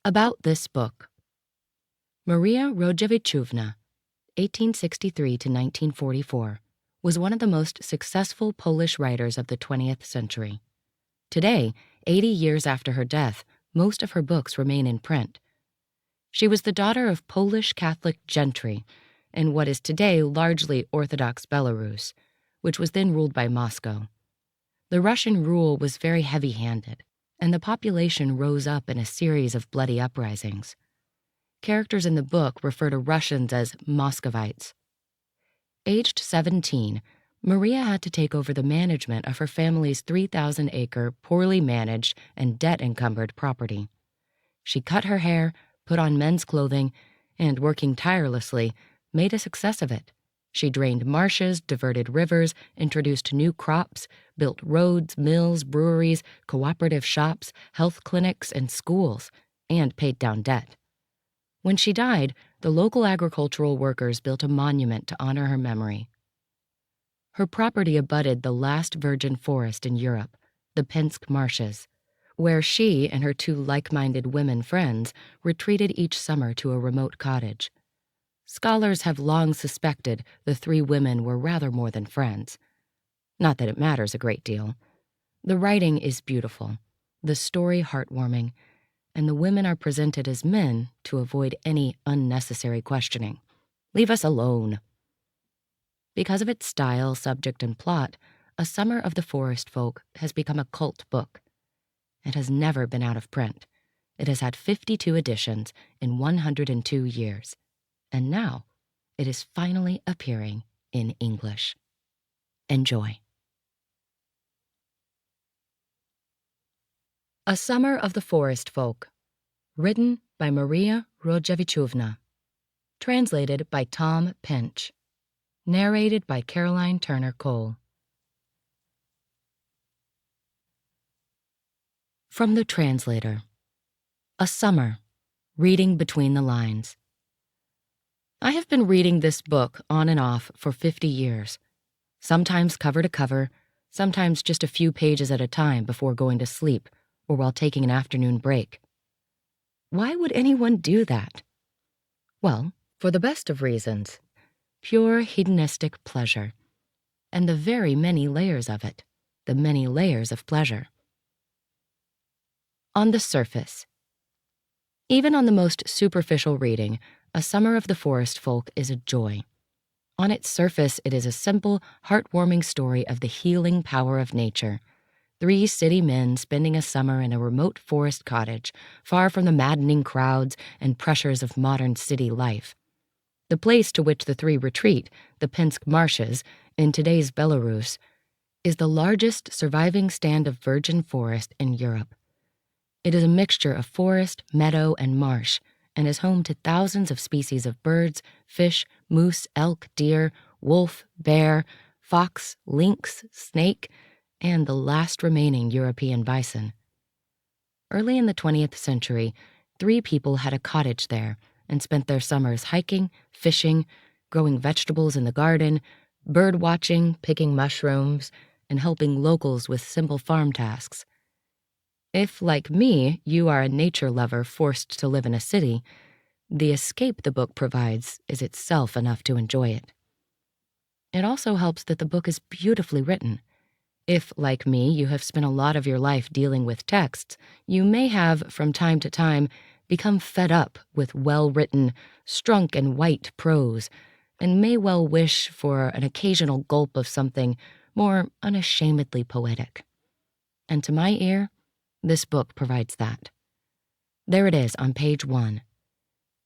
About this book. Maria Rodzewiczówna, 1863 to 1944, was one of the most successful Polish writers of the 20th century. Today, 80 years after her death, most of her books remain in print. She was the daughter of Polish Catholic gentry in what is today largely Orthodox Belarus, which was then ruled by Moscow. The Russian rule was very heavy-handed, and the population rose up in a series of bloody uprisings. Characters in the book refer to Russians as Muscovites. Aged 17, Maria had to take over the management of her family's 3,000-acre, poorly managed and debt-encumbered property. She cut her hair, put on men's clothing, and, working tirelessly, made a success of it. She drained marshes, diverted rivers, introduced new crops, built roads, mills, breweries, cooperative shops, health clinics, and schools, and paid down debt. When she died, the local agricultural workers built a monument to honor her memory. Her property abutted the last virgin forest in Europe, the Pinsk Marshes, where she and her two like-minded women friends retreated each summer to a remote cottage. Scholars have long suspected the three women were rather more than friends. Not that it matters a great deal. The writing is beautiful, the story heartwarming, and the women are presented as men to avoid any unnecessary questioning. Leave us alone. Because of its style, subject, and plot, A Summer of the Forest Folk has become a cult book. It has never been out of print. It has had 52 editions in 102 years. And now, it is finally appearing in English. Enjoy. A Summer of the Forest Folk, written by Maria Rodzewiczówna, translated by Tom Pinch, narrated by Caroline Turner Cole. From the translator. A Summer, reading between the lines. I have been reading this book on and off for 50 years, sometimes cover to cover, sometimes just a few pages at a time before going to sleep or while taking an afternoon break. Why would anyone do that? Well, for the best of reasons. Pure hedonistic pleasure, and the very many layers of it, the many layers of pleasure. On the surface. Even on the most superficial reading, A Summer of the Forest Folk is a joy. On its surface, it is a simple, heartwarming story of the healing power of nature. 3 city men spending a summer in a remote forest cottage, far from the maddening crowds and pressures of modern city life. The place to which the 3 retreat, the Pinsk Marshes, in today's Belarus, is the largest surviving stand of virgin forest in Europe. It is a mixture of forest, meadow, and marsh, and is home to thousands of species of birds, fish, moose, elk, deer, wolf, bear, fox, lynx, snake, and the last remaining European bison. Early in the 20th century, 3 people had a cottage there and spent their summers hiking, fishing, growing vegetables in the garden, bird watching, picking mushrooms, and helping locals with simple farm tasks. If, like me, you are a nature lover forced to live in a city, the escape the book provides is itself enough to enjoy it. It also helps that the book is beautifully written. If, like me, you have spent a lot of your life dealing with texts, you may have, from time to time, become fed up with well-written, strunk and white prose, and may well wish for an occasional gulp of something more unashamedly poetic. And to my ear, this book provides that. There it is on page 1.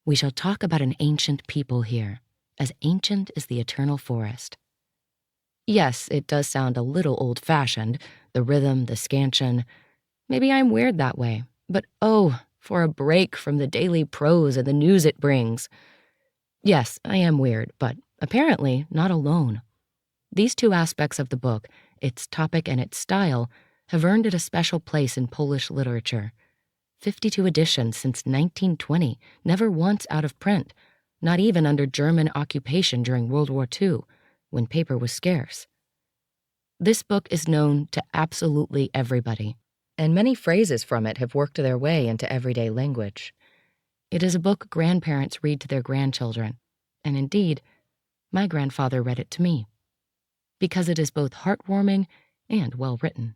We shall talk about an ancient people here, as ancient as the eternal forest. Yes, it does sound a little old-fashioned, the rhythm, the scansion. Maybe I'm weird that way, but oh, for a break from the daily prose and the news it brings. Yes, I am weird, but apparently not alone. These 2 aspects of the book, its topic and its style, have earned it a special place in Polish literature. 52 editions since 1920, never once out of print, not even under German occupation during World War II, when paper was scarce. This book is known to absolutely everybody, and many phrases from it have worked their way into everyday language. It is a book grandparents read to their grandchildren, and indeed, my grandfather read it to me, because it is both heartwarming and well-written.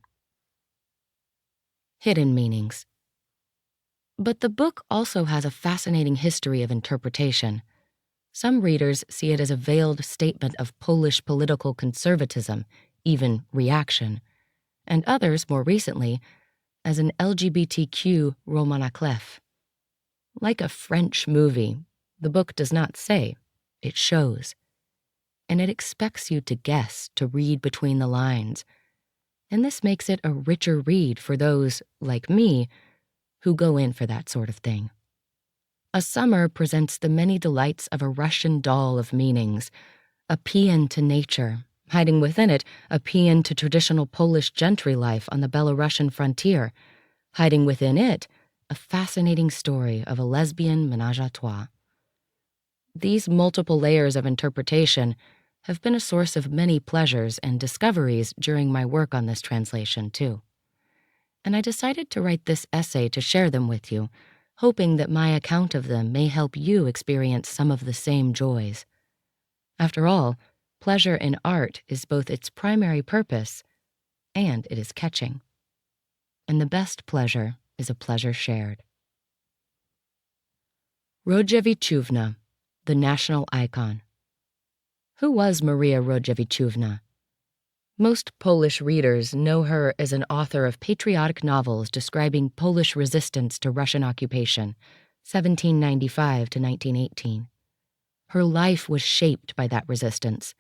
Hidden meanings. But the book also has a fascinating history of interpretation. Some readers see it as a veiled statement of Polish political conservatism, even reaction, and others, more recently, as an LGBTQ roman à clef. Like a French movie, the book does not say, it shows. And it expects you to guess, to read between the lines. And this makes it a richer read for those, like me, who go in for that sort of thing. A Summer presents the many delights of a Russian doll of meanings, a paean to nature, hiding within it a paean to traditional Polish gentry life on the Belarusian frontier, hiding within it a fascinating story of a lesbian ménage à trois. These multiple layers of interpretation have been a source of many pleasures and discoveries during my work on this translation, too. And I decided to write this essay to share them with you, hoping that my account of them may help you experience some of the same joys. After all, pleasure in art is both its primary purpose and it is catching. And the best pleasure is a pleasure shared. Rodzewiczówna, the national icon. Who was Maria Rodzewiczówna? Most Polish readers know her as an author of patriotic novels describing Polish resistance to Russian occupation, 1795 to 1918. Her life was shaped by that resistance.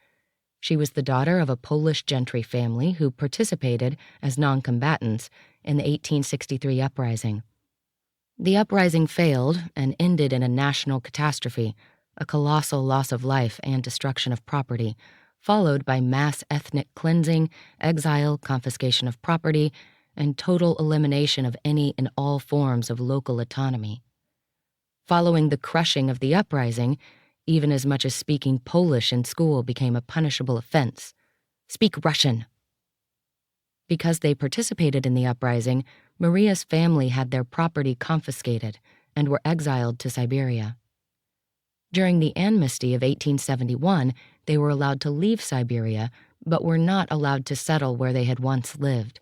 She was the daughter of a Polish gentry family who participated as non-combatants in the 1863 uprising. The uprising failed and ended in a national catastrophe, a colossal loss of life and destruction of property, followed by mass ethnic cleansing, exile, confiscation of property, and total elimination of any and all forms of local autonomy. Following the crushing of the uprising, even as much as speaking Polish in school became a punishable offense. Speak Russian. Because they participated in the uprising, Maria's family had their property confiscated and were exiled to Siberia. During the amnesty of 1871, they were allowed to leave Siberia, but were not allowed to settle where they had once lived,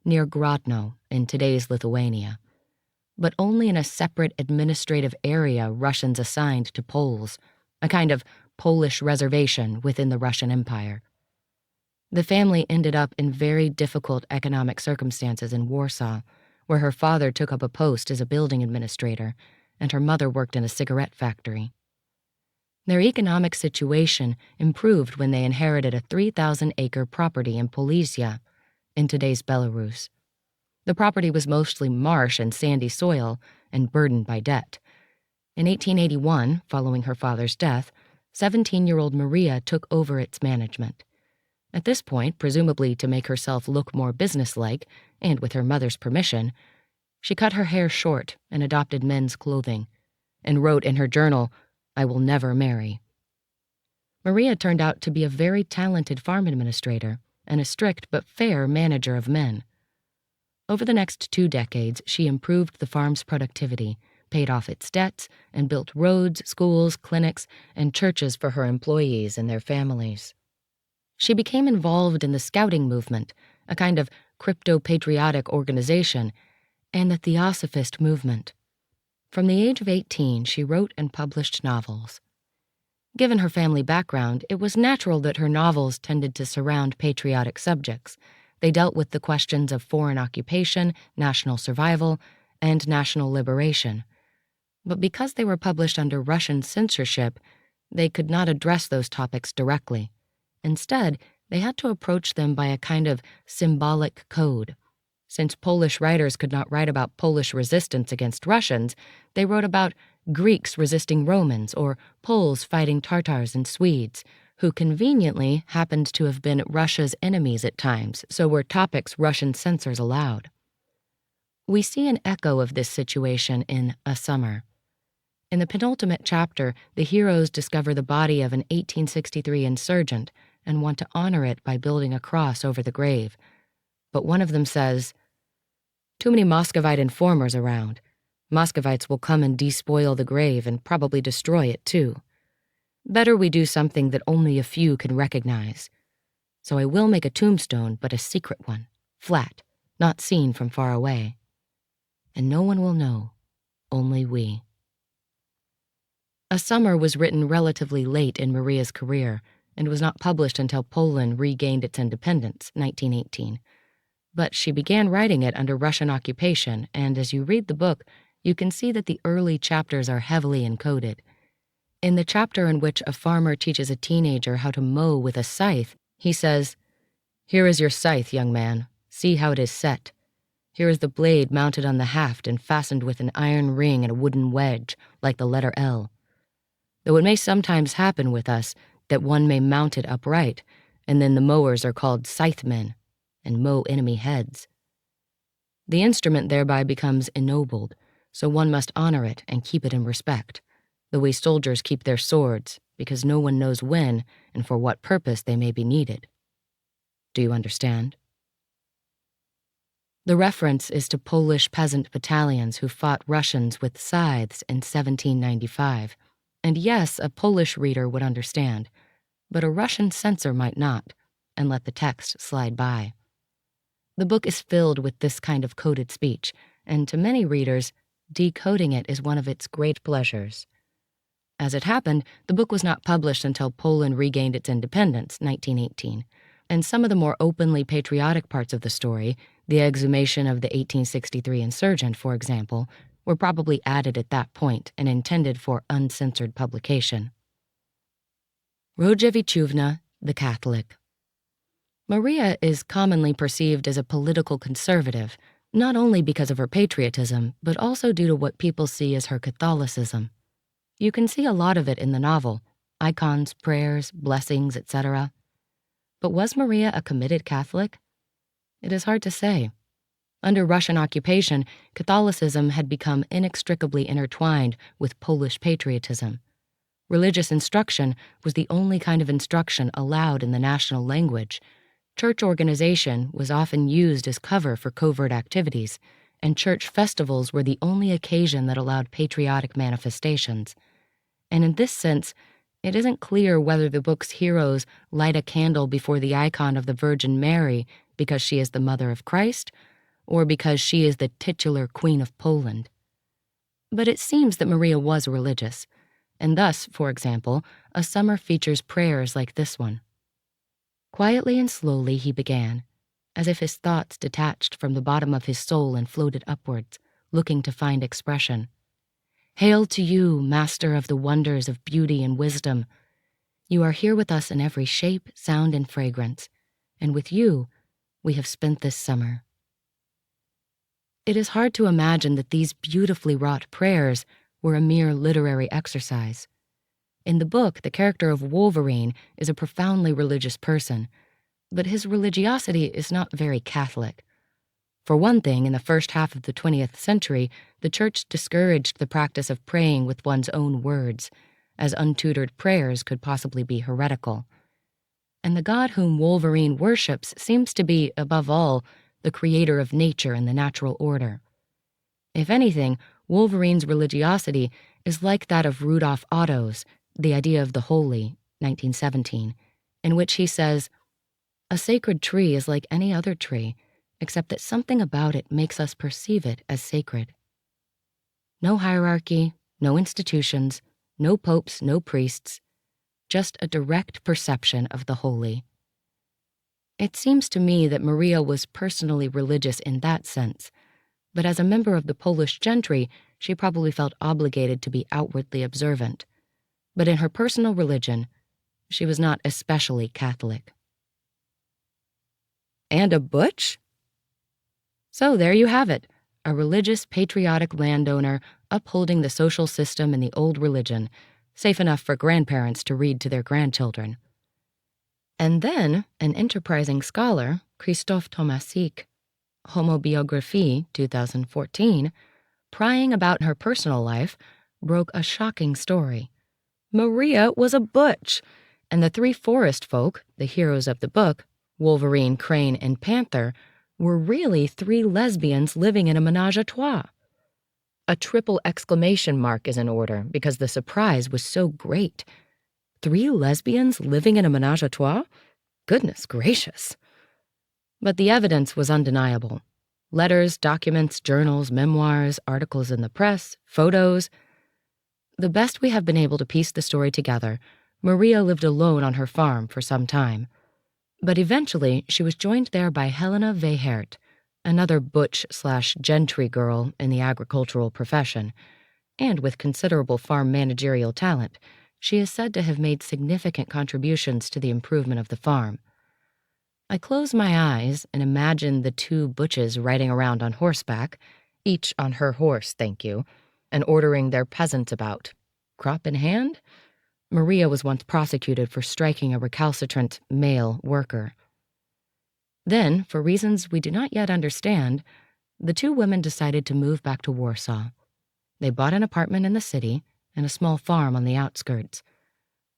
near Grodno in today's Lithuania, but only in a separate administrative area Russians assigned to Poles, a kind of Polish reservation within the Russian Empire. The family ended up in very difficult economic circumstances in Warsaw, where her father took up a post as a building administrator, and her mother worked in a cigarette factory. Their economic situation improved when they inherited a 3,000-acre property in Polisia, in today's Belarus. The property was mostly marsh and sandy soil and burdened by debt. In 1881, following her father's death, 17-year-old Maria took over its management. At this point, presumably to make herself look more businesslike, and with her mother's permission, she cut her hair short and adopted men's clothing, and wrote in her journal, "I will never marry." Maria turned out to be a very talented farm administrator and a strict but fair manager of men. Over the next 2 decades, she improved the farm's productivity, paid off its debts, and built roads, schools, clinics, and churches for her employees and their families. She became involved in the Scouting movement, a kind of crypto-patriotic organization, and the Theosophist movement. From the age of 18, she wrote and published novels. Given her family background, it was natural that her novels tended to surround patriotic subjects. They dealt with the questions of foreign occupation, national survival, and national liberation. But because they were published under Russian censorship, they could not address those topics directly. Instead, they had to approach them by a kind of symbolic code. Since Polish writers could not write about Polish resistance against Russians, they wrote about Greeks resisting Romans or Poles fighting Tatars and Swedes, who conveniently happened to have been Russia's enemies at times, so were topics Russian censors allowed. We see an echo of this situation in A Summer. In the penultimate chapter, the heroes discover the body of an 1863 insurgent and want to honor it by building a cross over the grave. But one of them says, "Too many Muscovite informers around. Muscovites will come and despoil the grave and probably destroy it too. Better we do something that only a few can recognize. So I will make a tombstone, but a secret one, flat, not seen from far away. And no one will know, only we. A Summer was written relatively late in Maria's career and was not published until Poland regained its independence, 1918. But she began writing it under Russian occupation, and as you read the book, you can see that the early chapters are heavily encoded. In the chapter in which a farmer teaches a teenager how to mow with a scythe, he says, "Here is your scythe, young man. See how it is set. Here is the blade mounted on the haft and fastened with an iron ring and a wooden wedge, like the letter L. Though it may sometimes happen with us that one may mount it upright, and then the mowers are called scythemen, and mow enemy heads. The instrument thereby becomes ennobled, so one must honor it and keep it in respect, the way soldiers keep their swords, because no one knows when and for what purpose they may be needed. Do you understand?" The reference is to Polish peasant battalions who fought Russians with scythes in 1795. And yes, a Polish reader would understand, but a Russian censor might not, and let the text slide by. The book is filled with this kind of coded speech, and to many readers, decoding it is one of its great pleasures. As it happened, the book was not published until Poland regained its independence, 1918, and some of the more openly patriotic parts of the story, the exhumation of the 1863 insurgent, for example, were probably added at that point and intended for uncensored publication. Rodzewiczówna, the Catholic. Maria is commonly perceived as a political conservative, not only because of her patriotism, but also due to what people see as her Catholicism. You can see a lot of it in the novel, icons, prayers, blessings, etc. But was Maria a committed Catholic? It is hard to say. Under Russian occupation, Catholicism had become inextricably intertwined with Polish patriotism. Religious instruction was the only kind of instruction allowed in the national language. Church organization was often used as cover for covert activities, and church festivals were the only occasion that allowed patriotic manifestations. And in this sense, it isn't clear whether the book's heroes light a candle before the icon of the Virgin Mary because she is the Mother of Christ, or because she is the titular Queen of Poland. But it seems that Maria was religious, and thus, for example, A Summer features prayers like this one. Quietly and slowly he began, as if his thoughts detached from the bottom of his soul and floated upwards, looking to find expression. "Hail to you, Master of the wonders of beauty and wisdom. You are here with us in every shape, sound, and fragrance, and with you we have spent this summer." It is hard to imagine that these beautifully wrought prayers were a mere literary exercise. In the book, the character of Wolverine is a profoundly religious person, but his religiosity is not very Catholic. For one thing, in the first half of the 20th century, the Church discouraged the practice of praying with one's own words, as untutored prayers could possibly be heretical. And the God whom Wolverine worships seems to be, above all, the creator of nature and the natural order. If anything, Wolverine's religiosity is like that of Rudolf Otto's The Idea of the Holy, 1917, in which he says, "A sacred tree is like any other tree, except that something about it makes us perceive it as sacred." No hierarchy, no institutions, no popes, no priests, just a direct perception of the holy. It seems to me that Maria was personally religious in that sense, but as a member of the Polish gentry, she probably felt obligated to be outwardly observant. But in her personal religion, she was not especially Catholic. And a butch? So there you have it, a religious, patriotic landowner upholding the social system in the old religion, safe enough for grandparents to read to their grandchildren. And then an enterprising scholar, Krzysztof Tomasik, Homobiographie 2014, prying about her personal life, broke a shocking story. Maria was a butch, and the three forest folk, the heroes of the book, Wolverine, Crane, and Panther, were really three lesbians living in a menage a trois. A triple exclamation mark is in order because the surprise was so great. 3 lesbians living in a menage a trois? Goodness gracious. But the evidence was undeniable. Letters, documents, journals, memoirs, articles in the press, photos. The best we have been able to piece the story together, Maria lived alone on her farm for some time. But eventually, she was joined there by Helena Weyhert, another butch/gentry girl in the agricultural profession, and with considerable farm managerial talent, she is said to have made significant contributions to the improvement of the farm. I close my eyes and imagine the 2 butches riding around on horseback, each on her horse, thank you, and ordering their peasants about. Crop in hand? Maria was once prosecuted for striking a recalcitrant male worker. Then, for reasons we do not yet understand, the 2 women decided to move back to Warsaw. They bought an apartment in the city and a small farm on the outskirts.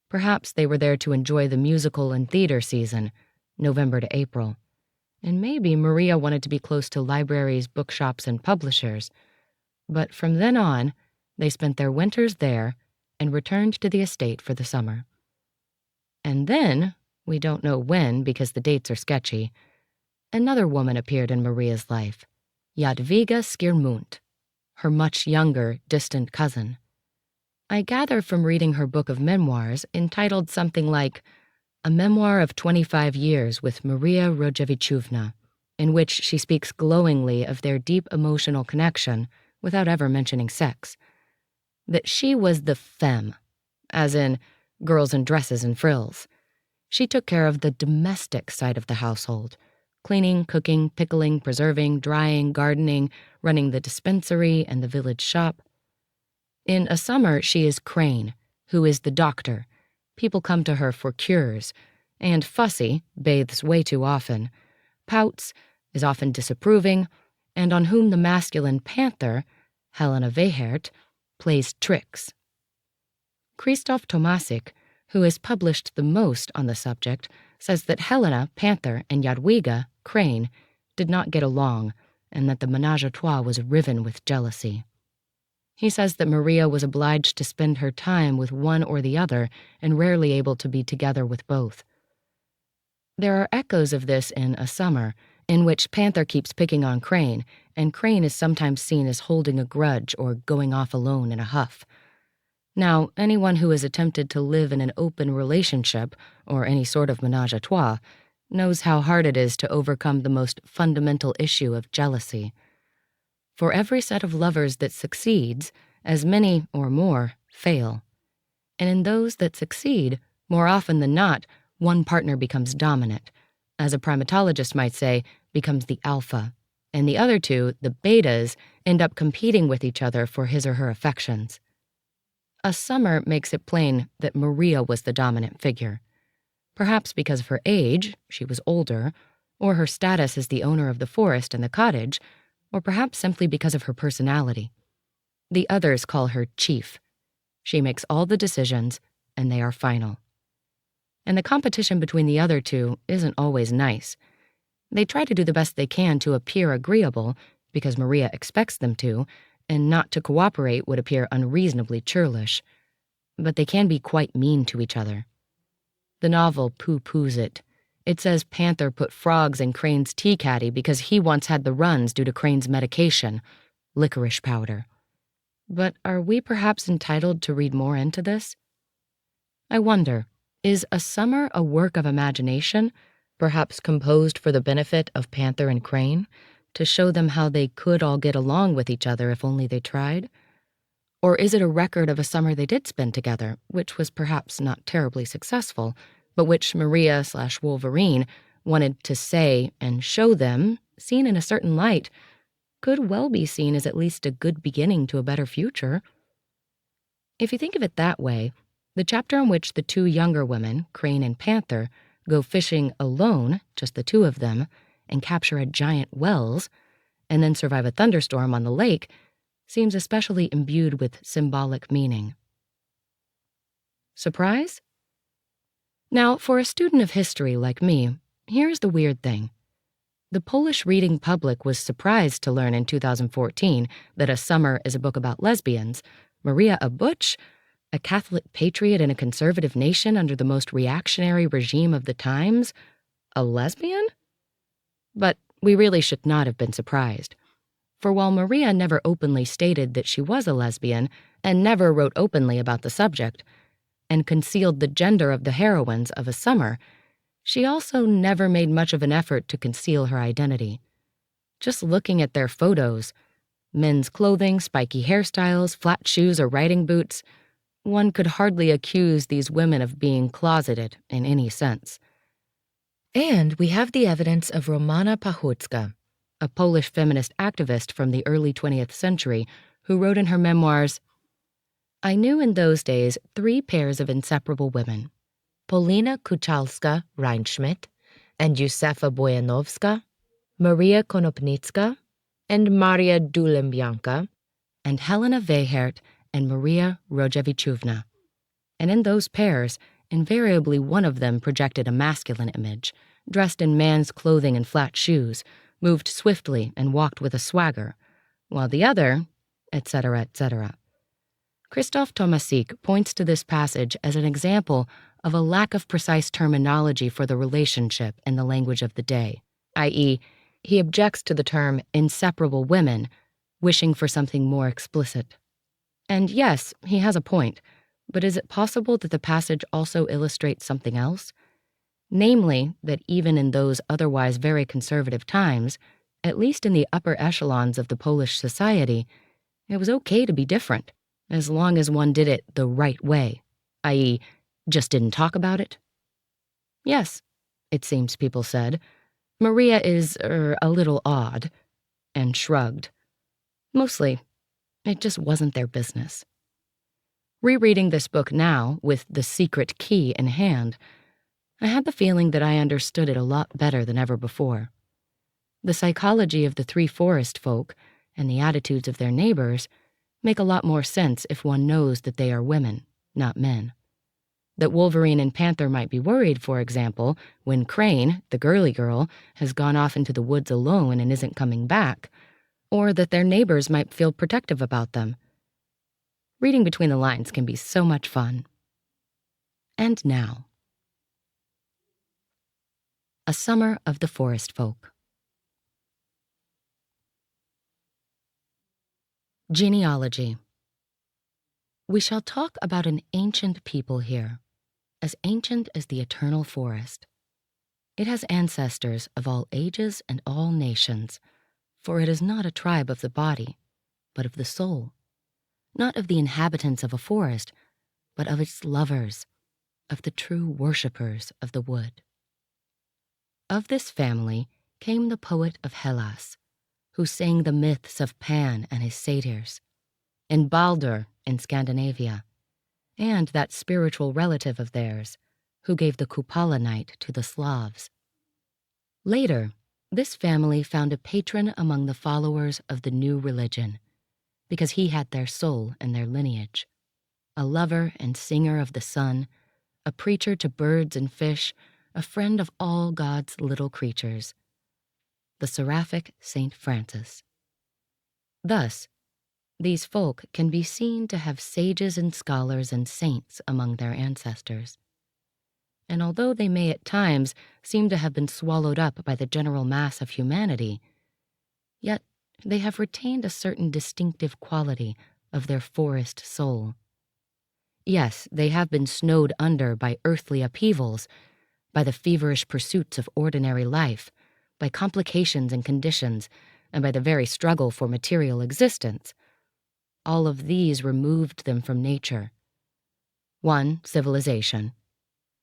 Perhaps they were there to enjoy the musical and theater season, November to April. And maybe Maria wanted to be close to libraries, bookshops, and publishers. But from then on, they spent their winters there and returned to the estate for the summer. And then, we don't know when because the dates are sketchy, another woman appeared in Maria's life, Jadwiga Skiermunt, her much younger, distant cousin. I gather from reading her book of memoirs entitled something like A Memoir of 25 Years with Maria Rodzewiczówna, in which she speaks glowingly of their deep emotional connection without ever mentioning sex, that she was the femme, as in girls in dresses and frills. She took care of the domestic side of the household, cleaning, cooking, pickling, preserving, drying, gardening, running the dispensary and the village shop. In A Summer, she is Crane, who is the doctor. People come to her for cures, and Fussy bathes way too often, pouts, is often disapproving, and on whom the masculine panther, Helena Weyhert, plays tricks. Krzysztof Tomasik, who has published the most on the subject, says that Helena, panther, and Jadwiga, crane, did not get along, and that the menage a trois was riven with jealousy. He says that Maria was obliged to spend her time with one or the other and rarely able to be together with both. There are echoes of this in A Summer, in which Panther keeps picking on Crane, and Crane is sometimes seen as holding a grudge or going off alone in a huff. Now, anyone who has attempted to live in an open relationship, or any sort of menage a trois, knows how hard it is to overcome the most fundamental issue of jealousy. For every set of lovers that succeeds, as many or more fail. And in those that succeed, more often than not, one partner becomes dominant, as a primatologist might say, becomes the alpha, and the other 2, the betas, end up competing with each other for his or her affections. A Summer makes it plain that Maria was the dominant figure. Perhaps because of her age, she was older, or her status as the owner of the forest and the cottage, or perhaps simply because of her personality. The others call her Chief. She makes all the decisions, and they are final. And the competition between the other 2 isn't always nice. They try to do the best they can to appear agreeable, because Maria expects them to, and not to cooperate would appear unreasonably churlish. But they can be quite mean to each other. The novel pooh-poohs it. It says Panther put frogs in Crane's tea caddy because he once had the runs due to Crane's medication, licorice powder. But are we perhaps entitled to read more into this? I wonder, is A Summer a work of imagination, perhaps composed for the benefit of Panther and Crane, to show them how they could all get along with each other if only they tried? Or is it a record of a summer they did spend together, which was perhaps not terribly successful, but which Maria/Wolverine wanted to say and show them, seen in a certain light, could well be seen as at least a good beginning to a better future? If you think of it that way, the chapter in which the 2 younger women, Crane and Panther, go fishing alone, just the 2 of them, and capture a giant wels, and then survive a thunderstorm on the lake, seems especially imbued with symbolic meaning. Surprise? Now, for a student of history like me, here's the weird thing. The Polish reading public was surprised to learn in 2014 that A Summer is a book about lesbians. Maria, a butch, a Catholic patriot in a conservative nation under the most reactionary regime of the times, a lesbian? But we really should not have been surprised. For while Maria never openly stated that she was a lesbian, and never wrote openly about the subject, and concealed the gender of the heroines of A Summer, she also never made much of an effort to conceal her identity. Just looking at their photos, men's clothing, spiky hairstyles, flat shoes, or riding boots, one could hardly accuse these women of being closeted in any sense. And we have the evidence of Romana Pachucka, a Polish feminist activist from the early 20th century, who wrote in her memoirs, "I knew in those days 3 pairs of inseparable women, Polina Kuchalska-Reinschmidt and Józefa Bojanowska, Maria Konopnicka and Maria Dulembianka, and Helena Wehert and Maria Rojevichuvna. And in those pairs, invariably one of them projected a masculine image, dressed in man's clothing and flat shoes, moved swiftly and walked with a swagger, while the other, etc., etc." Krzysztof Tomasik points to this passage as an example of a lack of precise terminology for the relationship in the language of the day, i.e., he objects to the term inseparable women, wishing for something more explicit. And yes, he has a point, but is it possible that the passage also illustrates something else? Namely, that even in those otherwise very conservative times, at least in the upper echelons of the Polish society, it was okay to be different, as long as one did it the right way, i.e., just didn't talk about it? Yes, it seems people said, Maria is, a little odd, and shrugged. Mostly, it just wasn't their business. Rereading this book now, with The Secret Key in hand, I had the feeling that I understood it a lot better than ever before. The psychology of the 3 forest folk, and the attitudes of their neighbors, make a lot more sense if one knows that they are women, not men. That Wolverine and Panther might be worried, for example, when Crane, the girly girl, has gone off into the woods alone and isn't coming back, or that their neighbors might feel protective about them. Reading between the lines can be so much fun. And now, A Summer of the Forest Folk. Genealogy. We shall talk about an ancient people here, as ancient as the eternal forest. It has ancestors of all ages and all nations, for it is not a tribe of the body, but of the soul, not of the inhabitants of a forest, but of its lovers, of the true worshippers of the wood. Of this family came the poet of Hellas, who sang the myths of Pan and his satyrs, and Baldur in Scandinavia, and that spiritual relative of theirs, who gave the Kupala night to the Slavs. Later, this family found a patron among the followers of the new religion, because he had their soul and their lineage, a lover and singer of the sun, a preacher to birds and fish, a friend of all God's little creatures, the seraphic Saint Francis. Thus, these folk can be seen to have sages and scholars and saints among their ancestors. And although they may at times seem to have been swallowed up by the general mass of humanity, yet they have retained a certain distinctive quality of their forest soul. Yes, they have been snowed under by earthly upheavals, by the feverish pursuits of ordinary life, by complications and conditions, and by the very struggle for material existence. All of these removed them from nature. 1, civilization.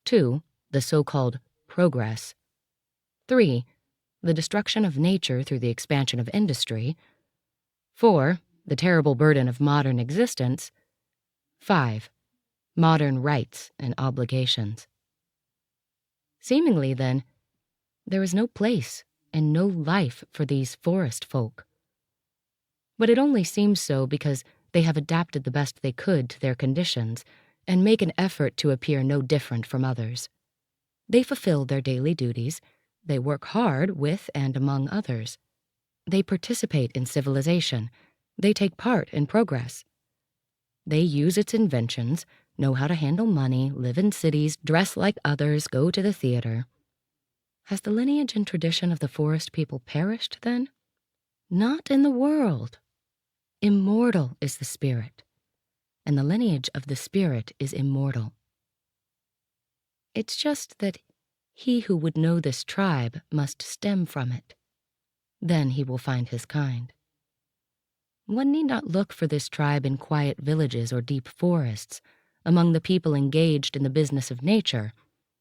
2, the so-called progress. 3, the destruction of nature through the expansion of industry. 4, the terrible burden of modern existence. 5, modern rights and obligations. Seemingly, then, there is no place and no life for these forest folk. But it only seems so because they have adapted the best they could to their conditions and make an effort to appear no different from others. They fulfill their daily duties, They work hard with and among others. They participate in civilization. They take part in progress. They use its inventions, know how to handle money, live in cities, dress like others, go to the theater. Has the lineage and tradition of the forest people perished, then? Not in the world. Immortal is the spirit, and the lineage of the spirit is immortal. It's just that he who would know this tribe must stem from it. Then he will find his kind. One need not look for this tribe in quiet villages or deep forests, among the people engaged in the business of nature,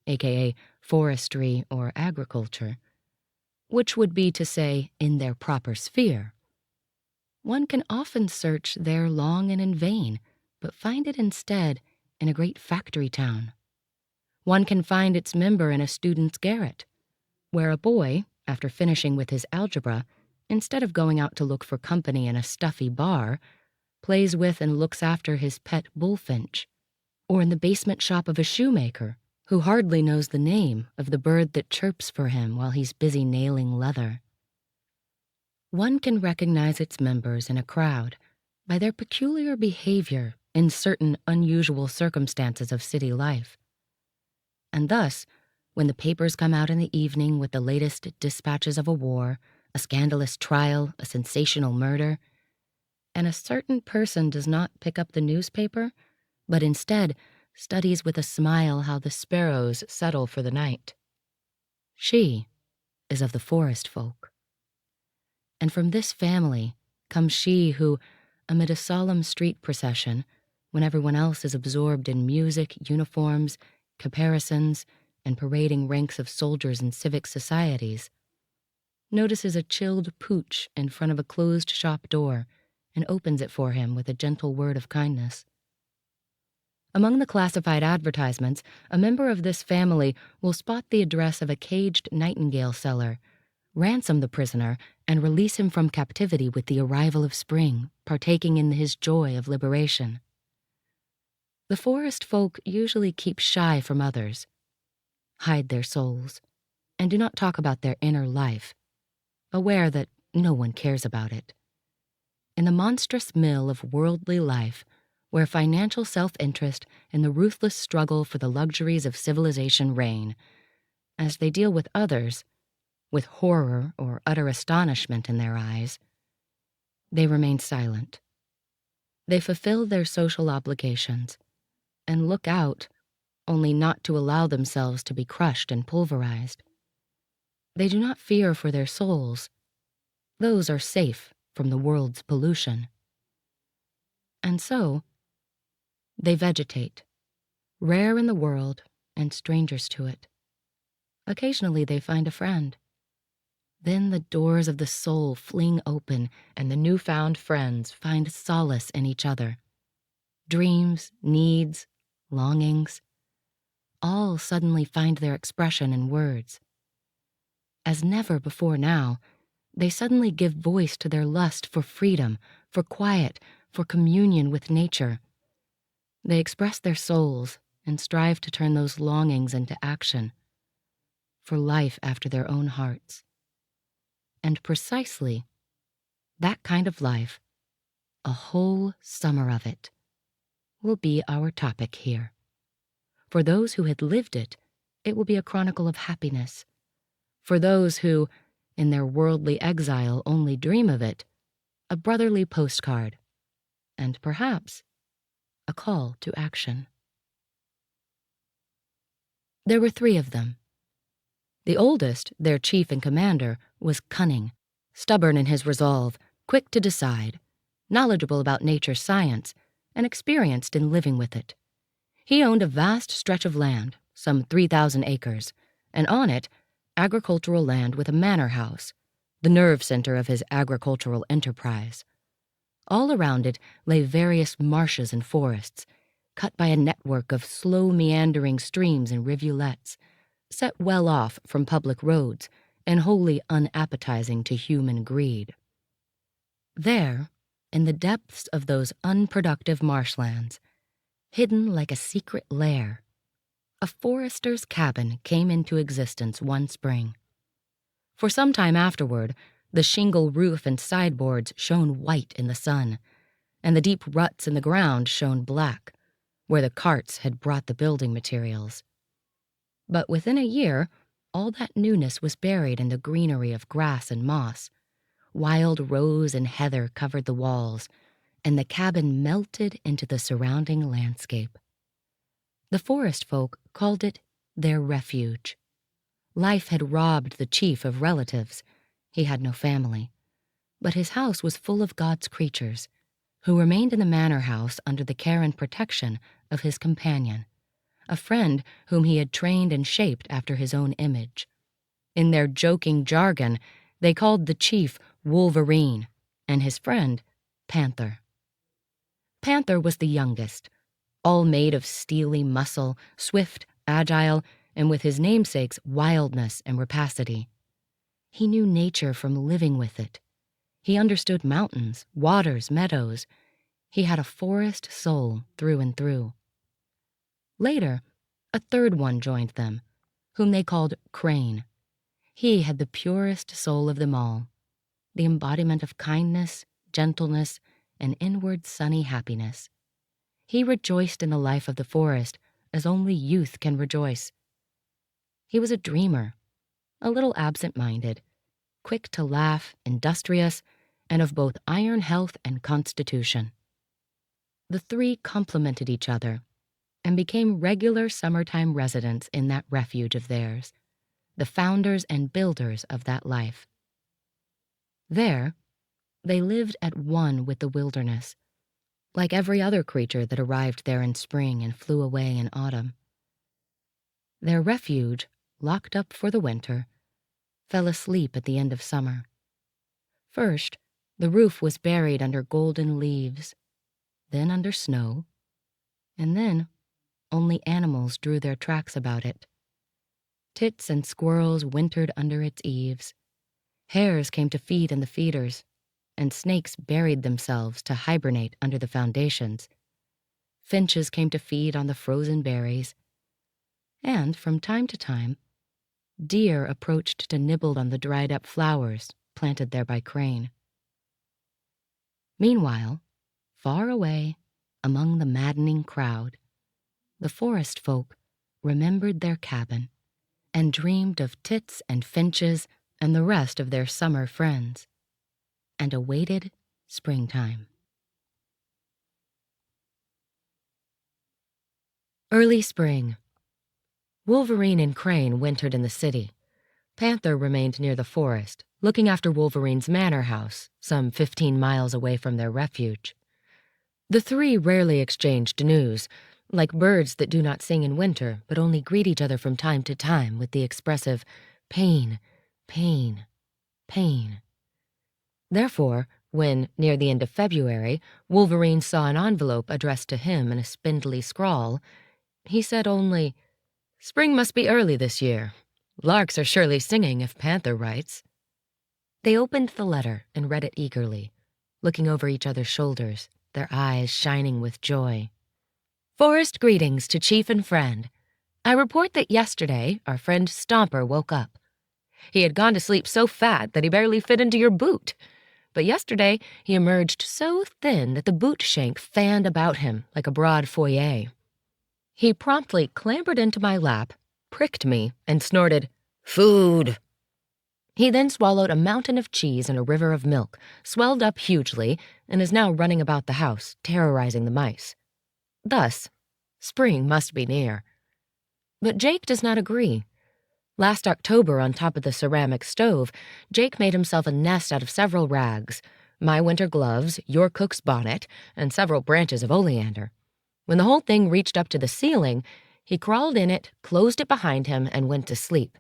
aka forestry or agriculture, which would be to say, in their proper sphere. One can often search there long and in vain, but find it instead in a great factory town. One can find its member in a student's garret, where a boy, after finishing with his algebra, instead of going out to look for company in a stuffy bar, plays with and looks after his pet bullfinch, or in the basement shop of a shoemaker, who hardly knows the name of the bird that chirps for him while he's busy nailing leather. One can recognize its members in a crowd by their peculiar behavior in certain unusual circumstances of city life. And thus, when the papers come out in the evening with the latest dispatches of a war, a scandalous trial, a sensational murder, and a certain person does not pick up the newspaper, but instead studies with a smile how the sparrows settle for the night, she is of the forest folk. And from this family comes she who, amid a solemn street procession, when everyone else is absorbed in music, uniforms, caparisons, and parading ranks of soldiers in civic societies, notices a chilled pooch in front of a closed shop door and opens it for him with a gentle word of kindness. Among the classified advertisements, a member of this family will spot the address of a caged nightingale seller, ransom the prisoner, and release him from captivity with the arrival of spring, partaking in his joy of liberation. The forest folk usually keep shy from others, hide their souls, and do not talk about their inner life, aware that no one cares about it. In the monstrous mill of worldly life, where financial self-interest and the ruthless struggle for the luxuries of civilization reign, as they deal with others, with horror or utter astonishment in their eyes, they remain silent. They fulfill their social obligations and look out, only not to allow themselves to be crushed and pulverized. They do not fear for their souls. Those are safe from the world's pollution. And so, they vegetate, rare in the world and strangers to it. Occasionally they find a friend. Then the doors of the soul fling open, and the newfound friends find solace in each other. Dreams, needs, longings, all suddenly find their expression in words. As never before now, they suddenly give voice to their lust for freedom, for quiet, for communion with nature. They express their souls and strive to turn those longings into action, for life after their own hearts. And precisely that kind of life, a whole summer of it, will be our topic here. For those who had lived it, it will be a chronicle of happiness. For those who, in their worldly exile, only dream of it, a brotherly postcard, and perhaps a call to action. There were 3 of them. The oldest, their chief and commander, was cunning, stubborn in his resolve, quick to decide, knowledgeable about nature's science, and experienced in living with it. He owned a vast stretch of land, some 3,000 acres, and on it, agricultural land with a manor house, the nerve center of his agricultural enterprise. All around it lay various marshes and forests, cut by a network of slow meandering streams and rivulets, set well off from public roads and wholly unappetizing to human greed. There, in the depths of those unproductive marshlands, hidden like a secret lair, a forester's cabin came into existence one spring. For some time afterward, the shingle roof and sideboards shone white in the sun, and the deep ruts in the ground shone black, where the carts had brought the building materials. But within a year, all that newness was buried in the greenery of grass and moss. Wild rose and heather covered the walls, and the cabin melted into the surrounding landscape. The forest folk called it their refuge. Life had robbed the chief of relatives. He had no family. But his house was full of God's creatures, who remained in the manor house under the care and protection of his companion, a friend whom he had trained and shaped after his own image. In their joking jargon, they called the chief Wolverine and his friend Panther. Panther was the youngest, all made of steely muscle, swift, agile, and with his namesake's wildness and rapacity. He knew nature from living with it. He understood mountains, waters, meadows. He had a forest soul through and through. Later, a third one joined them, whom they called Crane. He had the purest soul of them all, the embodiment of kindness, gentleness, and inward sunny happiness. He rejoiced in the life of the forest as only youth can rejoice. He was a dreamer, a little absent-minded, quick to laugh, industrious, and of both iron health and constitution. The three complemented each other and became regular summertime residents in that refuge of theirs, the founders and builders of that life. There, they lived at one with the wilderness, like every other creature that arrived there in spring and flew away in autumn. Their refuge, locked up for the winter, fell asleep at the end of summer. First, the roof was buried under golden leaves, then under snow, and then only animals drew their tracks about it. Tits and squirrels wintered under its eaves. Hares came to feed in the feeders, and snakes buried themselves to hibernate under the foundations. Finches came to feed on the frozen berries, and from time to time, deer approached to nibble on the dried-up flowers planted there by Crane. Meanwhile, far away, among the maddening crowd, the forest folk remembered their cabin and dreamed of tits and finches and the rest of their summer friends, and awaited springtime. Early spring. Wolverine and Crane wintered in the city. Panther remained near the forest, looking after Wolverine's manor house, some 15 miles away from their refuge. The three rarely exchanged news, like birds that do not sing in winter but only greet each other from time to time with the expressive pain, pain, pain. Therefore, when, near the end of February, Wolverine saw an envelope addressed to him in a spindly scrawl, he said only, "Spring must be early this year. Larks are surely singing if Panther writes." They opened the letter and read it eagerly, looking over each other's shoulders, their eyes shining with joy. "Forest greetings to Chief and friend. I report that yesterday our friend Stomper woke up. He had gone to sleep so fat that he barely fit into your boot. But yesterday he emerged so thin that the boot shank fanned about him like a broad foyer. He promptly clambered into my lap, pricked me, and snorted, 'Food!' He then swallowed a mountain of cheese and a river of milk, swelled up hugely, and is now running about the house, terrorizing the mice. Thus, spring must be near. But Jake does not agree. Last October, on top of the ceramic stove, Jake made himself a nest out of several rags, my winter gloves, your cook's bonnet, and several branches of oleander. When the whole thing reached up to the ceiling, he crawled in it, closed it behind him, and went to sleep.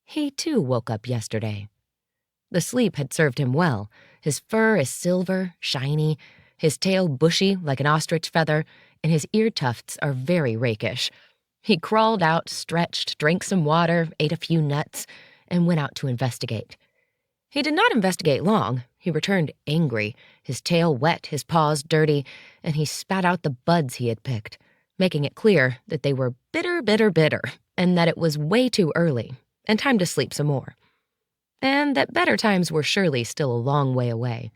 He, too, woke up yesterday. The sleep had served him well. His fur is silver, shiny, his tail bushy like an ostrich feather, and his ear tufts are very rakish. He crawled out, stretched, drank some water, ate a few nuts, and went out to investigate. He did not investigate long. He returned angry, his tail wet, his paws dirty, and he spat out the buds he had picked, making it clear that they were bitter, bitter, bitter, and that it was way too early, and time to sleep some more. and that better times were surely still a long way away.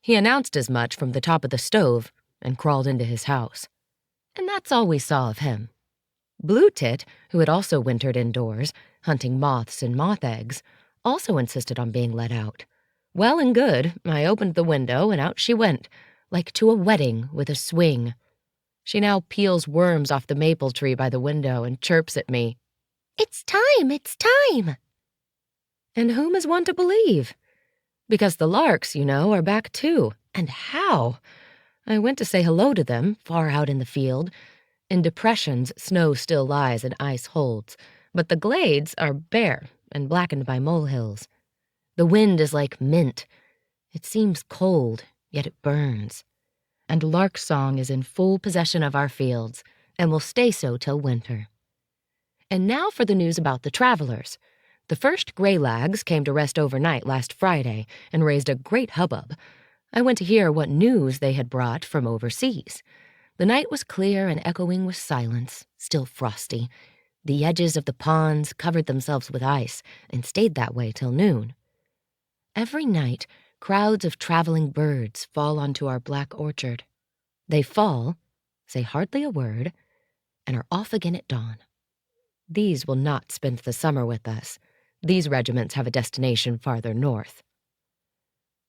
He announced as much from the top of the stove and crawled into his house. And that's all we saw of him. Blue Tit, who had also wintered indoors, hunting moths and moth eggs, also insisted on being let out. Well and good, I opened the window and out she went, like to a wedding with a swing. She now peels worms off the maple tree by the window and chirps at me. "It's time, it's time!" And whom is one to believe? Because the larks, you know, are back too. And how? I went to say hello to them, far out in the field. In depressions, snow still lies and ice holds, but the glades are bare and blackened by molehills. The wind is like mint. It seems cold, yet it burns. And lark song is in full possession of our fields, and will stay so till winter. And now for the news about the travelers. The first gray lags came to rest overnight last Friday and raised a great hubbub. I went to hear what news they had brought from overseas. The night was clear and echoing with silence, still frosty. The edges of the ponds covered themselves with ice and stayed that way till noon. Every night, crowds of traveling birds fall onto our black orchard. They fall, say hardly a word, and are off again at dawn. These will not spend the summer with us. These regiments have a destination farther north.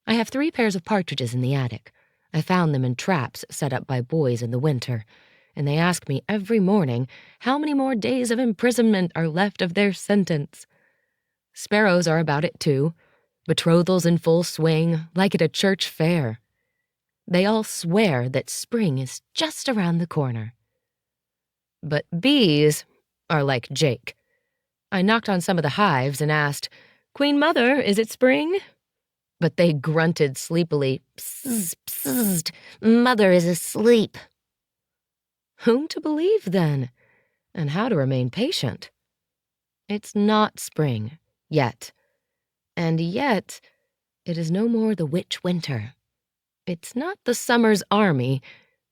I have 3 pairs of partridges in the attic. I found them in traps set up by boys in the winter, and they ask me every morning how many more days of imprisonment are left of their sentence. Sparrows are about it too, betrothals in full swing, like at a church fair. They all swear that spring is just around the corner. But bees are like Jake. I knocked on some of the hives and asked, "Queen Mother, is it spring?" But they grunted sleepily, "Psst, psst, Mother is asleep." Whom to believe, then? And how to remain patient? It's not spring, yet. And yet, it is no more the witch winter. It's not the summer's army,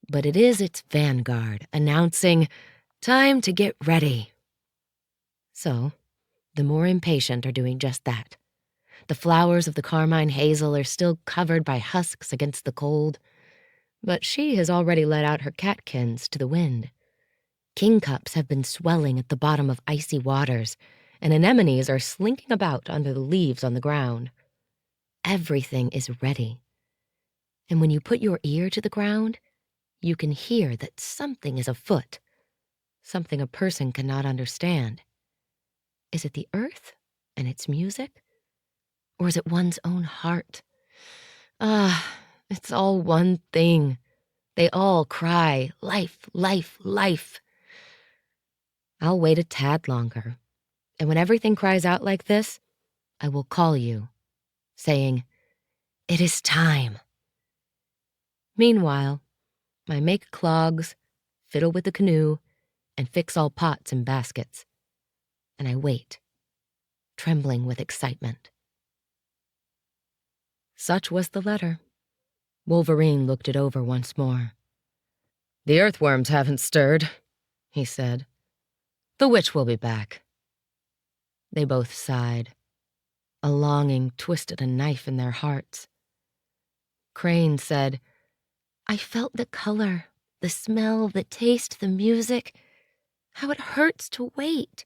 but it is its vanguard, announcing, "Time to get ready." So, the more impatient are doing just that. The flowers of the carmine hazel are still covered by husks against the cold, but she has already let out her catkins to the wind. Kingcups have been swelling at the bottom of icy waters, and anemones are slinking about under the leaves on the ground. Everything is ready. And when you put your ear to the ground, you can hear that something is afoot, something a person cannot understand. Is it the earth and its music? Or is it one's own heart? It's all one thing. They all cry, "Life, life, life." I'll wait a tad longer, and when everything cries out like this, I will call you, saying, "It is time." Meanwhile, I make clogs, fiddle with the canoe, and fix all pots and baskets, and I wait, trembling with excitement. Such was the letter. Wolverine looked it over once more. "The earthworms haven't stirred," he said. "The witch will be back." They both sighed. A longing twisted a knife in their hearts. Crane said, "I felt the color, the smell, the taste, the music. How it hurts to wait.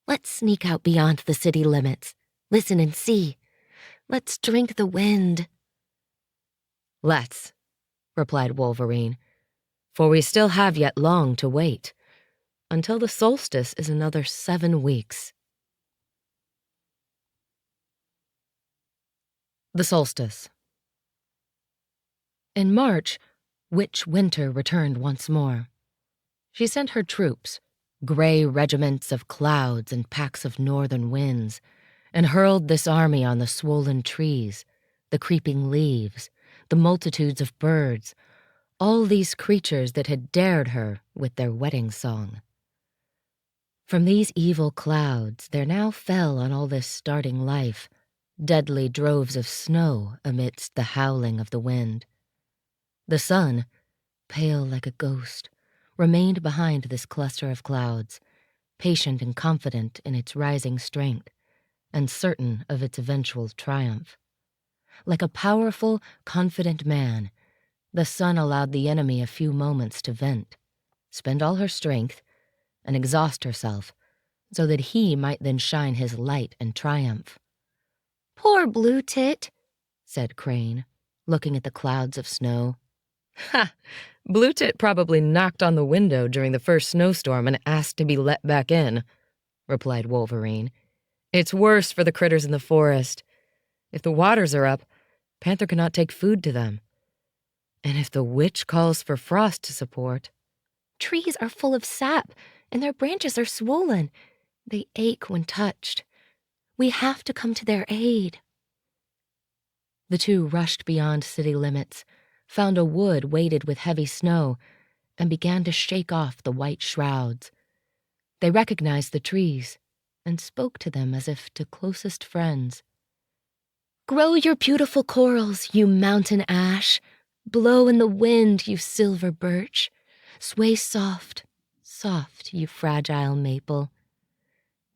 Let's sneak out beyond the city limits. Listen and see. Let's drink the wind." "Let's," replied Wolverine, "for we still have yet long to wait. Until the solstice is another 7 weeks. The solstice. In March, Witch Winter returned once more. She sent her troops, gray regiments of clouds and packs of northern winds, and hurled this army on the swollen trees, the creeping leaves, the multitudes of birds, all these creatures that had dared her with their wedding song. From these evil clouds there now fell on all this starting life deadly droves of snow amidst the howling of the wind. The sun, pale like a ghost, remained behind this cluster of clouds, patient and confident in its rising strength, and certain of its eventual triumph. Like a powerful, confident man, the sun allowed the enemy a few moments to vent, spend all her strength, and exhaust herself, so that he might then shine his light and triumph. "Poor Blue Tit," said Crane, looking at the clouds of snow. "Ha! Blue Tit probably knocked on the window during the first snowstorm and asked to be let back in," replied Wolverine. "It's worse for the critters in the forest. If the waters are up, Panther cannot take food to them. And if the witch calls for frost to support—" "Trees are full of sap, and their branches are swollen. They ache when touched. We have to come to their aid." The two rushed beyond city limits, found a wood weighted with heavy snow, and began to shake off the white shrouds. They recognized the trees and spoke to them as if to closest friends. "Grow your beautiful corals, you mountain ash. Blow in the wind, you silver birch. Sway soft, soft, you fragile maple.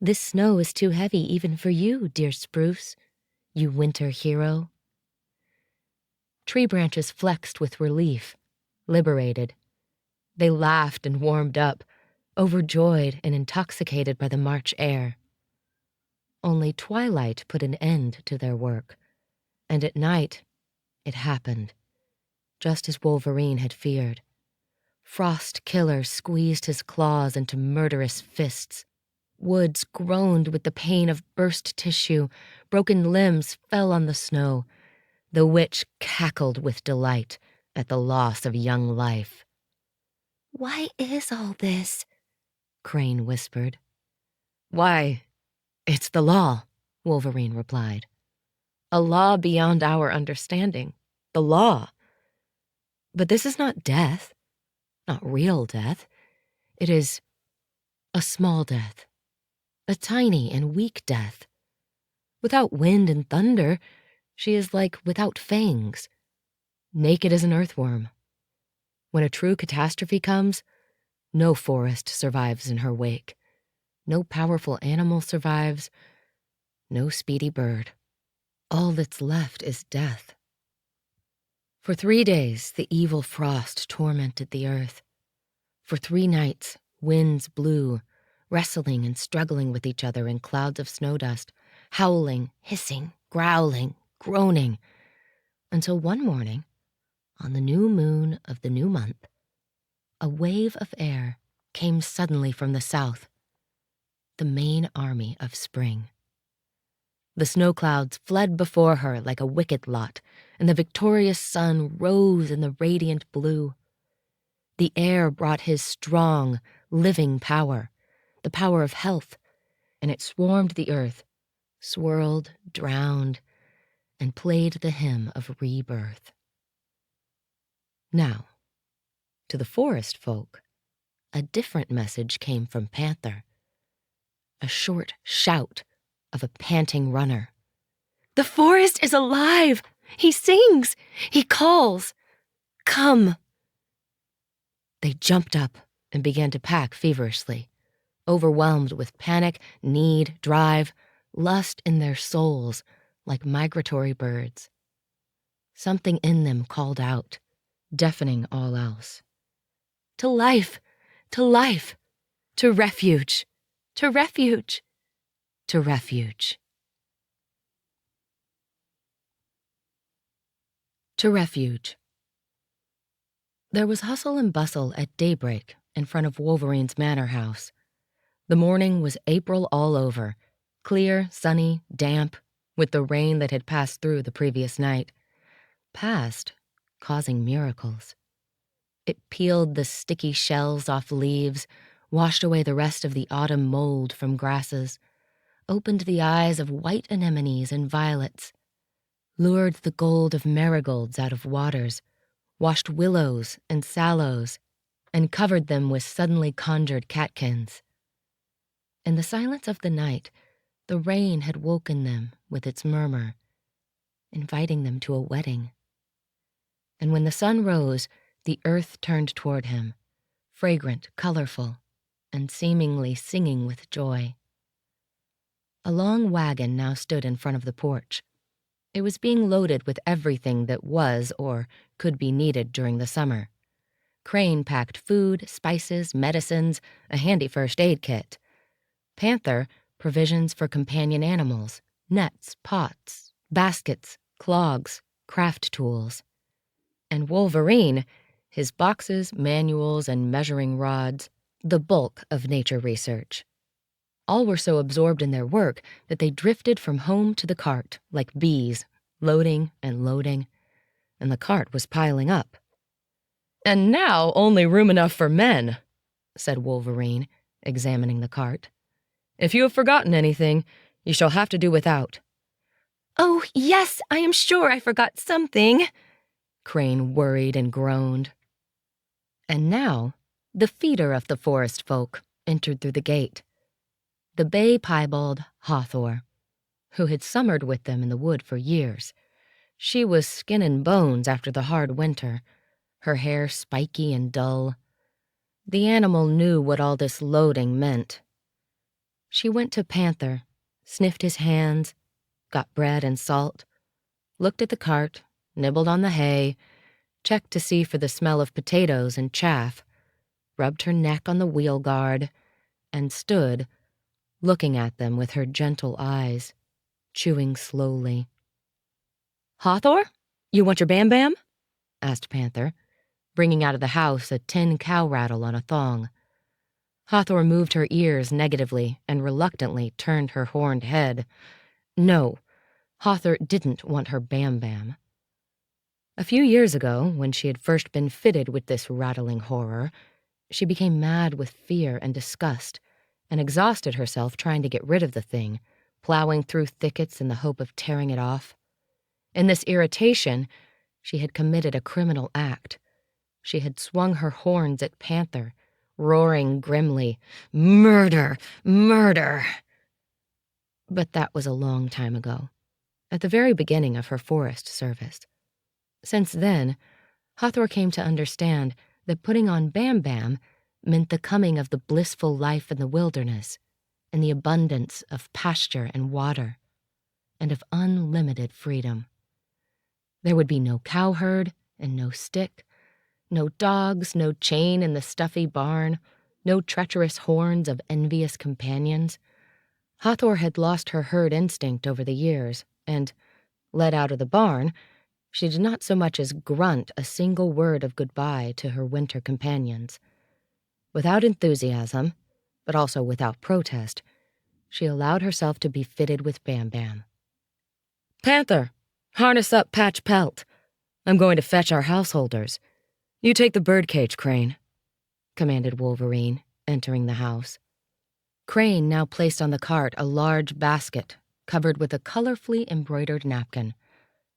This snow is too heavy even for you, dear spruce, you winter hero." Tree branches flexed with relief, liberated. They laughed and warmed up, overjoyed and intoxicated by the March air. Only twilight put an end to their work, and at night it happened, just as Wolverine had feared. Frost Killer squeezed his claws into murderous fists. Woods groaned with the pain of burst tissue, broken limbs fell on the snow. The witch cackled with delight at the loss of young life. "Why is all this?" Crane whispered. "Why, it's the law," Wolverine replied. "A law beyond our understanding. The law. But this is not death, not real death. It is a small death, a tiny and weak death. Without wind and thunder, she is like without fangs, naked as an earthworm. When a true catastrophe comes, no forest survives in her wake. No powerful animal survives, no speedy bird. All that's left is death." For 3 days, the evil frost tormented the earth. For 3 nights, winds blew, wrestling and struggling with each other in clouds of snow dust, howling, hissing, growling, groaning, until one morning, on the new moon of the new month, a wave of air came suddenly from the south, the main army of spring. The snow clouds fled before her like a wicked lot, and the victorious sun rose in the radiant blue. The air brought his strong, living power, the power of health, and it swarmed the earth, swirled, drowned, and played the hymn of rebirth. Now, to the forest folk, a different message came from Panther. A short shout of a panting runner. "The forest is alive! He sings! He calls! Come!" They jumped up and began to pack feverishly, overwhelmed with panic, need, drive, lust in their souls like migratory birds. Something in them called out, deafening all else. To life! To life! To refuge! To refuge! To refuge! To refuge. There was hustle and bustle at daybreak in front of Wolverine's manor house. The morning was April all over, clear, sunny, damp, with the rain that had passed through the previous night. Passed, causing miracles. It peeled the sticky shells off leaves, washed away the rest of the autumn mold from grasses, opened the eyes of white anemones and violets, lured the gold of marigolds out of waters, washed willows and sallows, and covered them with suddenly conjured catkins. In the silence of the night, the rain had woken them with its murmur, inviting them to a wedding. And when the sun rose, the earth turned toward him, fragrant, colorful, and seemingly singing with joy. A long wagon now stood in front of the porch. It was being loaded with everything that was or could be needed during the summer. Crane packed food, spices, medicines, a handy first aid kit. Panther, provisions for companion animals, nets, pots, baskets, clogs, craft tools. And Wolverine, his boxes, manuals, and measuring rods, the bulk of nature research. All were so absorbed in their work that they drifted from home to the cart like bees, loading and loading, and the cart was piling up. "And now only room enough for men," said Wolverine, examining the cart. "If you have forgotten anything, you shall have to do without." "Oh, yes, I am sure I forgot something," Crane worried and groaned. And now, the feeder of the forest folk entered through the gate. The bay piebald Hathor, who had summered with them in the wood for years. She was skin and bones after the hard winter, her hair spiky and dull. The animal knew what all this loading meant. She went to Panther, sniffed his hands, got bread and salt, looked at the cart, nibbled on the hay, checked to see for the smell of potatoes and chaff, rubbed her neck on the wheel guard, and stood, looking at them with her gentle eyes, chewing slowly. "Hathor, you want your Bam Bam?" asked Panther, bringing out of the house a tin cow rattle on a thong. Hathor moved her ears negatively and reluctantly turned her horned head. No, Hathor didn't want her Bam Bam. A few years ago, when she had first been fitted with this rattling horror, she became mad with fear and disgust and exhausted herself trying to get rid of the thing, plowing through thickets in the hope of tearing it off. In this irritation, she had committed a criminal act. She had swung her horns at Panther, roaring grimly, "Murder! Murder!" But that was a long time ago, at the very beginning of her forest service. Since then, Hathor came to understand that putting on Bam Bam meant the coming of the blissful life in the wilderness and the abundance of pasture and water, and of unlimited freedom. There would be no cowherd and no stick, no dogs, no chain in the stuffy barn, no treacherous horns of envious companions. Hathor had lost her herd instinct over the years, and, let out of the barn, she did not so much as grunt a single word of goodbye to her winter companions. Without enthusiasm, but also without protest, she allowed herself to be fitted with Bam Bam. "Panther, harness up Patch Pelt. I'm going to fetch our householders. You take the birdcage, Crane," commanded Wolverine, entering the house. Crane now placed on the cart a large basket covered with a colorfully embroidered napkin.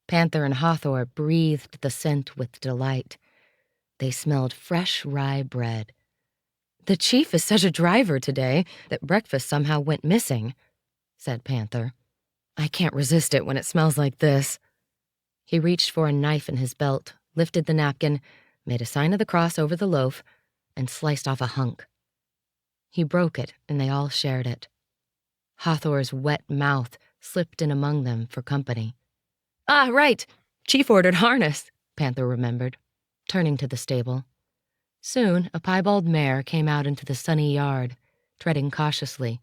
Panther and Hathor breathed the scent with delight. They smelled fresh rye bread. "The chief is such a driver today that breakfast somehow went missing," said Panther. "I can't resist it when it smells like this." He reached for a knife in his belt, lifted the napkin, made a sign of the cross over the loaf, and sliced off a hunk. He broke it, and they all shared it. Hathor's wet mouth slipped in among them for company. "Ah, right. Chief ordered harness," Panther remembered, turning to the stable. Soon, a piebald mare came out into the sunny yard, treading cautiously.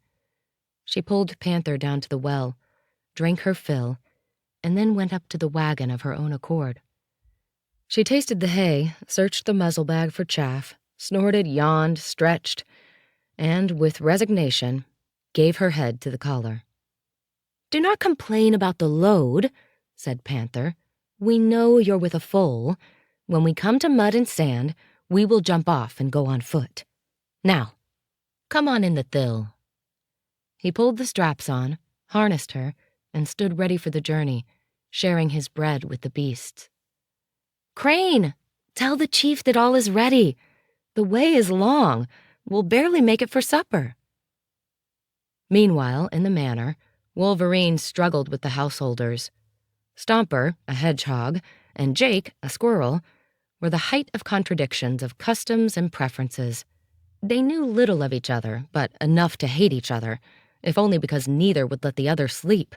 She pulled Panther down to the well, drank her fill, and then went up to the wagon of her own accord. She tasted the hay, searched the muzzle bag for chaff, snorted, yawned, stretched, and, with resignation, gave her head to the collar. "Do not complain about the load," said Panther. "We know you're with a foal. When we come to mud and sand, we will jump off and go on foot. Now, come on in the thill." He pulled the straps on, harnessed her, and stood ready for the journey, sharing his bread with the beasts. "Crane, tell the chief that all is ready. The way is long. We'll barely make it for supper." Meanwhile, in the manor, Wolverine struggled with the householders. Stomper, a hedgehog, and Jake, a squirrel, were the height of contradictions of customs and preferences. They knew little of each other, but enough to hate each other, if only because neither would let the other sleep.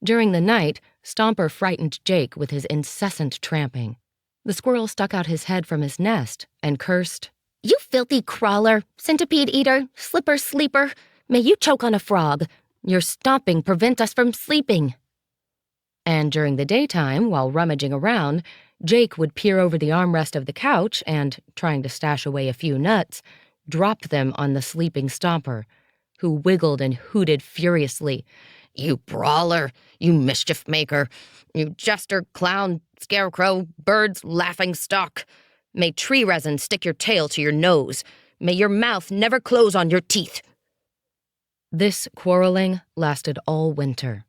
During the night, Stomper frightened Jake with his incessant tramping. The squirrel stuck out his head from his nest and cursed, "You filthy crawler, centipede eater, slipper sleeper, may you choke on a frog. Your stomping prevents us from sleeping." And during the daytime, while rummaging around, Jake would peer over the armrest of the couch and, trying to stash away a few nuts, drop them on the sleeping Stomper, who wiggled and hooted furiously. "You brawler, you mischief maker, you jester, clown, scarecrow, bird's laughing stock. May tree resin stick your tail to your nose. May your mouth never close on your teeth." This quarreling lasted all winter.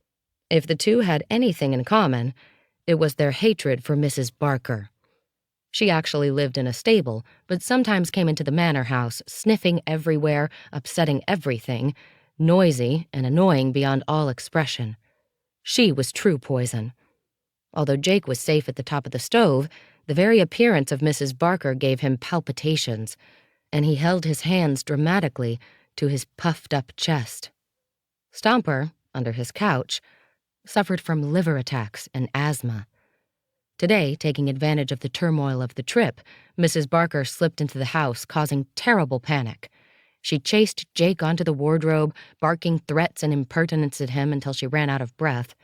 If the two had anything in common, it was their hatred for Mrs. Barker. She actually lived in a stable, but sometimes came into the manor house, sniffing everywhere, upsetting everything, noisy and annoying beyond all expression. She was true poison. Although Jake was safe at the top of the stove, the very appearance of Mrs. Barker gave him palpitations, and he held his hands dramatically to his puffed-up chest. Stomper, under his couch, suffered from liver attacks and asthma. Today, taking advantage of the turmoil of the trip, Mrs. Barker slipped into the house, causing terrible panic. She chased Jake onto the wardrobe, barking threats and impertinence at him until she ran out of breath.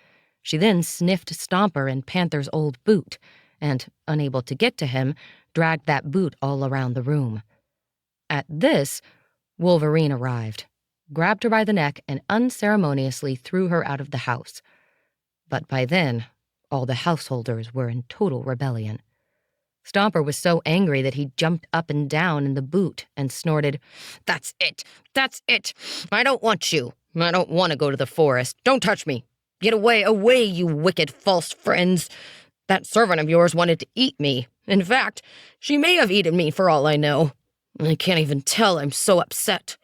She then sniffed Stomper in Panther's old boot, and, unable to get to him, dragged that boot all around the room. At this, Wolverine arrived, grabbed her by the neck, and unceremoniously threw her out of the house. But by then, all the householders were in total rebellion. Stomper was so angry that he jumped up and down in the boot and snorted, "That's it! That's it! I don't want you! I don't want to go to the forest! Don't touch me! Get away, away, you wicked false friends! That servant of yours wanted to eat me. In fact, she may have eaten me for all I know. I can't even tell, I'm so upset."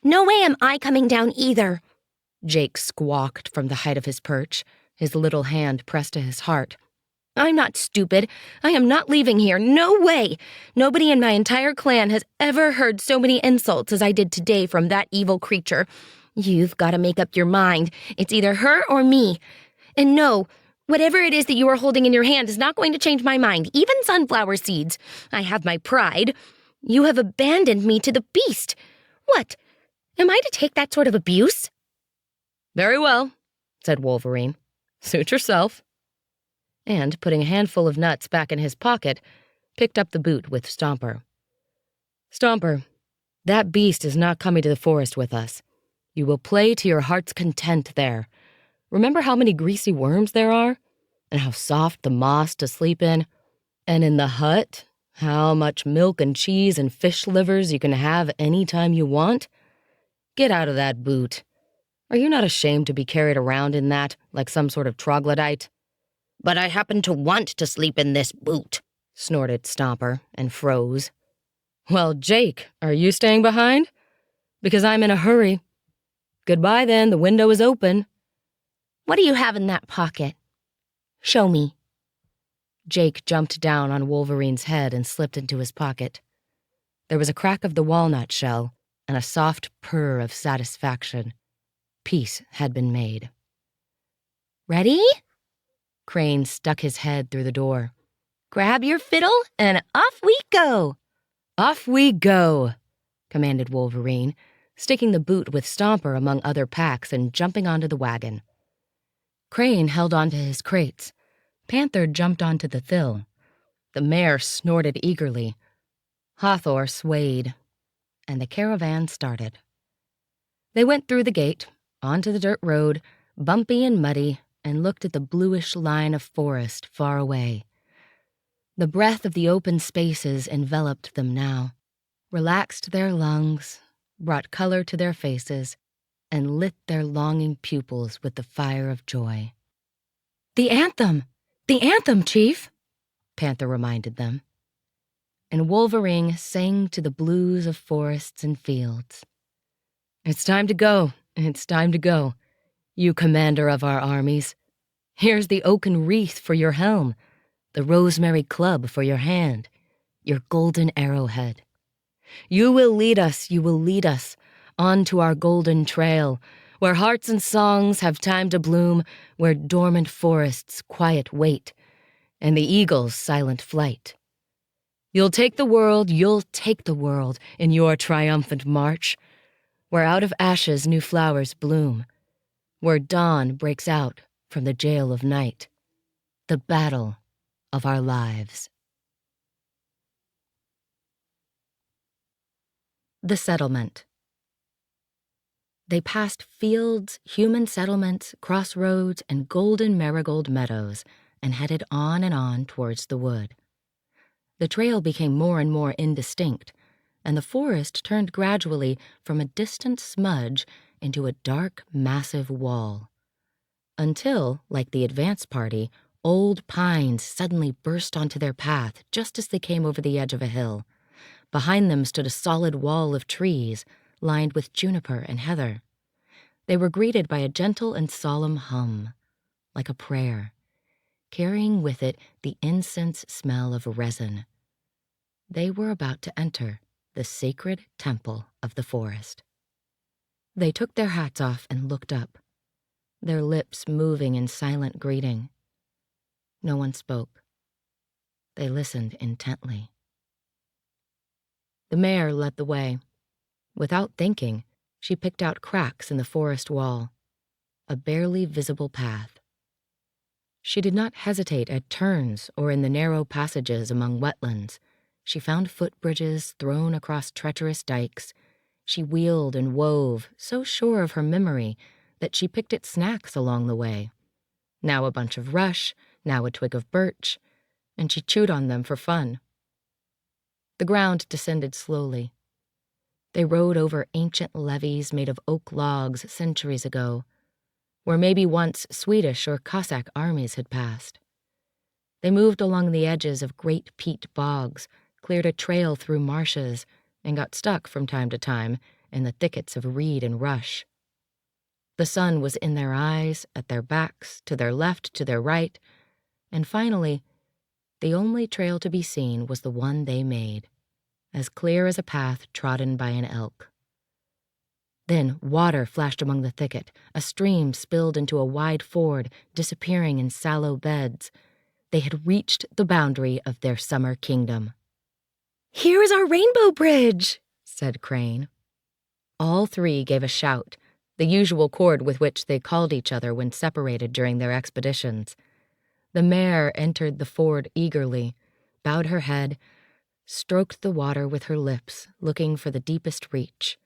"No way am I coming down either," Jake squawked from the height of his perch, his little hand pressed to his heart. "I'm not stupid. I am not leaving here. No way. Nobody in my entire clan has ever heard so many insults as I did today from that evil creature. You've got to make up your mind. It's either her or me. And no, whatever it is that you are holding in your hand is not going to change my mind, even sunflower seeds. I have my pride. You have abandoned me to the beast. What? Am I to take that sort of abuse?" "Very well," said Wolverine. "Suit yourself." And, putting a handful of nuts back in his pocket, picked up the boot with Stomper. "Stomper, that beast is not coming to the forest with us. You will play to your heart's content there. Remember how many greasy worms there are? And how soft the moss to sleep in? And in the hut, how much milk and cheese and fish livers you can have any time you want? Get out of that boot. Are you not ashamed to be carried around in that like some sort of troglodyte?" "But I happen to want to sleep in this boot," snorted Stomper and froze. "Well, Jake, are you staying behind? Because I'm in a hurry. Goodbye then, the window is open." "What do you have in that pocket? Show me." Jake jumped down on Wolverine's head and slipped into his pocket. There was a crack of the walnut shell and a soft purr of satisfaction. Peace had been made. "Ready?" Crane stuck his head through the door. "Grab your fiddle and off we go." "Off we go," commanded Wolverine, sticking the boot with Stomper among other packs and jumping onto the wagon. Crane held onto his crates. Panther jumped onto the thill. The mare snorted eagerly. Hathor swayed, and the caravan started. They went through the gate, onto the dirt road, bumpy and muddy, and looked at the bluish line of forest far away. The breath of the open spaces enveloped them now, relaxed their lungs, brought color to their faces, and lit their longing pupils with the fire of joy. "The anthem! The anthem, Chief!" Panther reminded them. And Wolverine sang to the blues of forests and fields. "It's time to go, it's time to go, you commander of our armies. Here's the oaken wreath for your helm, the rosemary club for your hand, your golden arrowhead. You will lead us, On to our golden trail, where hearts and songs have time to bloom, where dormant forests quiet wait, and the eagle's silent flight. You'll take the world in your triumphant march, where out of ashes new flowers bloom, where dawn breaks out from the jail of night, the battle of our lives. The settlement. They passed fields, human settlements, crossroads, and golden marigold meadows, and headed on towards the wood. The trail became more and more indistinct, and the forest turned gradually from a distant smudge into a dark, massive wall. Until, like the advance party, old pines suddenly burst onto their path just as they came over the edge of a hill. Behind them stood a solid wall of trees, lined with juniper and heather. They were greeted by a gentle and solemn hum, like a prayer, carrying with it the incense smell of resin. They were about to enter the sacred temple of the forest. They took their hats off and looked up, their lips moving in silent greeting. No one spoke. They listened intently. The mare led the way. Without thinking, she picked out cracks in the forest wall, a barely visible path. She did not hesitate at turns or in the narrow passages among wetlands. She found footbridges thrown across treacherous dikes. She wheeled and wove, so sure of her memory that she picked at snacks along the way. Now a bunch of rush, now a twig of birch, and she chewed on them for fun. The ground descended slowly. They rode over ancient levees made of oak logs centuries ago, where maybe once Swedish or Cossack armies had passed. They moved along the edges of great peat bogs, cleared a trail through marshes, and got stuck from time to time in the thickets of reed and rush. The sun was in their eyes, at their backs, to their left, to their right, and finally, the only trail to be seen was the one they made, as clear as a path trodden by an elk. Then water flashed among the thicket. A stream spilled into a wide ford, disappearing in sallow beds. They had reached the boundary of their summer kingdom. "Here is our rainbow bridge," said Crane. All three gave a shout, the usual chord with which they called each other when separated during their expeditions. The mare entered the ford eagerly, bowed her head, stroked the water with her lips, looking for the deepest reach,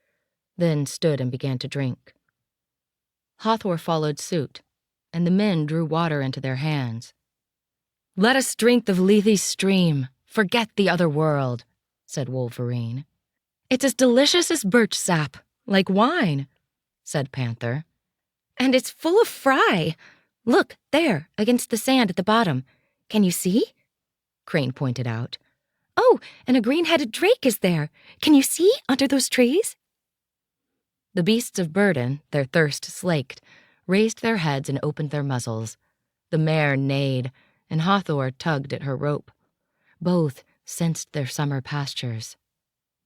then stood and began to drink. Hathor followed suit, and the men drew water into their hands. "Let us drink of Lethe's stream, forget the other world," said Wolverine. "It's as delicious as birch sap, like wine," said Panther. "And it's full of fry. Look, there, against the sand at the bottom. Can you see?" Crane pointed out. "Oh, and a green-headed drake is there. Can you see under those trees?" The beasts of burden, their thirst slaked, raised their heads and opened their muzzles. The mare neighed, and Hathor tugged at her rope. Both sensed their summer pastures.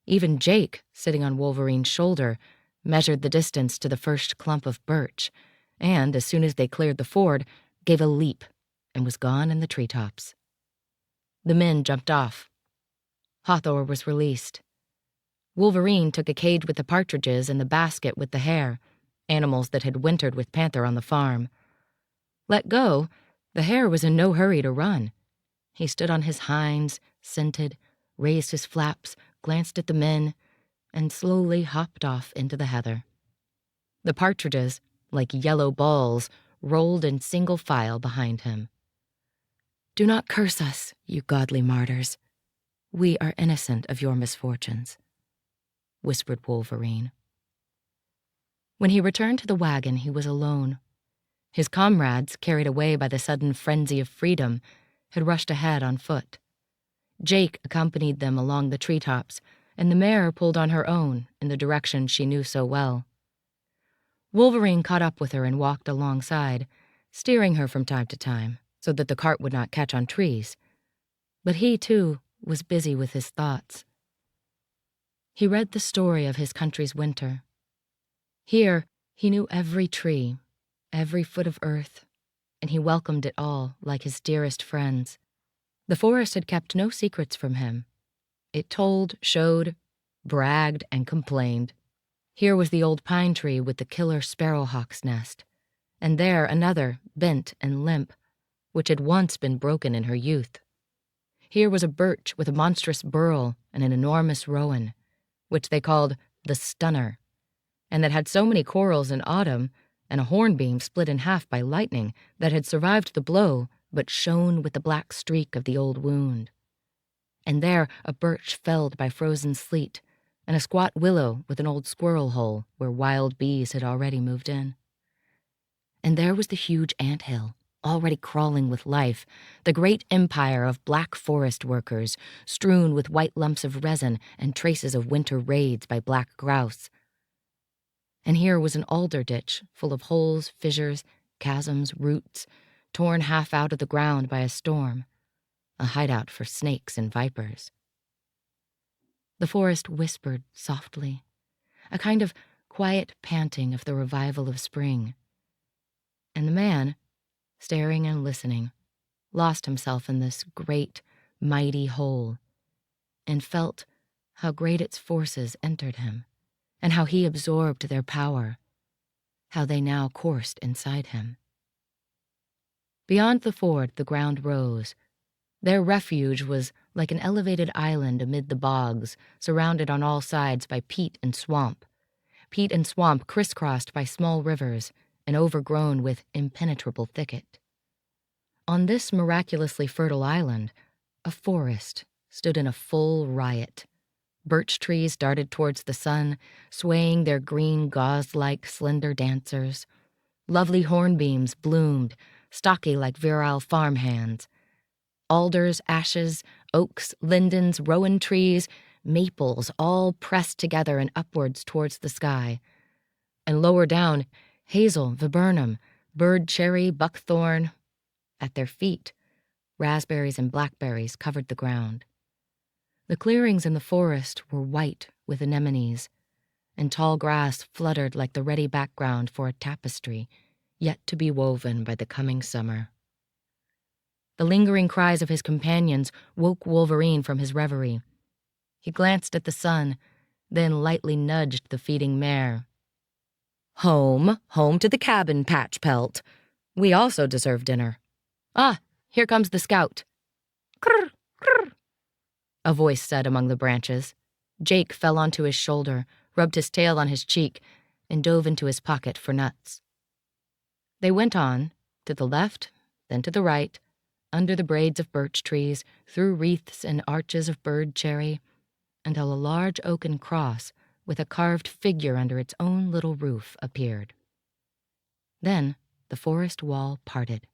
Even Jake, sitting on Wolverine's shoulder, measured the distance to the first clump of birch, and, as soon as they cleared the ford, gave a leap and was gone in the treetops. The men jumped off. Hathor was released. Wolverine took a cage with the partridges and the basket with the hare, animals that had wintered with Panther on the farm. Let go, the hare was in no hurry to run. He stood on his hinds, scented, raised his flaps, glanced at the men, and slowly hopped off into the heather. The partridges, like yellow balls, rolled in single file behind him. "Do not curse us, you godly martyrs. We are innocent of your misfortunes," whispered Wolverine. When he returned to the wagon, he was alone. His comrades, carried away by the sudden frenzy of freedom, had rushed ahead on foot. Jake accompanied them along the treetops, and the mare pulled on her own in the direction she knew so well. Wolverine caught up with her and walked alongside, steering her from time to time so that the cart would not catch on trees. But he, too, was busy with his thoughts. He read the story of his country's winter, Here, he knew every tree, every foot of earth, and he welcomed it all like his dearest friends. The forest had kept no secrets from him. It told, showed, bragged, and complained. Here was the old pine tree with the killer sparrowhawk's nest, and there another, bent and limp, which had once been broken in her youth. Here was a birch with a monstrous burl and an enormous rowan, which they called the Stunner, and that had so many corals in autumn and a hornbeam split in half by lightning that had survived the blow but shone with the black streak of the old wound. And there a birch felled by frozen sleet, and a squat willow with an old squirrel hole where wild bees had already moved in. And there was the huge anthill, already crawling with life, the great empire of black forest workers, strewn with white lumps of resin and traces of winter raids by black grouse. And here was an alder ditch full of holes, fissures, chasms, roots, torn half out of the ground by a storm, a hideout for snakes and vipers. The forest whispered softly, a kind of quiet panting of the revival of spring. And the man, staring and listening, lost himself in this great, mighty whole, and felt how great its forces entered him, and how he absorbed their power, how they now coursed inside him. Beyond the ford, the ground rose. Their refuge was like an elevated island amid the bogs, surrounded on all sides by peat and swamp crisscrossed by small rivers and overgrown with impenetrable thicket. On this miraculously fertile island, a forest stood in a full riot. Birch trees darted towards the sun, swaying their green gauze-like slender dancers. Lovely hornbeams bloomed, stocky like virile farmhands. Alders, ashes, oaks, lindens, rowan trees, maples all pressed together and upwards towards the sky. And lower down, hazel, viburnum, bird cherry, buckthorn. At their feet, raspberries and blackberries covered the ground. The clearings in the forest were white with anemones, and tall grass fluttered like the ready background for a tapestry yet to be woven by the coming summer. The lingering cries of his companions woke Wolverine from his reverie. He glanced at the sun, then lightly nudged the feeding mare. Home to the cabin, Patch Pelt. We also deserve dinner. Ah, here comes the scout. Krr, krr, a voice said among the branches. Jake fell onto his shoulder, rubbed his tail on his cheek, and dove into his pocket for nuts. They went on, to the left, then to the right, under the braids of birch trees, through wreaths and arches of bird cherry, until a large oaken cross with a carved figure under its own little roof appeared. Then the forest wall parted.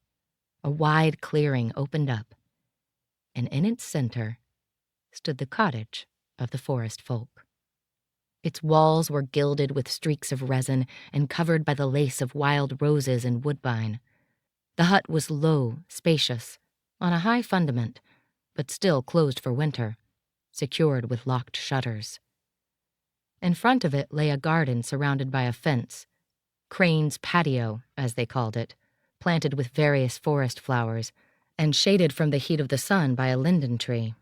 A wide clearing opened up, and in its center stood the cottage of the forest folk. Its walls were gilded with streaks of resin and covered by the lace of wild roses and woodbine. The hut was low, spacious, on a high fundament, but still closed for winter, secured with locked shutters. In front of it lay a garden surrounded by a fence, Crane's patio, as they called it, planted with various forest flowers, and shaded from the heat of the sun by a linden tree.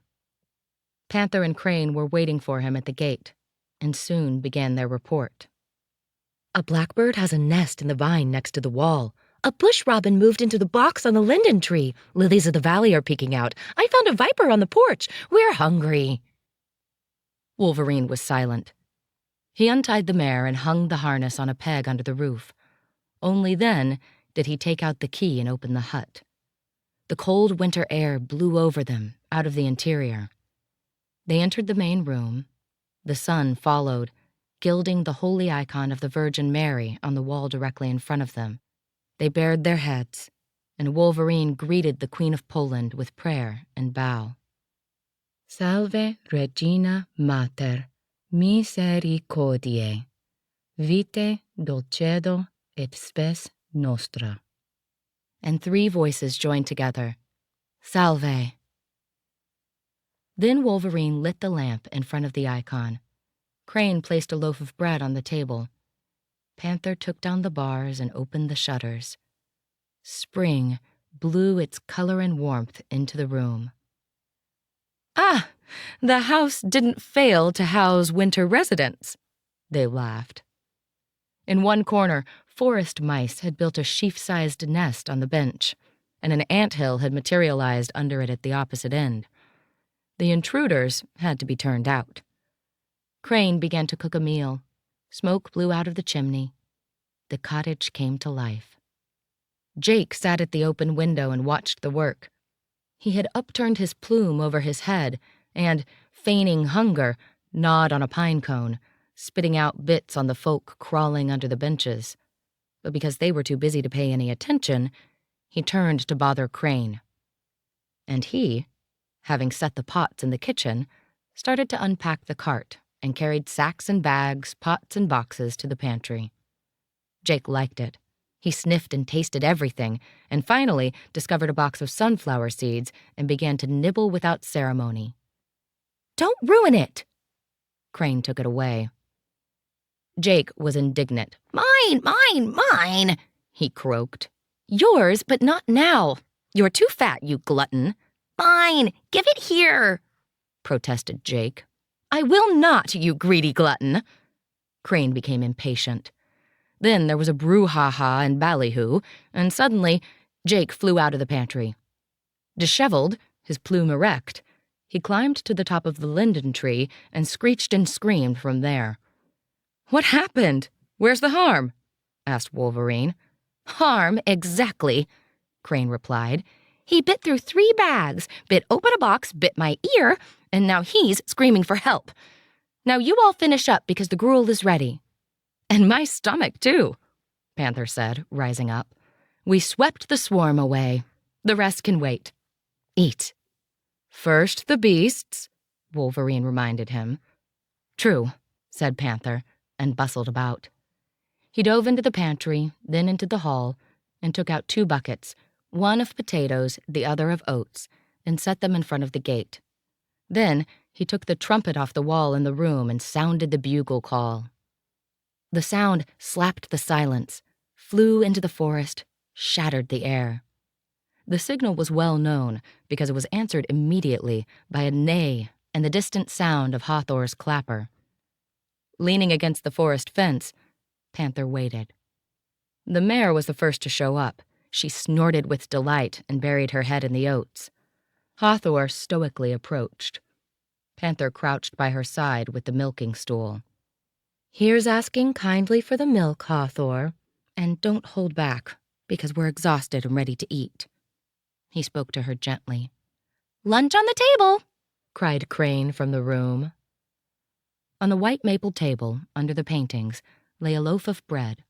Panther and Crane were waiting for him at the gate, and soon began their report. A blackbird has a nest in the vine next to the wall. A bush robin moved into the box on the linden tree. Lilies of the valley are peeking out. I found a viper on the porch. We're hungry. Wolverine was silent. He untied the mare and hung the harness on a peg under the roof. Only then did he take out the key and open the hut. The cold winter air blew over them, out of the interior. They entered the main room. The sun followed, gilding the holy icon of the Virgin Mary on the wall directly in front of them. They bared their heads, and Wolverine greeted the Queen of Poland with prayer and bow. Salve Regina Mater, misericordiae, vitae dulcedo et spes nostra. And three voices joined together. Salve. Then Wolverine lit the lamp in front of the icon. Crane placed a loaf of bread on the table. Panther took down the bars and opened the shutters. Spring blew its color and warmth into the room. "Ah, the house didn't fail to house winter residents," they laughed. In one corner, forest mice had built a sheaf-sized nest on the bench, and an anthill had materialized under it at the opposite end. The intruders had to be turned out. Crane began to cook a meal. Smoke blew out of the chimney. The cottage came to life. Jake sat at the open window and watched the work. He had upturned his plume over his head and, feigning hunger, gnawed on a pine cone, spitting out bits on the folk crawling under the benches. But because they were too busy to pay any attention, he turned to bother Crane. And he, having set the pots in the kitchen, started to unpack the cart and carried sacks and bags, pots and boxes to the pantry. Jake liked it. He sniffed and tasted everything, and finally discovered a box of sunflower seeds and began to nibble without ceremony. "Don't ruin it!" Crane took it away. Jake was indignant. "Mine, mine, mine!" he croaked. "Yours, but not now. You're too fat, you glutton." "Mine! Give it here!" protested Jake. "I will not, you greedy glutton!" Crane became impatient. Then there was a brouhaha and ballyhoo, and suddenly Jake flew out of the pantry. Disheveled, his plume erect, he climbed to the top of the linden tree and screeched and screamed from there. "What happened? Where's the harm?" asked Wolverine. "Harm, exactly," Crane replied. "He bit through 3 bags, bit open a box, bit my ear, and now he's screaming for help. Now you all finish up because the gruel is ready." "And my stomach, too," Panther said, rising up. "We swept the swarm away. The rest can wait. Eat." "First the beasts," Wolverine reminded him. "True," said Panther, and bustled about. He dove into the pantry, then into the hall, and took out 2 buckets, one of potatoes, the other of oats, and set them in front of the gate. Then he took the trumpet off the wall in the room and sounded the bugle call. The sound slapped the silence, flew into the forest, shattered the air. The signal was well known because it was answered immediately by a neigh and the distant sound of Hathor's clapper. Leaning against the forest fence, Panther waited. The mare was the first to show up. She snorted with delight and buried her head in the oats. Hathor stoically approached. Panther crouched by her side with the milking stool. "Here's asking kindly for the milk, Hathor, and don't hold back, because we're exhausted and ready to eat." He spoke to her gently. "Lunch on the table!" cried Crane from the room. On the white maple table, under the paintings, lay a loaf of bread,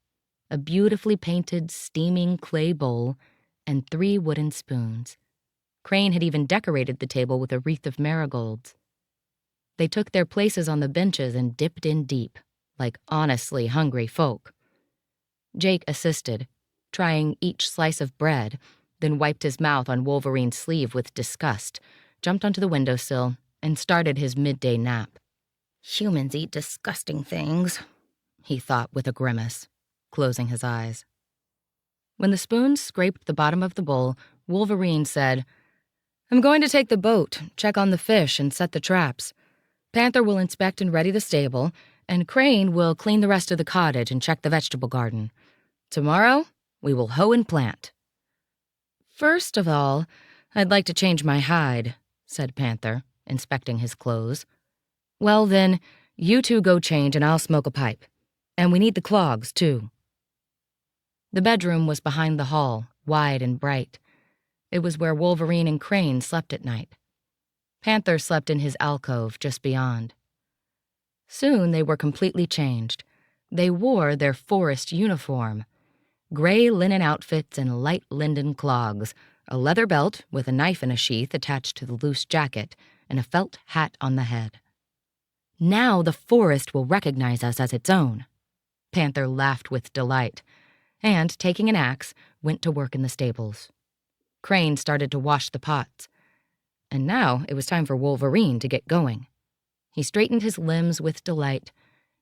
a beautifully painted, steaming clay bowl, and 3 wooden spoons. Crane had even decorated the table with a wreath of marigolds. They took their places on the benches and dipped in deep, like honestly hungry folk. Jake assisted, trying each slice of bread, then wiped his mouth on Wolverine's sleeve with disgust, jumped onto the windowsill, and started his midday nap. "Humans eat disgusting things," he thought with a grimace, closing his eyes. When the spoons scraped the bottom of the bowl, Wolverine said, "I'm going to take the boat, check on the fish, and set the traps. Panther will inspect and ready the stable, and Crane will clean the rest of the cottage and check the vegetable garden. Tomorrow, we will hoe and plant." "First of all, I'd like to change my hide," said Panther, inspecting his clothes. "Well then, you 2 go change and I'll smoke a pipe. And we need the clogs, too." The bedroom was behind the hall, wide and bright. It was where Wolverine and Crane slept at night. Panther slept in his alcove just beyond. Soon they were completely changed. They wore their forest uniform: gray linen outfits and light linden clogs, a leather belt with a knife in a sheath attached to the loose jacket, and a felt hat on the head. "Now the forest will recognize us as its own." Panther laughed with delight, and, taking an axe, went to work in the stables. Crane started to wash the pots. And now it was time for Wolverine to get going. He straightened his limbs with delight,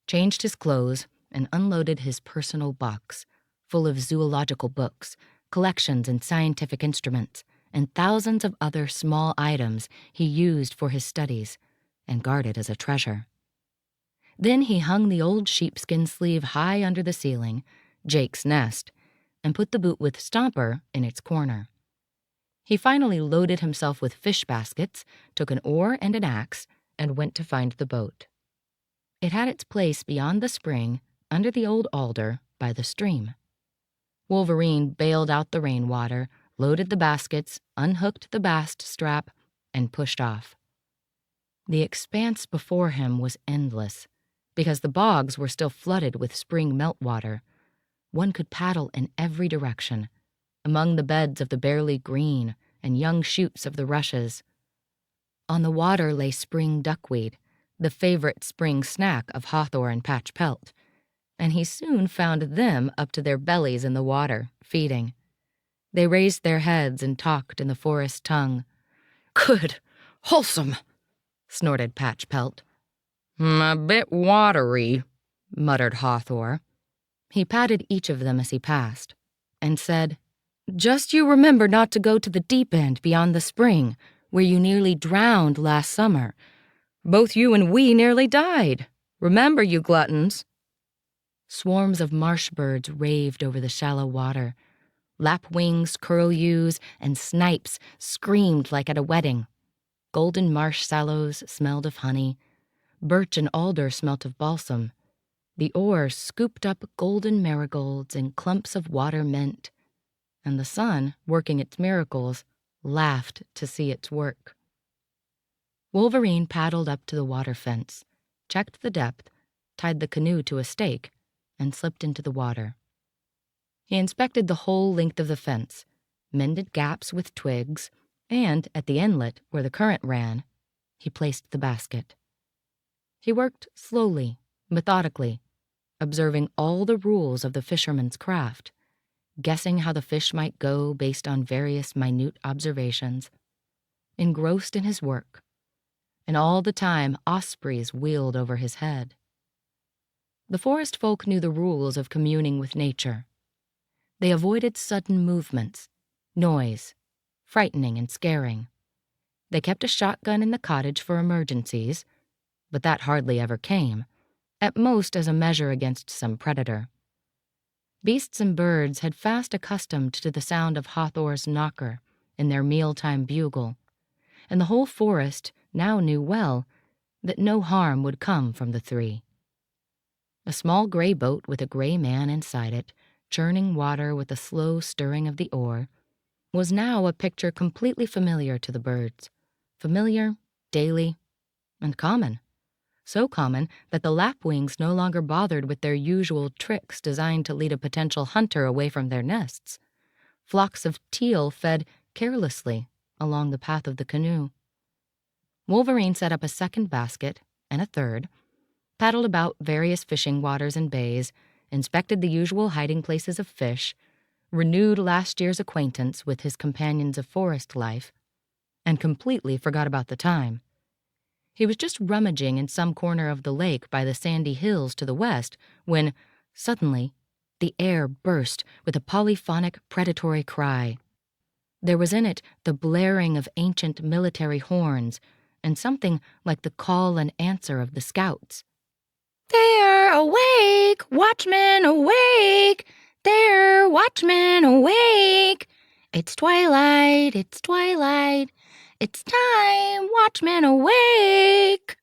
changed his clothes, and unloaded his personal box, full of zoological books, collections and scientific instruments, and thousands of other small items he used for his studies and guarded as a treasure. Then he hung the old sheepskin sleeve high under the ceiling, Jake's nest, and put the boot with Stomper in its corner. He finally loaded himself with fish baskets, took an oar and an axe, and went to find the boat. It had its place beyond the spring, under the old alder, by the stream. Wolverine bailed out the rainwater, loaded the baskets, unhooked the bast strap, and pushed off. The expanse before him was endless, because the bogs were still flooded with spring meltwater. One could paddle in every direction, among the beds of the barely green and young shoots of the rushes. On the water lay spring duckweed, the favorite spring snack of Hawthorne and Patch Pelt, and he soon found them up to their bellies in the water, feeding. They raised their heads and talked in the forest tongue. "Good, wholesome," snorted Patch Pelt. "A bit watery," muttered Hawthorne. He patted each of them as he passed, and said, "Just you remember not to go to the deep end beyond the spring, where you nearly drowned last summer. Both you and we nearly died. Remember, you gluttons." Swarms of marsh birds raved over the shallow water. Lapwings, curlews, and snipes screamed like at a wedding. Golden marsh sallows smelled of honey. Birch and alder smelt of balsam. The oar scooped up golden marigolds and clumps of water mint. And the sun, working its miracles, laughed to see its work. Wolverine paddled up to the water fence, checked the depth, tied the canoe to a stake, and slipped into the water. He inspected the whole length of the fence, mended gaps with twigs, and at the inlet where the current ran, he placed the basket. He worked slowly, methodically, observing all the rules of the fisherman's craft, guessing how the fish might go based on various minute observations, engrossed in his work, and all the time ospreys wheeled over his head. The forest folk knew the rules of communing with nature. They avoided sudden movements, noise, frightening and scaring. They kept a shotgun in the cottage for emergencies, but that hardly ever came, at most as a measure against some predator. Beasts and birds had fast accustomed to the sound of Hawthorne's knocker in their mealtime bugle, and the whole forest now knew well that no harm would come from the three. A small gray boat with a gray man inside it, churning water with the slow stirring of the oar, was now a picture completely familiar to the birds. Familiar, daily, and common. So common that the lapwings no longer bothered with their usual tricks designed to lead a potential hunter away from their nests. Flocks of teal fed carelessly along the path of the canoe. Wolverine set up a second basket and a third, paddled about various fishing waters and bays, inspected the usual hiding places of fish, renewed last year's acquaintance with his companions of forest life, and completely forgot about the time. He was just rummaging in some corner of the lake by the sandy hills to the west when, suddenly, the air burst with a polyphonic predatory cry. There was in it the blaring of ancient military horns and something like the call and answer of the scouts. "There, awake, watchmen, awake! There, watchmen, awake! It's twilight, it's twilight. It's time, watchmen, awake!"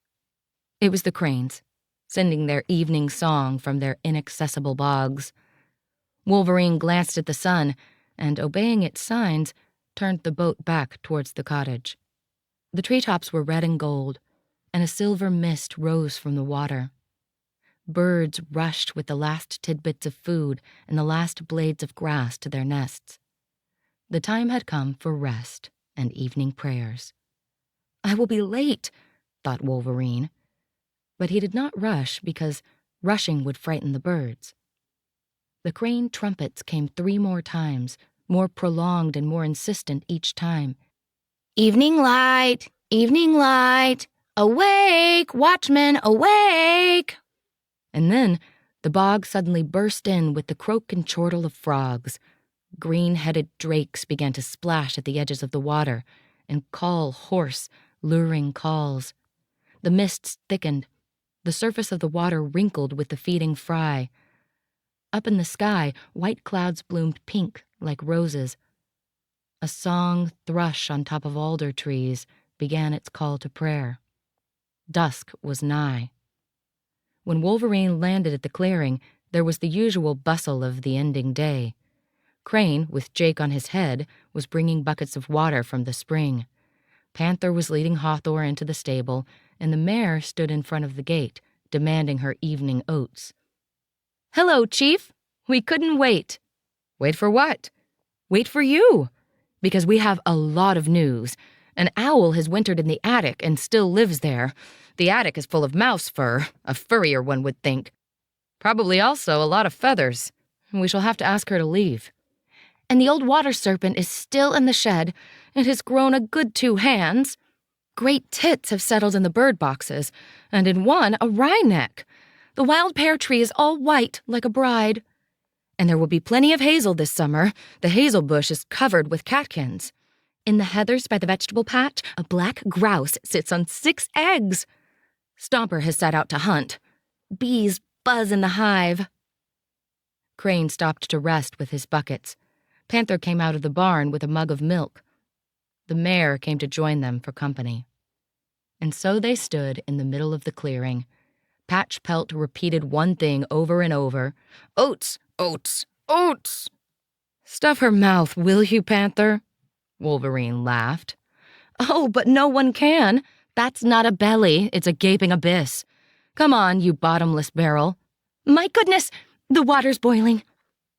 It was the cranes, sending their evening song from their inaccessible bogs. Wolverine glanced at the sun and, obeying its signs, turned the boat back towards the cottage. The treetops were red and gold, and a silver mist rose from the water. Birds rushed with the last tidbits of food and the last blades of grass to their nests. The time had come for rest and evening prayers. "I will be late," thought Wolverine. But he did not rush because rushing would frighten the birds. The crane trumpets came 3 more times, more prolonged and more insistent each time. "Evening light, awake, watchmen, awake!" And then The bog suddenly burst in with the croak and chortle of frogs. Green-headed drakes began to splash at the edges of the water and call hoarse, luring calls. The mists thickened. The surface of the water wrinkled with the feeding fry. Up in the sky, white clouds bloomed pink like roses. A song thrush on top of alder trees began its call to prayer. Dusk was nigh. When Wolverine landed at the clearing, there was the usual bustle of the ending day. Crane, with Jake on his head, was bringing buckets of water from the spring. Panther was leading Hawthorne into the stable, and the mare stood in front of the gate, demanding her evening oats. "Hello, Chief. We couldn't wait." "Wait for what?" "Wait for you. Because we have a lot of news. An owl has wintered in the attic and still lives there. The attic is full of mouse fur, a furrier one would think. Probably also a lot of feathers. We shall have to ask her to leave. And the old water serpent is still in the shed. It has grown a good 2 hands. Great tits have settled in the bird boxes, and in one a wryneck. The wild pear tree is all white like a bride. And there will be plenty of hazel this summer. The hazel bush is covered with catkins. In the heathers by the vegetable patch, a black grouse sits on 6 eggs. Stomper has set out to hunt. Bees buzz in the hive." Crane stopped to rest with his buckets. Panther came out of the barn with a mug of milk. The mare came to join them for company. And so they stood in the middle of the clearing. Patch Pelt repeated one thing over and over. "Oats, oats, oats." "Stuff her mouth, will you, Panther?" Wolverine laughed. "Oh, but no one can. That's not a belly, it's a gaping abyss. Come on, you bottomless barrel." "My goodness, the water's boiling."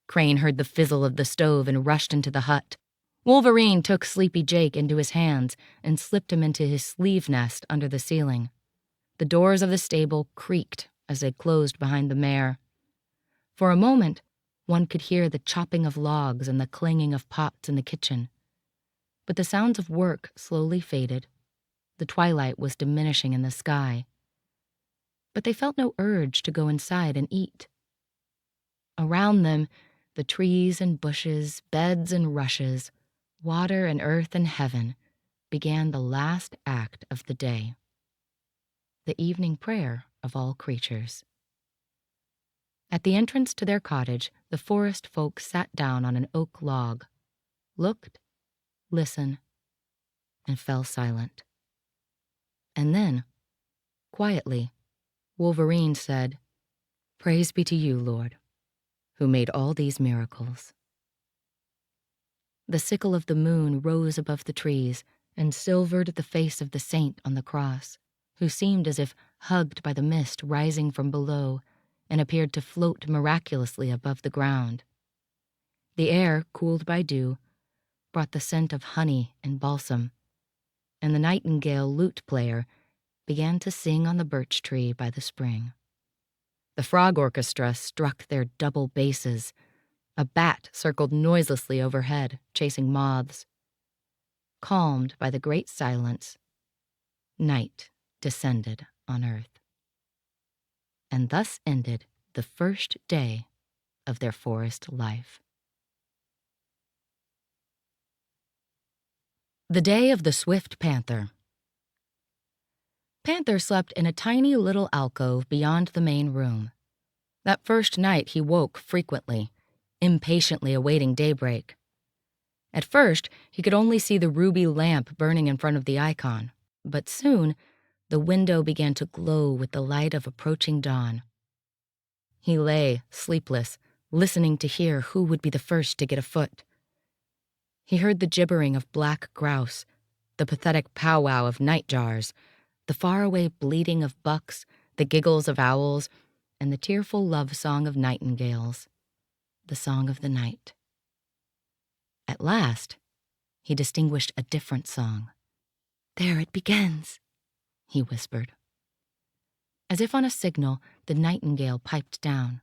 Crane heard the fizzle of the stove and rushed into the hut. Wolverine took Sleepy Jake into his hands and slipped him into his sleeve nest under the ceiling. The doors of the stable creaked as they closed behind the mare. For a moment, one could hear the chopping of logs and the clanging of pots in the kitchen. But the sounds of work slowly faded. The twilight was diminishing in the sky. But they felt no urge to go inside and eat. Around them, the trees and bushes, beds and rushes, water and earth and heaven, began the last act of the day. The evening prayer of all creatures. At the entrance to their cottage, the forest folk sat down on an oak log, looked, listened, and fell silent. And then, quietly, Wolverine said, "Praise be to you, Lord, who made all these miracles." The sickle of the moon rose above the trees and silvered the face of the saint on the cross, who seemed as if hugged by the mist rising from below and appeared to float miraculously above the ground. The air, cooled by dew, brought the scent of honey and balsam, and the nightingale lute player began to sing on the birch tree by the spring. The frog orchestra struck their double basses. A bat circled noiselessly overhead, chasing moths. Calmed by the great silence, night descended on earth. And thus ended the first day of their forest life. The day of the swift panther. Panther slept in a tiny little alcove beyond the main room. That first night he woke frequently, impatiently awaiting daybreak. At first, he could only see the ruby lamp burning in front of the icon, but soon the window began to glow with the light of approaching dawn. He lay, sleepless, listening to hear who would be the first to get afoot. He heard the gibbering of black grouse, the pathetic powwow of nightjars, the faraway bleating of bucks, the giggles of owls, and the tearful love song of nightingales, the song of the night. At last, he distinguished a different song. "There it begins," he whispered. As if on a signal, the nightingale piped down.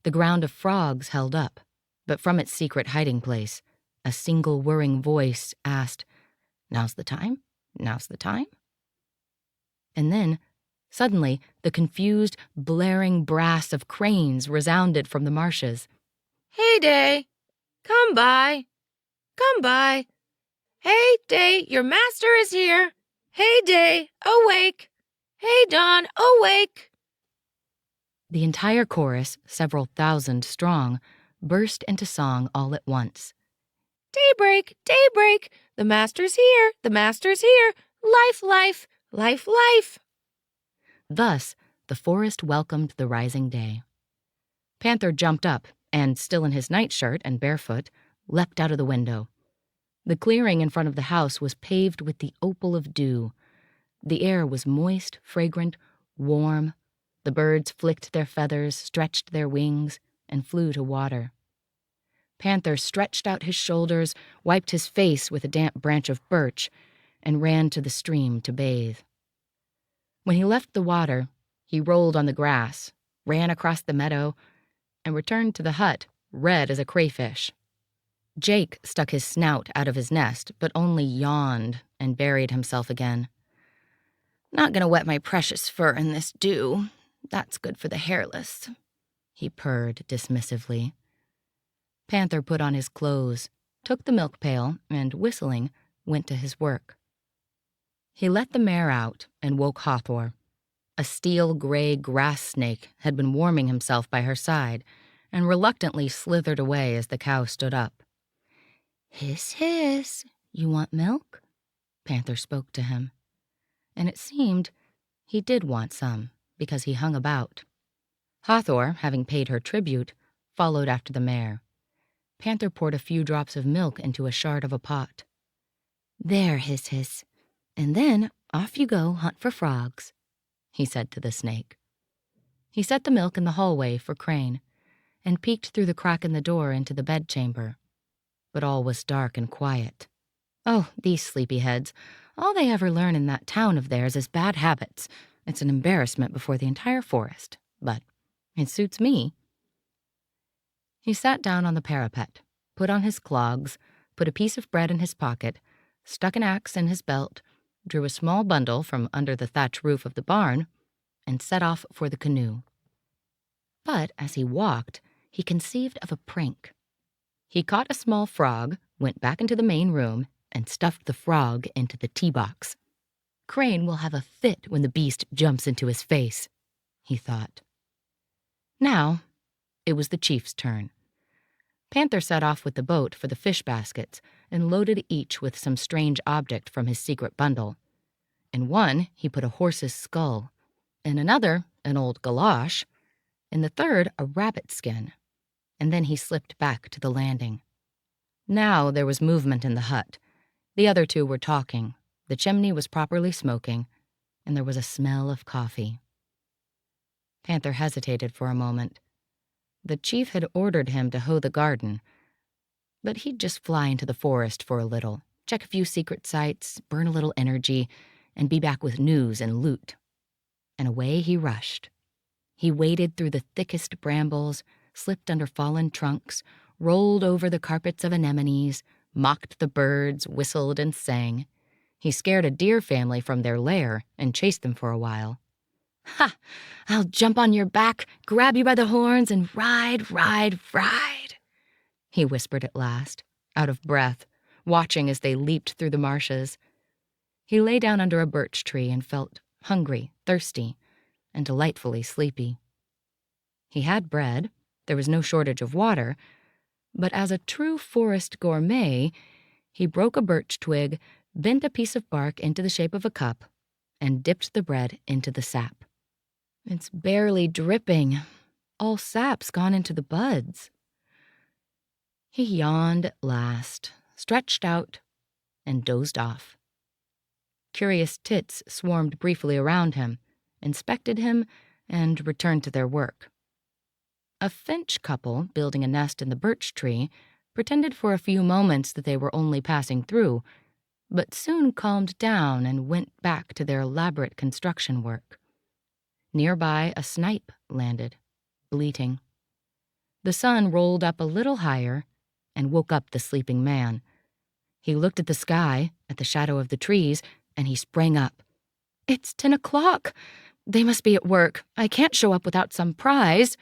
The ground of frogs held up, but from its secret hiding place, a single whirring voice asked, "Now's the time? Now's the time?" And then, Suddenly, the confused, blaring brass of cranes resounded from the marshes. "Hey, Day! Come by! Come by! Hey, Day, your master is here! Hey, Day, awake! Hey, Dawn, awake!" The entire chorus, several thousand strong, burst into song all at once. "Daybreak! Daybreak! The master's here! The master's here! Life, life! Life, life!" Thus, the forest welcomed the rising day. Panther jumped up and, still in his nightshirt and barefoot, leapt out of the window. The clearing in front of the house was paved with the opal of dew. The air was moist, fragrant, warm. The birds flicked their feathers, stretched their wings, and flew to water. Panther stretched out his shoulders, wiped his face with a damp branch of birch, and ran to the stream to bathe. When he left the water, he rolled on the grass, ran across the meadow, and returned to the hut, red as a crayfish. Jake stuck his snout out of his nest, but only yawned and buried himself again. "Not gonna wet my precious fur in this dew. That's good for the hairless," he purred dismissively. Panther put on his clothes, took the milk pail, and, whistling, went to his work. He let the mare out and woke Hathor. A steel-gray grass snake had been warming himself by her side and reluctantly slithered away as the cow stood up. "Hiss, hiss, you want milk?" Panther spoke to him. And it seemed he did want some, because he hung about. Hathor, having paid her tribute, followed after the mare. Panther poured a few drops of milk into a shard of a pot. "There, hiss, hiss, and then off you go hunt for frogs," he said to the snake. He set the milk in the hallway for Crane and peeked through the crack in the door into the bedchamber. But all was dark and quiet. Oh, these sleepyheads. All they ever learn in that town of theirs is bad habits. It's an embarrassment before the entire forest, but it suits me. He sat down on the parapet, put on his clogs, put a piece of bread in his pocket, stuck an axe in his belt, drew a small bundle from under the thatch roof of the barn, and set off for the canoe. But as he walked, he conceived of a prank. He caught a small frog, went back into the main room, and stuffed the frog into the tea box. Crane will have a fit when the beast jumps into his face, he thought. Now, it was the chief's turn. Panther set off with the boat for the fish baskets and loaded each with some strange object from his secret bundle. In one, he put a horse's skull. In another, an old galosh. In the third, a rabbit skin. And then he slipped back to the landing. Now there was movement in the hut. The other two were talking. The chimney was properly smoking, and there was a smell of coffee. Panther hesitated for a moment. The chief had ordered him to hoe the garden, but he'd just fly into the forest for a little, check a few secret sites, burn a little energy, and be back with news and loot. And away he rushed. He waded through the thickest brambles, slipped under fallen trunks, rolled over the carpets of anemones, mocked the birds, whistled and sang. He scared a deer family from their lair and chased them for a while. "Ha! I'll jump on your back, grab you by the horns, and ride, ride, ride," he whispered at last, out of breath, watching as they leaped through the marshes. He lay down under a birch tree and felt hungry, thirsty, and delightfully sleepy. He had bread, there was no shortage of water, but as a true forest gourmet, he broke a birch twig, bent a piece of bark into the shape of a cup, and dipped the bread into the sap. "It's barely dripping. All sap's gone into the buds." He yawned at last, stretched out, and dozed off. Curious tits swarmed briefly around him, inspected him, and returned to their work. A finch couple, building a nest in the birch tree, pretended for a few moments that they were only passing through, but soon calmed down and went back to their elaborate construction work. Nearby, a snipe landed, bleating. The sun rolled up a little higher and woke up the sleeping man. He looked at the sky, at the shadow of the trees, and he sprang up. "It's 10 o'clock. They must be at work. I can't show up without some prize.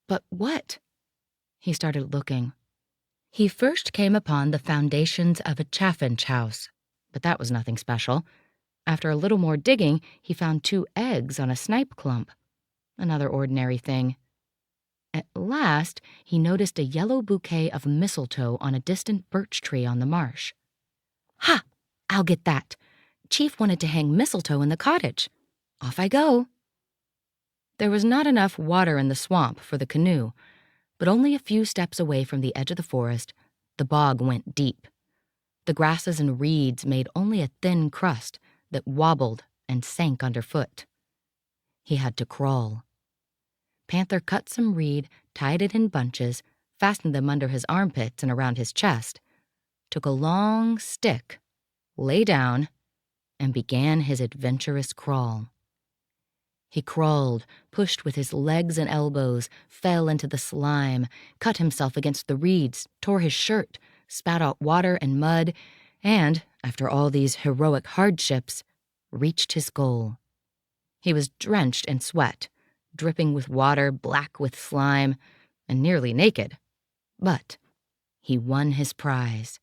But what? He started looking. He first came upon the foundations of a chaffinch house, but that was nothing special. After a little more digging, he found 2 eggs on a snipe clump. Another ordinary thing. At last, he noticed a yellow bouquet of mistletoe on a distant birch tree on the marsh. Ha! I'll get that. Chief wanted to hang mistletoe in the cottage. Off I go. There was not enough water in the swamp for the canoe, but only a few steps away from the edge of the forest, the bog went deep. The grasses and reeds made only a thin crust that wobbled and sank underfoot. He had to crawl. Panther cut some reed, tied it in bunches, fastened them under his armpits and around his chest, took a long stick, lay down, and began his adventurous crawl. He crawled, pushed with his legs and elbows, fell into the slime, cut himself against the reeds, tore his shirt, spat out water and mud, and, after all these heroic hardships, reached his goal. He was drenched in sweat, dripping with water, black with slime, and nearly naked. But he won his prize.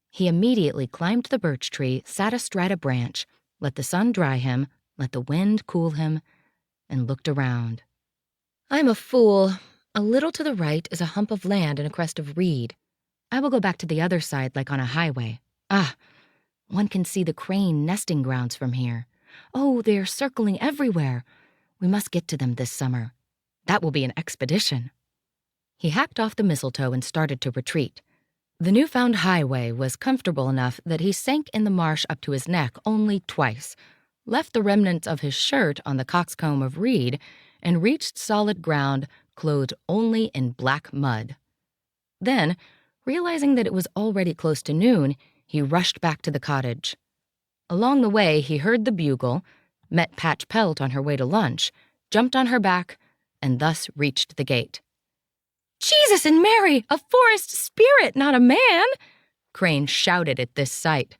He immediately climbed the birch tree, sat astride a branch, let the sun dry him, let the wind cool him, and looked around. I'm a fool. A little to the right is a hump of land and a crest of reed. I will go back to the other side like on a highway. Ah, one can see the crane nesting grounds from here. Oh, they are circling everywhere. We must get to them this summer. That will be an expedition. He hacked off the mistletoe and started to retreat. The newfound highway was comfortable enough that he sank in the marsh up to his neck only twice, left the remnants of his shirt on the coxcomb of reed, and reached solid ground clothed only in black mud. Then, realizing that it was already close to noon, he rushed back to the cottage. Along the way, he heard the bugle, met Patch Pelt on her way to lunch, jumped on her back, and thus reached the gate. Jesus and Mary, a forest spirit, not a man! Crane shouted at this sight.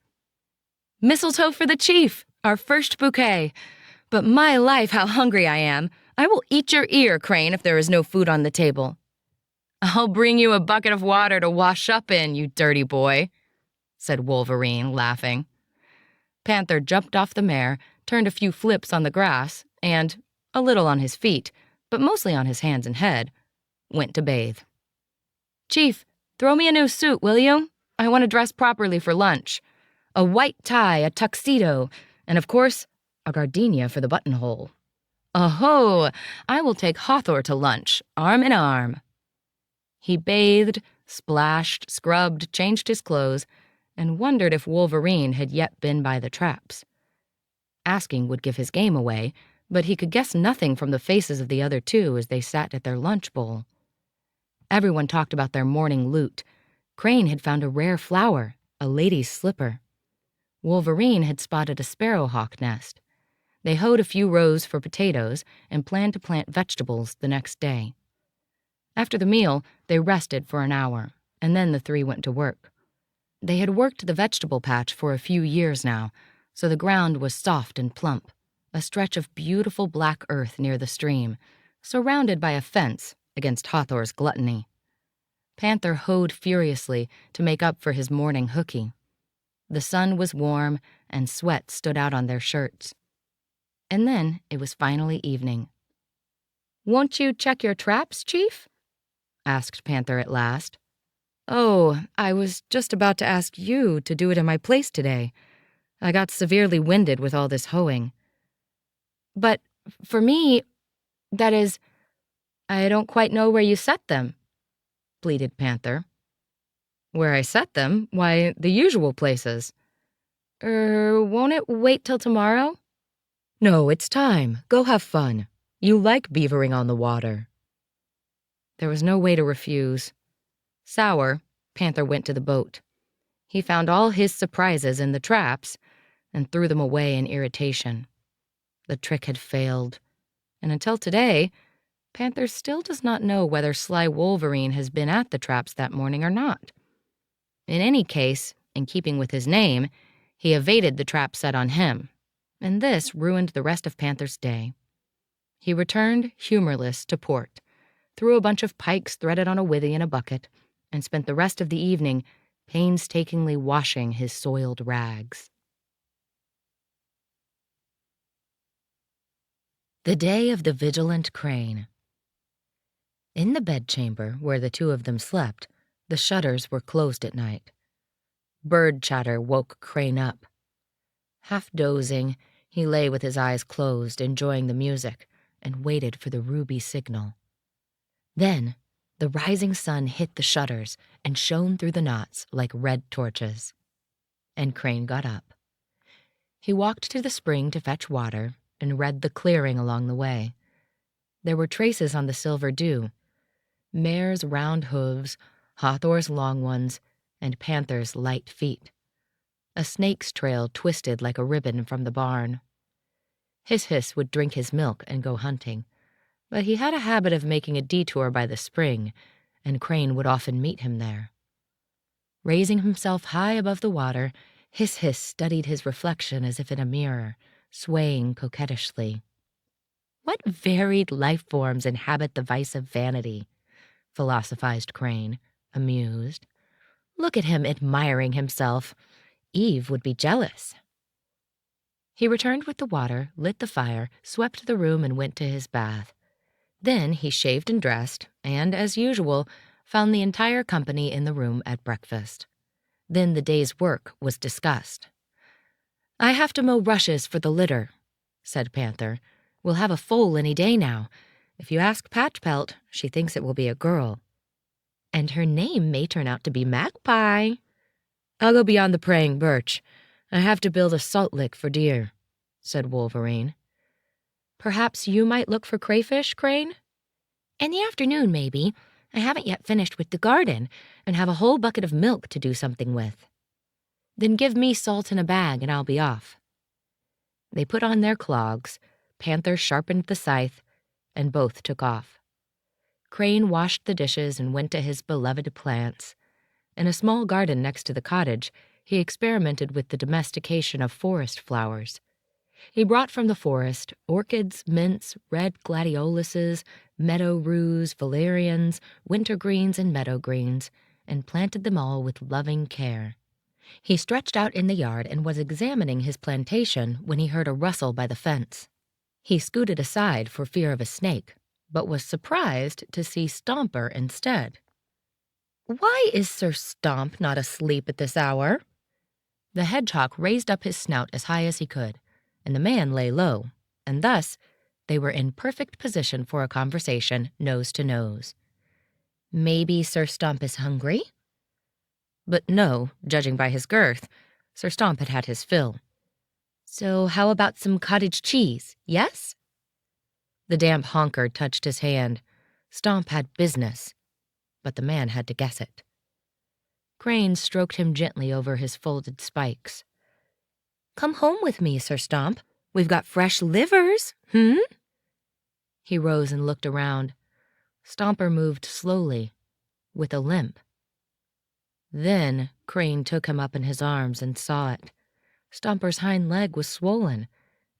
Mistletoe for the chief, our first bouquet. But my life, how hungry I am. I will eat your ear, Crane, if there is no food on the table. I'll bring you a bucket of water to wash up in, you dirty boy, said Wolverine, laughing. Panther jumped off the mare, turned a few flips on the grass, and, a little on his feet, but mostly on his hands and head, went to bathe. Chief, throw me a new suit, will you? I want to dress properly for lunch. A white tie, a tuxedo, and of course, a gardenia for the buttonhole. Oh-ho! I will take Hathor to lunch, arm in arm. He bathed, splashed, scrubbed, changed his clothes, and wondered if Wolverine had yet been by the traps. Asking would give his game away, but he could guess nothing from the faces of the other 2 as they sat at their lunch bowl. Everyone talked about their morning loot. Crane had found a rare flower, a lady's slipper. Wolverine had spotted a sparrowhawk nest. They hoed a few rows for potatoes and planned to plant vegetables the next day. After the meal, they rested for an hour, and then the 3 went to work. They had worked the vegetable patch for a few years now, so the ground was soft and plump, a stretch of beautiful black earth near the stream, surrounded by a fence against Hathor's gluttony. Panther hoed furiously to make up for his morning hooky. The sun was warm, and sweat stood out on their shirts. And then it was finally evening. Won't you check your traps, Chief? Asked Panther at last. Oh, I was just about to ask you to do it in my place today. I got severely winded with all this hoeing. But for me, that is, I don't quite know where you set them, bleated Panther. Where I set them? Why, the usual places. Won't it wait till tomorrow? No, it's time. Go have fun. You like beavering on the water. There was no way to refuse. Sour, Panther went to the boat. He found all his surprises in the traps and threw them away in irritation. The trick had failed, and until today, Panther still does not know whether Sly Wolverine has been at the traps that morning or not. In any case, in keeping with his name, he evaded the trap set on him, and this ruined the rest of Panther's day. He returned, humorless, to port, threw a bunch of pikes threaded on a withy in a bucket, and spent the rest of the evening painstakingly washing his soiled rags. The day of the vigilant crane. In the bedchamber where the two of them slept, the shutters were closed at night. Bird chatter woke Crane up. Half dozing, he lay with his eyes closed, enjoying the music, and waited for the ruby signal. Then, the rising sun hit the shutters and shone through the knots like red torches. And Crane got up. He walked to the spring to fetch water and read the clearing along the way. There were traces on the silver dew, mare's round hooves, Hawthor's long ones, and Panther's light feet. A snake's trail twisted like a ribbon from the barn. Hiss would drink his milk and go hunting, but he had a habit of making a detour by the spring, and Crane would often meet him there. Raising himself high above the water, Hiss studied his reflection as if in a mirror, swaying coquettishly. What varied life forms inhabit the vice of vanity? Philosophized Crane, amused. Look at him admiring himself. Eve would be jealous. He returned with the water, lit the fire, swept the room, and went to his bath. Then he shaved and dressed, and, as usual, found the entire company in the room at breakfast. Then the day's work was discussed. "I have to mow rushes for the litter," said Panther. "We'll have a foal any day now. If you ask Patchpelt, she thinks it will be a girl. And her name may turn out to be Magpie. I'll go beyond the praying birch. I have to build a salt lick for deer," said Wolverine. "Perhaps you might look for crayfish, Crane?" "In the afternoon, maybe. I haven't yet finished with the garden, and have a whole bucket of milk to do something with." "Then give me salt in a bag, and I'll be off." They put on their clogs, Panther sharpened the scythe, and both took off. Crane washed the dishes and went to his beloved plants. In a small garden next to the cottage, he experimented with the domestication of forest flowers. He brought from the forest orchids, mints, red gladioluses, meadow ruse, valerians, wintergreens, and meadowgreens, and planted them all with loving care. He stretched out in the yard and was examining his plantation when he heard a rustle by the fence. He scooted aside for fear of a snake, but was surprised to see Stomper instead. "Why is Sir Stomp not asleep at this hour?" The hedgehog raised up his snout as high as he could, and the man lay low, and thus they were in perfect position for a conversation nose to nose. Maybe Sir Stomp is hungry? But no, judging by his girth, Sir Stomp had had his fill. So how about some cottage cheese, yes? The damp honker touched his hand. Stomp had business, but the man had to guess it. Crane stroked him gently over his folded spikes. "Come home with me, Sir Stomp. We've got fresh livers, He rose and looked around. Stomper moved slowly, with a limp. Then Crane took him up in his arms and saw it. Stomper's hind leg was swollen,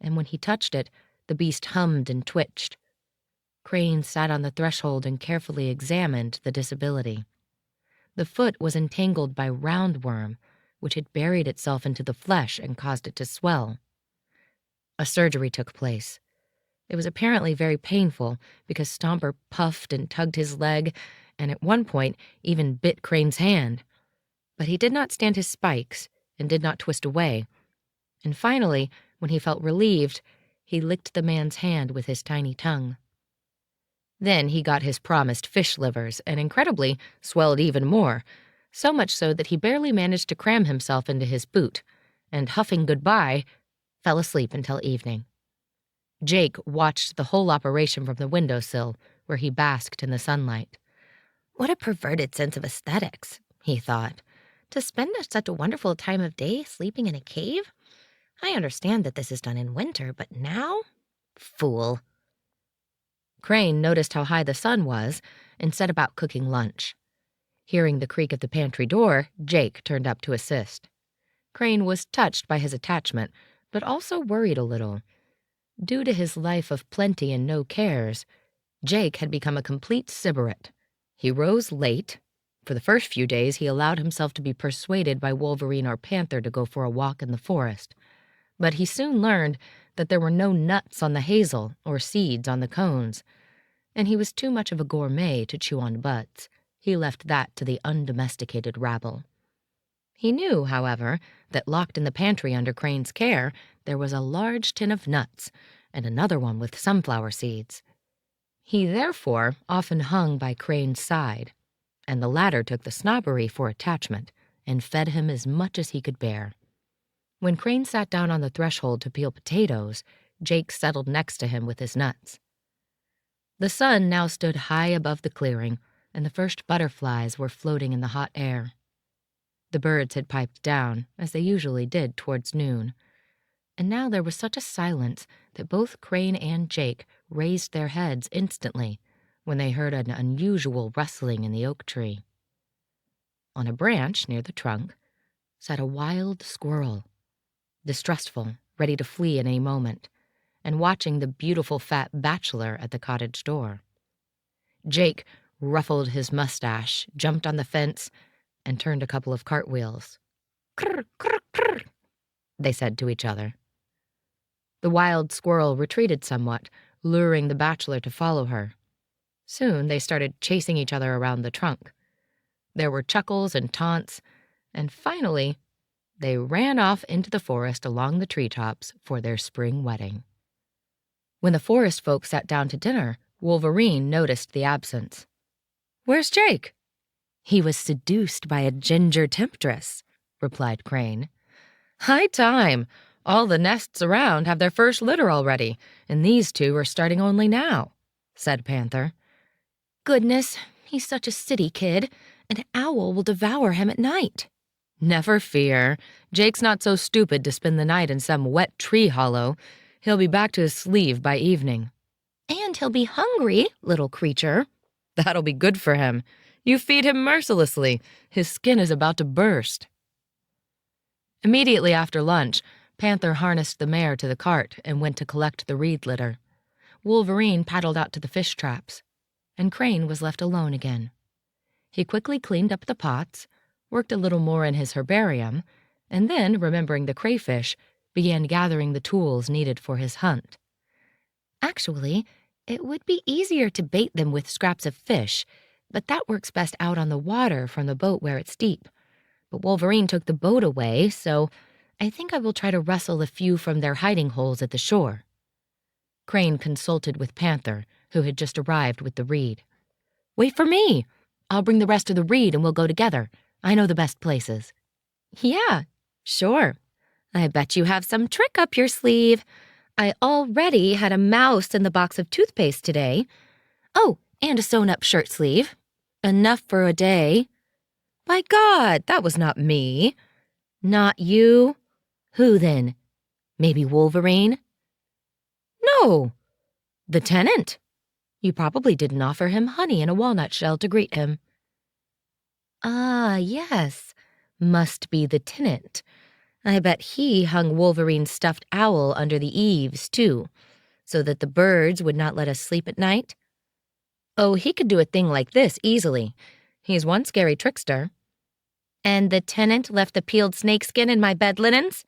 and when he touched it, the beast hummed and twitched. Crane sat on the threshold and carefully examined the disability. The foot was entangled by roundworm, which had buried itself into the flesh and caused it to swell. A surgery took place. It was apparently very painful because Stomper puffed and tugged his leg and at one point even bit Crane's hand. But he did not stand his spikes and did not twist away. And finally, when he felt relieved, he licked the man's hand with his tiny tongue. Then he got his promised fish livers and incredibly swelled even more, so much so that he barely managed to cram himself into his boot, and huffing goodbye, fell asleep until evening. Jake watched the whole operation from the windowsill, where he basked in the sunlight. "What a perverted sense of aesthetics," he thought. "To spend such a wonderful time of day sleeping in a cave? I understand that this is done in winter, but now? Fool." Crane noticed how high the sun was and set about cooking lunch. Hearing the creak of the pantry door, Jake turned up to assist. Crane was touched by his attachment, but also worried a little. Due to his life of plenty and no cares, Jake had become a complete sybarite. He rose late. For the first few days, he allowed himself to be persuaded by Wolverine or Panther to go for a walk in the forest. But he soon learned that there were no nuts on the hazel or seeds on the cones, and he was too much of a gourmet to chew on buds. He left that to the undomesticated rabble. He knew, however, that locked in the pantry under Crane's care, there was a large tin of nuts and another one with sunflower seeds. He therefore often hung by Crane's side, and the latter took the snobbery for attachment and fed him as much as he could bear. When Crane sat down on the threshold to peel potatoes, Jake settled next to him with his nuts. The sun now stood high above the clearing, and the first butterflies were floating in the hot air. The birds had piped down, as they usually did towards noon, and now there was such a silence that both Crane and Jake raised their heads instantly when they heard an unusual rustling in the oak tree. On a branch near the trunk sat a wild squirrel, distrustful, ready to flee at any moment, and watching the beautiful fat bachelor at the cottage door. Jake ruffled his mustache, jumped on the fence, and turned a couple of cartwheels. "Krr, krr, krr," they said to each other. The wild squirrel retreated somewhat, luring the bachelor to follow her. Soon they started chasing each other around the trunk. There were chuckles and taunts, and finally, they ran off into the forest along the treetops for their spring wedding. When the forest folk sat down to dinner, Wolverine noticed the absence. "Where's Jake?" "He was seduced by a ginger temptress," replied Crane. "High time! All the nests around have their first litter already, and these two are starting only now," said Panther. Goodness, he's such a city kid. An owl will devour him at night. "Never fear. Jake's not so stupid to spend the night in some wet tree hollow. He'll be back to his sleeve by evening." And he'll be hungry, little creature. "That'll be good for him. You feed him mercilessly. His skin is about to burst." Immediately after lunch, Panther harnessed the mare to the cart and went to collect the reed litter. Wolverine paddled out to the fish traps, and Crane was left alone again. He quickly cleaned up the pots, worked a little more in his herbarium, and then, remembering the crayfish, began gathering the tools needed for his hunt. Actually, it would be easier to bait them with scraps of fish, but that works best out on the water from the boat where it's deep. But Wolverine took the boat away, so I think I will try to rustle a few from their hiding holes at the shore. Crane consulted with Panther, who had just arrived with the reed. "Wait for me! I'll bring the rest of the reed and we'll go together. I know the best places." "Yeah, sure. I bet you have some trick up your sleeve. I already had a mouse in the box of toothpaste today. Oh, and a sewn-up shirt sleeve. Enough for a day." "By God, that was not me." "Not you? Who then? Maybe Wolverine?" "No, "The tenant. You probably didn't offer him honey and a walnut shell to greet him." "Ah, yes. Must be the tenant. I bet he hung Wolverine's stuffed owl under the eaves, too, so that the birds would not let us sleep at night." "Oh, he could do a thing like this easily. He's one scary trickster." "And the tenant left the peeled snakeskin in my bed linens?"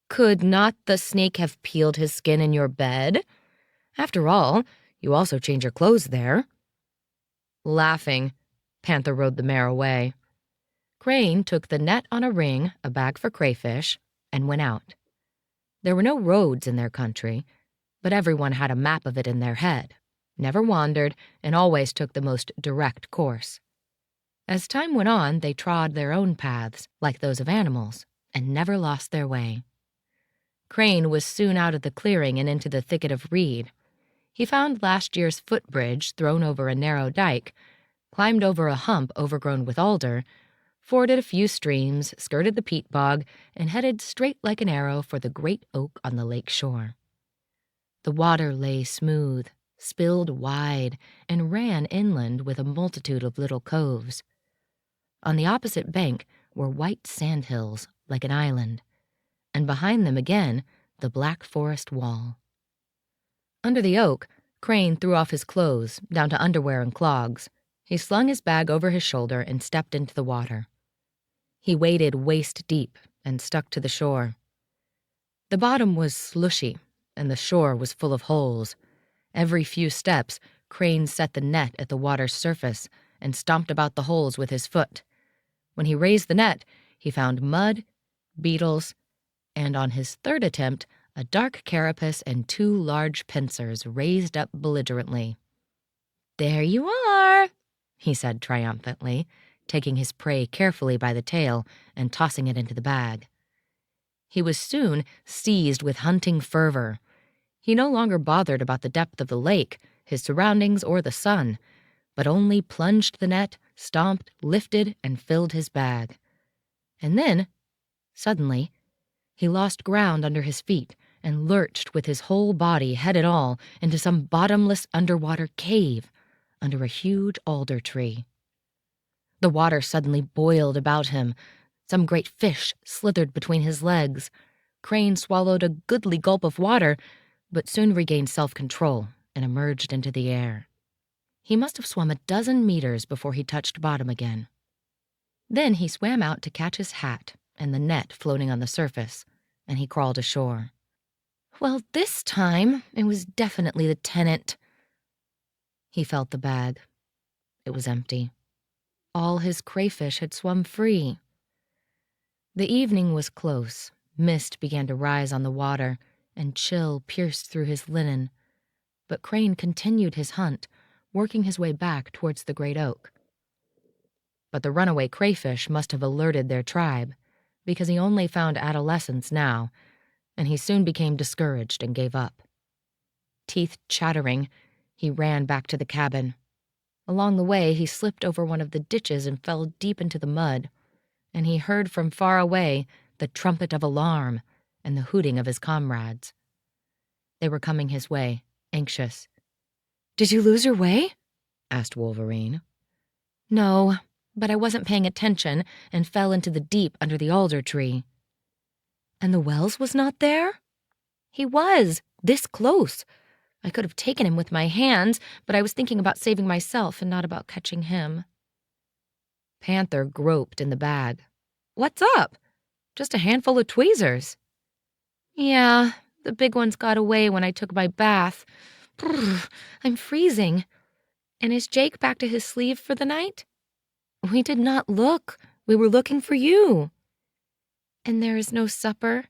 "Could not the snake have peeled his skin in your bed? After all, you also change your clothes there." Laughing, Panther rode the mare away. Crane took the net on a ring, a bag for crayfish, and went out. There were no roads in their country, but everyone had a map of it in their head, never wandered, and always took the most direct course. As time went on, they trod their own paths, like those of animals, and never lost their way. Crane was soon out of the clearing and into the thicket of reed. He found last year's footbridge thrown over a narrow dike, climbed over a hump overgrown with alder, forded a few streams, skirted the peat bog, and headed straight like an arrow for the great oak on the lake shore. The water lay smooth, spilled wide, and ran inland with a multitude of little coves. On the opposite bank were white sandhills like an island, and behind them again, the black forest wall. Under the oak, Crane threw off his clothes, down to underwear and clogs. He slung his bag over his shoulder and stepped into the water. He waded waist deep and stuck to the shore. The bottom was slushy, and the shore was full of holes. Every few steps, Crane set the net at the water's surface and stomped about the holes with his foot. When he raised the net, he found mud, beetles, and on his third attempt, a dark carapace and 2 large pincers raised up belligerently. "There you are," he said triumphantly, taking his prey carefully by the tail and tossing it into the bag. He was soon seized with hunting fervor. He no longer bothered about the depth of the lake, his surroundings, or the sun, but only plunged the net, stomped, lifted, and filled his bag. And then, suddenly, he lost ground under his feet and lurched with his whole body, head and all, into some bottomless underwater cave under a huge alder tree. The water suddenly boiled about him. Some great fish slithered between his legs. Crane swallowed a goodly gulp of water, but soon regained self-control and emerged into the air. He must have swum 12 meters before he touched bottom again. Then he swam out to catch his hat and the net floating on the surface, and he crawled ashore. Well, this time it was definitely the tenant. He felt the bag. It was empty. All his crayfish had swum free. The evening was close. Mist began to rise on the water, and chill pierced through his linen. But Crane continued his hunt, working his way back towards the great oak. But the runaway crayfish must have alerted their tribe, because he only found adolescents now, and he soon became discouraged and gave up. Teeth chattering, he ran back to the cabin. Along the way, he slipped over one of the ditches and fell deep into the mud, and he heard from far away the trumpet of alarm and the hooting of his comrades. They were coming his way, anxious. "Did you lose your way?" asked Wolverine. "No, but I wasn't paying attention and fell into the deep under the alder tree." "And the Wells was not there?" "He was, this close. I could have taken him with my hands, but I was thinking about saving myself and not about catching him." Panther groped in the bag. "What's up? Just a handful of tweezers." "Yeah, the big ones got away when I took my bath. Brr, I'm freezing. And is Jake back to his sleeve for the night?" "We did not look. We were looking for you." "And there is no supper?"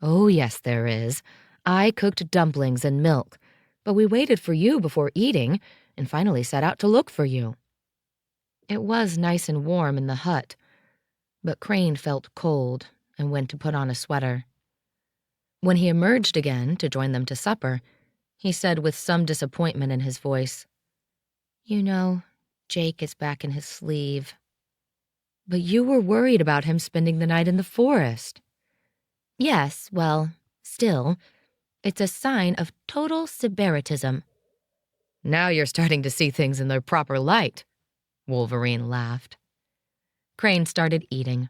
"Oh, yes, there is. I cooked dumplings and milk, but we waited for you before eating and finally set out to look for you." It was nice and warm in the hut, but Crane felt cold and went to put on a sweater. When he emerged again to join them to supper, he said with some disappointment in his voice, "You know, Jake is back in his sleeve." "But you were worried about him spending the night in the forest." "Yes, well, still, it's a sign of total sybaritism." "Now you're starting to see things in their proper light," Wolverine laughed. Crane started eating.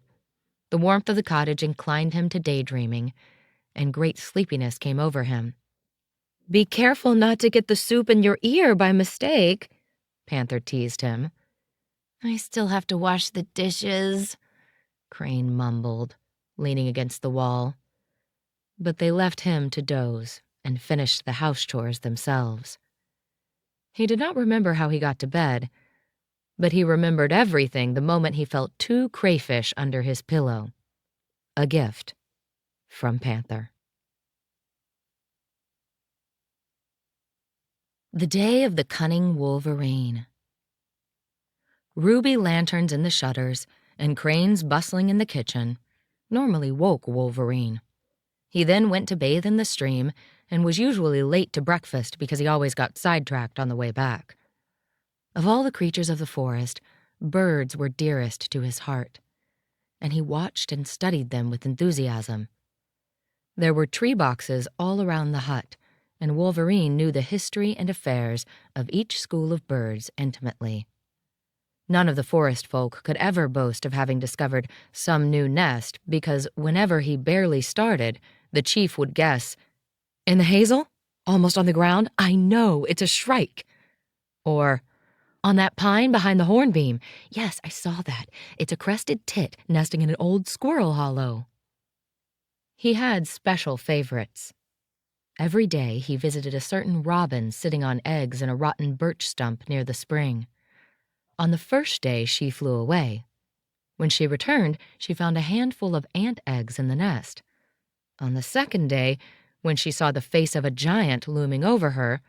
The warmth of the cottage inclined him to daydreaming, and great sleepiness came over him. "Be careful not to get the soup in your ear by mistake," Panther teased him. "I still have to wash the dishes," Crane mumbled, leaning against the wall. But they left him to doze and finished the house chores themselves. He did not remember how he got to bed, but he remembered everything the moment he felt 2 crayfish under his pillow. A gift from Panther. The Day of the Cunning Wolverine. Ruby lanterns in the shutters and cranes bustling in the kitchen normally woke Wolverine. He then went to bathe in the stream and was usually late to breakfast because he always got sidetracked on the way back. Of all the creatures of the forest, birds were dearest to his heart, and he watched and studied them with enthusiasm. There were tree boxes all around the hut, and Wolverine knew the history and affairs of each school of birds intimately. None of the forest folk could ever boast of having discovered some new nest because whenever he barely started, the chief would guess, "In the hazel? Almost on the ground? I know, it's a shrike." Or, "On that pine behind the hornbeam? Yes, I saw that. It's a crested tit nesting in an old squirrel hollow." He had special favorites. Every day he visited a certain robin sitting on eggs in a rotten birch stump near the spring. On the first day she flew away. When she returned, she found a handful of ant eggs in the nest. On the second day, when she saw the face of a giant looming over her,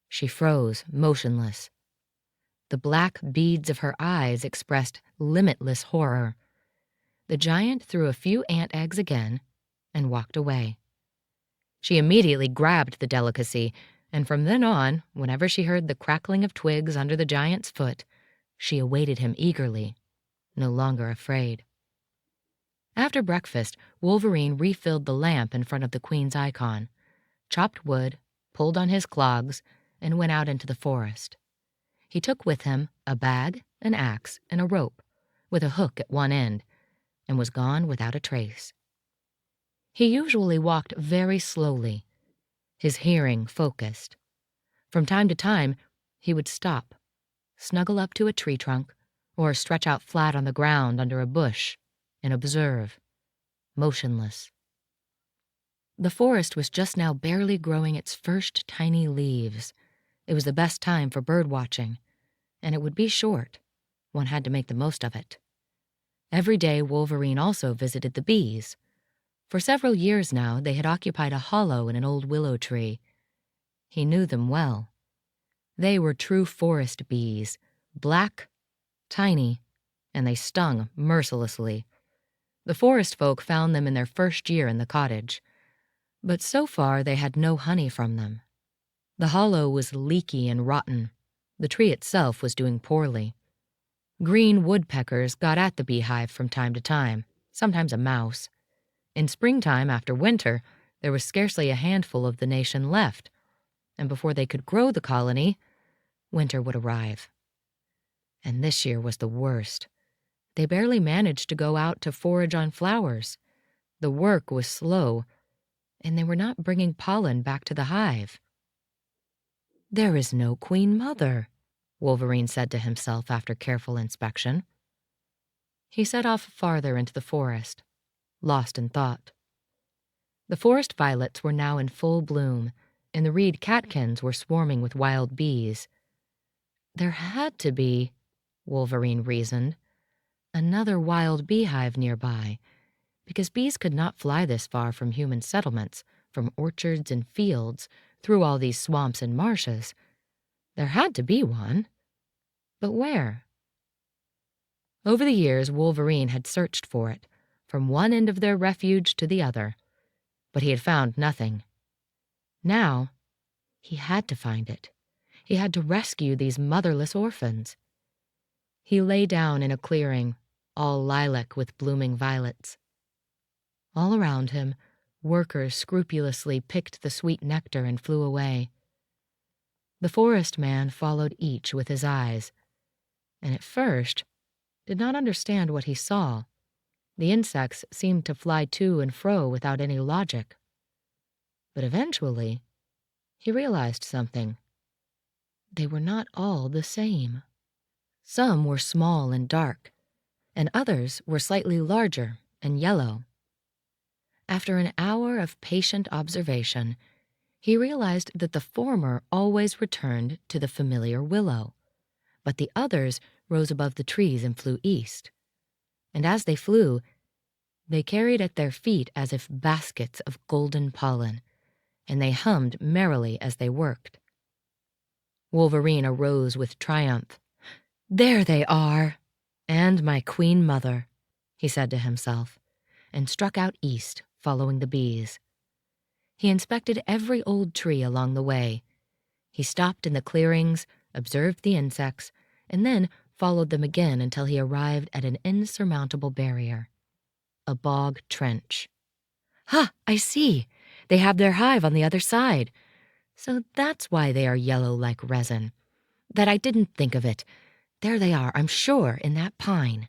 she froze, motionless. The black beads of her eyes expressed limitless horror. The giant threw a few ant eggs again and walked away. She immediately grabbed the delicacy, and from then on, whenever she heard the crackling of twigs under the giant's foot, she awaited him eagerly, no longer afraid. After breakfast, Wolverine refilled the lamp in front of the Queen's icon, chopped wood, pulled on his clogs, and went out into the forest. He took with him a bag, an axe, and a rope, with a hook at one end, and was gone without a trace. He usually walked very slowly, his hearing focused. From time to time, he would stop, snuggle up to a tree trunk, or stretch out flat on the ground under a bush and observe, motionless. The forest was just now barely growing its first tiny leaves. It was the best time for bird watching, and it would be short. One had to make the most of it. Every day, Wolverine also visited the bees. For several years now, they had occupied a hollow in an old willow tree. He knew them well. They were true forest bees, black, tiny, and they stung mercilessly. The forest folk found them in their first year in the cottage, but so far they had no honey from them. The hollow was leaky and rotten. The tree itself was doing poorly. Green woodpeckers got at the beehive from time to time, sometimes a mouse. In springtime, after winter, there was scarcely a handful of the nation left, and before they could grow the colony, winter would arrive. And this year was the worst. They barely managed to go out to forage on flowers. The work was slow, and they were not bringing pollen back to the hive. "There is no Queen Mother," Wolverine said to himself after careful inspection. He set off farther into the forest, lost in thought. The forest violets were now in full bloom, and the reed catkins were swarming with wild bees. There had to be, Wolverine reasoned, another wild beehive nearby, because bees could not fly this far from human settlements, from orchards and fields, through all these swamps and marshes. There had to be one. But where? Over the years, Wolverine had searched for it, from one end of their refuge to the other, but he had found nothing. Now, he had to find it. He had to rescue these motherless orphans. He lay down in a clearing, all lilac with blooming violets. All around him, workers scrupulously picked the sweet nectar and flew away. The forest man followed each with his eyes, and at first did not understand what he saw. The insects seemed to fly to and fro without any logic. But eventually, he realized something. They were not all the same. Some were small and dark, and others were slightly larger and yellow. After an hour of patient observation, he realized that the former always returned to the familiar willow, but the others rose above the trees and flew east. And as they flew, they carried at their feet as if baskets of golden pollen, and they hummed merrily as they worked. Wolverine arose with triumph. "There they are, and my Queen Mother," he said to himself, and struck out east, following the bees. He inspected every old tree along the way. He stopped in the clearings, observed the insects, and then followed them again until he arrived at an insurmountable barrier, a bog trench. "Ha, I see! They have their hive on the other side. So that's why they are yellow like resin. That I didn't think of it. There they are, I'm sure, in that pine.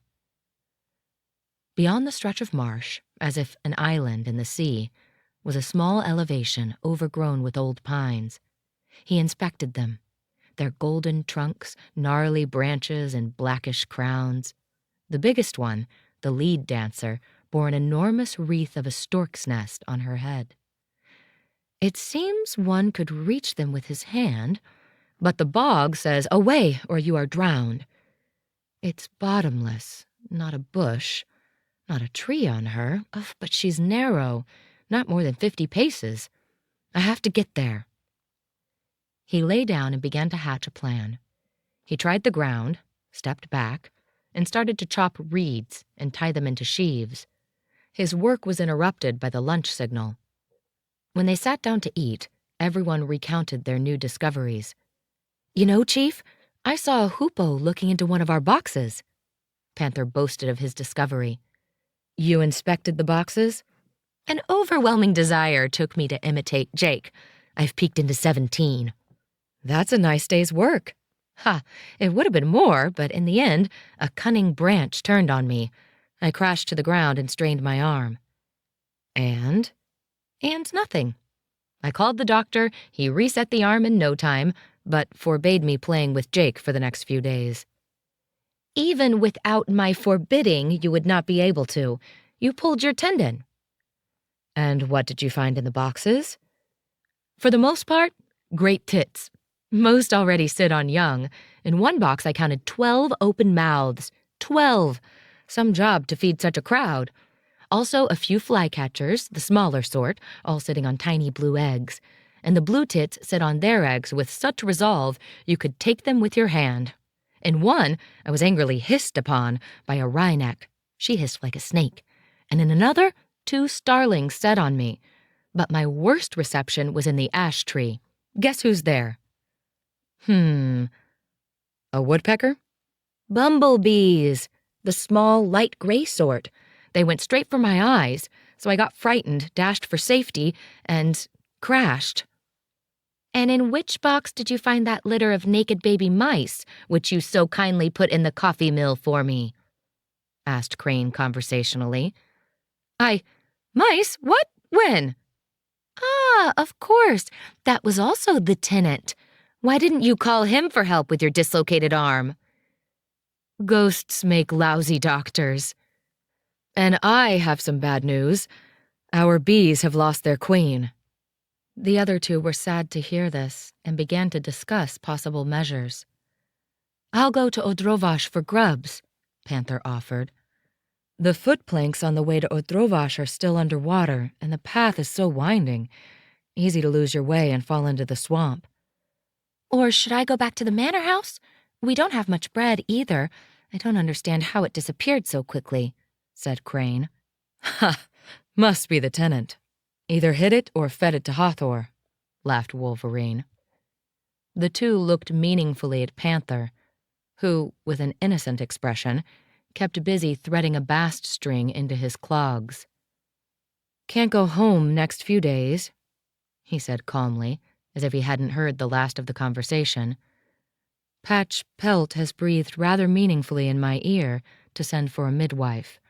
Beyond the stretch of marsh, as if an island in the sea, was a small elevation overgrown with old pines. He inspected them, their golden trunks, gnarly branches, and blackish crowns. The biggest one, the lead dancer, bore an enormous wreath of a stork's nest on her head. It seems one could reach them with his hand, but the bog says, "Away, or you are drowned." It's bottomless, not a bush, not a tree on her. Ugh, but she's narrow, not more than 50 paces. I have to get there. He lay down and began to hatch a plan. He tried the ground, stepped back, and started to chop reeds and tie them into sheaves. His work was interrupted by the lunch signal. When they sat down to eat, everyone recounted their new discoveries. "You know, Chief, I saw a hoopoe looking into one of our boxes." Panther boasted of his discovery. "You inspected the boxes?" "An overwhelming desire took me to imitate Jake. I've peeked into 17. "That's a nice day's work." "Ha, it would have been more, but in the end, a cunning branch turned on me. I crashed to the ground and strained my arm." "And?" "And nothing. I called the doctor, he reset the arm in no time, but forbade me playing with Jake for the next few days." "Even without my forbidding, you would not be able to. You pulled your tendon." "And what did you find in the boxes?" "For the most part, great tits. Most already sit on young. In one box I counted 12 open mouths. 12! Some job to feed such a crowd. Also a few flycatchers, the smaller sort, all sitting on tiny blue eggs. And the blue tits sit on their eggs with such resolve you could take them with your hand. In one, I was angrily hissed upon by a wryneck. She hissed like a snake. And in another, 2 starlings set on me. But my worst reception was in the ash tree. Guess who's there?" "A woodpecker?" "Bumblebees. The small, light gray sort. They went straight for my eyes, so I got frightened, dashed for safety, and crashed." "And in which box did you find that litter of naked baby mice, which you so kindly put in the coffee mill for me?" asked Crane conversationally. Mice? What? When?" "Ah, of course. That was also the tenant. Why didn't you call him for help with your dislocated arm?" "Ghosts make lousy doctors. And I have some bad news. Our bees have lost their queen." The other two were sad to hear this and began to discuss possible measures. "I'll go to Odrovash for grubs," Panther offered. "The foot planks on the way to Odrovash are still underwater, and the path is so winding. Easy to lose your way and fall into the swamp." "Or should I go back to the manor house? We don't have much bread, either. I don't understand how it disappeared so quickly," said Crane. "Ha! Must be the tenant. Either hid it or fed it to Hathor," laughed Wolverine. The two looked meaningfully at Panther, who, with an innocent expression, kept busy threading a bast string into his clogs. "Can't go home next few days," he said calmly, as if he hadn't heard the last of the conversation. "Patch Pelt has breathed rather meaningfully in my ear to send for a midwife.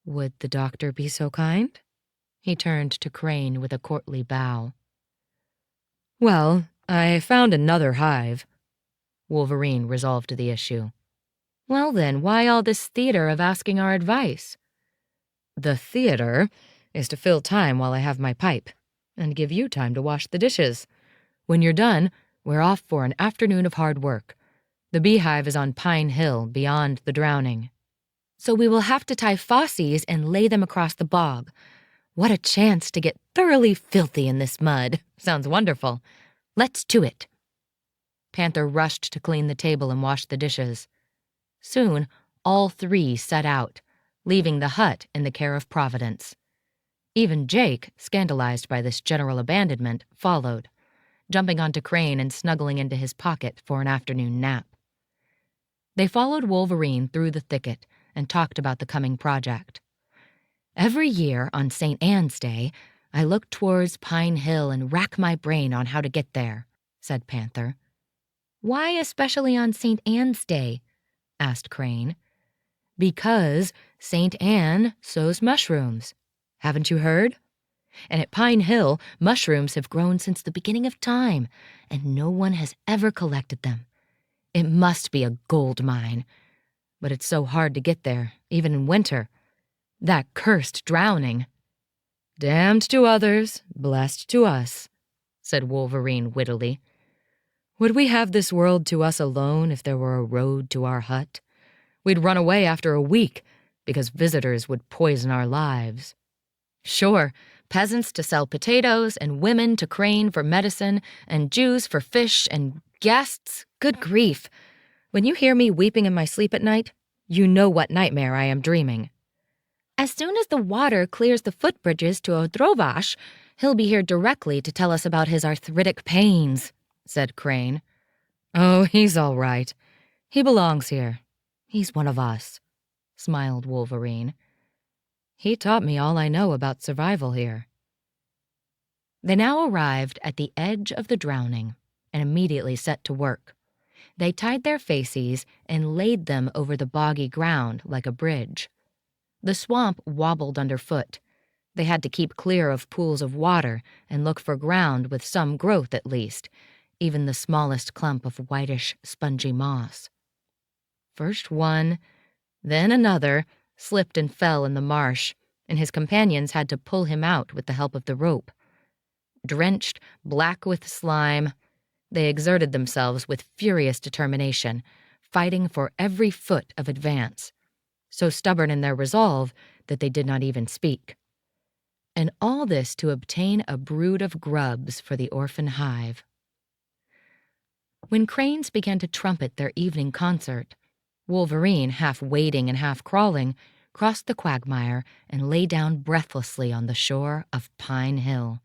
Would the doctor be so kind?" He turned to Crane with a courtly bow. "Well, I found another hive." Wolverine resolved the issue. "Well then, why all this theater of asking our advice?" "The theater is to fill time while I have my pipe, and give you time to wash the dishes. When you're done, we're off for an afternoon of hard work. The beehive is on Pine Hill, beyond the drowning. So we will have to tie fauces and lay them across the bog. What a chance to get thoroughly filthy in this mud. Sounds wonderful. Let's to it." Panther rushed to clean the table and wash the dishes. Soon, all three set out, leaving the hut in the care of Providence. Even Jake, scandalized by this general abandonment, followed, jumping onto Crane and snuggling into his pocket for an afternoon nap. They followed Wolverine through the thicket and talked about the coming project. "Every year on St. Anne's Day, I look towards Pine Hill and rack my brain on how to get there," said Panther. "Why especially on St. Anne's Day?" asked Crane. Because St. Anne sows mushrooms. Haven't you heard? And at Pine Hill, mushrooms have grown since the beginning of time, and no one has ever collected them. It must be a gold mine. But it's so hard to get there, even in winter. That cursed drowning. Damned to others, blessed to us, said Wolverine wittily. Would we have this world to us alone if there were a road to our hut? We'd run away after a week, because visitors would poison our lives. Sure, peasants to sell potatoes, and women to Crane for medicine, and Jews for fish, and guests. Good grief. When you hear me weeping in my sleep at night, you know what nightmare I am dreaming. As soon as the water clears the footbridges to Odrovash, he'll be here directly to tell us about his arthritic pains, said Crane. Oh, he's all right. He belongs here. He's one of us, smiled Wolverine. He taught me all I know about survival here. They now arrived at the edge of the drowning and immediately set to work. They tied their facies and laid them over the boggy ground like a bridge. The swamp wobbled underfoot. They had to keep clear of pools of water and look for ground with some growth at least, even the smallest clump of whitish, spongy moss. First one, then another, slipped and fell in the marsh, and his companions had to pull him out with the help of the rope. Drenched, black with slime, they exerted themselves with furious determination, fighting for every foot of advance, so stubborn in their resolve that they did not even speak. And all this to obtain a brood of grubs for the orphan hive. When cranes began to trumpet their evening concert, Wolverine, half wading and half crawling, crossed the quagmire and lay down breathlessly on the shore of Pine Hill.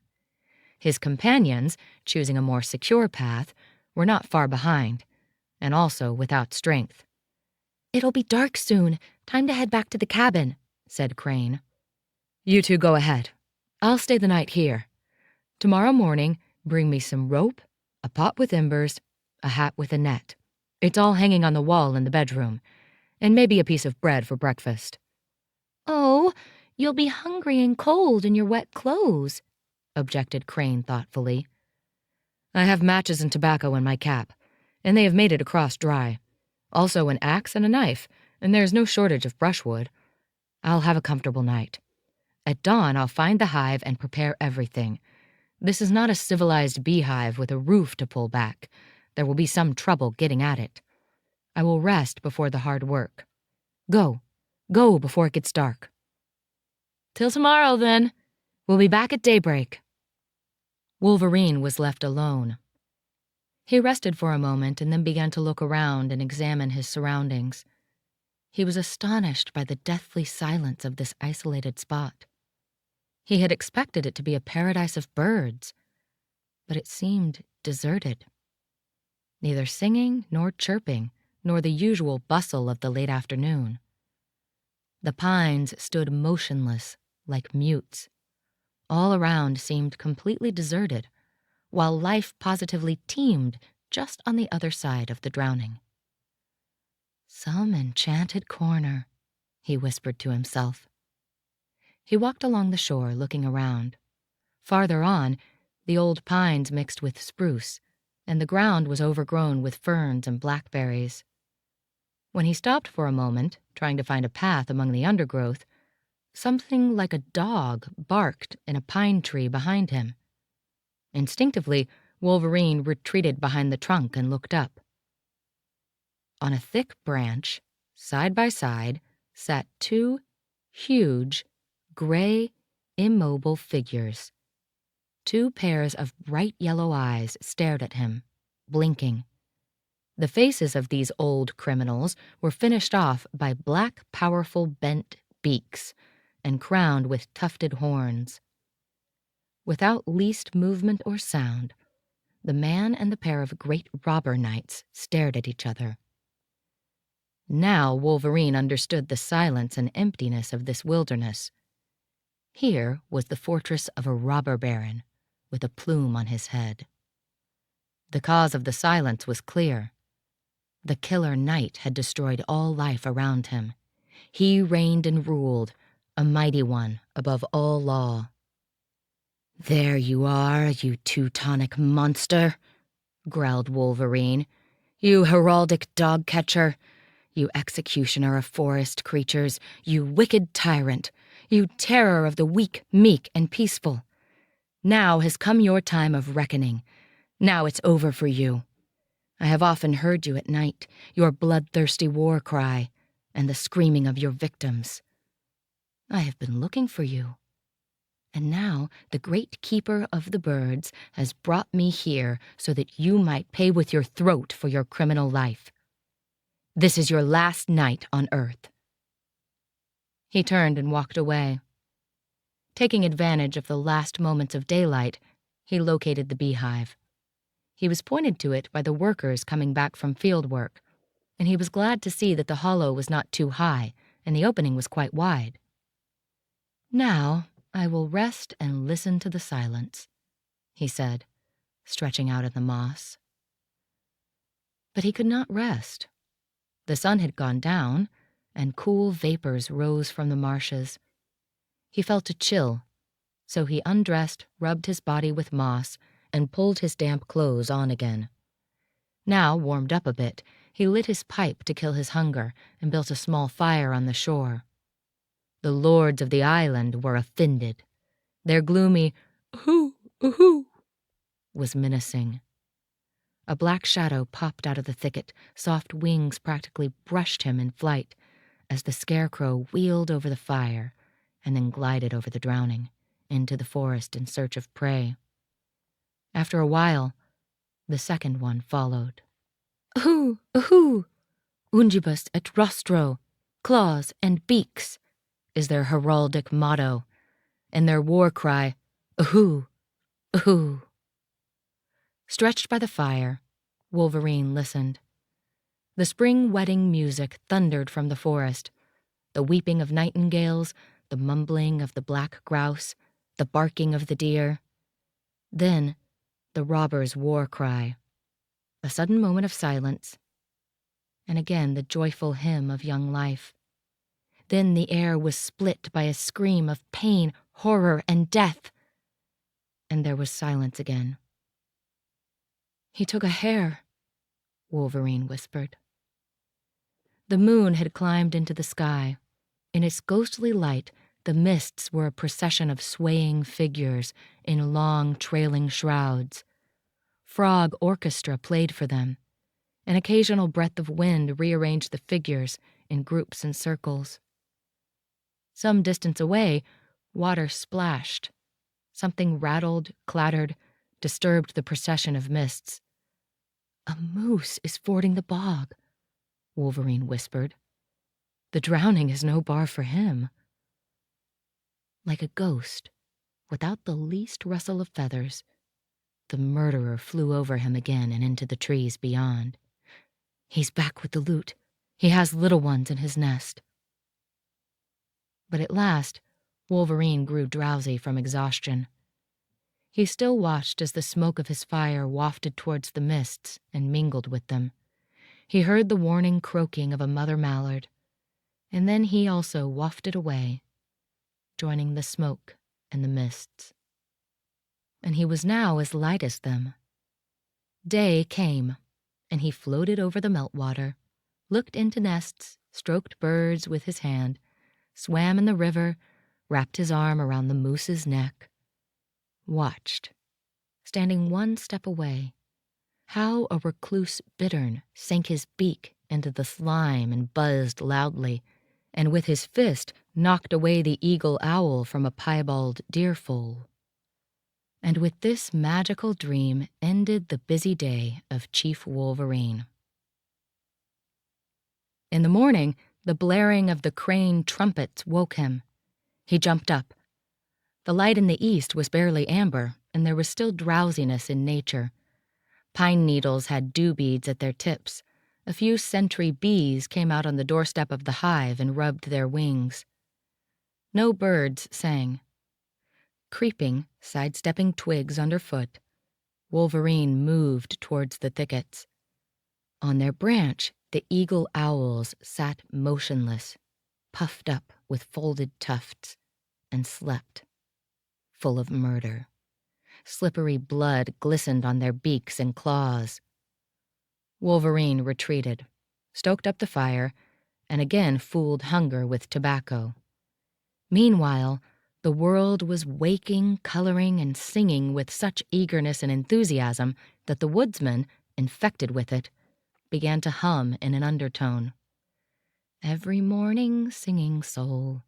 His companions, choosing a more secure path, were not far behind, and also without strength. It'll be dark soon. Time to head back to the cabin, said Crane. You two go ahead. I'll stay the night here. Tomorrow morning, bring me some rope, a pot with embers, a hat with a net. It's all hanging on the wall in the bedroom, and maybe a piece of bread for breakfast. Oh, you'll be hungry and cold in your wet clothes, objected Crane thoughtfully. I have matches and tobacco in my cap, and they have made it across dry. Also an axe and a knife, and there is no shortage of brushwood. I'll have a comfortable night. At dawn, I'll find the hive and prepare everything. This is not a civilized beehive with a roof to pull back. There will be some trouble getting at it. I will rest before the hard work. Go before it gets dark. Till tomorrow, then. We'll be back at daybreak. Wolverine was left alone. He rested for a moment and then began to look around and examine his surroundings. He was astonished by the deathly silence of this isolated spot. He had expected it to be a paradise of birds, but it seemed deserted. Neither singing nor chirping, nor the usual bustle of the late afternoon. The pines stood motionless, like mutes. All around seemed completely deserted, while life positively teemed just on the other side of the drowning. Some enchanted corner, he whispered to himself. He walked along the shore, looking around. Farther on, the old pines mixed with spruce, and the ground was overgrown with ferns and blackberries. When he stopped for a moment, trying to find a path among the undergrowth, something like a dog barked in a pine tree behind him. Instinctively, Wolverine retreated behind the trunk and looked up. On a thick branch, side by side, sat two huge, gray, immobile figures. Two pairs of bright yellow eyes stared at him, blinking. The faces of these old criminals were finished off by black, powerful, bent beaks and crowned with tufted horns. Without least movement or sound, the man and the pair of great robber knights stared at each other. Now Wolverine understood the silence and emptiness of this wilderness. Here was the fortress of a robber baron, with a plume on his head. The cause of the silence was clear. The killer night had destroyed all life around him. He reigned and ruled, a mighty one above all law. "There you are, you Teutonic monster," growled Wolverine. "You heraldic dog-catcher. You executioner of forest creatures. You wicked tyrant. You terror of the weak, meek, and peaceful. Now has come your time of reckoning. Now it's over for you. I have often heard you at night, your bloodthirsty war cry, and the screaming of your victims. I have been looking for you. And now the great keeper of the birds has brought me here so that you might pay with your throat for your criminal life. This is your last night on Earth." He turned and walked away. Taking advantage of the last moments of daylight, he located the beehive. He was pointed to it by the workers coming back from field work, and he was glad to see that the hollow was not too high and the opening was quite wide. "Now I will rest and listen to the silence," he said, stretching out in the moss. But he could not rest. The sun had gone down, and cool vapors rose from the marshes. He felt a chill, so he undressed, rubbed his body with moss, and pulled his damp clothes on again. Now, warmed up a bit, he lit his pipe to kill his hunger and built a small fire on the shore. The lords of the island were offended. Their gloomy "Ooh, ooh," was menacing. A black shadow popped out of the thicket. Soft wings practically brushed him in flight as the scarecrow wheeled over the fire and then glided over the drowning into the forest in search of prey. After a while, the second one followed. "Ooh, ooh, ungibus et rostro, claws and beaks," is their heraldic motto, and their war cry, "Ahoo, ahoo." Stretched by the fire, Wolverine listened. The spring wedding music thundered from the forest, the weeping of nightingales, the mumbling of the black grouse, the barking of the deer. Then, the robber's war cry, a sudden moment of silence, and again the joyful hymn of young life. Then the air was split by a scream of pain, horror, and death, and there was silence again. "He took a hare," Wolverine whispered. The moon had climbed into the sky. In its ghostly light, the mists were a procession of swaying figures in long, trailing shrouds. Frog orchestra played for them. An occasional breath of wind rearranged the figures in groups and circles. Some distance away, water splashed. Something rattled, clattered, disturbed the procession of mists. "A moose is fording the bog," Wolverine whispered. "The drowning is no bar for him." Like a ghost, without the least rustle of feathers, the murderer flew over him again and into the trees beyond. "He's back with the loot. He has little ones in his nest." But at last, Wolverine grew drowsy from exhaustion. He still watched as the smoke of his fire wafted towards the mists and mingled with them. He heard the warning croaking of a mother mallard, and then he also wafted away, joining the smoke and the mists. And he was now as light as them. Day came, and he floated over the meltwater, looked into nests, stroked birds with his hand, swam in the river, wrapped his arm around the moose's neck, watched, standing one step away, how a recluse bittern sank his beak into the slime and buzzed loudly, and with his fist knocked away the eagle owl from a piebald deerfoal. And with this magical dream ended the busy day of Chief Wolverine. In the morning, the blaring of the crane trumpets woke him. He jumped up. The light in the east was barely amber, and there was still drowsiness in nature. Pine needles had dew beads at their tips. A few sentry bees came out on the doorstep of the hive and rubbed their wings. No birds sang. Creeping, sidestepping twigs underfoot, Wolverine moved towards the thickets. On their branch, the eagle owls sat motionless, puffed up with folded tufts, and slept, full of murder. Slippery blood glistened on their beaks and claws. Wolverine retreated, stoked up the fire, and again fooled hunger with tobacco. Meanwhile, the world was waking, coloring, and singing with such eagerness and enthusiasm that the woodsman, infected with it, began to hum in an undertone. Every morning, singing soul,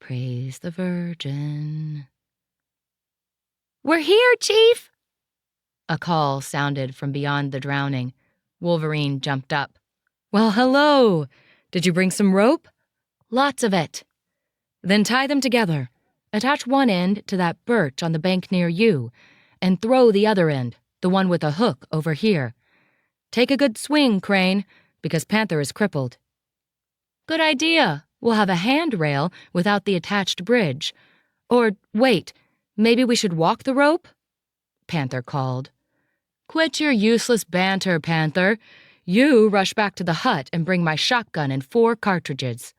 praise the Virgin. "We're here, Chief!" A call sounded from beyond the drowning. Wolverine jumped up. "Well, hello! Did you bring some rope?" "Lots of it." "Then tie them together. Attach one end to that birch on the bank near you, and throw the other end, the one with a hook, over here. Take a good swing, Crane, because Panther is crippled." "Good idea. We'll have a handrail without the attached bridge. Or, wait, maybe we should walk the rope?" Panther called. "Quit your useless banter, Panther. You rush back to the hut and bring my shotgun and 4 cartridges."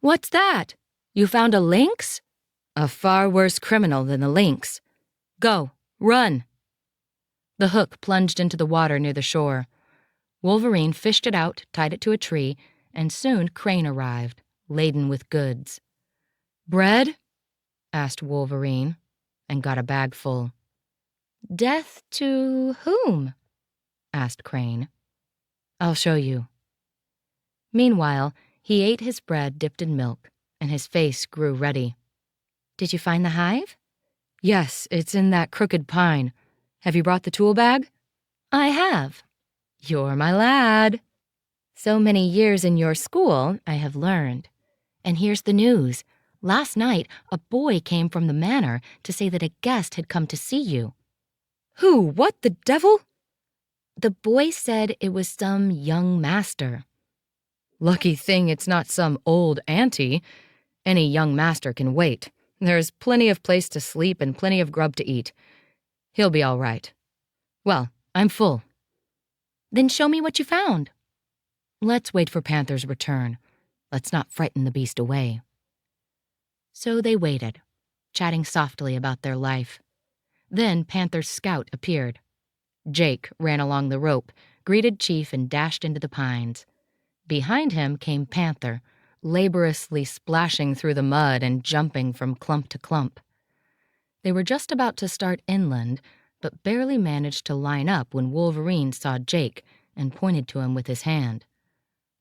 "What's that? You found a lynx?" "A far worse criminal than the lynx. Go, run." The hook plunged into the water near the shore. Wolverine fished it out, tied it to a tree, and soon Crane arrived, laden with goods. "Bread?" asked Wolverine, and got a bag full. "Death to whom?" asked Crane. "I'll show you." Meanwhile, he ate his bread dipped in milk, and his face grew ruddy. "Did you find the hive?" "Yes, it's in that crooked pine. Have you brought the tool bag?" "I have." "You're my lad." "So many years in your school, I have learned. And here's the news. Last night, a boy came from the manor to say that a guest had come to see you." "Who? What the devil?" "The boy said it was some young master." "Lucky thing it's not some old auntie. Any young master can wait. There's plenty of place to sleep and plenty of grub to eat. He'll be all right. Well, I'm full." "Then show me what you found." "Let's wait for Panther's return. Let's not frighten the beast away." So they waited, chatting softly about their life. Then Panther's scout appeared. Jake ran along the rope, greeted Chief, and dashed into the pines. Behind him came Panther, laboriously splashing through the mud and jumping from clump to clump. They were just about to start inland, but barely managed to line up when Wolverine saw Jake and pointed to him with his hand.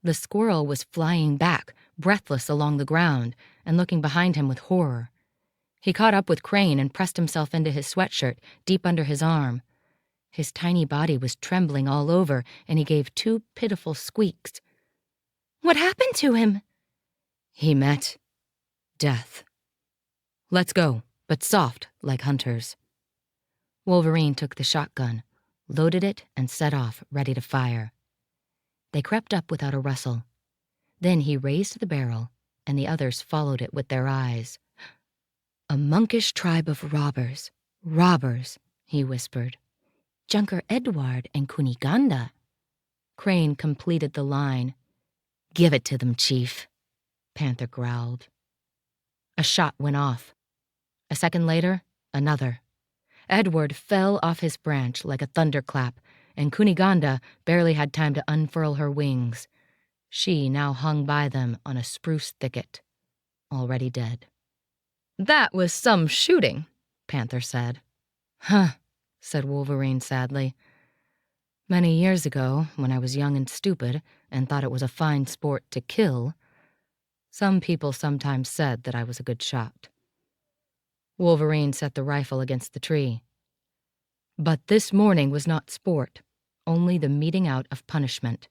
The squirrel was flying back, breathless along the ground, and looking behind him with horror. He caught up with Crane and pressed himself into his sweatshirt, deep under his arm. His tiny body was trembling all over, and he gave 2 pitiful squeaks. "What happened to him?" "He met death. Let's go, but soft, like hunters." Wolverine took the shotgun, loaded it, and set off, ready to fire. They crept up without a rustle. Then he raised the barrel, and the others followed it with their eyes. "A monkish tribe of robbers, robbers," he whispered. "Junker Edward and Kuniganda." Crane completed the line. "Give it to them, Chief," Panther growled. A shot went off. A second later, another. Edward fell off his branch like a thunderclap, and Kuniganda barely had time to unfurl her wings. She now hung by them on a spruce thicket, already dead. "That was some shooting," Panther said. "Huh," said Wolverine sadly. "Many years ago, when I was young and stupid and thought it was a fine sport to kill, some people sometimes said that I was a good shot." Wolverine set the rifle against the tree. "But this morning was not sport, only the meting out of punishment.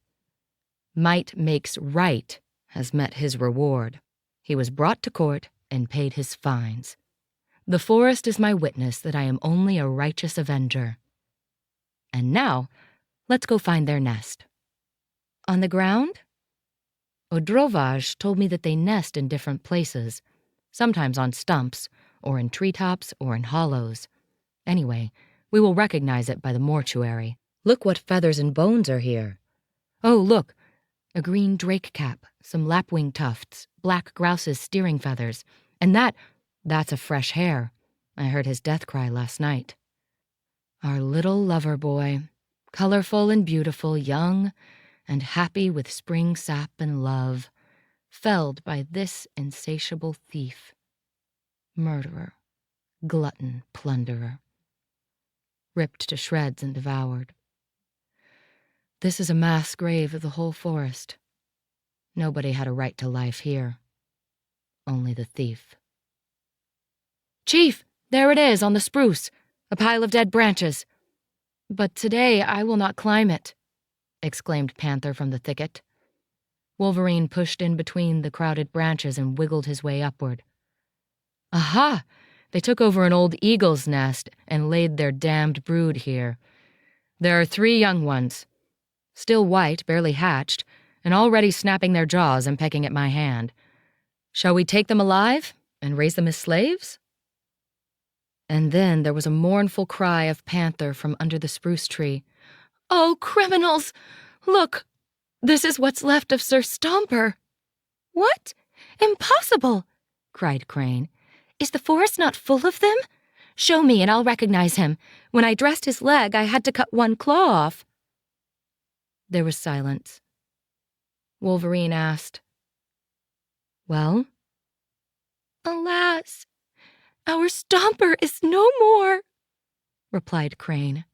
Might makes right has met his reward. He was brought to court and paid his fines. The forest is my witness that I am only a righteous avenger. And now, let's go find their nest." "On the ground?" "Odrovage told me that they nest in different places, sometimes on stumps, or in treetops, or in hollows. Anyway, we will recognize it by the mortuary. Look what feathers and bones are here. Oh, look, a green drake cap, some lapwing tufts, black grouse's steering feathers, and that's a fresh hare. I heard his death cry last night. Our little lover boy, colorful and beautiful, young and happy with spring sap and love, felled by this insatiable thief, murderer, glutton, plunderer, ripped to shreds and devoured. This is a mass grave of the whole forest. Nobody had a right to life here. Only the thief. Chief, there it is on the spruce, a pile of dead branches. But today I will not climb it, exclaimed Panther from the thicket. Wolverine pushed in between the crowded branches and wiggled his way upward. Aha! They took over an old eagle's nest and laid their damned brood here. There are 3 young ones, still white, barely hatched, and already snapping their jaws and pecking at my hand. Shall we take them alive and raise them as slaves? And then there was a mournful cry of Panther from under the spruce tree. Oh, criminals! Look! This is what's left of Sir Stomper. What? Impossible! Cried Crane. Is the forest not full of them? Show me and I'll recognize him. When I dressed his leg, I had to cut one claw off. There was silence. Wolverine asked, Well? Alas, our Stomper is no more, replied Crane.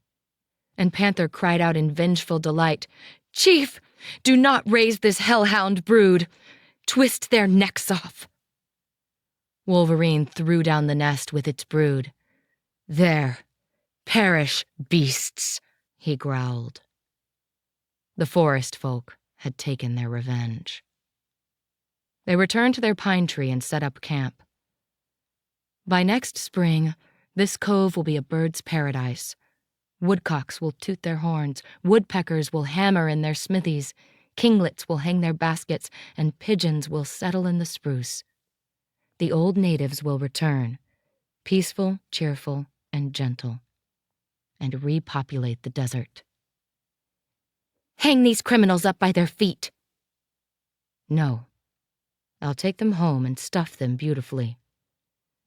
And Panther cried out in vengeful delight, Chief, do not raise this hellhound brood. Twist their necks off. Wolverine threw down the nest with its brood. There, perish, beasts, he growled. The forest folk had taken their revenge. They returned to their pine tree and set up camp. By next spring, this cove will be a bird's paradise. Woodcocks will toot their horns, woodpeckers will hammer in their smithies, kinglets will hang their baskets, and pigeons will settle in the spruce. The old natives will return, peaceful, cheerful, and gentle, and repopulate the desert. Hang these criminals up by their feet. No. I'll take them home and stuff them beautifully.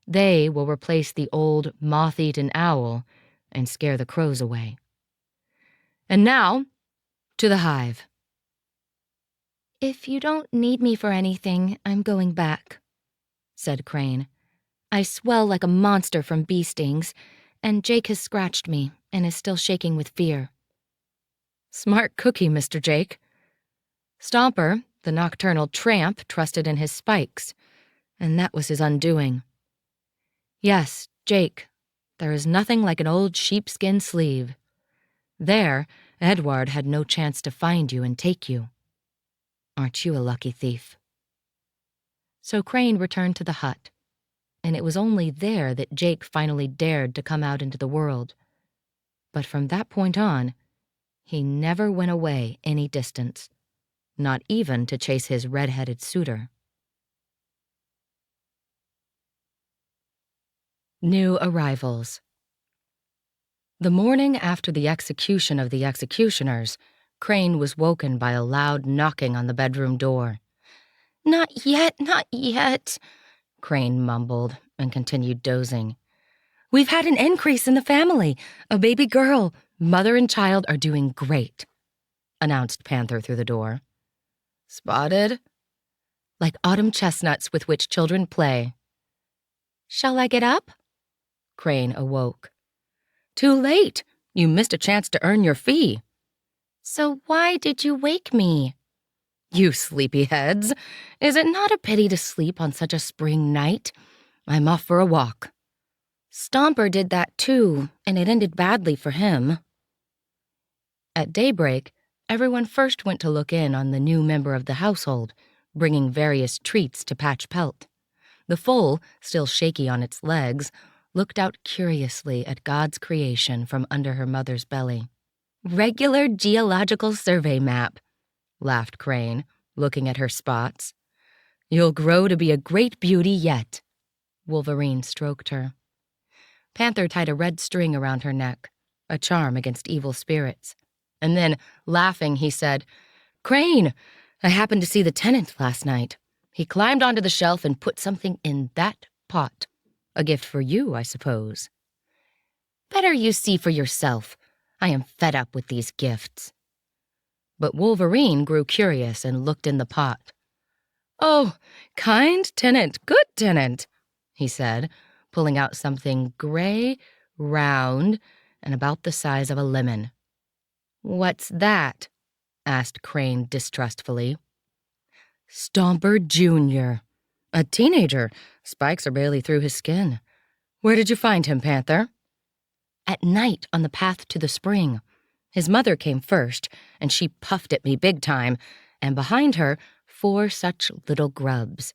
They will replace the old moth-eaten owl and scare the crows away. And now, to the hive. If you don't need me for anything, I'm going back, said Crane. I swell like a monster from bee stings, and Jake has scratched me and is still shaking with fear. Smart cookie, Mr. Jake. Stomper, the nocturnal tramp, trusted in his spikes, and that was his undoing. Yes, Jake, there is nothing like an old sheepskin sleeve. There, Edward had no chance to find you and take you. Aren't you a lucky thief? So Crane returned to the hut, and it was only there that Jake finally dared to come out into the world. But from that point on, he never went away any distance, not even to chase his red-headed suitor. New arrivals. The morning after the execution of the executioners, Crane was woken by a loud knocking on the bedroom door. Not yet, not yet, Crane mumbled and continued dozing. We've had an increase in the family, a baby girl. Mother and child are doing great, announced Panther through the door. Spotted? Like autumn chestnuts with which children play. Shall I get up? Crane awoke. Too late. You missed a chance to earn your fee. So why did you wake me? You sleepyheads. Is it not a pity to sleep on such a spring night? I'm off for a walk. Stomper did that too, and it ended badly for him. At daybreak, everyone first went to look in on the new member of the household, bringing various treats to Patch Pelt. The foal, still shaky on its legs, looked out curiously at God's creation from under her mother's belly. Regular geological survey map, laughed Crane, looking at her spots. You'll grow to be a great beauty yet. Wolverine stroked her. Panther tied a red string around her neck, a charm against evil spirits. And then, laughing, he said, Crane, I happened to see the tenant last night. He climbed onto the shelf and put something in that pot. A gift for you, I suppose. Better you see for yourself. I am fed up with these gifts. But Wolverine grew curious and looked in the pot. Oh, kind tenant, good tenant, he said, pulling out something gray, round, and about the size of a lemon. What's that? Asked Crane distrustfully. Stomper Jr. A teenager. Spikes are barely through his skin. Where did you find him, Panther? At night on the path to the spring. His mother came first, and she puffed at me big time, and behind her, 4 such little grubs.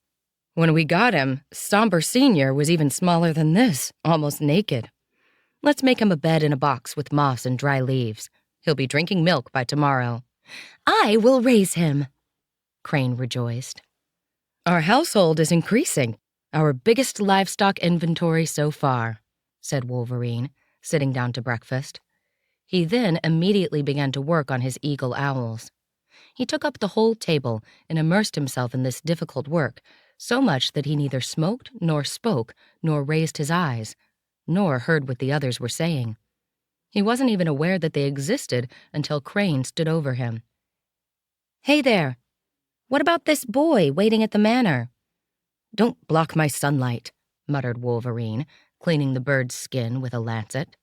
When we got him, Stomper Sr. was even smaller than this, almost naked. Let's make him a bed in a box with moss and dry leaves. He'll be drinking milk by tomorrow. I will raise him, Crane rejoiced. Our household is increasing. Our biggest livestock inventory so far, said Wolverine, sitting down to breakfast. He then immediately began to work on his eagle owls. He took up the whole table and immersed himself in this difficult work, so much that he neither smoked nor spoke nor raised his eyes, nor heard what the others were saying. He wasn't even aware that they existed until Crane stood over him. Hey there, what about this boy waiting at the manor? Don't block my sunlight, muttered Wolverine, cleaning the bird's skin with a lancet.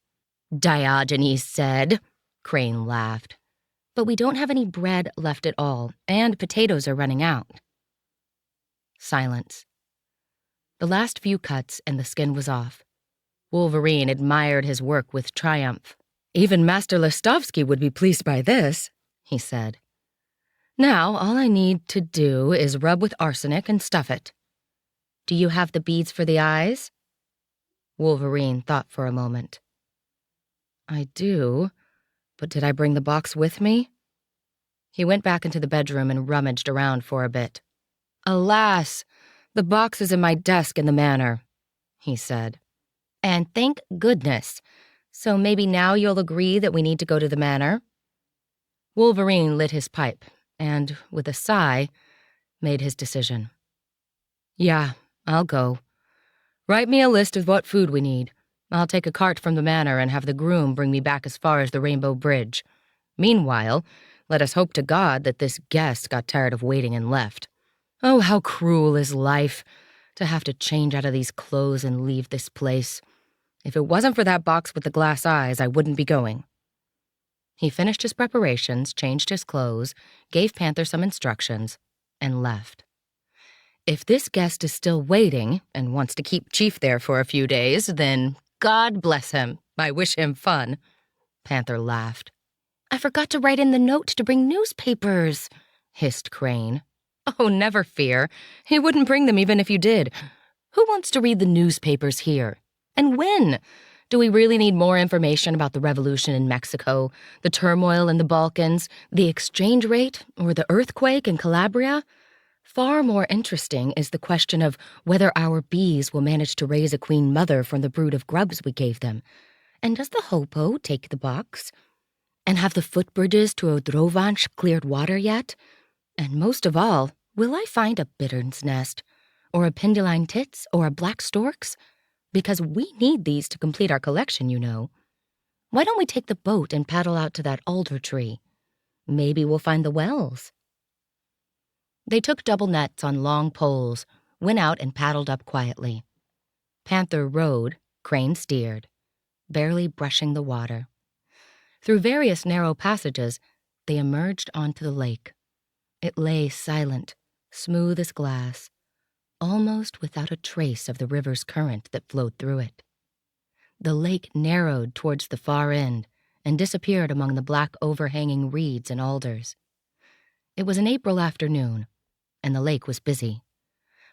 Diogenes said, Crane laughed. But we don't have any bread left at all, and potatoes are running out. Silence. The last few cuts and the skin was off. Wolverine admired his work with triumph. Even Master Lestovsky would be pleased by this, he said. Now all I need to do is rub with arsenic and stuff it. Do you have the beads for the eyes? Wolverine thought for a moment. I do, but did I bring the box with me? He went back into the bedroom and rummaged around for a bit. Alas, the box is in my desk in the manor, he said. And thank goodness. So maybe now you'll agree that we need to go to the manor? Wolverine lit his pipe and, with a sigh, made his decision. Yeah, I'll go. Write me a list of what food we need. I'll take a cart from the manor and have the groom bring me back as far as the Rainbow Bridge. Meanwhile, let us hope to God that this guest got tired of waiting and left. Oh, how cruel is life, to have to change out of these clothes and leave this place. If it wasn't for that box with the glass eyes, I wouldn't be going. He finished his preparations, changed his clothes, gave Panther some instructions, and left. If this guest is still waiting and wants to keep Chief there for a few days, then God bless him. I wish him fun. Panther laughed. I forgot to write in the note to bring newspapers, hissed Crane. Oh, never fear. He wouldn't bring them even if you did. Who wants to read the newspapers here? And when? Do we really need more information about the revolution in Mexico, the turmoil in the Balkans, the exchange rate, or the earthquake in Calabria? Far more interesting is the question of whether our bees will manage to raise a queen mother from the brood of grubs we gave them. And does the hopo take the box? And have the footbridges to Odrovanch cleared water yet? And most of all, will I find a bittern's nest, or a penduline tits, or a black stork's? Because we need these to complete our collection, you know. Why don't we take the boat and paddle out to that alder tree? Maybe we'll find the wells. They took double nets on long poles, went out and paddled up quietly. Panther rowed, Crane steered, barely brushing the water. Through various narrow passages, they emerged onto the lake. It lay silent, smooth as glass, almost without a trace of the river's current that flowed through it. The lake narrowed towards the far end and disappeared among the black overhanging reeds and alders. It was an April afternoon, and the lake was busy.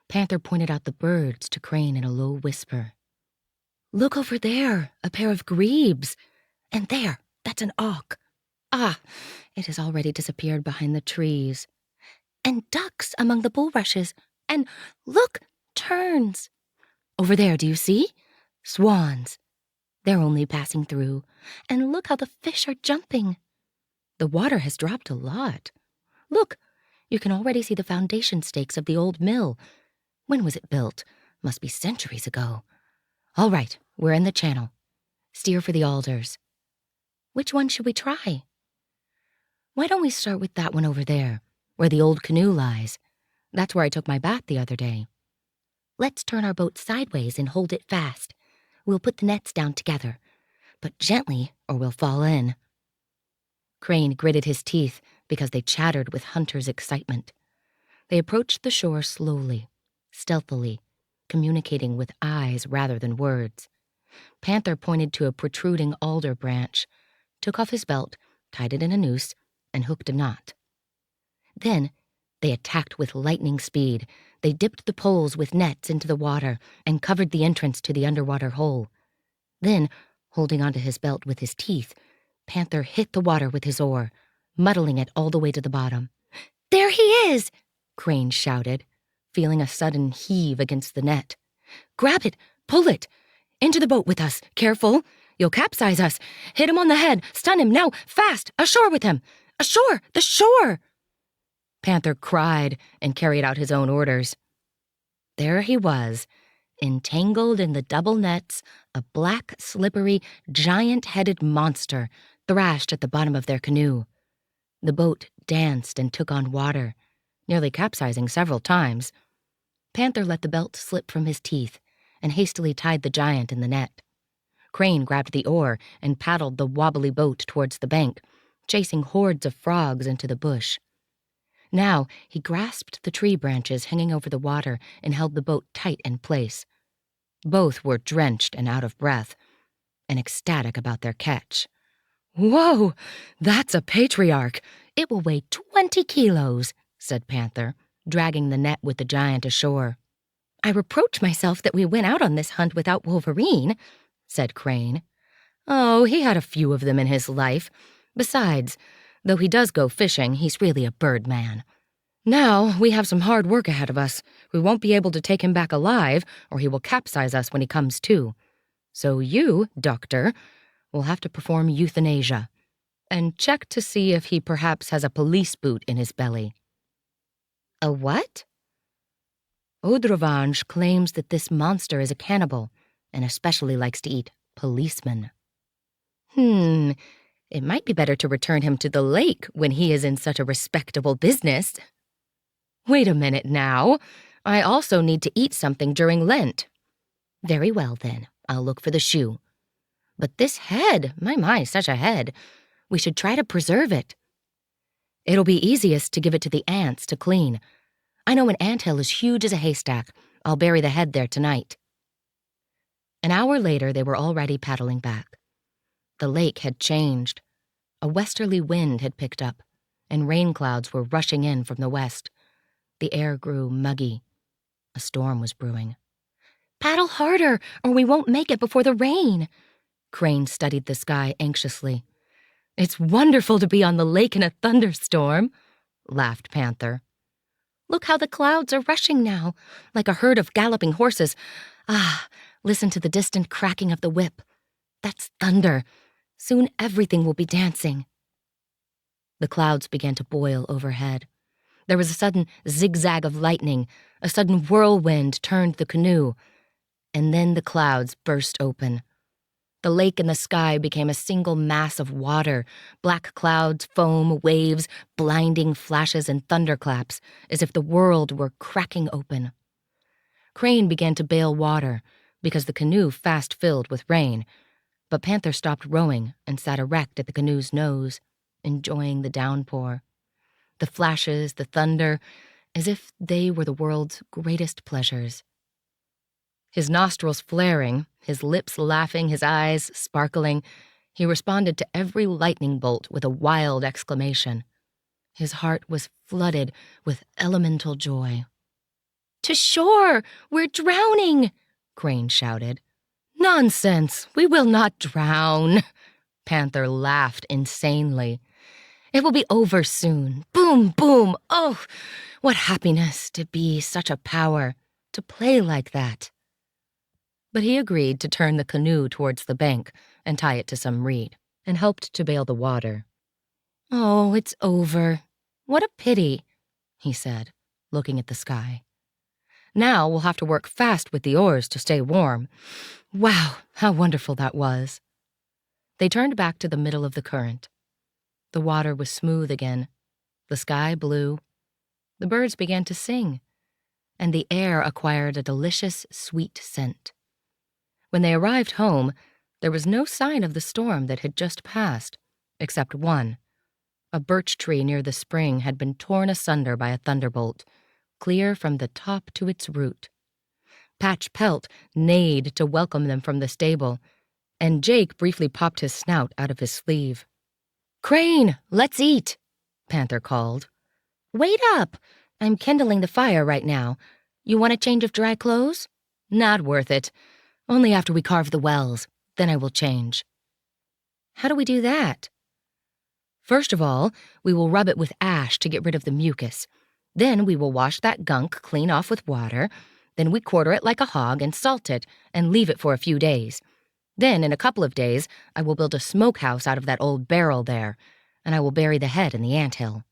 Panther pointed out the birds to Crane in a low whisper. Look over there, a pair of grebes. And there, that's an auk. Ah, it has already disappeared behind the trees. And ducks among the bulrushes. And look, terns. Over there, do you see? Swans. They're only passing through. And look how the fish are jumping. The water has dropped a lot. Look, you can already see the foundation stakes of the old mill. When was it built? Must be centuries ago. All right, we're in the channel. Steer for the alders. Which one should we try? Why don't we start with that one over there, where the old canoe lies? That's where I took my bath the other day. Let's turn our boat sideways and hold it fast. We'll put the nets down together, but gently or we'll fall in. Crane gritted his teeth because they chattered with Hunter's excitement. They approached the shore slowly, stealthily, communicating with eyes rather than words. Panther pointed to a protruding alder branch, took off his belt, tied it in a noose, and hooked a knot. Then they attacked with lightning speed. They dipped the poles with nets into the water and covered the entrance to the underwater hole. Then, holding onto his belt with his teeth, Panther hit the water with his oar, muddling it all the way to the bottom. "There he is!" Crane shouted, feeling a sudden heave against the net. "Grab it! Pull it! Into the boat with us! Careful! You'll capsize us! Hit him on the head! Stun him! Now! Fast! Ashore with him! Ashore! The shore!" Panther cried and carried out his own orders. There he was, entangled in the double nets, a black, slippery, giant-headed monster thrashed at the bottom of their canoe. The boat danced and took on water, nearly capsizing several times. Panther let the belt slip from his teeth and hastily tied the giant in the net. Crane grabbed the oar and paddled the wobbly boat towards the bank, chasing hordes of frogs into the bush. Now he grasped the tree branches hanging over the water and held the boat tight in place. Both were drenched and out of breath, and ecstatic about their catch. "Whoa, that's a patriarch! It will weigh 20 kilos, said Panther, dragging the net with the giant ashore. "I reproach myself that we went out on this hunt without Wolverine," said Crane. "Oh, he had a few of them in his life. Besides, though he does go fishing, he's really a bird man. Now we have some hard work ahead of us. We won't be able to take him back alive, or he will capsize us when he comes to. So you, Doctor, will have to perform euthanasia and check to see if he perhaps has a police boot in his belly." "A what?" "Audrevange claims that this monster is a cannibal and especially likes to eat policemen." It might be better to return him to the lake when he is in such a respectable business." "Wait a minute now. I also need to eat something during Lent." "Very well, then. I'll look for the shoe. But this head, my, such a head. We should try to preserve it." "It'll be easiest to give it to the ants to clean. I know an anthill as huge as a haystack. I'll bury the head there tonight." An hour later, they were already paddling back. The lake had changed. A westerly wind had picked up, and rain clouds were rushing in from the west. The air grew muggy. A storm was brewing. "Paddle harder, or we won't make it before the rain." Crane studied the sky anxiously. "It's wonderful to be on the lake in a thunderstorm," laughed Panther. "Look how the clouds are rushing now, like a herd of galloping horses. Ah, listen to the distant cracking of the whip. That's thunder. Soon everything will be dancing." The clouds began to boil overhead. There was a sudden zigzag of lightning. A sudden whirlwind turned the canoe. And then the clouds burst open. The lake and the sky became a single mass of water, black clouds, foam, waves, blinding flashes and thunderclaps, as if the world were cracking open. Crane began to bail water, because the canoe fast filled with rain, but Panther stopped rowing and sat erect at the canoe's nose, enjoying the downpour. The flashes, the thunder, as if they were the world's greatest pleasures. His nostrils flaring, his lips laughing, his eyes sparkling, he responded to every lightning bolt with a wild exclamation. His heart was flooded with elemental joy. "To shore! We're drowning!" Crane shouted. "Nonsense! We will not drown!" Panther laughed insanely. "It will be over soon. Boom, boom! Oh, what happiness to be such a power, to play like that." But he agreed to turn the canoe towards the bank and tie it to some reed, and helped to bail the water. "Oh, it's over," "What a pity," he said, looking at the sky. "Now we'll have to work fast with the oars to stay warm. Wow, how wonderful that was." They turned back to the middle of the current. The water was smooth again, the sky blue, the birds began to sing, and the air acquired a delicious, sweet scent. When they arrived home, there was no sign of the storm that had just passed, except one. A birch tree near the spring had been torn asunder by a thunderbolt, clear from the top to its root. Patch Pelt neighed to welcome them from the stable, and Jake briefly popped his snout out of his sleeve. "Crane, let's eat," Panther called. "Wait up! I'm kindling the fire right now. You want a change of dry clothes?" "Not worth it. Only after we carve the wells. Then I will change." "How do we do that?" "First of all, we will rub it with ash to get rid of the mucus. Then we will wash that gunk clean off with water. Then we quarter it like a hog and salt it and leave it for a few days. Then, in a couple of days, I will build a smokehouse out of that old barrel there, and I will bury the head in the anthill."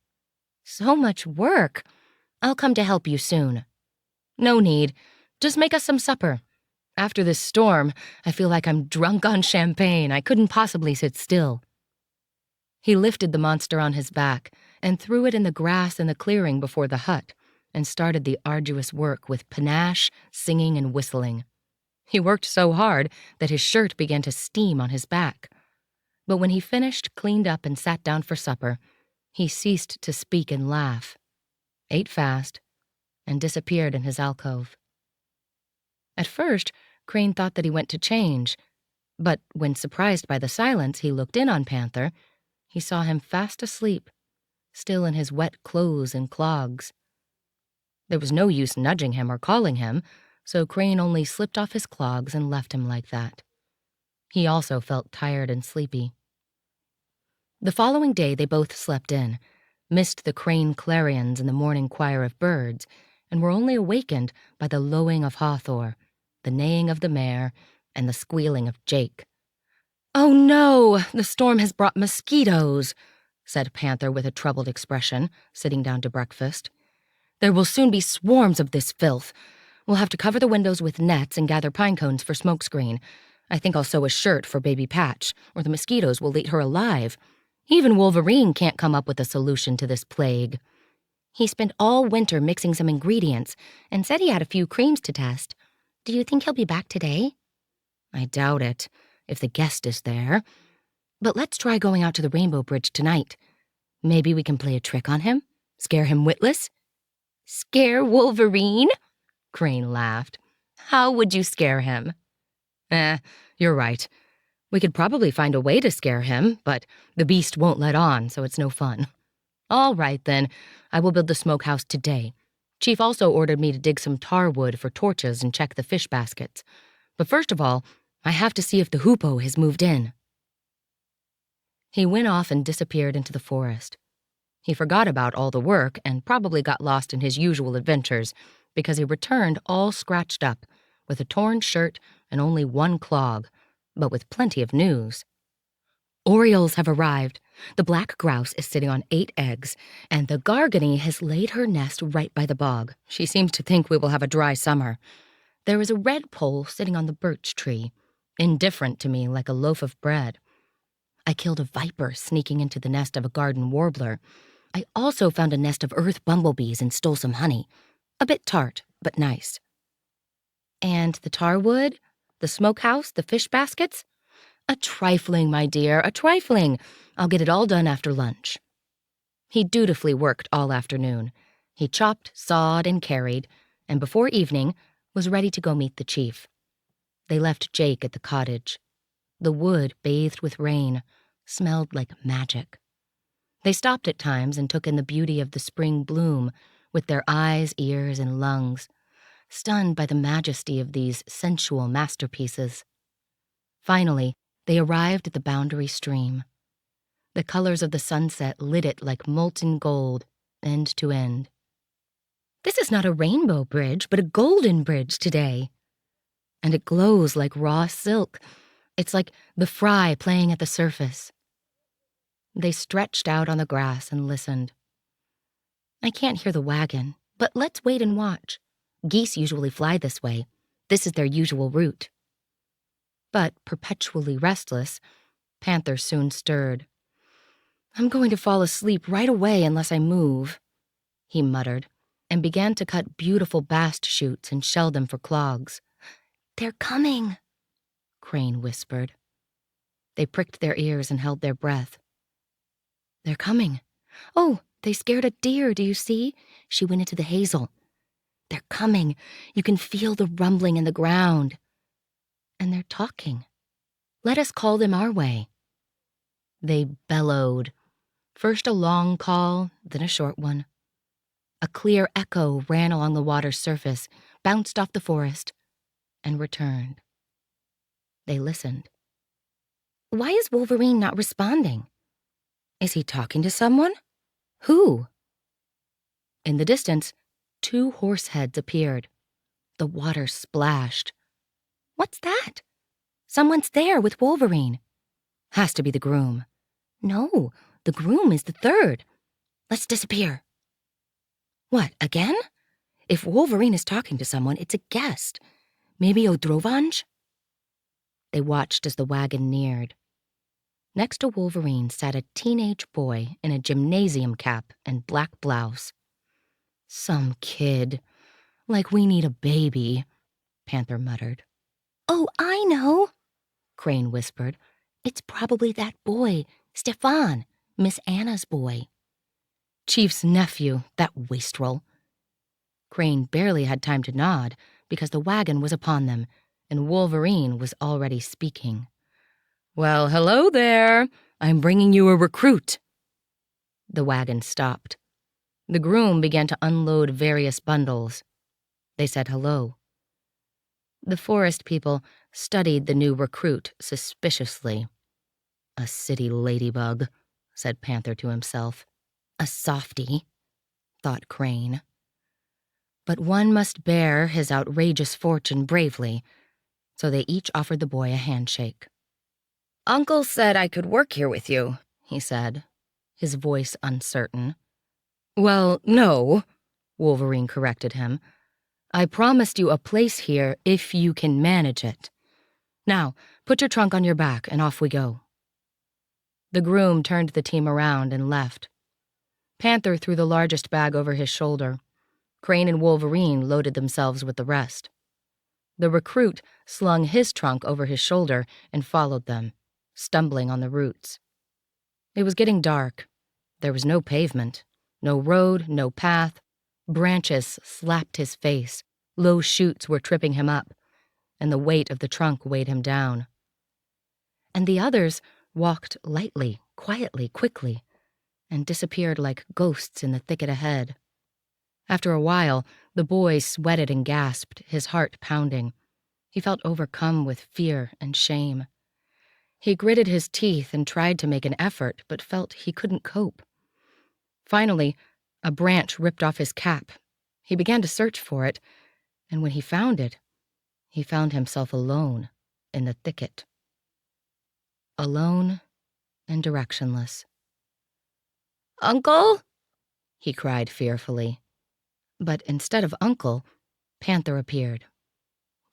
"So much work. I'll come to help you soon." "No need. Just make us some supper. After this storm, I feel like I'm drunk on champagne. I couldn't possibly sit still." He lifted the monster on his back and threw it in the grass in the clearing before the hut and started the arduous work with panache, singing, and whistling. He worked so hard that his shirt began to steam on his back. But when he finished, cleaned up, and sat down for supper, he ceased to speak and laugh, ate fast, and disappeared in his alcove. At first, Crane thought that he went to change, but when surprised by the silence, he looked in on Panther. He saw him fast asleep, still in his wet clothes and clogs. There was no use nudging him or calling him, so Crane only slipped off his clogs and left him like that. He also felt tired and sleepy. The following day they both slept in, missed the crane clarions and the morning choir of birds, and were only awakened by the lowing of Hawthorne, the neighing of the mare, and the squealing of Jake. "Oh no, the storm has brought mosquitoes," said Panther with a troubled expression, sitting down to breakfast. "There will soon be swarms of this filth. We'll have to cover the windows with nets and gather pine cones for smokescreen. I think I'll sew a shirt for Baby Patch, or the mosquitoes will eat her alive. Even Wolverine can't come up with a solution to this plague. He spent all winter mixing some ingredients and said he had a few creams to test. Do you think he'll be back today?" "I doubt it, if the guest is there. But let's try going out to the Rainbow Bridge tonight. Maybe we can play a trick on him, scare him witless." "Scare Wolverine?" Crane laughed. "How would you scare him?" You're right. We could probably find a way to scare him, but the beast won't let on, so it's no fun." "All right, then. I will build the smokehouse today. Chief also ordered me to dig some tar wood for torches and check the fish baskets. But first of all, I have to see if the hoopoe has moved in." He went off and disappeared into the forest. He forgot about all the work and probably got lost in his usual adventures because he returned all scratched up, with a torn shirt and only one clog, but with plenty of news. "Orioles have arrived. The black grouse is sitting on 8 eggs, and the gargany has laid her nest right by the bog. She seems to think we will have a dry summer. There is a redpoll sitting on the birch tree, indifferent to me like a loaf of bread. I killed a viper sneaking into the nest of a garden warbler. I also found a nest of earth bumblebees and stole some honey. A bit tart, but nice." "And the tar wood? The smokehouse? The fish baskets?" "A trifling, my dear, a trifling. I'll get it all done after lunch." He dutifully worked all afternoon. He chopped, sawed, and carried, and before evening was ready to go meet the chief. They left Jake at the cottage. The wood, bathed with rain, smelled like magic. They stopped at times and took in the beauty of the spring bloom with their eyes, ears, and lungs, stunned by the majesty of these sensual masterpieces. Finally, they arrived at the boundary stream. The colors of the sunset lit it like molten gold, end to end. "This is not a rainbow bridge, but a golden bridge today. And it glows like raw silk. It's like the fry playing at the surface." They stretched out on the grass and listened. I can't hear the wagon, but let's wait and watch. Geese usually fly this way. This is their usual route. But, perpetually restless, Panther soon stirred. I'm going to fall asleep right away unless I move, he muttered, and began to cut beautiful bast shoots and shell them for clogs. They're coming, Crane whispered. They pricked their ears and held their breath. They're coming. Oh, they scared a deer, do you see? She went into the hazel. They're coming. You can feel the rumbling in the ground. And they're talking. Let us call them our way. They bellowed. First a long call, then a short one. A clear echo ran along the water's surface, bounced off the forest, and returned. They listened. Why is Wolverine not responding? Is he talking to someone? Who? In the distance, 2 horse heads appeared. The water splashed. What's that? Someone's there with Wolverine. Has to be the groom. No, the groom is the third. Let's disappear. What, again? If Wolverine is talking to someone, it's a guest. Maybe Odrovanj? They watched as the wagon neared. Next to Wolverine sat a teenage boy in a gymnasium cap and black blouse. Some kid. Like we need a baby, Panther muttered. Oh, I know, Crane whispered. It's probably that boy, Stefan, Miss Anna's boy. Chief's nephew, that wastrel. Crane barely had time to nod because the wagon was upon them, and Wolverine was already speaking. Well, hello there. I'm bringing you a recruit. The wagon stopped. The groom began to unload various bundles. They said hello. The forest people studied the new recruit suspiciously. A city ladybug, said Panther to himself. A softy, thought Crane. But one must bear his outrageous fortune bravely, so they each offered the boy a handshake. Uncle said I could work here with you, he said, his voice uncertain. Well, no, Wolverine corrected him. I promised you a place here if you can manage it. Now, put your trunk on your back and off we go. The groom turned the team around and left. Panther threw the largest bag over his shoulder. Crane and Wolverine loaded themselves with the rest. The recruit slung his trunk over his shoulder and followed them, stumbling on the roots. It was getting dark. There was no pavement, no road, no path. Branches slapped his face, low shoots were tripping him up, and the weight of the trunk weighed him down. And the others walked lightly, quietly, quickly, and disappeared like ghosts in the thicket ahead. After a while, the boy sweated and gasped, his heart pounding. He felt overcome with fear and shame. He gritted his teeth and tried to make an effort, but felt he couldn't cope. Finally, a branch ripped off his cap. He began to search for it, and when he found it, he found himself alone in the thicket. Alone and directionless. Uncle? He cried fearfully. But instead of Uncle, Panther appeared.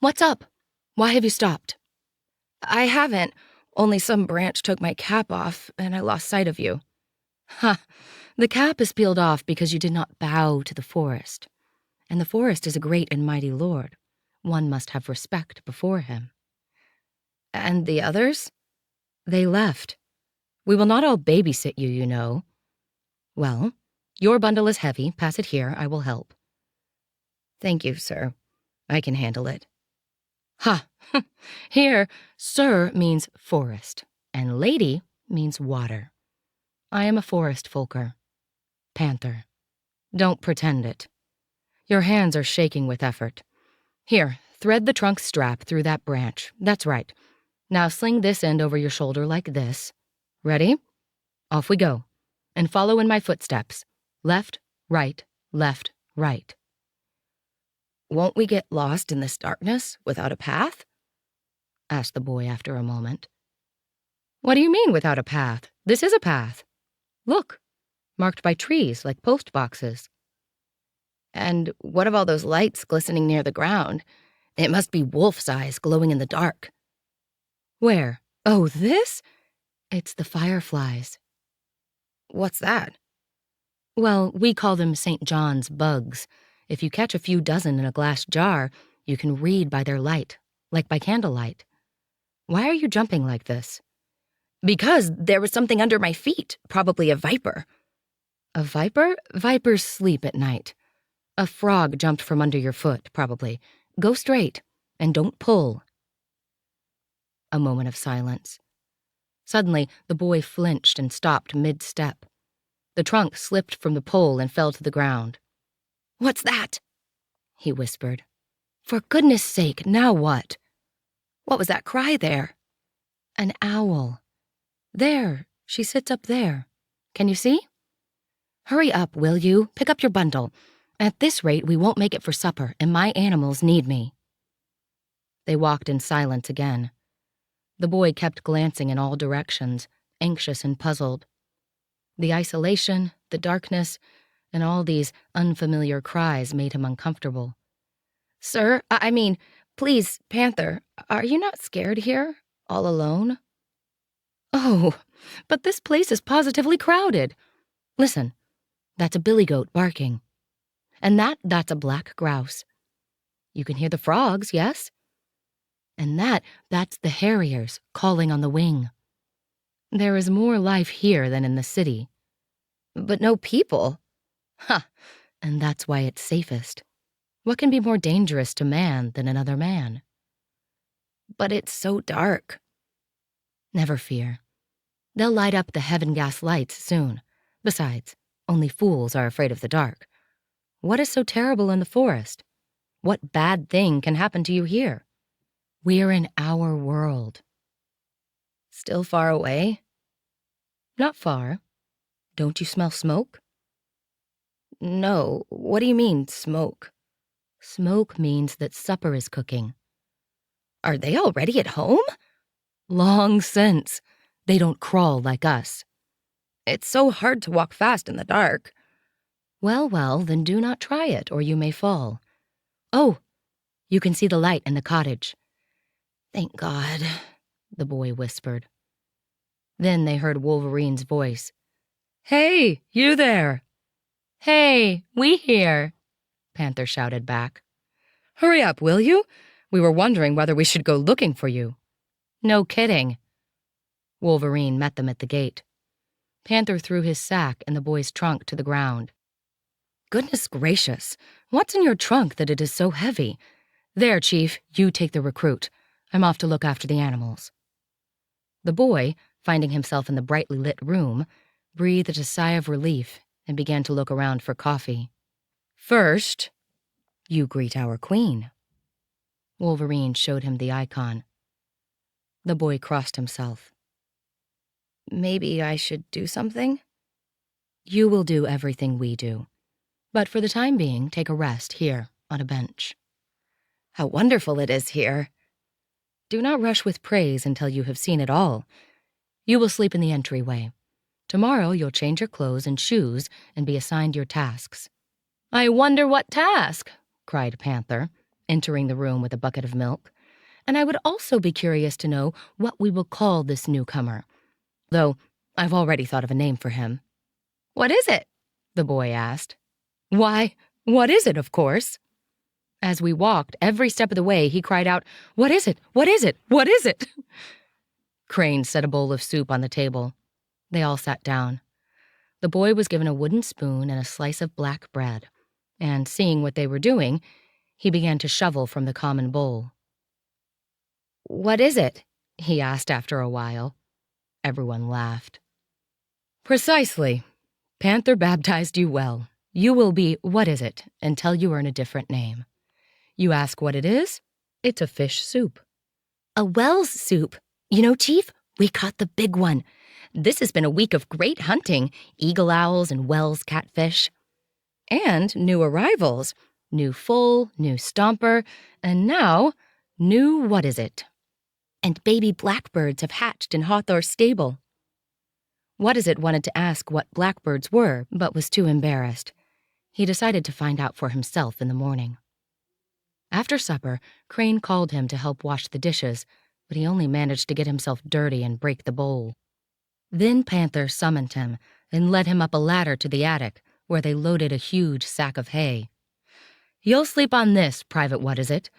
What's up? Why have you stopped? I haven't, only some branch took my cap off and I lost sight of you. Ha! The cap is peeled off because you did not bow to the forest. And the forest is a great and mighty lord. One must have respect before him. And the others? They left. We will not all babysit you, you know. Well, your bundle is heavy. Pass it here. I will help. Thank you, sir. I can handle it. Ha! Here, sir means forest, and lady means water. I am a forest folker. Panther. Don't pretend it. Your hands are shaking with effort. Here, thread the trunk strap through that branch. That's right. Now sling this end over your shoulder like this. Ready? Off we go. And follow in my footsteps. Left, right, left, right. Won't we get lost in this darkness without a path? Asked the boy after a moment. What do you mean without a path? This is a path. Look, marked by trees like post boxes. And what of all those lights glistening near the ground? It must be wolf's eyes glowing in the dark. Where? Oh, this? It's the fireflies. What's that? Well, we call them St. John's bugs. If you catch a few dozen in a glass jar, you can read by their light, like by candlelight. Why are you jumping like this? Because there was something under my feet, probably a viper. A viper? Vipers sleep at night. A frog jumped from under your foot, probably. Go straight, and don't pull. A moment of silence. Suddenly, the boy flinched and stopped mid-step. The trunk slipped from the pole and fell to the ground. "What's that?" he whispered. "For goodness sake, now what?" "What was that cry there?" "An owl. There, she sits up there. Can you see?" "Hurry up, will you? Pick up your bundle. At this rate, we won't make it for supper, and my animals need me." They walked in silence again. The boy kept glancing in all directions, anxious and puzzled. The isolation, the darkness, and all these unfamiliar cries made him uncomfortable. "Sir, I mean, please, Panther, are you not scared here, all alone?" "Oh, but this place is positively crowded. Listen, that's a billy goat barking. And that's a black grouse. You can hear the frogs, yes? And that's the harriers calling on the wing. There is more life here than in the city. But no people. Ha! And that's why it's safest. What can be more dangerous to man than another man? But it's so dark." "Never fear. They'll light up the heaven gas lights soon. Besides, only fools are afraid of the dark. What is so terrible in the forest? What bad thing can happen to you here? We're in our world." "Still far away?" "Not far. Don't you smell smoke?" "No. What do you mean, smoke?" "Smoke means that supper is cooking." "Are they already at home?" "Long since. They don't crawl like us." "It's so hard to walk fast in the dark." Well, then do not try it, or you may fall. Oh, you can see the light in the cottage." "Thank God," the boy whispered. Then they heard Wolverine's voice. "Hey, you there!" "Hey, we here," Panther shouted back. "Hurry up, will you? We were wondering whether we should go looking for you." "No kidding." Wolverine met them at the gate. Panther threw his sack and the boy's trunk to the ground. "Goodness gracious, what's in your trunk that it is so heavy? There, Chief, you take the recruit. I'm off to look after the animals." The boy, finding himself in the brightly lit room, breathed a sigh of relief and began to look around for coffee. "First, you greet our queen." Wolverine showed him the icon. The boy crossed himself. "Maybe I should do something?" "You will do everything we do. But for the time being, take a rest here on a bench." "How wonderful it is here." "Do not rush with praise until you have seen it all. You will sleep in the entryway. Tomorrow you'll change your clothes and shoes and be assigned your tasks." "I wonder what task?" cried Panther, entering the room with a bucket of milk. "And I would also be curious to know what we will call this newcomer. Though I've already thought of a name for him." "What is it?" the boy asked. "Why, what is it, of course?" As we walked, every step of the way, he cried out, "What is it? What is it? What is it?" Crane set a bowl of soup on the table. They all sat down. The boy was given a wooden spoon and a slice of black bread, and seeing what they were doing, he began to shovel from the common bowl. "What is it?" he asked after a while. Everyone laughed. "Precisely. Panther baptized you well. You will be what is it until you earn a different name. You ask what it is? It's a fish soup." "A whale's soup. You know, Chief, we caught the big one. This has been a week of great hunting, eagle owls and Wells catfish. And new arrivals, new foal, new stomper, and now, new what is it? And baby blackbirds have hatched in Hawthorne's stable." What is it wanted to ask what blackbirds were, but was too embarrassed. He decided to find out for himself in the morning. After supper, Crane called him to help wash the dishes, but he only managed to get himself dirty and break the bowl. Then Panther summoned him and led him up a ladder to the attic, where they loaded a huge sack of hay. "You'll sleep on this, Private What-Is-It.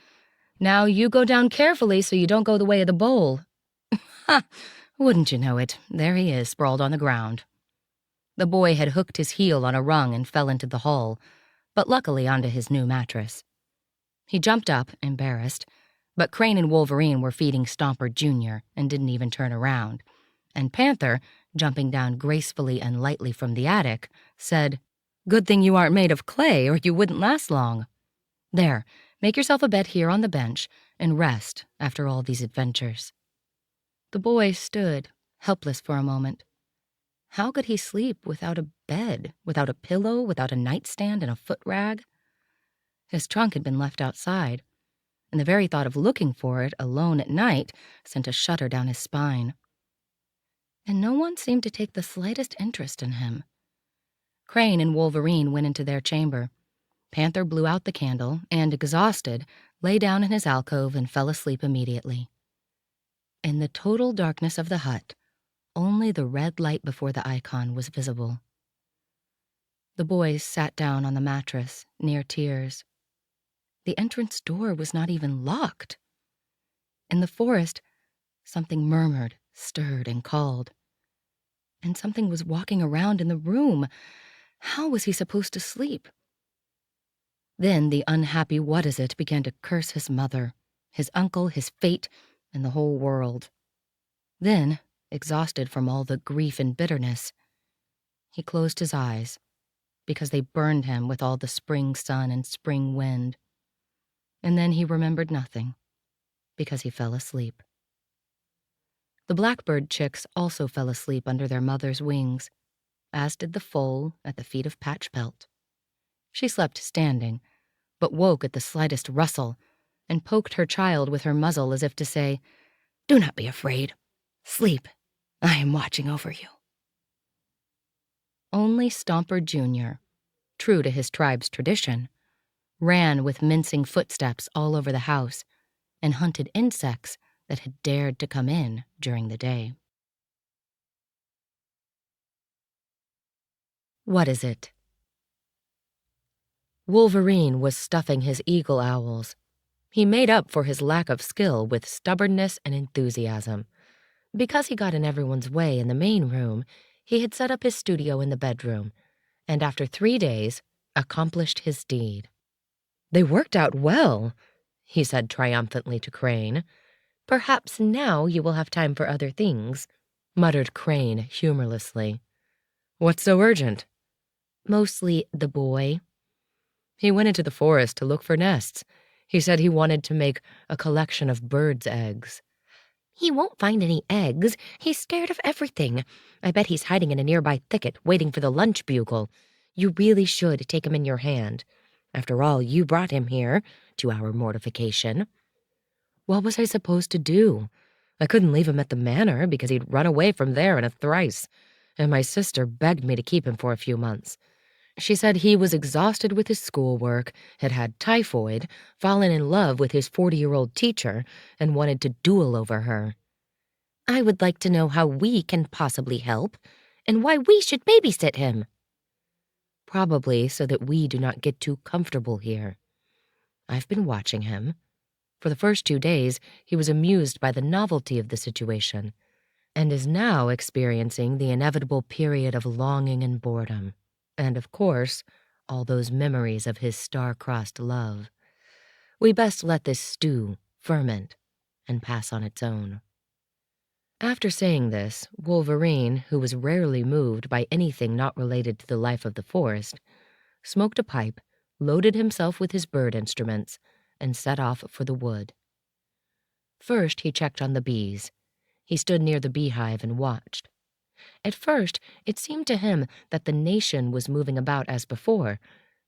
Now you go down carefully so you don't go the way of the bowl." Ha! Wouldn't you know it, there he is, sprawled on the ground. The boy had hooked his heel on a rung and fell into the hall, but luckily onto his new mattress. He jumped up, embarrassed, but Crane and Wolverine were feeding Stomper Jr. and didn't even turn around, and Panther, jumping down gracefully and lightly from the attic, said, "Good thing you aren't made of clay or you wouldn't last long. There, make yourself a bed here on the bench and rest after all these adventures." The boy stood, helpless for a moment. How could he sleep without a bed, without a pillow, without a nightstand and a foot rag? His trunk had been left outside, and the very thought of looking for it alone at night sent a shudder down his spine. And no one seemed to take the slightest interest in him. Crane and Wolverine went into their chamber. Panther blew out the candle and, exhausted, lay down in his alcove and fell asleep immediately. In the total darkness of the hut, only the red light before the icon was visible. The boys sat down on the mattress, near tears. The entrance door was not even locked. In the forest, something murmured, stirred, and called. And something was walking around in the room. How was he supposed to sleep? Then the unhappy What-Is-It began to curse his mother, his uncle, his fate, and the whole world. Then, exhausted from all the grief and bitterness, he closed his eyes, because they burned him with all the spring sun and spring wind. And then he remembered nothing, because he fell asleep. The blackbird chicks also fell asleep under their mother's wings, as did the foal at the feet of Patch Pelt. She slept standing, but woke at the slightest rustle, and poked her child with her muzzle as if to say, "Do not be afraid. Sleep. I am watching over you." Only Stomper Jr., true to his tribe's tradition, ran with mincing footsteps all over the house and hunted insects that had dared to come in during the day. What-Is-It? Wolverine was stuffing his eagle owls. He made up for his lack of skill with stubbornness and enthusiasm. Because he got in everyone's way in the main room, he had set up his studio in the bedroom, and after 3 days, accomplished his deed. "They worked out well," he said triumphantly to Crane. "Perhaps now you will have time for other things," muttered Crane humorlessly. "What's so urgent?" "Mostly the boy." "He went into the forest to look for nests. He said he wanted to make a collection of birds' eggs." "He won't find any eggs. He's scared of everything. I bet he's hiding in a nearby thicket, waiting for the lunch bugle. You really should take him in your hand. After all, you brought him here, to our mortification." "What was I supposed to do? I couldn't leave him at the manor because he'd run away from there in a trice, and my sister begged me to keep him for a few months. She said he was exhausted with his schoolwork, had had typhoid, fallen in love with his 40-year-old teacher, and wanted to duel over her." "I would like to know how we can possibly help, and why we should babysit him." "Probably so that we do not get too comfortable here. I've been watching him. For the first 2 days, he was amused by the novelty of the situation, and is now experiencing the inevitable period of longing and boredom. And, of course, all those memories of his star-crossed love. We best let this stew, ferment, and pass on its own." After saying this, Wolverine, who was rarely moved by anything not related to the life of the forest, smoked a pipe, loaded himself with his bird instruments, and set off for the wood. First, he checked on the bees. He stood near the beehive and watched. At first, it seemed to him that the nation was moving about as before,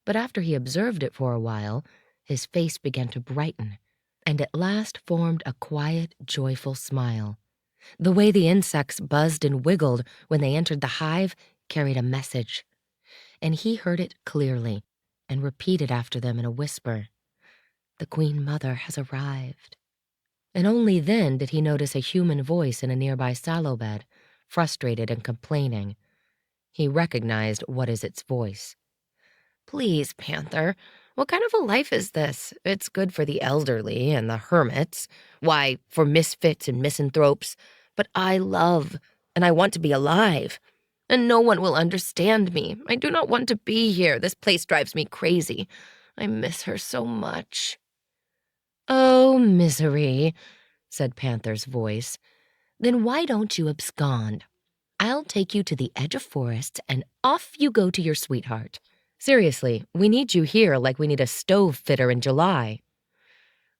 but after he observed it for a while, his face began to brighten, and at last formed a quiet, joyful smile. The way the insects buzzed and wiggled when they entered the hive carried a message, and he heard it clearly, and repeated after them in a whisper, "The Queen Mother has arrived." And only then did he notice a human voice in a nearby sallow bed, frustrated and complaining. He recognized what is its voice. "Please, Panther, what kind of a life is this? It's good for the elderly and the hermits. Why, for misfits and misanthropes. But I love, and I want to be alive. And no one will understand me. I do not want to be here. This place drives me crazy. I miss her so much." "Oh, misery," said Panther's voice. "Then why don't you abscond? I'll take you to the edge of forests, and off you go to your sweetheart. Seriously, we need you here like we need a stove fitter in July."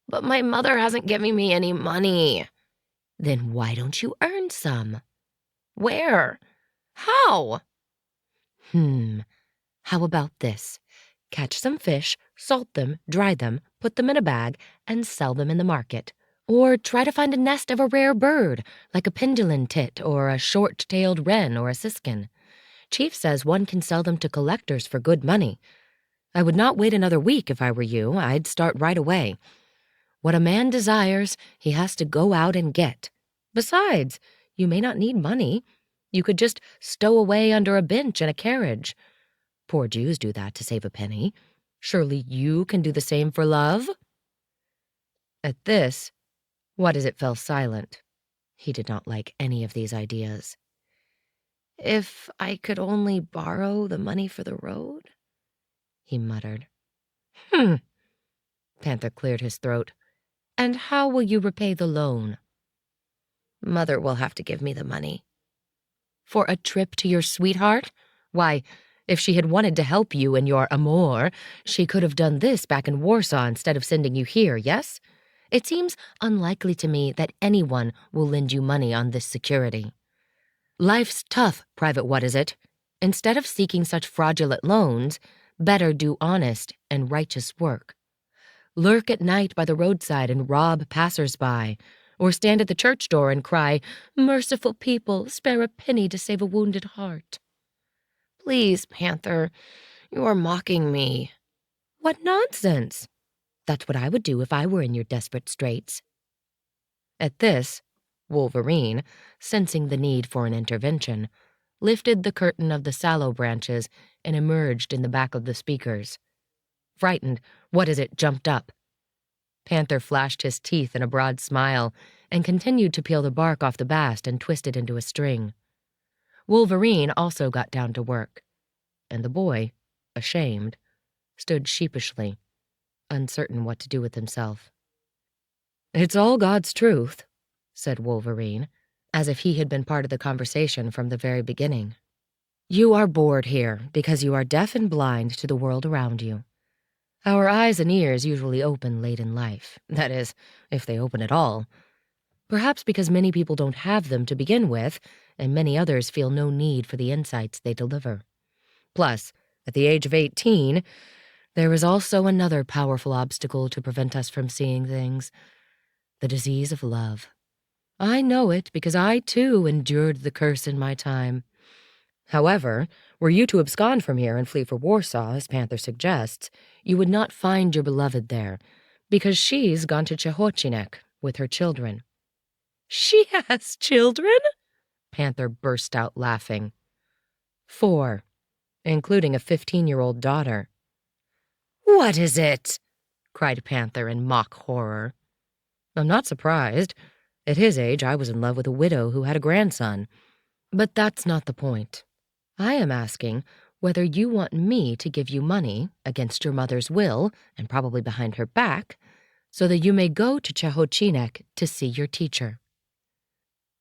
"But my mother hasn't given me any money." "Then why don't you earn some?" "Where? How?" How about this? Catch some fish, salt them, dry them, put them in a bag, and sell them in the market. Or try to find a nest of a rare bird, like a pendulin tit or a short-tailed wren or a siskin. Chief says one can sell them to collectors for good money. I would not wait another week if I were you. I'd start right away. What a man desires, he has to go out and get. Besides, you may not need money. You could just stow away under a bench in a carriage. Poor Jews do that to save a penny. Surely you can do the same for love?" At this, What Is It fell silent. He did not like any of these ideas. "If I could only borrow the money for the road," he muttered. Panther cleared his throat. "And how will you repay the loan?" "Mother will have to give me the money." "For a trip to your sweetheart? Why, if she had wanted to help you in your amour, she could have done this back in Warsaw instead of sending you here, yes? It seems unlikely to me that anyone will lend you money on this security. Life's tough, Private What Is It? Instead of seeking such fraudulent loans, better do honest and righteous work. Lurk at night by the roadside and rob passers-by, or stand at the church door and cry, 'Merciful people, spare a penny to save a wounded heart.'" "Please, Panther, you are mocking me." "What nonsense! That's what I would do if I were in your desperate straits." At this, Wolverine, sensing the need for an intervention, lifted the curtain of the sallow branches and emerged in the back of the speakers. Frightened, What Is It jumped up. Panther flashed his teeth in a broad smile and continued to peel the bark off the bast and twist it into a string. Wolverine also got down to work, and the boy, ashamed, stood sheepishly, uncertain what to do with himself. "It's all God's truth," said Wolverine, as if he had been part of the conversation from the very beginning. "You are bored here because you are deaf and blind to the world around you. Our eyes and ears usually open late in life, that is, if they open at all. Perhaps because many people don't have them to begin with, and many others feel no need for the insights they deliver. Plus, at the age of 18, there is also another powerful obstacle to prevent us from seeing things: the disease of love. I know it because I, too, endured the curse in my time. However, were you to abscond from here and flee for Warsaw, as Panther suggests, you would not find your beloved there, because she's gone to Czechocinek with her children." "She has children?" Panther burst out laughing. 4, including a 15-year-old daughter. "What is it?" cried Panther in mock horror. "I'm not surprised. At his age, I was in love with a widow who had a grandson. But that's not the point. I am asking whether you want me to give you money against your mother's will, and probably behind her back, so that you may go to Czechocinek to see your teacher."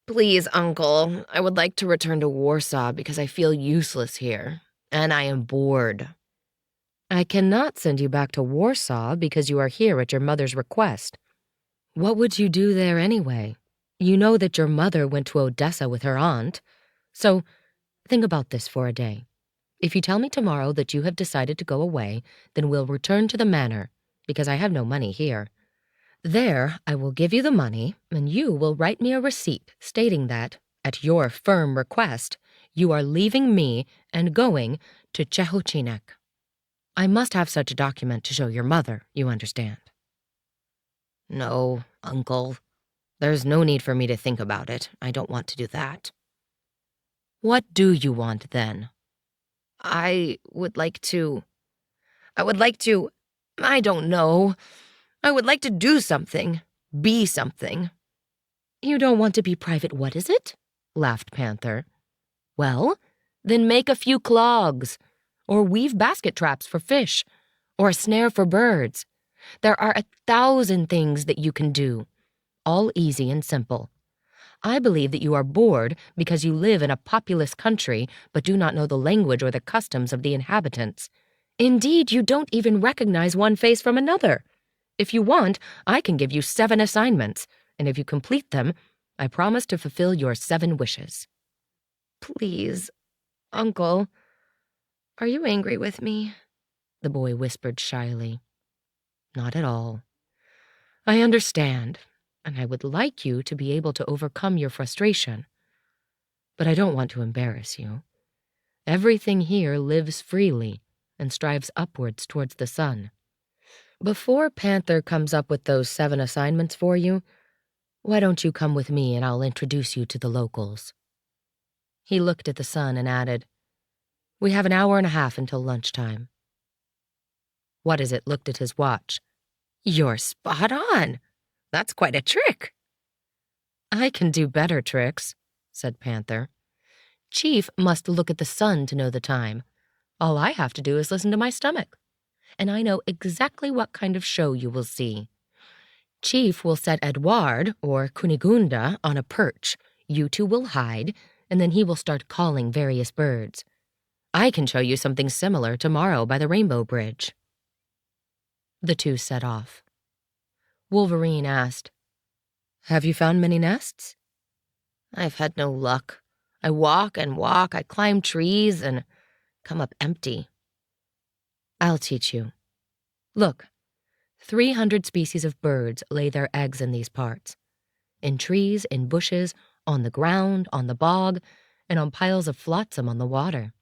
"Please, Uncle, I would like to return to Warsaw because I feel useless here, and I am bored." "I cannot send you back to Warsaw because you are here at your mother's request. What would you do there anyway? You know that your mother went to Odessa with her aunt. So think about this for a day. If you tell me tomorrow that you have decided to go away, then we'll return to the manor, because I have no money here. There, I will give you the money, and you will write me a receipt stating that, at your firm request, you are leaving me and going to Czechocinek." I must have such a document to show your mother, you understand. No, Uncle. There's no need for me to think about it. I don't want to do that. What do you want, then? I would like to... I don't know. I would like to do something. Be something. You don't want to be private, what is it? Laughed Panther. Well, then make a few clogs, or weave basket traps for fish, or a snare for birds. There are 1,000 things that you can do, all easy and simple. I believe that you are bored because you live in a populous country but do not know the language or the customs of the inhabitants. Indeed, you don't even recognize one face from another. If you want, I can give you 7 assignments, and if you complete them, I promise to fulfill your 7 wishes. Please, Uncle, are you angry with me? The boy whispered shyly. Not at all. I understand, and I would like you to be able to overcome your frustration. But I don't want to embarrass you. Everything here lives freely and strives upwards towards the sun. Before Panther comes up with those 7 assignments for you, why don't you come with me and I'll introduce you to the locals? He looked at the sun and added, We have 1.5 hours until lunchtime. What is it? Looked at his watch. You're spot on. That's quite a trick. I can do better tricks, said Panther. Chief must look at the sun to know the time. All I have to do is listen to my stomach, and I know exactly what kind of show you will see. Chief will set Edouard, or Kunigunda, on a perch. You two will hide, and then he will start calling various birds. I can show you something similar tomorrow by the Rainbow Bridge. The two set off. Wolverine asked, Have you found many nests? I've had no luck. I walk and walk, I climb trees, and come up empty. I'll teach you. Look, 300 species of birds lay their eggs in these parts. In trees, in bushes, on the ground, on the bog, and on piles of flotsam on the water.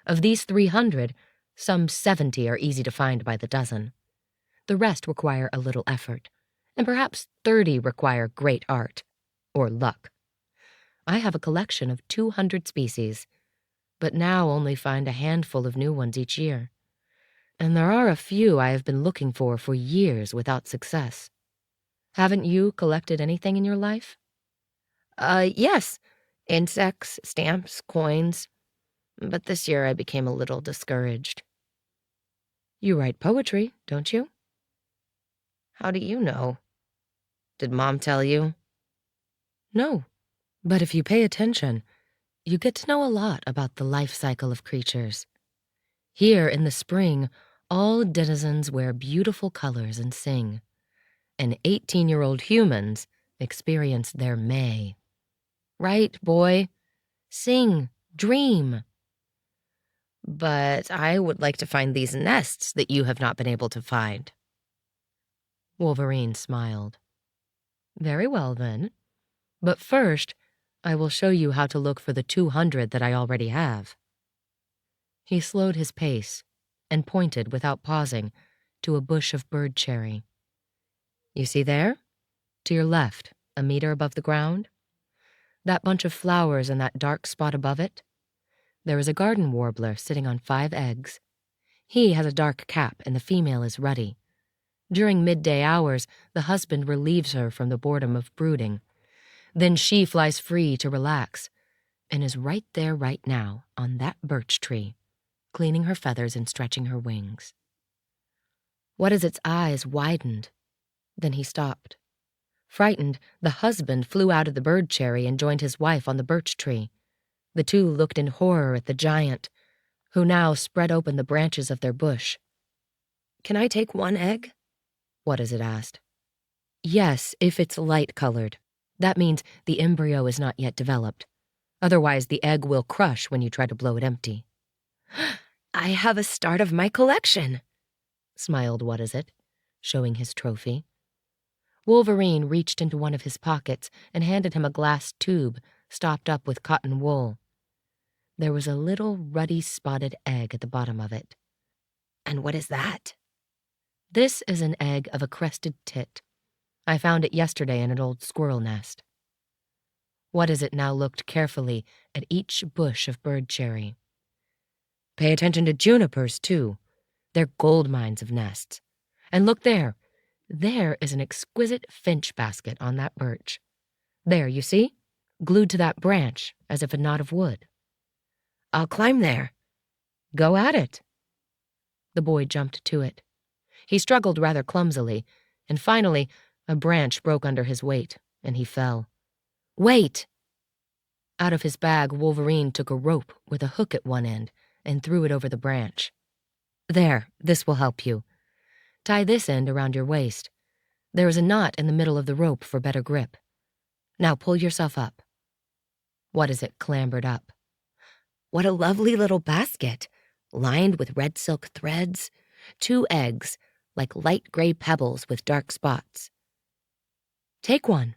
Of these 300, some 70 are easy to find by the dozen. The rest require a little effort, and perhaps 30 require great art, or luck. I have a collection of 200 species, but now only find a handful of new ones each year. And there are a few I have been looking for years without success. Haven't you collected anything in your life? Yes. Insects, stamps, coins. But this year I became a little discouraged. You write poetry, don't you? How do you know? Did Mom tell you? No, but if you pay attention, you get to know a lot about the life cycle of creatures. Here in the spring, all denizens wear beautiful colors and sing, and 18-year-old humans experience their May. Right, boy? Sing, dream. But I would like to find these nests that you have not been able to find. Wolverine smiled. Very well, then. But first, I will show you how to look for the 200 that I already have. He slowed his pace and pointed, without pausing, to a bush of bird cherry. You see there? To your left, a meter above the ground? That bunch of flowers and that dark spot above it? There is a garden warbler sitting on 5 eggs. He has a dark cap and the female is ruddy. During midday hours, the husband relieves her from the boredom of brooding. Then she flies free to relax and is right there right now on that birch tree, cleaning her feathers and stretching her wings. What as its eyes widened? Then he stopped. Frightened, the husband flew out of the bird cherry and joined his wife on the birch tree. The two looked in horror at the giant, who now spread open the branches of their bush. Can I take 1 egg? What is it asked. Yes, if it's light-colored. That means the embryo is not yet developed. Otherwise, the egg will crush when you try to blow it empty. I have a start of my collection, smiled What is it, showing his trophy. Wolverine reached into one of his pockets and handed him a glass tube stopped up with cotton wool. There was a little ruddy spotted egg at the bottom of it. And what is that? This is an egg of a crested tit. I found it yesterday in an old squirrel nest. What is it now looked carefully at each bush of bird cherry. Pay attention to junipers, too. They're gold mines of nests. And look there. There is an exquisite finch basket on that birch. There, you see? Glued to that branch as if a knot of wood. I'll climb there. Go at it. The boy jumped to it. He struggled rather clumsily, and finally a branch broke under his weight, and he fell. Wait! Out of his bag, Wolverine took a rope with a hook at one end and threw it over the branch. There, this will help you. Tie this end around your waist. There is a knot in the middle of the rope for better grip. Now pull yourself up. What is it clambered up? What a lovely little basket, lined with red silk threads, 2 eggs, like light gray pebbles with dark spots. Take one.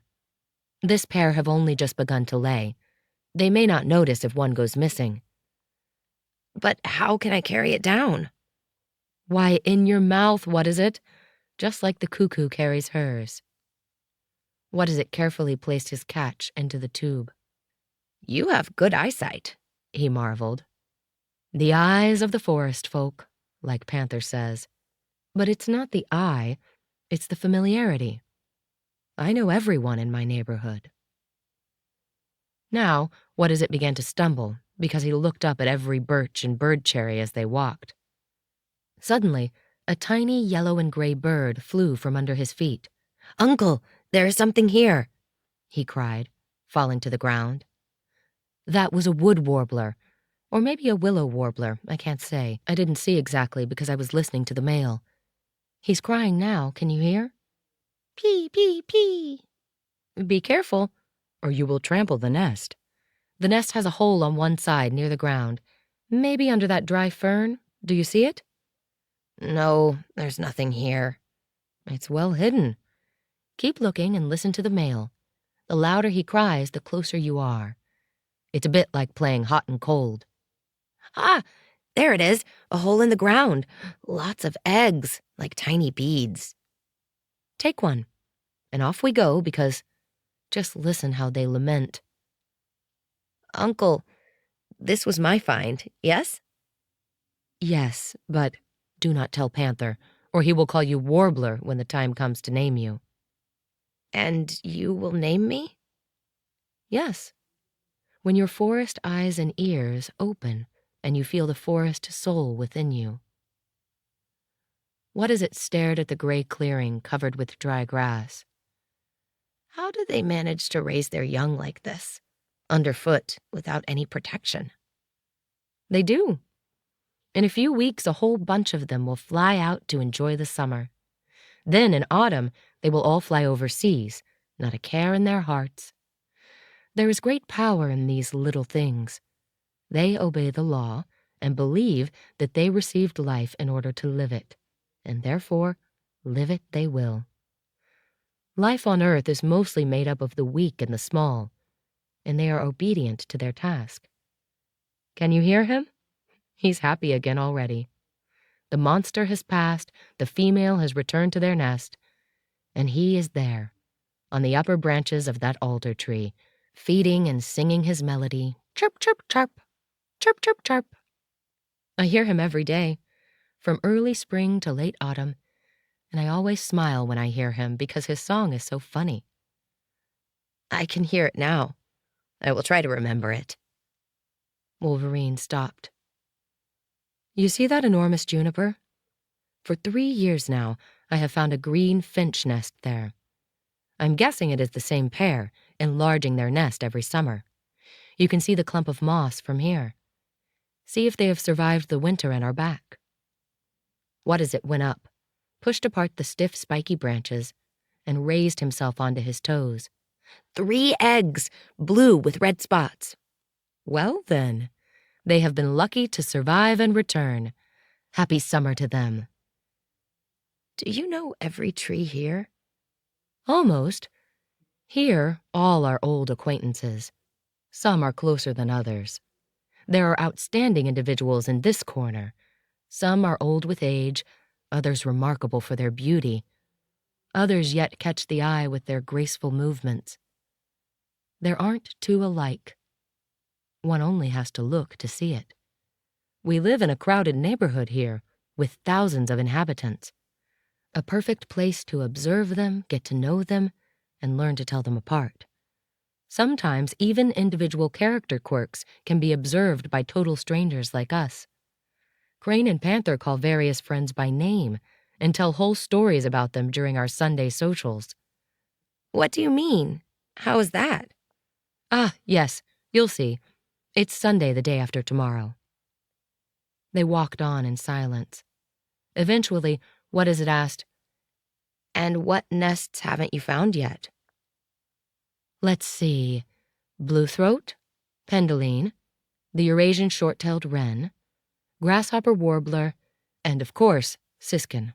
This pair have only just begun to lay. They may not notice if one goes missing. But how can I carry it down? Why, in your mouth, what is it? Just like the cuckoo carries hers. What is it carefully placed his catch into the tube. You have good eyesight, he marveled. The eyes of the forest folk, like Panther says. But it's not the eye, it's the familiarity. I know everyone in my neighborhood. Now, what as it began to stumble, because he looked up at every birch and bird cherry as they walked. Suddenly, a tiny yellow and gray bird flew from under his feet. Uncle, there is something here, he cried, falling to the ground. That was a wood warbler, or maybe a willow warbler, I can't say. I didn't see exactly because I was listening to the male. He's crying now, can you hear? Pee, pee, pee. Be careful, or you will trample the nest. The nest has a hole on one side near the ground, maybe under that dry fern. Do you see it? No, there's nothing here. It's well hidden. Keep looking and listen to the male. The louder he cries, the closer you are. It's a bit like playing hot and cold. Ah, there it is, a hole in the ground. Lots of eggs, like tiny beads. Take one, and off we go because just listen how they lament. Uncle, this was my find, yes? Yes, but do not tell Panther, or he will call you Warbler when the time comes to name you. And you will name me? Yes. When your forest eyes and ears open and you feel the forest soul within you. What as it stared at the gray clearing covered with dry grass? How do they manage to raise their young like this, underfoot, without any protection? They do. In a few weeks, a whole bunch of them will fly out to enjoy the summer. Then in autumn, they will all fly overseas, not a care in their hearts. There is great power in these little things. They obey the law and believe that they received life in order to live it, and therefore live it they will. Life on earth is mostly made up of the weak and the small, and they are obedient to their task. Can you hear him? He's happy again already. The monster has passed, the female has returned to their nest, and he is there, on the upper branches of that alder tree, feeding and singing his melody, chirp, chirp, chirp, chirp, chirp, chirp. I hear him every day, from early spring to late autumn, and I always smile when I hear him because his song is so funny. I can hear it now. I will try to remember it. Wolverine stopped. You see that enormous juniper? For 3 years now, I have found a green finch nest there. I'm guessing it is the same pair, enlarging their nest every summer. You can see the clump of moss from here. See if they have survived the winter and are back. What as it went up, pushed apart the stiff, spiky branches, and raised himself onto his toes. 3 eggs, blue with red spots. Well, then, they have been lucky to survive and return. Happy summer to them. Do you know every tree here? Almost. Here, all are old acquaintances. Some are closer than others. There are outstanding individuals in this corner. Some are old with age, others remarkable for their beauty, others yet catch the eye with their graceful movements. There aren't two alike. One only has to look to see it. We live in a crowded neighborhood here, with thousands of inhabitants. A perfect place to observe them, get to know them, and learn to tell them apart. Sometimes even individual character quirks can be observed by total strangers like us. Crane and Panther call various friends by name and tell whole stories about them during our Sunday socials. What do you mean? How is that? Ah, yes, you'll see. It's Sunday the day after tomorrow. They walked on in silence. Eventually, What Is It asked, And what nests haven't you found yet? let's see, bluethroat, pendoline, the Eurasian short-tailed wren, grasshopper warbler, and of course, siskin.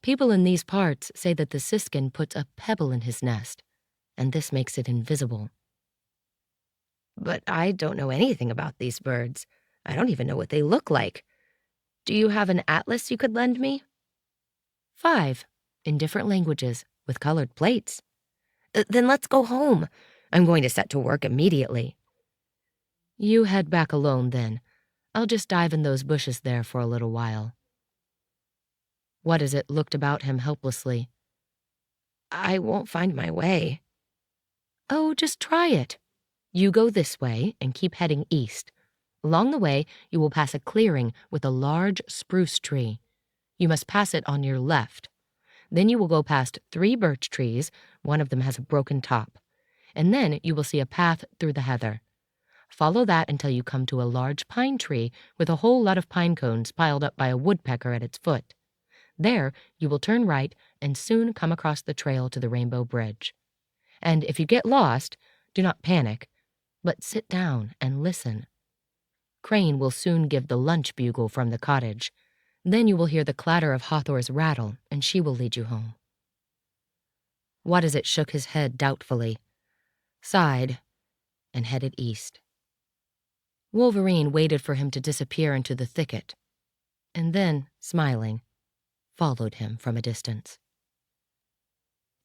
People in these parts say that the siskin puts a pebble in his nest, and this makes it invisible. But I don't know anything about these birds. I don't even know what they look like. Do you have an atlas you could lend me? 5, in different languages, with colored plates. Then let's go home. I'm going to set to work immediately. You head back alone then. I'll just dive in those bushes there for a little while. What Is It looked about him helplessly. I won't find my way. Oh, just try it. You go this way and keep heading east. Along the way, you will pass a clearing with a large spruce tree. You must pass it on your left. Then you will go past 3 birch trees, one of them has a broken top. And then you will see a path through the heather. Follow that until you come to a large pine tree with a whole lot of pine cones piled up by a woodpecker at its foot. There, you will turn right and soon come across the trail to the Rainbow Bridge. And if you get lost, do not panic, but sit down and listen. Crane will soon give the lunch bugle from the cottage. Then you will hear the clatter of Hawthor's rattle, and she will lead you home. What Is It shook his head doubtfully, sighed, and headed east. Wolverine waited for him to disappear into the thicket, and then, smiling, followed him from a distance.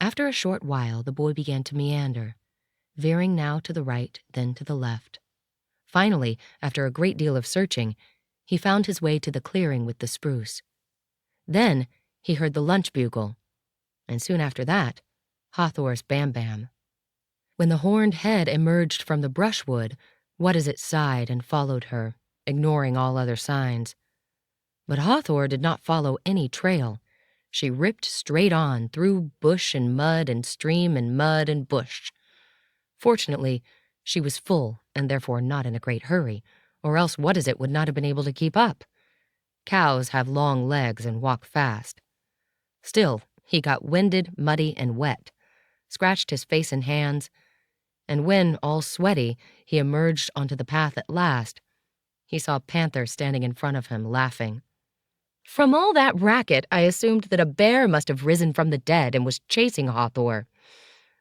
After a short while, the boy began to meander, veering now to the right, then to the left. Finally, after a great deal of searching, he found his way to the clearing with the spruce. Then he heard the lunch bugle, and soon after that, Hawthor's bam-bam. When the horned head emerged from the brushwood, What Is It sighed and followed her, ignoring all other signs. But Hawthor did not follow any trail. She ripped straight on through bush and mud and stream and mud and bush. Fortunately, she was full and therefore not in a great hurry, or else What Is It would not have been able to keep up. Cows have long legs and walk fast. Still, he got winded, muddy, and wet, scratched his face and hands, and when, all sweaty, he emerged onto the path at last, he saw Panther standing in front of him, laughing. From all that racket, I assumed that a bear must have risen from the dead and was chasing Hawthor.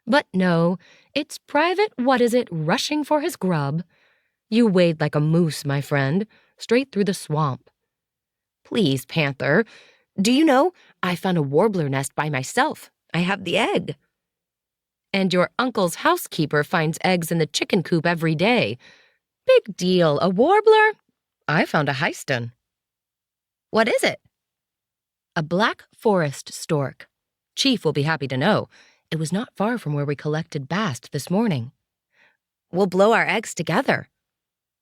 But no, it's Private What Is It rushing for his grub. You wade like a moose, my friend, straight through the swamp. Please, Panther. Do you know, I found a warbler nest by myself. I have the egg. And your uncle's housekeeper finds eggs in the chicken coop every day. Big deal, a warbler? I found a Heiston. What is it? A black forest stork. Chief will be happy to know. It was not far from where we collected bast this morning. We'll blow our eggs together.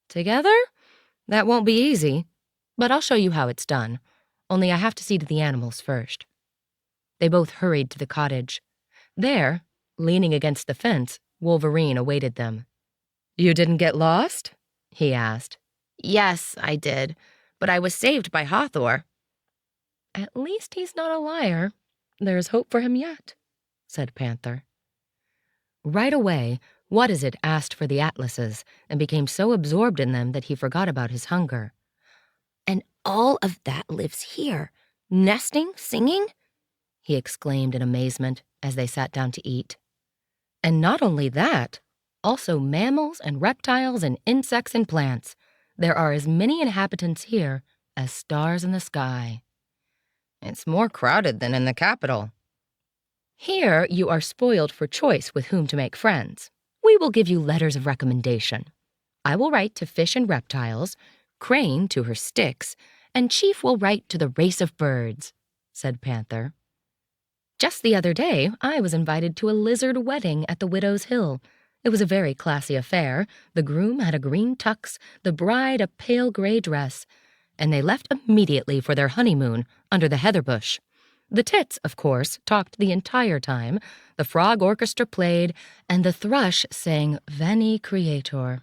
Together? That won't be easy. But I'll show you how it's done. Only I have to see to the animals first. They both hurried to the cottage. There, leaning against the fence, Wolverine awaited them. You didn't get lost? He asked. Yes, I did, but I was saved by Hawthor. At least he's not a liar. There's hope for him yet, said Panther. Right away, What Is It asked for the atlases and became so absorbed in them that he forgot about his hunger. And all of that lives here, nesting, singing? He exclaimed in amazement as they sat down to eat. And not only that, also mammals and reptiles and insects and plants. There are as many inhabitants here as stars in the sky. It's more crowded than in the capital. Here you are spoiled for choice with whom to make friends. We will give you letters of recommendation. I will write to fish and reptiles, Crane to her sticks, and Chief will write to the race of birds, said Panther. Just the other day, I was invited to a lizard wedding at the Widow's Hill. It was a very classy affair. The groom had a green tux, the bride a pale gray dress, and they left immediately for their honeymoon under the heather bush. The tits, of course, talked the entire time, the frog orchestra played, and the thrush sang Veni Creator.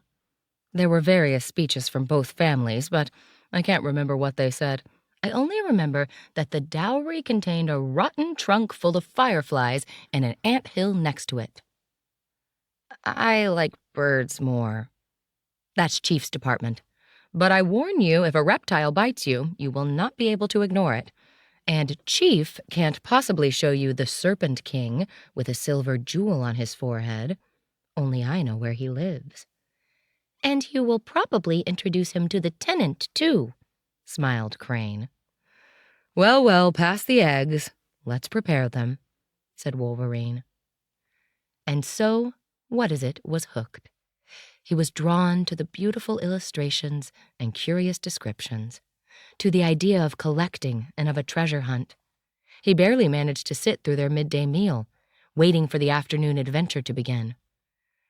There were various speeches from both families, but I can't remember what they said. I only remember that the dowry contained a rotten trunk full of fireflies and an ant hill next to it. I like birds more. That's Chief's department. But I warn you, if a reptile bites you, you will not be able to ignore it. And Chief can't possibly show you the Serpent King with a silver jewel on his forehead. Only I know where he lives. And you will probably introduce him to the tenant, too, smiled Crane. Well, well, pass the eggs. Let's prepare them, said Wolverine. And so, What-is-it was hooked. He was drawn to the beautiful illustrations and curious descriptions, to the idea of collecting and of a treasure hunt. He barely managed to sit through their midday meal, waiting for the afternoon adventure to begin.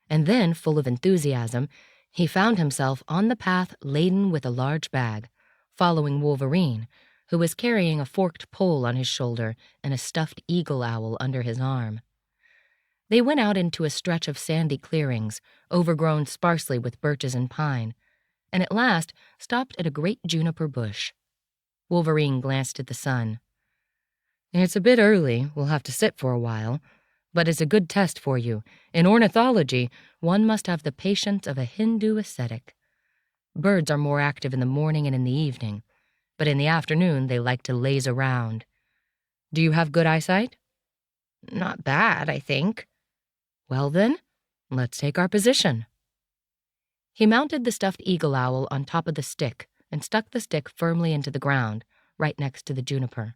And then, full of enthusiasm, he found himself on the path laden with a large bag, following Wolverine, who was carrying a forked pole on his shoulder and a stuffed eagle owl under his arm. They went out into a stretch of sandy clearings, overgrown sparsely with birches and pine, and at last stopped at a great juniper bush. Wolverine glanced at the sun. It's a bit early, we'll have to sit for a while, but it's a good test for you. In ornithology, one must have the patience of a Hindu ascetic. Birds are more active in the morning and in the evening, but in the afternoon they like to laze around. Do you have good eyesight? Not bad, I think. Well then, let's take our position. He mounted the stuffed eagle owl on top of the stick and stuck the stick firmly into the ground, right next to the juniper.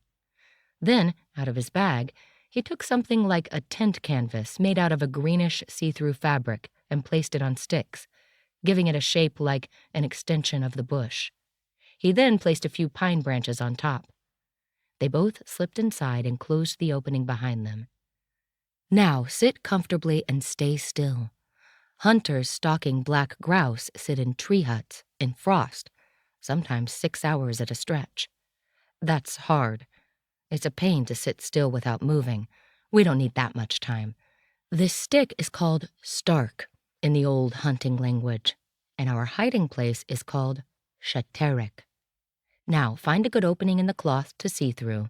Then, out of his bag, he took something like a tent canvas made out of a greenish see-through fabric and placed it on sticks, giving it a shape like an extension of the bush. He then placed a few pine branches on top. They both slipped inside and closed the opening behind them. Now sit comfortably and stay still. Hunters stalking black grouse sit in tree huts, in frost, sometimes 6 hours at a stretch. That's hard. It's a pain to sit still without moving. We don't need that much time. This stick is called stark in the old hunting language, and our hiding place is called shaterek. Now find a good opening in the cloth to see through,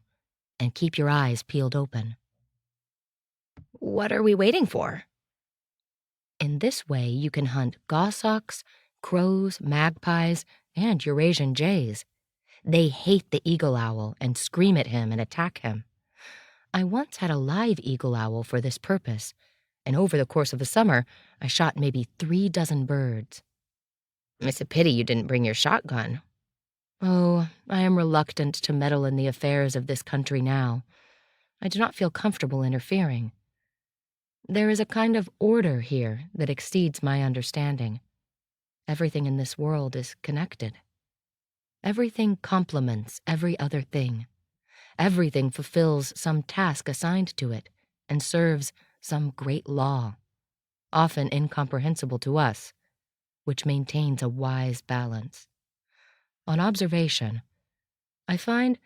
and keep your eyes peeled open. What are we waiting for? In this way you can hunt goshawks, crows, magpies, and Eurasian jays. They hate the eagle owl and scream at him and attack him. I once had a live eagle owl for this purpose, and over the course of the summer, I shot maybe 3 dozen birds. It's a pity you didn't bring your shotgun. Oh, I am reluctant to meddle in the affairs of this country now. I do not feel comfortable interfering. There is a kind of order here that exceeds my understanding. Everything in this world is connected. Everything complements every other thing. Everything fulfills some task assigned to it and serves some great law, often incomprehensible to us, which maintains a wise balance. On observation, I find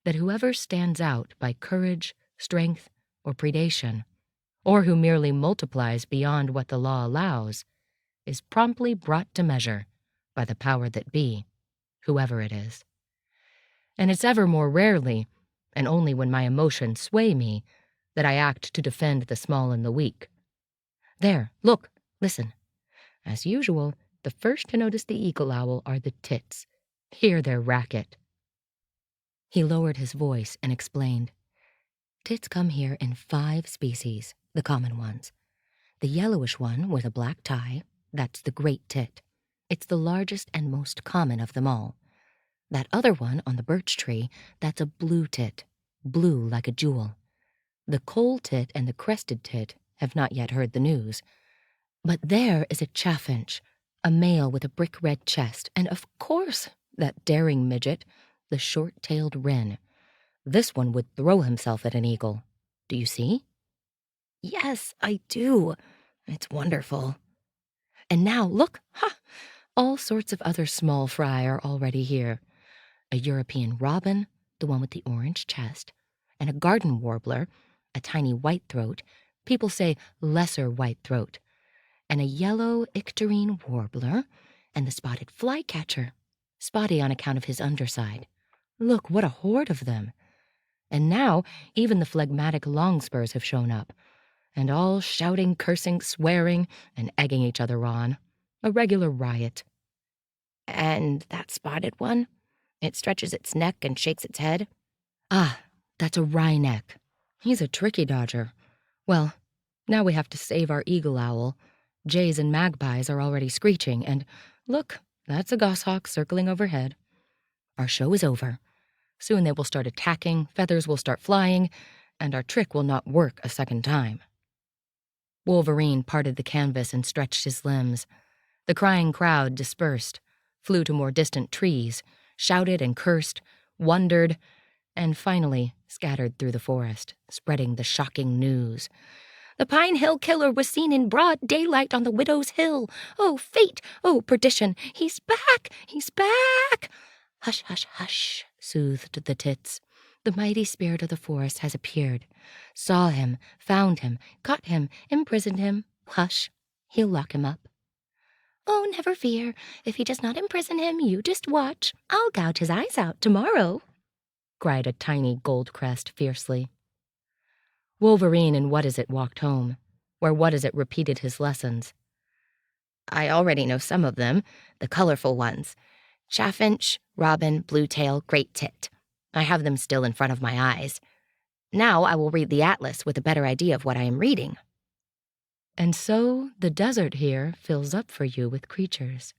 that whoever stands out by courage, strength, or predation, or who merely multiplies beyond what the law allows, is promptly brought to measure by the power that be, whoever it is. And it's ever more rarely, and only when my emotions sway me, that I act to defend the small and the weak. There, look, listen. As usual, the first to notice the eagle owl are the tits. Hear their racket. He lowered his voice and explained. Tits come here in 5 species, the common ones. The yellowish one with a black tie, that's the great tit. It's the largest and most common of them all. That other one on the birch tree, that's a blue tit, blue like a jewel. The coal tit and the crested tit have not yet heard the news. But there is a chaffinch, a male with a brick-red chest, and of course, that daring midget, the short-tailed wren. This one would throw himself at an eagle. Do you see? Yes, I do. It's wonderful. And now, look, all sorts of other small fry are already here. A European robin, the one with the orange chest, and a garden warbler, a tiny whitethroat, people say lesser whitethroat, and a yellow icterine warbler, and the spotted flycatcher, spotty on account of his underside. Look, what a horde of them. And now even the phlegmatic longspurs have shown up, and all shouting, cursing, swearing, and egging each other on. A regular riot. And that spotted one? It stretches its neck and shakes its head. Ah, that's a wryneck. He's a tricky dodger. Well, now we have to save our eagle owl. Jays and magpies are already screeching, and look, that's a goshawk circling overhead. Our show is over. Soon they will start attacking, feathers will start flying, and our trick will not work a second time. Wolverine parted the canvas and stretched his limbs. The crying crowd dispersed, flew to more distant trees, shouted and cursed, wondered, and finally scattered through the forest, spreading the shocking news. The Pine Hill Killer was seen in broad daylight on the Widow's Hill. Oh, fate! Oh, perdition! He's back! He's back! Hush, hush, hush, soothed the tits. The mighty spirit of the forest has appeared. Saw him, found him, caught him, imprisoned him. Hush, he'll lock him up. Oh, never fear. If he does not imprison him, you just watch. I'll gouge his eyes out tomorrow, cried a tiny goldcrest fiercely. Wolverine and What-Is-It walked home, where What-Is-It repeated his lessons. I already know some of them, the colorful ones. Chaffinch, robin, bluetail, great tit. I have them still in front of my eyes. Now I will read the atlas with a better idea of what I am reading. And so the desert here fills up for you with creatures.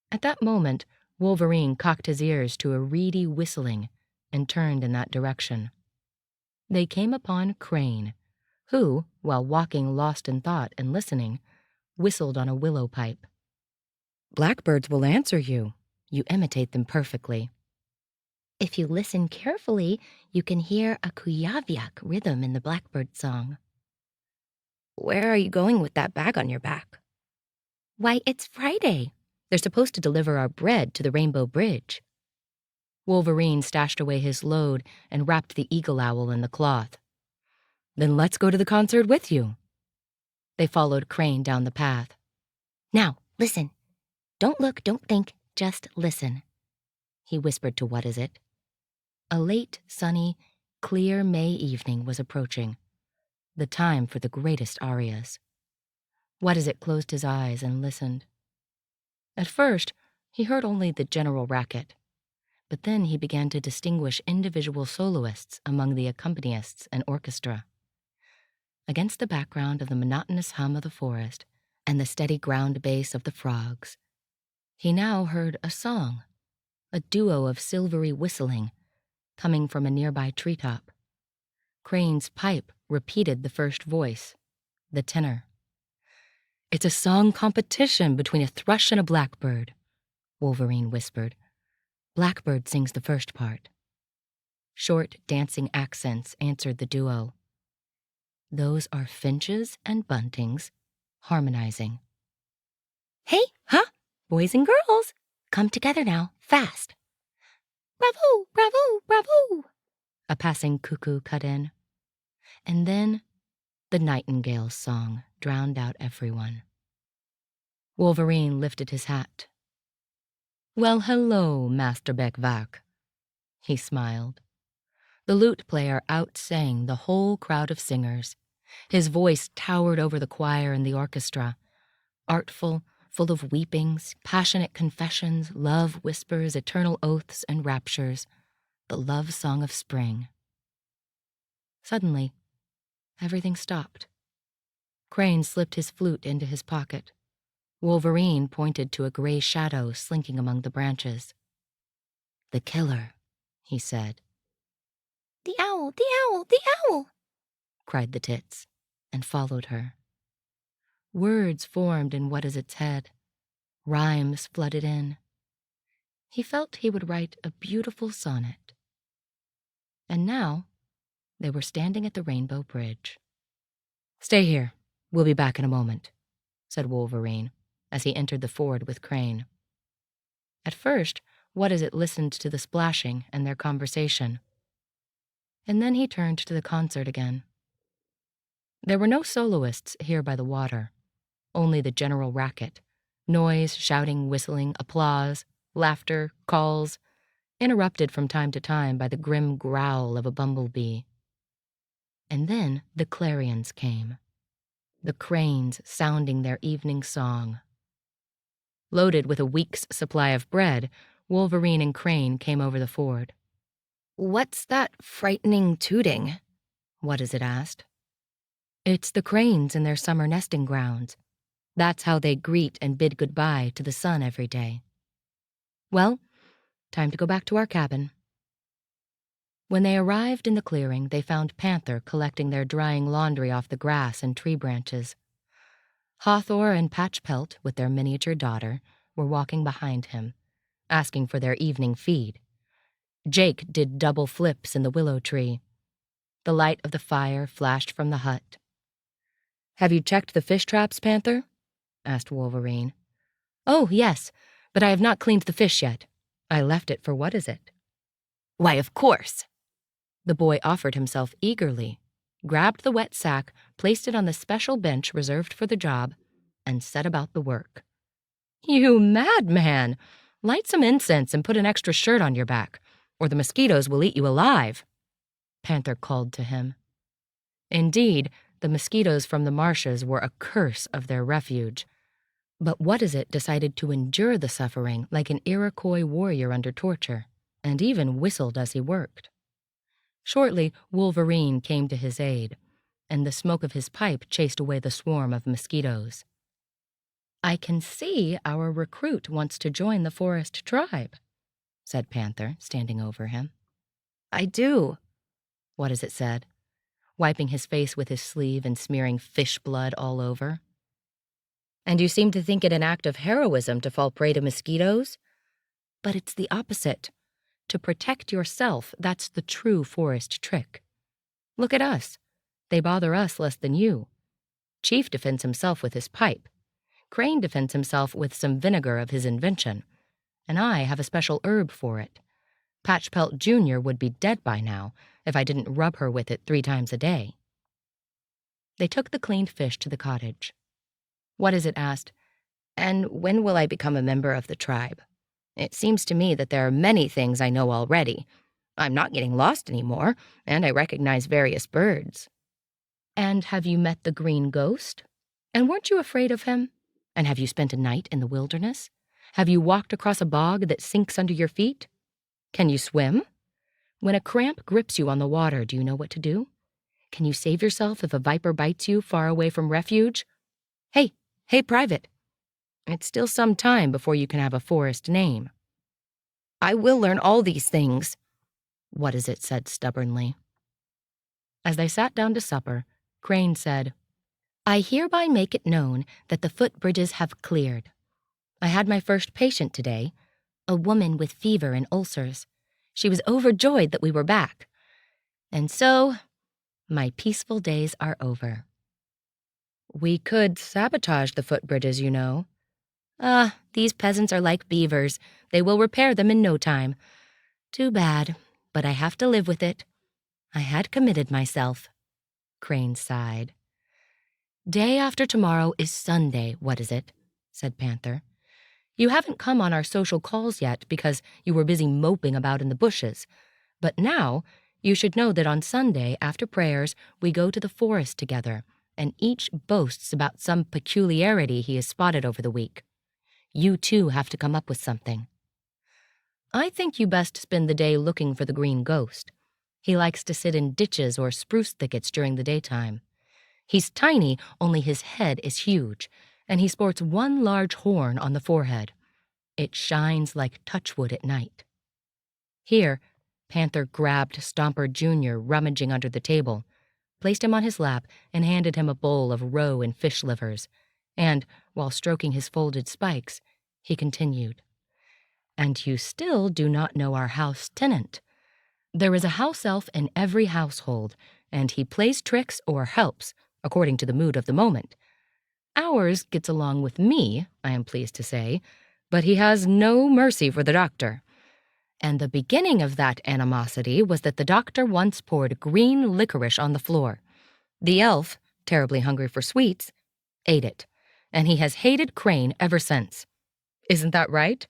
At that moment, Wolverine cocked his ears to a reedy whistling and turned in that direction. They came upon Crane, who, while walking lost in thought and listening, whistled on a willow pipe. Blackbirds will answer you. You imitate them perfectly. If you listen carefully, you can hear a kuyaviak rhythm in the blackbird song. Where are you going with that bag on your back? Why, it's Friday. They're supposed to deliver our bread to the Rainbow Bridge. Wolverine stashed away his load and wrapped the eagle owl in the cloth. Then let's go to the concert with you. They followed Crane down the path. Now, listen. Don't look, don't think, just listen, he whispered to What-Is-It. A late, sunny, clear May evening was approaching, the time for the greatest arias. What-Is-It closed his eyes and listened. At first, he heard only the general racket, but then he began to distinguish individual soloists among the accompanists and orchestra. Against the background of the monotonous hum of the forest and the steady ground bass of the frogs, he now heard a song, a duo of silvery whistling, coming from a nearby treetop. Crane's pipe repeated the first voice, the tenor. It's a song competition between a thrush and a blackbird, Wolverine whispered. Blackbird sings the first part. Short, dancing accents answered the duo. Those are finches and buntings harmonizing. Hey, boys and girls, come together now, fast. Bravo, bravo, bravo, a passing cuckoo cut in. And then the nightingale's song drowned out everyone. Wolverine lifted his hat. Well, hello, Master Beckvac. He smiled. The lute player outsang the whole crowd of singers. His voice towered over the choir and the orchestra, artful, full of weepings, passionate confessions, love whispers, eternal oaths and raptures, the love song of spring. Suddenly, everything stopped. Crane slipped his flute into his pocket. Wolverine pointed to a gray shadow slinking among the branches. "The killer," he said. "The owl, the owl, the owl!" cried the tits, and followed her. Words formed in What Is It's head. Rhymes flooded in. He felt he would write a beautiful sonnet. And now they were standing at the Rainbow Bridge. "Stay here. We'll be back in a moment," said Wolverine, as he entered the ford with Crane. At first, What Is It listened to the splashing and their conversation. And then he turned to the concert again. There were no soloists here by the water, only the general racket. Noise, shouting, whistling, applause, laughter, calls, interrupted from time to time by the grim growl of a bumblebee. And then the clarions came, the cranes sounding their evening song. Loaded with a week's supply of bread, Wolverine and Crane came over the ford. "What's that frightening tooting?" What Is It asked. "It's the cranes in their summer nesting grounds. That's how they greet and bid goodbye to the sun every day. Well, time to go back to our cabin." When they arrived in the clearing, they found Panther collecting their drying laundry off the grass and tree branches. Hawthorne and Patchpelt, with their miniature daughter, were walking behind him, asking for their evening feed. Jake did double flips in the willow tree. The light of the fire flashed from the hut. "Have you checked the fish traps, Panther?" asked Wolverine. "Oh, yes, but I have not cleaned the fish yet. I left it for What Is It." "Why, of course." The boy offered himself eagerly, grabbed the wet sack, placed it on the special bench reserved for the job, and set about the work. "You madman! Light some incense and put an extra shirt on your back, or the mosquitoes will eat you alive," Panther called to him. Indeed, the mosquitoes from the marshes were a curse of their refuge. But What Is It decided to endure the suffering like an Iroquois warrior under torture, and even whistled as he worked. Shortly, Wolverine came to his aid, and the smoke of his pipe chased away the swarm of mosquitoes. "I can see our recruit wants to join the forest tribe," said Panther, standing over him. "I do," What Is It said, wiping his face with his sleeve and smearing fish blood all over. "And you seem to think it an act of heroism to fall prey to mosquitoes? But it's the opposite. To protect yourself, that's the true forest trick. Look at us. They bother us less than you. Chief defends himself with his pipe. Crane defends himself with some vinegar of his invention. And I have a special herb for it. Patchpelt Jr. would be dead by now if I didn't rub her with it 3 times a day." They took the cleaned fish to the cottage. What Is It asked, "And when will I become a member of the tribe? It seems to me that there are many things I know already. I'm not getting lost anymore, and I recognize various birds." "And have you met the green ghost? And weren't you afraid of him? And have you spent a night in the wilderness? Have you walked across a bog that sinks under your feet? Can you swim? When a cramp grips you on the water, do you know what to do? Can you save yourself if a viper bites you far away from refuge? Hey, Private. It's still some time before you can have a forest name." "I will learn all these things," What Is It said stubbornly. As they sat down to supper, Crane said, "I hereby make it known that the footbridges have cleared. I had my first patient today, a woman with fever and ulcers. She was overjoyed that we were back. And so, my peaceful days are over." "We could sabotage the footbridges, you know." These peasants are like beavers. They will repair them in no time. Too bad, but I have to live with it. I had committed myself." Crane sighed. "Day after tomorrow is Sunday, What Is It?" said Panther. "You haven't come on our social calls yet because you were busy moping about in the bushes. But now, you should know that on Sunday, after prayers, we go to the forest together, and each boasts about some peculiarity he has spotted over the week. You too have to come up with something. I think you best spend the day looking for the green ghost. He likes to sit in ditches or spruce thickets during the daytime. He's tiny, only his head is huge, and he sports one large horn on the forehead. It shines like touchwood at night." Here, Panther grabbed Stomper Jr., rummaging under the table, placed him on his lap, and handed him a bowl of roe and fish livers. And, while stroking his folded spikes, he continued, "And you still do not know our house tenant. There is a house elf in every household, and he plays tricks or helps, according to the mood of the moment. Ours gets along with me, I am pleased to say, but he has no mercy for the doctor. And the beginning of that animosity was that the doctor once poured green licorice on the floor. The elf, terribly hungry for sweets, ate it, and he has hated Crane ever since. Isn't that right?"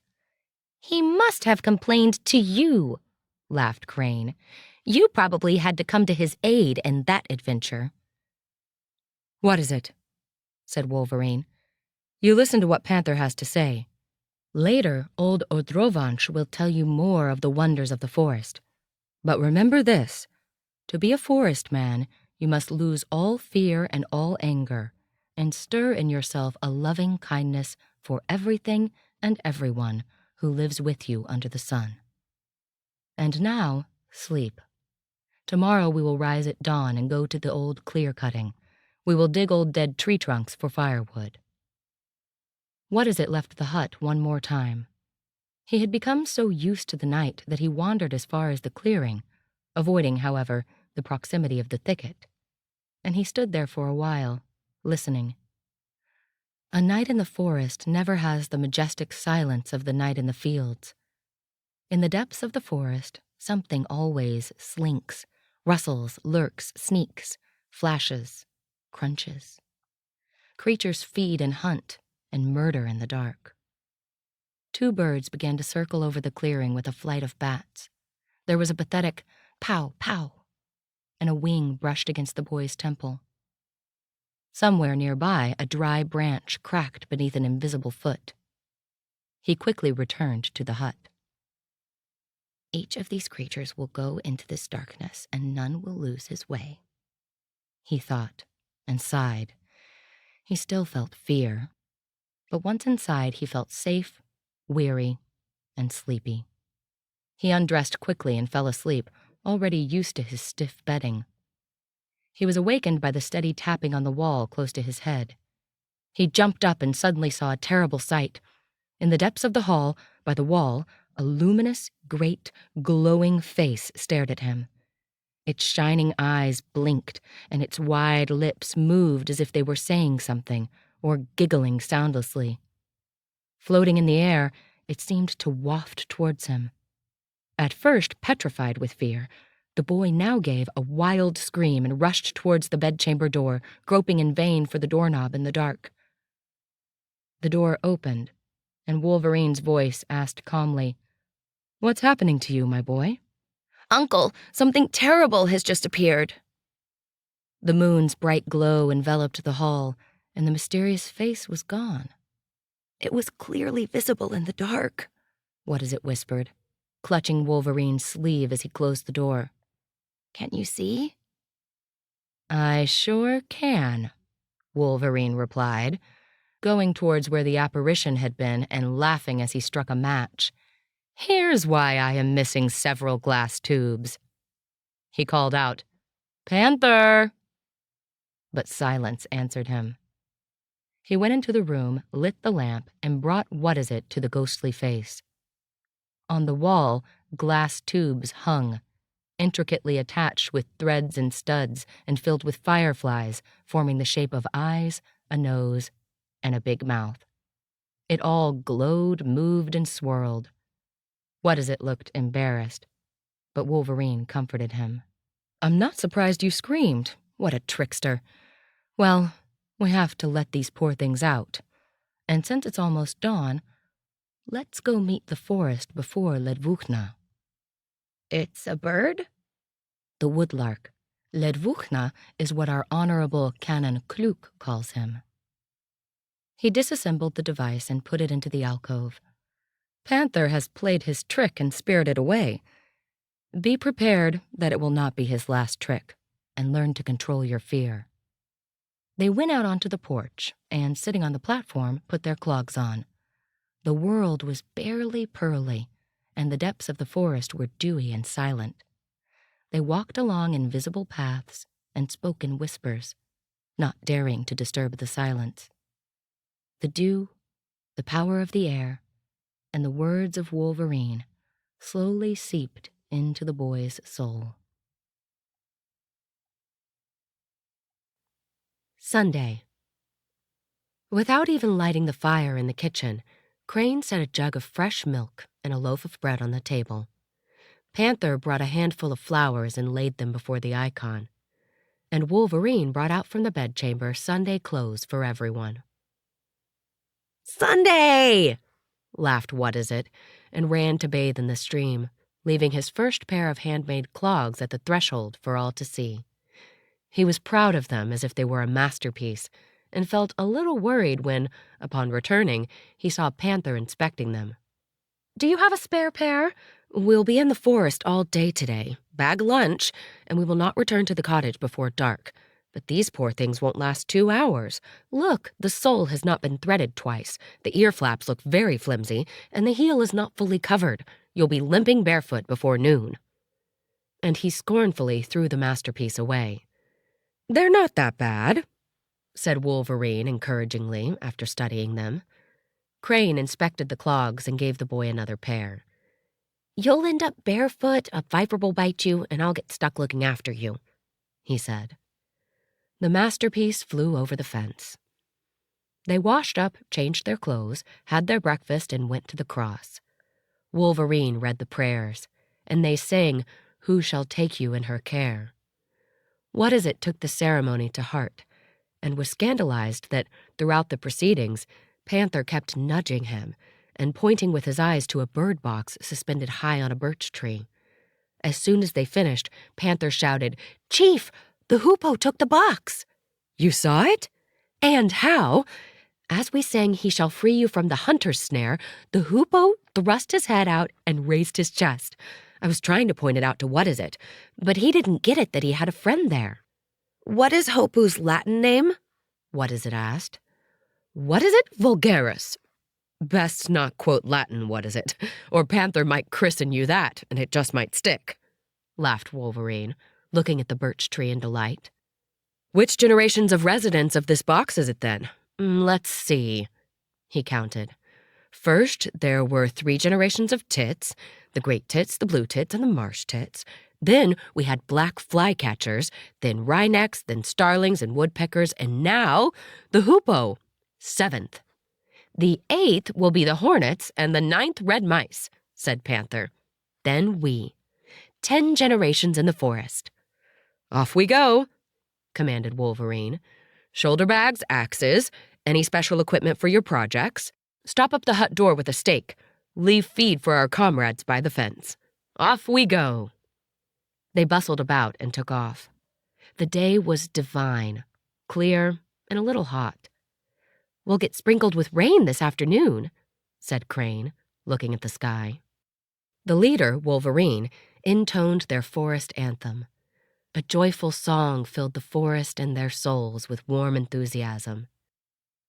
He must have complained to you, laughed Crane. You probably had to come to his aid in that adventure. "What is it?" said Wolverine. "You listen to what Panther has to say. Later, old Odrovanch will tell you more of the wonders of the forest. But remember this, to be a forest man, you must lose all fear and all anger, and stir in yourself a loving kindness for everything and everyone who lives with you under the sun. And now, sleep. Tomorrow we will rise at dawn and go to the old clear-cutting. We will dig old dead tree trunks for firewood." What is it left the hut one more time. He had become so used to the night that he wandered as far as the clearing, avoiding, however, the proximity of the thicket. And he stood there for a while, listening. A night in the forest never has the majestic silence of the night in the fields. In the depths of the forest, something always slinks, rustles, lurks, sneaks, flashes, crunches. Creatures feed and hunt and murder in the dark. 2 birds began to circle over the clearing with a flight of bats. There was a pathetic pow, pow, and a wing brushed against the boy's temple. Somewhere nearby, a dry branch cracked beneath an invisible foot. He quickly returned to the hut. Each of these creatures will go into this darkness, and none will lose his way, he thought, and sighed. He still felt fear, but once inside he felt safe, weary, and sleepy. He undressed quickly and fell asleep, already used to his stiff bedding. He was awakened by the steady tapping on the wall close to his head. He jumped up and suddenly saw a terrible sight. In the depths of the hall, by the wall, a luminous, great, glowing face stared at him. Its shining eyes blinked, and its wide lips moved as if they were saying something, or giggling soundlessly. Floating in the air, it seemed to waft towards him. At first petrified with fear, the boy now gave a wild scream and rushed towards the bedchamber door, groping in vain for the doorknob in the dark. The door opened, and Wolverine's voice asked calmly, "What's happening to you, my boy?" Uncle, something terrible has just appeared. The moon's bright glow enveloped the hall, and the mysterious face was gone. It was clearly visible in the dark, What is it whispered, clutching Wolverine's sleeve as he closed the door. Can you see? "I sure can," Wolverine replied, going towards where the apparition had been and laughing as he struck a match. "Here's why I am missing several glass tubes." He called out, "Panther!" But silence answered him. He went into the room, lit the lamp, and brought What-is-it to the ghostly face. On the wall, glass tubes hung, intricately attached with threads and studs and filled with fireflies, forming the shape of eyes, a nose, and a big mouth. It all glowed, moved, and swirled. What-is-it looked embarrassed, but Wolverine comforted him. "I'm not surprised you screamed. What a trickster. Well, we have to let these poor things out. And since it's almost dawn, let's go meet the forest before Ledvuchna." It's a bird? The woodlark. Ledvuchna is what our Honorable Canon Kluk calls him. He disassembled the device and put it into the alcove. Panther has played his trick and spirited away. Be prepared that it will not be his last trick, and learn to control your fear. They went out onto the porch, and sitting on the platform, put their clogs on. The world was barely pearly, and the depths of the forest were dewy and silent. They walked along invisible paths and spoke in whispers, not daring to disturb the silence. The dew, the power of the air, and the words of Wolverine slowly seeped into the boy's soul. Sunday. Without even lighting the fire in the kitchen, Crane set a jug of fresh milk and a loaf of bread on the table. Panther brought a handful of flowers and laid them before the icon. And Wolverine brought out from the bedchamber Sunday clothes for everyone. "Sunday!" laughed What-Is-It, and ran to bathe in the stream, leaving his first pair of handmade clogs at the threshold for all to see. He was proud of them as if they were a masterpiece, and felt a little worried when, upon returning, he saw Panther inspecting them. "Do you have a spare pair? We'll be in the forest all day today. Bag lunch, and we will not return to the cottage before dark. But these poor things won't last 2 hours. Look, the sole has not been threaded twice, the ear flaps look very flimsy, and the heel is not fully covered. You'll be limping barefoot before noon." And he scornfully threw the masterpiece away. "They're not that bad," said Wolverine encouragingly after studying them. Crane inspected the clogs and gave the boy another pair. "You'll end up barefoot, a viper will bite you, and I'll get stuck looking after you," he said. The masterpiece flew over the fence. They washed up, changed their clothes, had their breakfast, and went to the cross. Wolverine read the prayers, and they sang, "Who shall take you in her care?" What-Is-It took the ceremony to heart, and was scandalized that, throughout the proceedings, Panther kept nudging him and pointing with his eyes to a bird box suspended high on a birch tree. As soon as they finished, Panther shouted, "Chief, the hoopoe took the box!" "You saw it? And how?" "As we sang 'He shall free you from the hunter's snare,' the hoopoe thrust his head out and raised his chest. I was trying to point it out to What-Is-It, but he didn't get it that he had a friend there." "What is Hoopoe's Latin name?" What-Is-It asked. "What-Is-It vulgaris. Best not quote Latin, What-Is-It, or Panther might christen you that, and it just might stick," laughed Wolverine, looking at the birch tree in delight. "Which generations of residents of this box is it then? Let's see," he counted. "First, there were 3 generations of tits, the great tits, the blue tits, and the marsh tits. Then we had black flycatchers, then wrynecks, then starlings and woodpeckers, and now the hoopoe, 7th. The 8th will be the hornets, and the 9th red mice," said Panther. "Then we. 10 generations in the forest." "Off we go," commanded Wolverine. "Shoulder bags, axes, any special equipment for your projects. Stop up the hut door with a stake. Leave feed for our comrades by the fence. Off we go." They bustled about and took off. The day was divine, clear, and a little hot. "We'll get sprinkled with rain this afternoon," said Crane, looking at the sky. The leader, Wolverine, intoned their forest anthem. A joyful song filled the forest and their souls with warm enthusiasm.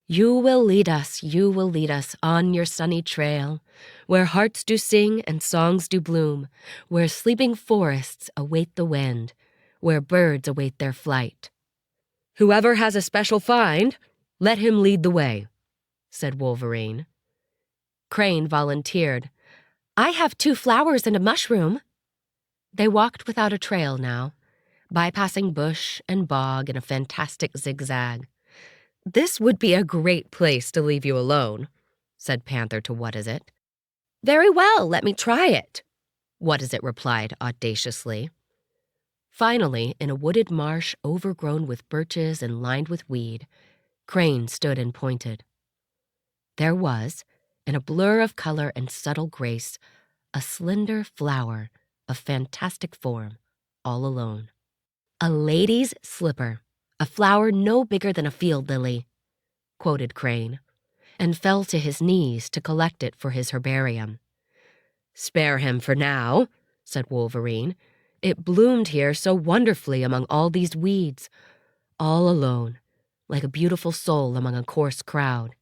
"You will lead us on your sunny trail, where hearts do sing and songs do bloom, where sleeping forests await the wind, where birds await their flight. Whoever has a special find, let him lead the way," said Wolverine. Crane volunteered. "I have 2 flowers and a mushroom." They walked without a trail now, bypassing bush and bog in a fantastic zigzag. "This would be a great place to leave you alone," said Panther to What-Is-It. "Very well, let me try it," What-Is-It replied audaciously. Finally, in a wooded marsh overgrown with birches and lined with weed, Crane stood and pointed. There was, in a blur of color and subtle grace, a slender flower of fantastic form, all alone. "A lady's slipper, a flower no bigger than a field lily," quoted Crane, and fell to his knees to collect it for his herbarium. "Spare him for now," said Wolverine. "It bloomed here so wonderfully among all these weeds, all alone, like a beautiful soul among a coarse crowd.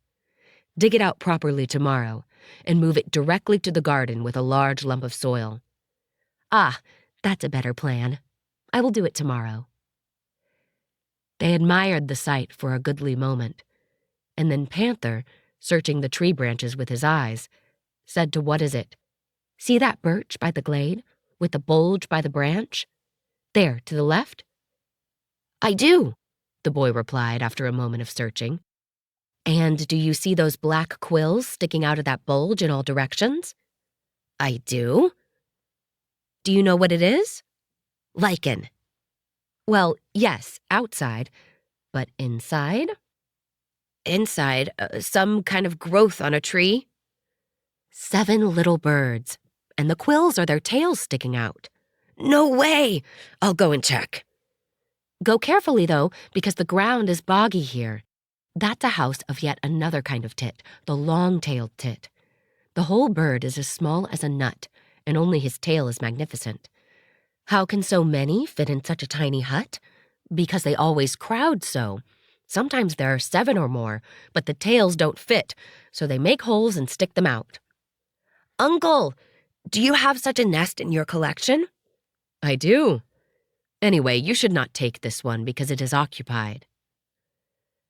Dig it out properly tomorrow, and move it directly to the garden with a large lump of soil. Ah, that's a better plan. I will do it tomorrow. They admired the sight for a goodly moment, and then Panther, searching the tree branches with his eyes, said to What Is It, "See that birch by the glade, with the bulge by the branch? There, to the left?" "I do," the boy replied after a moment of searching. "And do you see those black quills sticking out of that bulge in all directions?" "I do." "Do you know what it is?" "Lichen." "Well, yes, outside, but inside?" "Inside, some kind of growth on a tree." "7 little birds, and the quills are their tails sticking out." "No way! I'll go and check." "Go carefully, though, because the ground is boggy here. That's a house of yet another kind of tit, the long-tailed tit. The whole bird is as small as a nut, and only his tail is magnificent. How can so many fit in such a tiny hut? Because they always crowd so. Sometimes there are 7 or more, but the tails don't fit, so they make holes and stick them out." "Uncle, do you have such a nest in your collection?" "I do. Anyway, you should not take this one because it is occupied."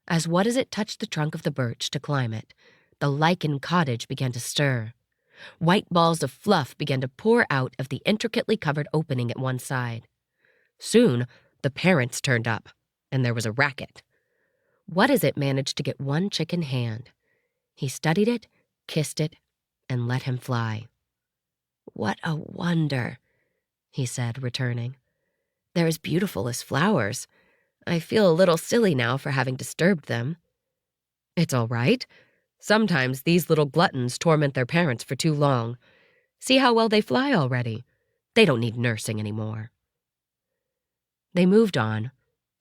As What Is It touched the trunk of the birch to climb it, the lichen cottage began to stir. White balls of fluff began to pour out of the intricately covered opening at one side. Soon, the parents turned up, and there was a racket. What Is It managed to get one chicken hand. He studied it, kissed it, and let him fly. "What a wonder," he said, returning. "They're as beautiful as flowers. I feel a little silly now for having disturbed them." "It's all right. Sometimes these little gluttons torment their parents for too long. See how well they fly already. They don't need nursing anymore." They moved on,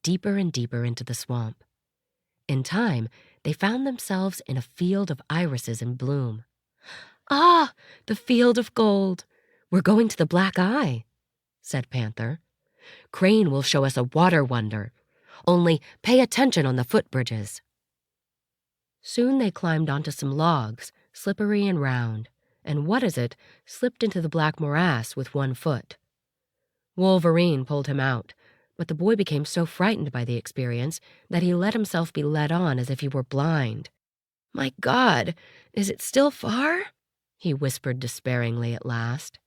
deeper and deeper into the swamp. In time, they found themselves in a field of irises in bloom. "Ah, the field of gold! We're going to the Black Eye," said Panther. "Crane will show us a water wonder. Only pay attention on the footbridges." Soon they climbed onto some logs, slippery and round, and What Is It slipped into the black morass with one foot. Wolverine pulled him out, but the boy became so frightened by the experience that he let himself be led on as if he were blind. "My God, is it still far?" he whispered despairingly at last.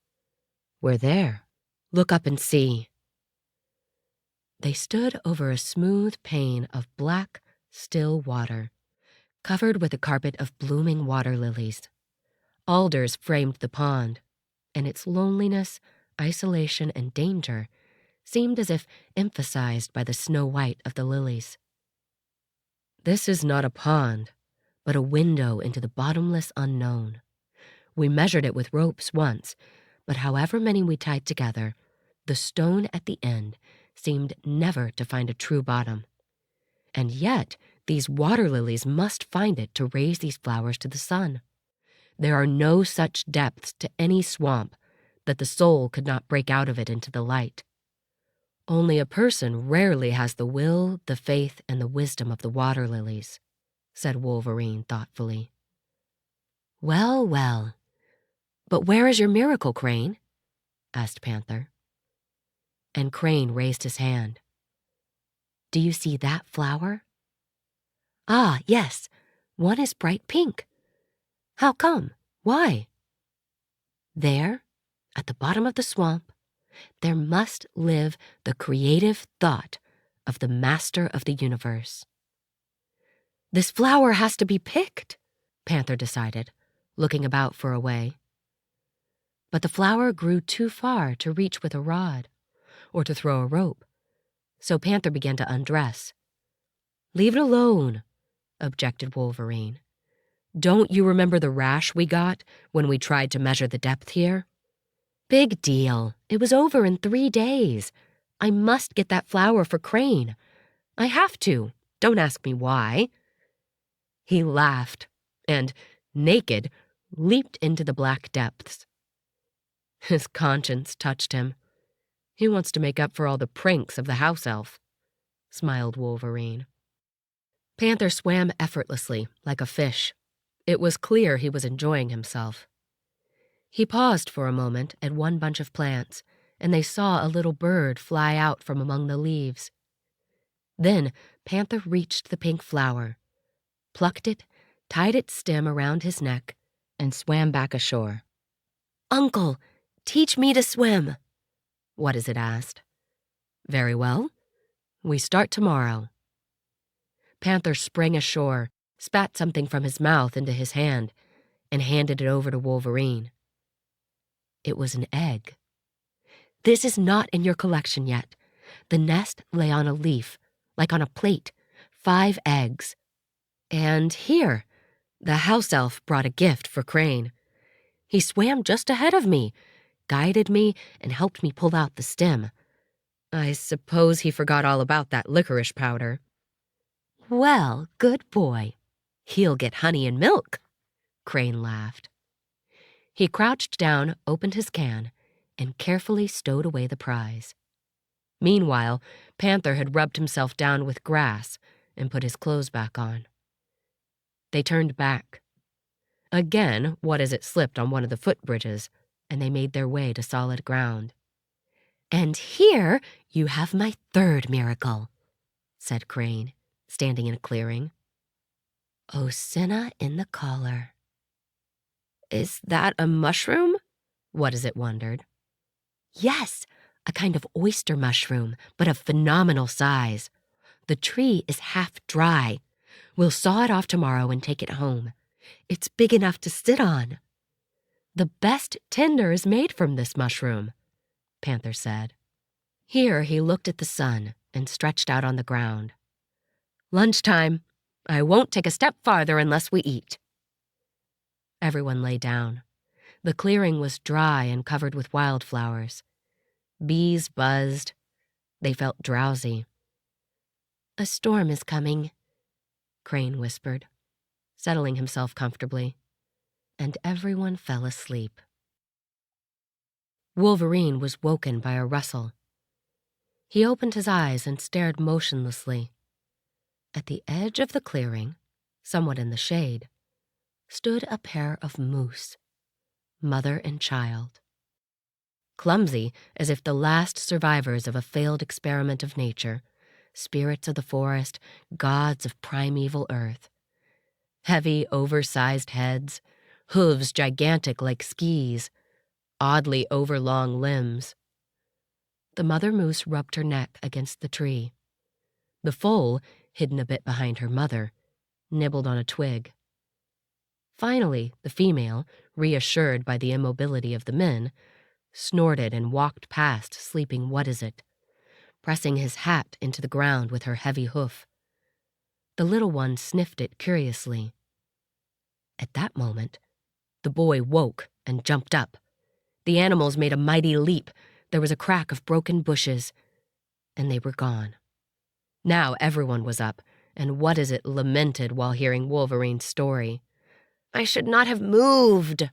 "We're there. Look up and see." They stood over a smooth pane of black, still water, covered with a carpet of blooming water lilies. Alders framed the pond, and its loneliness, isolation, and danger seemed as if emphasized by the snow white of the lilies. "This is not a pond, but a window into the bottomless unknown. We measured it with ropes once, but however many we tied together, the stone at the end seemed never to find a true bottom. And yet, these water lilies must find it to raise these flowers to the sun. There are no such depths to any swamp that the soul could not break out of it into the light. Only a person rarely has the will, the faith, and the wisdom of the water lilies," said Wolverine thoughtfully. "Well, well. But where is your miracle, Crane?" asked Panther. And Crane raised his hand. "Do you see that flower?" "Ah, yes. One is bright pink. How come? Why?" "There, at the bottom of the swamp, there must live the creative thought of the master of the universe." "This flower has to be picked," Panther decided, looking about for a way. But the flower grew too far to reach with a rod, or to throw a rope, so Panther began to undress. "Leave it alone," objected Wolverine. "Don't you remember the rash we got when we tried to measure the depth here?" "Big deal. It was over in 3 days. I must get that flower for Crane. I have to. Don't ask me why." He laughed and, naked, leaped into the black depths. His conscience touched him. "He wants to make up for all the pranks of the house elf," smiled Wolverine. Panther swam effortlessly, like a fish, It was clear he was enjoying himself. He paused for a moment at one bunch of plants, and they saw a little bird fly out from among the leaves. Then Panther reached the pink flower, plucked it, tied its stem around his neck, and swam back ashore. "Uncle, teach me to swim." What is it asked. Very well. We start tomorrow. Panther sprang ashore, spat something from his mouth into his hand, and handed it over to Wolverine. It was an egg. "This is not in your collection yet. The nest lay on a leaf, like on a plate, 5 eggs. And here, the house elf brought a gift for Crane. He swam just ahead of me, guided me, and helped me pull out the stem. I suppose he forgot all about that licorice powder." "Well, good boy. He'll get honey and milk," Crane laughed. He crouched down, opened his can, and carefully stowed away the prize. Meanwhile, Panther had rubbed himself down with grass and put his clothes back on. They turned back. Again, What-is-it slipped on one of the footbridges, and they made their way to solid ground. "And here you have my 3rd miracle," said Crane, standing in a clearing. "Osina in the collar." "Is that a mushroom?" What-is-it wondered. "Yes, a kind of oyster mushroom, but of phenomenal size. The tree is half dry. We'll saw it off tomorrow and take it home. It's big enough to sit on." "The best tinder is made from this mushroom," Panther said. Here he looked at the sun and stretched out on the ground. "Lunchtime. I won't take a step farther unless we eat." Everyone lay down. The clearing was dry and covered with wildflowers. Bees buzzed. They felt drowsy. "A storm is coming," Crane whispered, settling himself comfortably, and everyone fell asleep. Wolverine was woken by a rustle. He opened his eyes and stared motionlessly. At the edge of the clearing, somewhat in the shade, stood a pair of moose, mother and child. Clumsy as if the last survivors of a failed experiment of nature, spirits of the forest, gods of primeval earth. Heavy, oversized heads, hooves gigantic like skis, oddly overlong limbs. The mother moose rubbed her neck against the tree. The foal, hidden a bit behind her mother, nibbled on a twig. Finally, the female, reassured by the immobility of the men, snorted and walked past sleeping What-is-it, pressing his hat into the ground with her heavy hoof. The little one sniffed it curiously. At that moment, the boy woke and jumped up. The animals made a mighty leap. There was a crack of broken bushes, and they were gone. Now everyone was up, and What-is-it lamented while hearing Wolverine's story. "I should not have moved."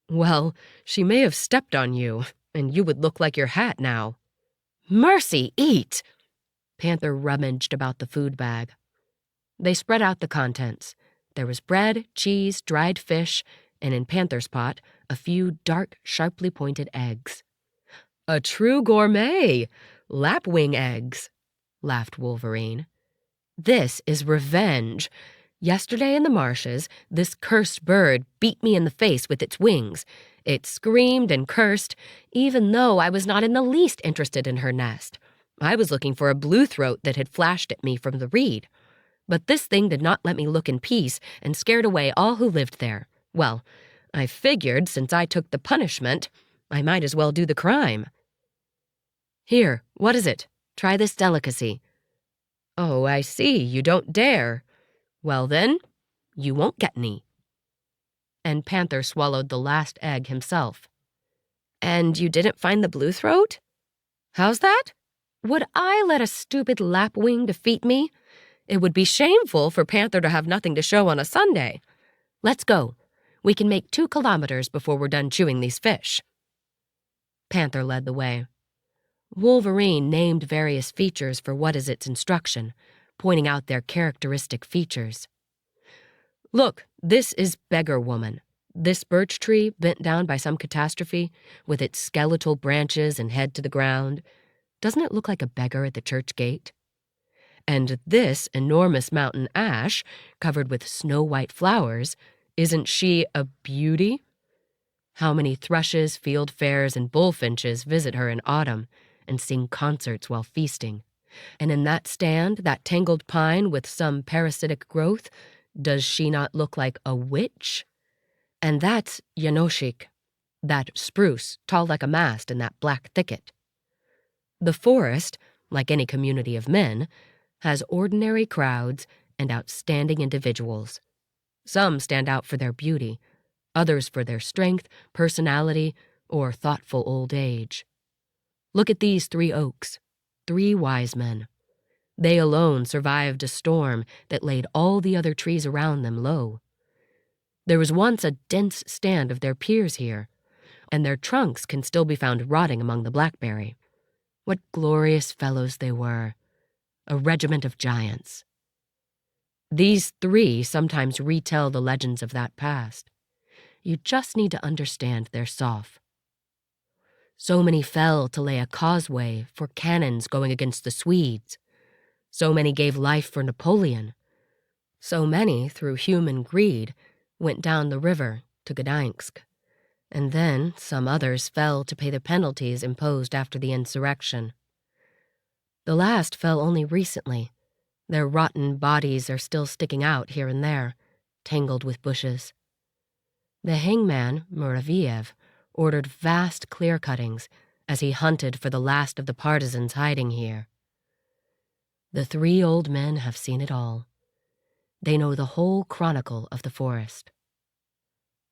"Well, she may have stepped on you, and you would look like your hat now." "Mercy, eat!" Panther rummaged about the food bag. They spread out the contents. There was bread, cheese, dried fish, and in Panther's pot, a few dark, sharply pointed eggs. "A true gourmet! Lapwing eggs," laughed Wolverine. "This is revenge. Yesterday in the marshes, this cursed bird beat me in the face with its wings. It screamed and cursed, even though I was not in the least interested in her nest. I was looking for a blue throat that had flashed at me from the reed. But this thing did not let me look in peace and scared away all who lived there. Well, I figured since I took the punishment, I might as well do the crime." "Here, What-is-it? Try this delicacy." "Oh, I see, you don't dare. Well then, you won't get any." And Panther swallowed the last egg himself. "And you didn't find the blue throat? How's that? Would I let a stupid lapwing defeat me? It would be shameful for Panther to have nothing to show on a Sunday. Let's go. We can make 2 kilometers before we're done chewing these fish." Panther led the way. Wolverine named various features for What-is-it's instruction, pointing out their characteristic features. Look, this is Beggar Woman. This birch tree bent down by some catastrophe, with its skeletal branches and head to the ground. Doesn't it look like a beggar at the church gate? And this enormous mountain ash, covered with snow-white flowers, isn't she a beauty? How many thrushes, fieldfares, and bullfinches visit her in autumn and sing concerts while feasting? And in that stand, that tangled pine with some parasitic growth, does she not look like a witch? And that's Yanoshik, that spruce, tall like a mast in that black thicket. The forest, like any community of men, has ordinary crowds and outstanding individuals. Some stand out for their beauty, others for their strength, personality, or thoughtful old age. Look at these 3 oaks, 3 wise men. They alone survived a storm that laid all the other trees around them low. There was once a dense stand of their peers here, and their trunks can still be found rotting among the blackberry. What glorious fellows they were, a regiment of giants. These 3 sometimes retell the legends of that past. You just need to understand their soft. So many fell to lay a causeway for cannons going against the Swedes. So many gave life for Napoleon. So many, through human greed, went down the river to Gdansk. And then some others fell to pay the penalties imposed after the insurrection. The last fell only recently. Their rotten bodies are still sticking out here and there, tangled with bushes. The hangman, Muraviev, ordered vast clear-cuttings as he hunted for the last of the partisans hiding here. The 3 old men have seen it all. They know the whole chronicle of the forest.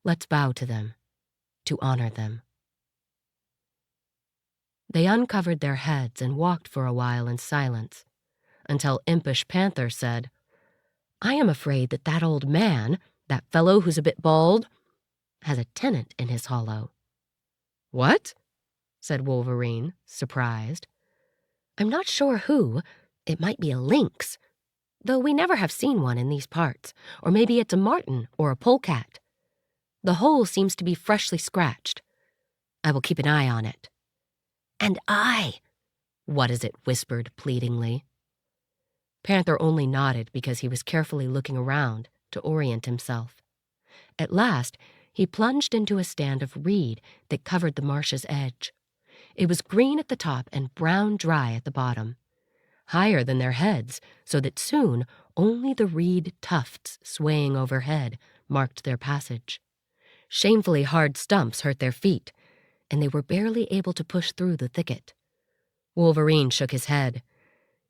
Let's bow to them, to honor them. They uncovered their heads and walked for a while in silence, until impish Panther said, "I am afraid that that old man, that fellow who's a bit bald, has a tenant in his hollow." "What?" said Wolverine, surprised. "I'm not sure who. It might be a lynx, though we never have seen one in these parts, or maybe it's a marten or a polecat. The hole seems to be freshly scratched. I will keep an eye on it." "And I," What is it whispered pleadingly. Panther only nodded because he was carefully looking around to orient himself. At last, he plunged into a stand of reed that covered the marsh's edge. It was green at the top and brown dry at the bottom, higher than their heads, so that soon only the reed tufts swaying overhead marked their passage. Shamefully hard stumps hurt their feet, and they were barely able to push through the thicket. Wolverine shook his head.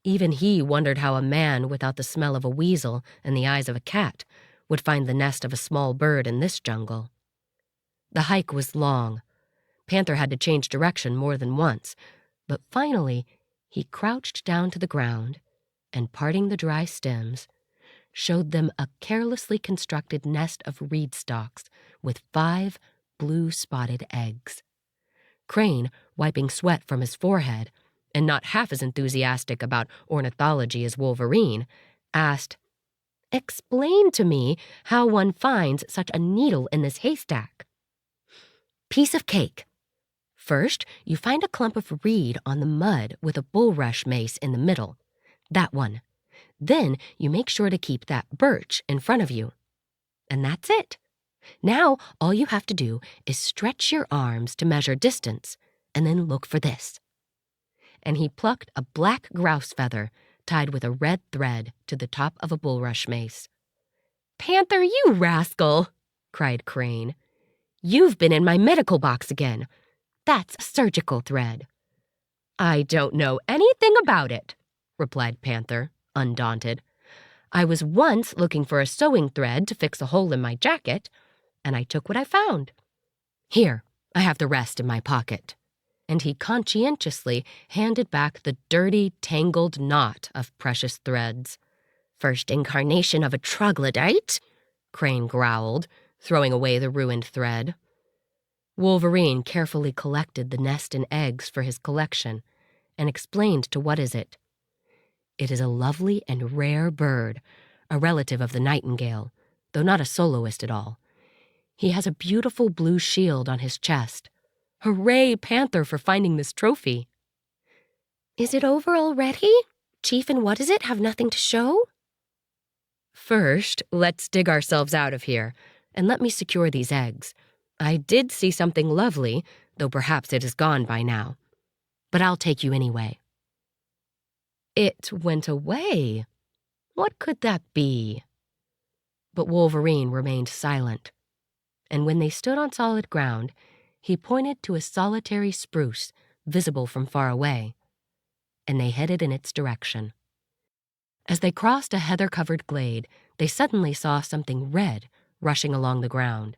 Even he wondered how a man without the smell of a weasel and the eyes of a cat would find the nest of a small bird in this jungle. The hike was long. Panther had to change direction more than once, but finally he crouched down to the ground and, parting the dry stems, showed them a carelessly constructed nest of reed stalks with 5 blue-spotted eggs. Crane, wiping sweat from his forehead, and not half as enthusiastic about ornithology as Wolverine, asked, "Explain to me how one finds such a needle in this haystack." "Piece of cake. First, you find a clump of reed on the mud with a bulrush mace in the middle. That one. Then you make sure to keep that birch in front of you. And that's it. Now all you have to do is stretch your arms to measure distance, and then look for this." And he plucked a black grouse feather tied with a red thread to the top of a bulrush mace. "Panther, you rascal!" cried Crane. "You've been in my medical box again. That's surgical thread." "I don't know anything about it," replied Panther, undaunted. "I was once looking for a sewing thread to fix a hole in my jacket, and I took what I found. Here, I have the rest in my pocket." And he conscientiously handed back the dirty, tangled knot of precious threads. "First incarnation of a troglodyte," Crane growled, throwing away the ruined thread. Wolverine carefully collected the nest and eggs for his collection and explained to What Is It. "It is a lovely and rare bird, a relative of the nightingale, though not a soloist at all. He has a beautiful blue shield on his chest. Hooray, Panther, for finding this trophy! Is it over already? Chief and What Is It have nothing to show? First, let's dig ourselves out of here, and let me secure these eggs. I did see something lovely, though perhaps it is gone by now. But I'll take you anyway. It went away. What could that be? But Wolverine remained silent, and when they stood on solid ground, he pointed to a solitary spruce visible from far away, and they headed in its direction. As they crossed a heather-covered glade, they suddenly saw something red rushing along the ground.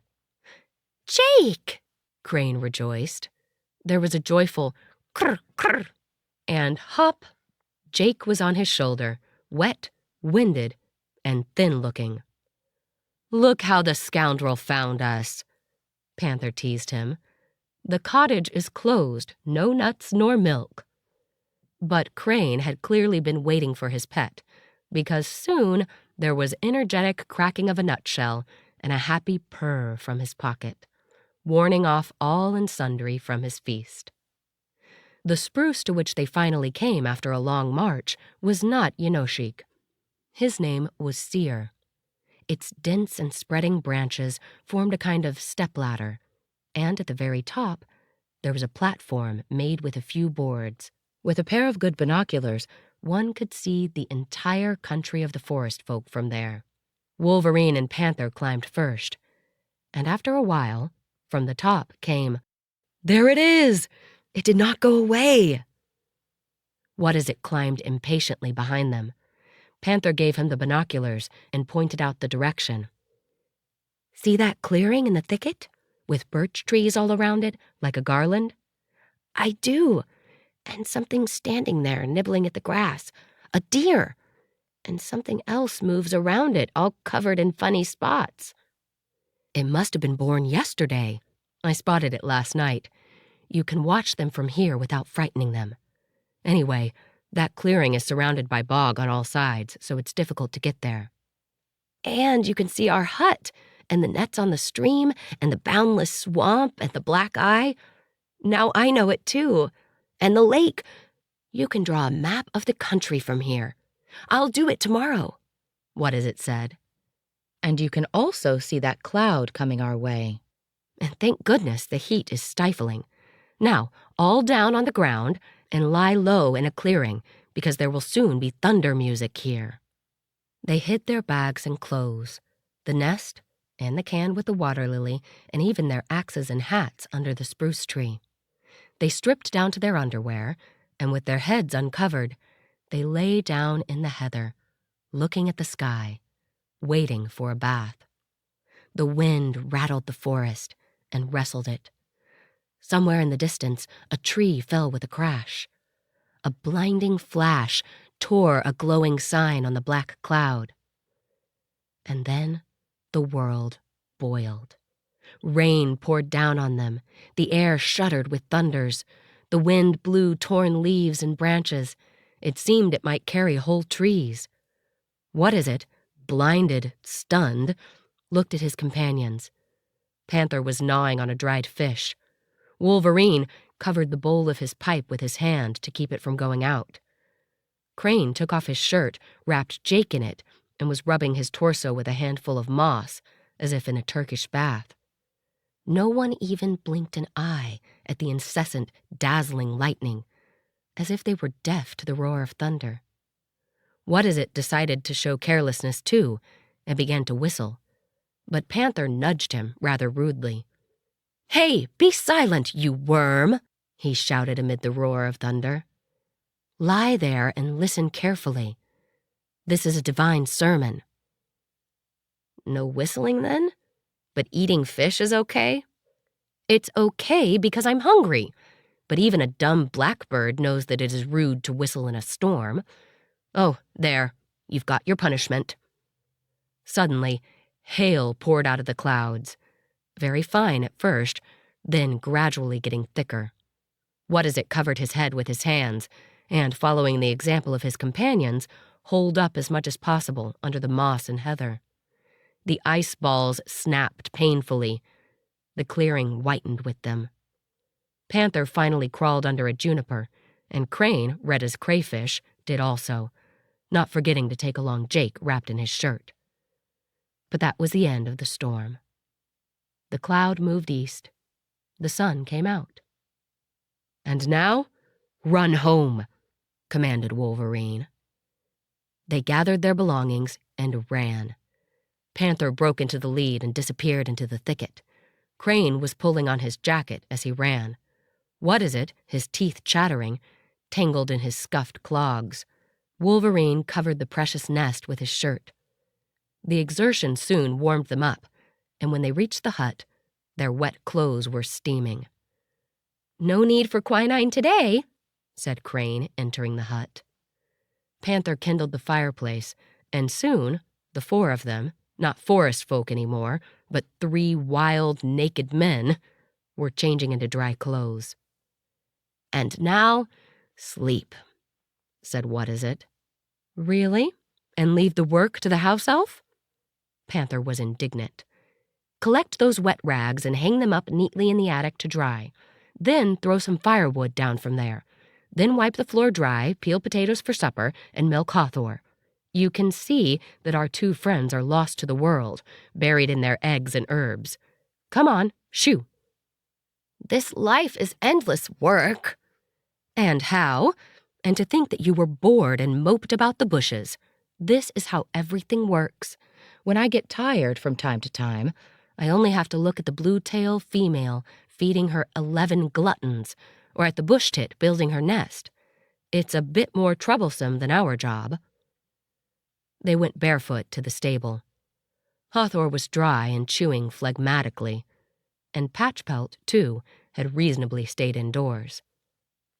Jake! Crane rejoiced. There was a joyful krr, krr, and hop! Jake was on his shoulder, wet, winded, and thin-looking. Look how the scoundrel found us, Panther teased him. The cottage is closed, no nuts nor milk. But Crane had clearly been waiting for his pet, because soon there was energetic cracking of a nutshell and a happy purr from his pocket, warning off all and sundry from his feast. The spruce to which they finally came after a long march was not Yenoshik. His name was Seer. Its dense and spreading branches formed a kind of stepladder, and at the very top there was a platform made with a few boards. With a pair of good binoculars, one could see the entire country of the forest folk from there. Wolverine and Panther climbed first, and after a while, from the top came, "There it is! It did not go away!" What Is It climbed impatiently behind them. Panther gave him the binoculars and pointed out the direction. "See that clearing in the thicket, with birch trees all around it, like a garland?" "I do. And something standing there nibbling at the grass. A deer. And something else moves around it, all covered in funny spots." "It must have been born yesterday. I spotted it last night. You can watch them from here without frightening them. Anyway, that clearing is surrounded by bog on all sides, so it's difficult to get there." "And you can see our hut, and the nets on the stream, and the boundless swamp, and the black eye. Now I know it too. And the lake. You can draw a map of the country from here. I'll do it tomorrow," What Is It said. "And you can also see that cloud coming our way. And thank goodness the heat is stifling. Now, all down on the ground and lie low in a clearing, because there will soon be thunder music here." They hid their bags and clothes, the nest and the can with the water lily, and even their axes and hats under the spruce tree. They stripped down to their underwear, and with their heads uncovered, they lay down in the heather, looking at the sky, waiting for a bath. The wind rattled the forest and wrestled it. Somewhere in the distance, a tree fell with a crash. A blinding flash tore a glowing sign on the black cloud. And then the world boiled. Rain poured down on them. The air shuddered with thunders. The wind blew torn leaves and branches. It seemed it might carry whole trees. What Is It, blinded, stunned, looked at his companions. Panther was gnawing on a dried fish. Wolverine covered the bowl of his pipe with his hand to keep it from going out. Crane took off his shirt, wrapped Jake in it, and was rubbing his torso with a handful of moss, as if in a Turkish bath. No one even blinked an eye at the incessant, dazzling lightning, as if they were deaf to the roar of thunder. What Is It decided to show carelessness too, and began to whistle. But Panther nudged him rather rudely. "Hey, be silent, you worm!" he shouted amid the roar of thunder. "Lie there and listen carefully. This is a divine sermon." "No whistling, then? But eating fish is okay?" "It's okay because I'm hungry, but even a dumb blackbird knows that it is rude to whistle in a storm. Oh, there, you've got your punishment." Suddenly, hail poured out of the clouds. Very fine at first, then gradually getting thicker. What Is It covered his head with his hands, and, following the example of his companions, holed up as much as possible under the moss and heather. The ice balls snapped painfully. The clearing whitened with them. Panther finally crawled under a juniper, and Crane, red as crayfish, did also, not forgetting to take along Jake wrapped in his shirt. But that was the end of the storm. The cloud moved east. The sun came out. "And now, run home," commanded Wolverine. They gathered their belongings and ran. Panther broke into the lead and disappeared into the thicket. Crane was pulling on his jacket as he ran. What-is-it, his teeth chattering, tangled in his scuffed clogs. Wolverine covered the precious nest with his shirt. The exertion soon warmed them up, and when they reached the hut, their wet clothes were steaming. "No need for quinine today," said Crane, entering the hut. Panther kindled the fireplace, and soon, the four of them, not forest folk anymore, but 3 wild, naked men, were changing into dry clothes. "And now, sleep," said What-is-it. "Really? And leave the work to the house elf?" Panther was indignant. "Collect those wet rags and hang them up neatly in the attic to dry. Then throw some firewood down from there. Then wipe the floor dry, peel potatoes for supper, and milk Hathor. You can see that our 2 friends are lost to the world, buried in their eggs and herbs. Come on, shoo." "This life is endless work." "And how? And to think that you were bored and moped about the bushes. This is how everything works. When I get tired from time to time, I only have to look at the blue-tail female feeding her 11 gluttons, or at the bush-tit building her nest. It's a bit more troublesome than our job." They went barefoot to the stable. Hathor was dry and chewing phlegmatically, and Patchpelt, too, had reasonably stayed indoors.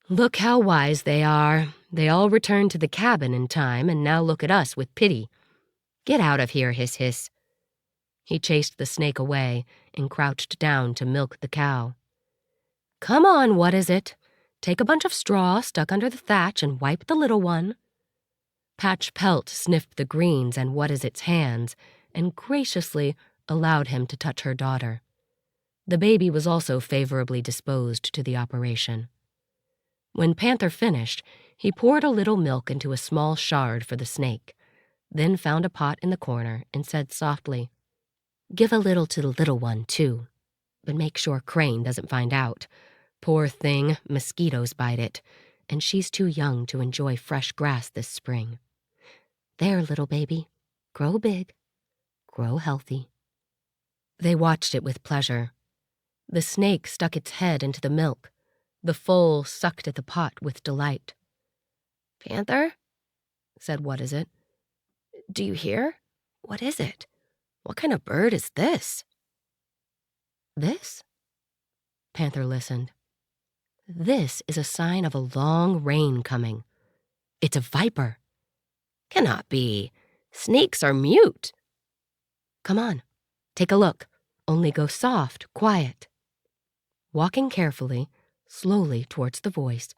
"Look how wise they are. They all returned to the cabin in time and now look at us with pity. Get out of here, Hiss Hiss." He chased the snake away and crouched down to milk the cow. "Come on, What-is-it? Take a bunch of straw stuck under the thatch and wipe the little one." Patchpelt sniffed the greens and What-is-it's hands and graciously allowed him to touch her daughter. The baby was also favorably disposed to the operation. When Panther finished, he poured a little milk into a small shard for the snake, then found a pot in the corner and said softly, "Give a little to the little one, too, but make sure Crane doesn't find out. Poor thing, mosquitoes bite it, and she's too young to enjoy fresh grass this spring. There, little baby, grow big, grow healthy." They watched it with pleasure. The snake stuck its head into the milk. The foal sucked at the pot with delight. "Panther," said What-is-it, "do you hear? What is it? What kind of bird is this?" "This?" Panther listened. "This is a sign of a long rain coming. It's a viper." "Cannot be. Snakes are mute." "Come on, take a look. Only go soft, quiet." Walking carefully, slowly towards the voice,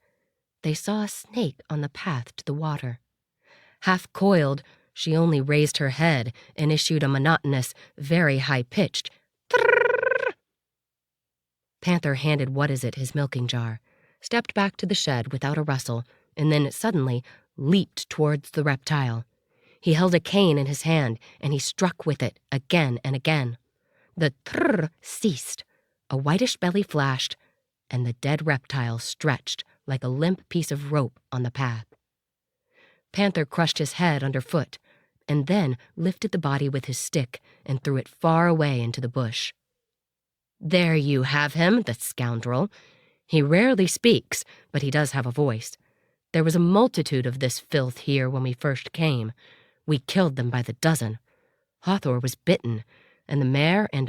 they saw a snake on the path to the water. Half coiled, she only raised her head and issued a monotonous, very high-pitched "Trrrr." Panther handed What-is-it his milking jar, stepped back to the shed without a rustle, and then suddenly leaped towards the reptile. He held a cane in his hand, and he struck with it again and again. The "trrrr" ceased, a whitish belly flashed, and the dead reptile stretched like a limp piece of rope on the path. Panther crushed his head underfoot, and then lifted the body with his stick and threw it far away into the bush. "There you have him, the scoundrel. He rarely speaks, but he does have a voice. There was a multitude of this filth here when we first came. We killed them by the dozen. Hathor was bitten, and the mare and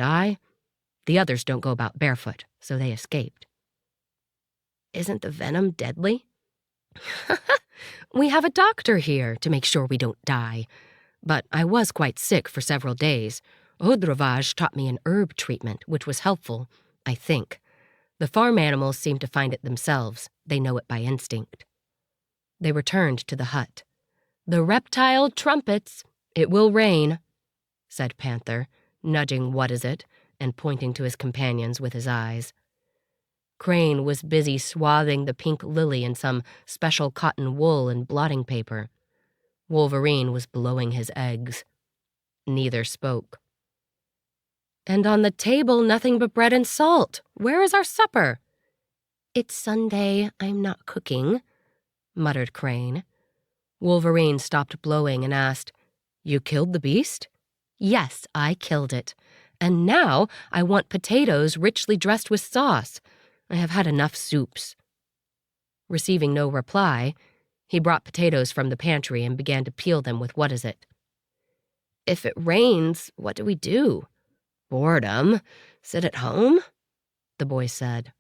the others don't go about barefoot, so they escaped." "Isn't the venom deadly?" "We have a doctor here to make sure we don't die. But I was quite sick for several days. Odravage taught me an herb treatment, which was helpful, I think. The farm animals seem to find it themselves. They know it by instinct." They returned to the hut. "The reptile trumpets. It will rain." said Panther, nudging What Is It and pointing to his companions with his eyes. Crane was busy swathing the pink lily in some special cotton wool and blotting paper. Wolverine was blowing his eggs. Neither spoke. "And on the table nothing but bread and salt. Where is our supper?" "It's Sunday. I'm not cooking," muttered Crane. Wolverine stopped blowing and asked, "You killed the beast?" "Yes, I killed it. And now I want potatoes richly dressed with sauce. I have had enough soups." Receiving no reply, he brought potatoes from the pantry and began to peel them with What Is It. "If it rains, what do we do?" "Boredom. Sit at home?" the boy said.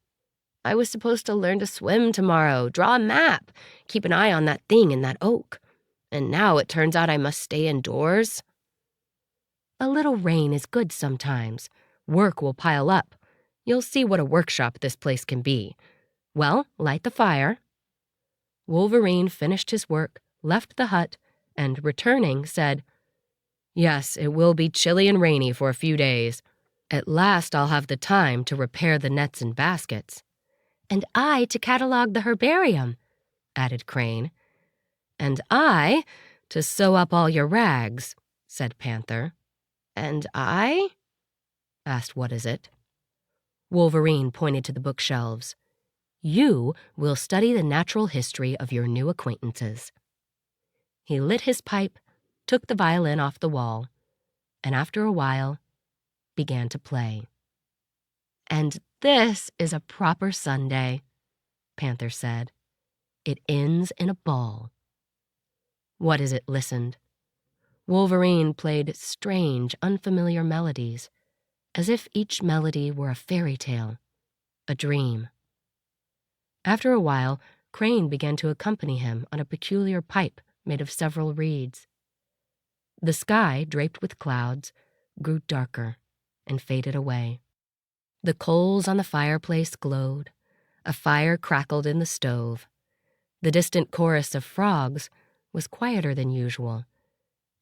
"I was supposed to learn to swim tomorrow, draw a map, keep an eye on that thing in that oak. And now it turns out I must stay indoors." "A little rain is good sometimes. Work will pile up. You'll see what a workshop this place can be. Well, light the fire." Wolverine finished his work, left the hut, and, returning, said, "Yes, it will be chilly and rainy for a few days. At last I'll have the time to repair the nets and baskets." "And I to catalog the herbarium," added Crane. "And I to sew up all your rags," said Panther. "And I?" asked What Is It. Wolverine pointed to the bookshelves. "You will study the natural history of your new acquaintances." He lit his pipe, took the violin off the wall, and after a while began to play. "And this is a proper Sunday," Panther said. "It ends in a ball." What Is It listened. Wolverine played strange, unfamiliar melodies, as if each melody were a fairy tale, a dream. After a while, Crane began to accompany him on a peculiar pipe made of several reeds. The sky, draped with clouds, grew darker and faded away. The coals on the fireplace glowed. A fire crackled in the stove. The distant chorus of frogs was quieter than usual,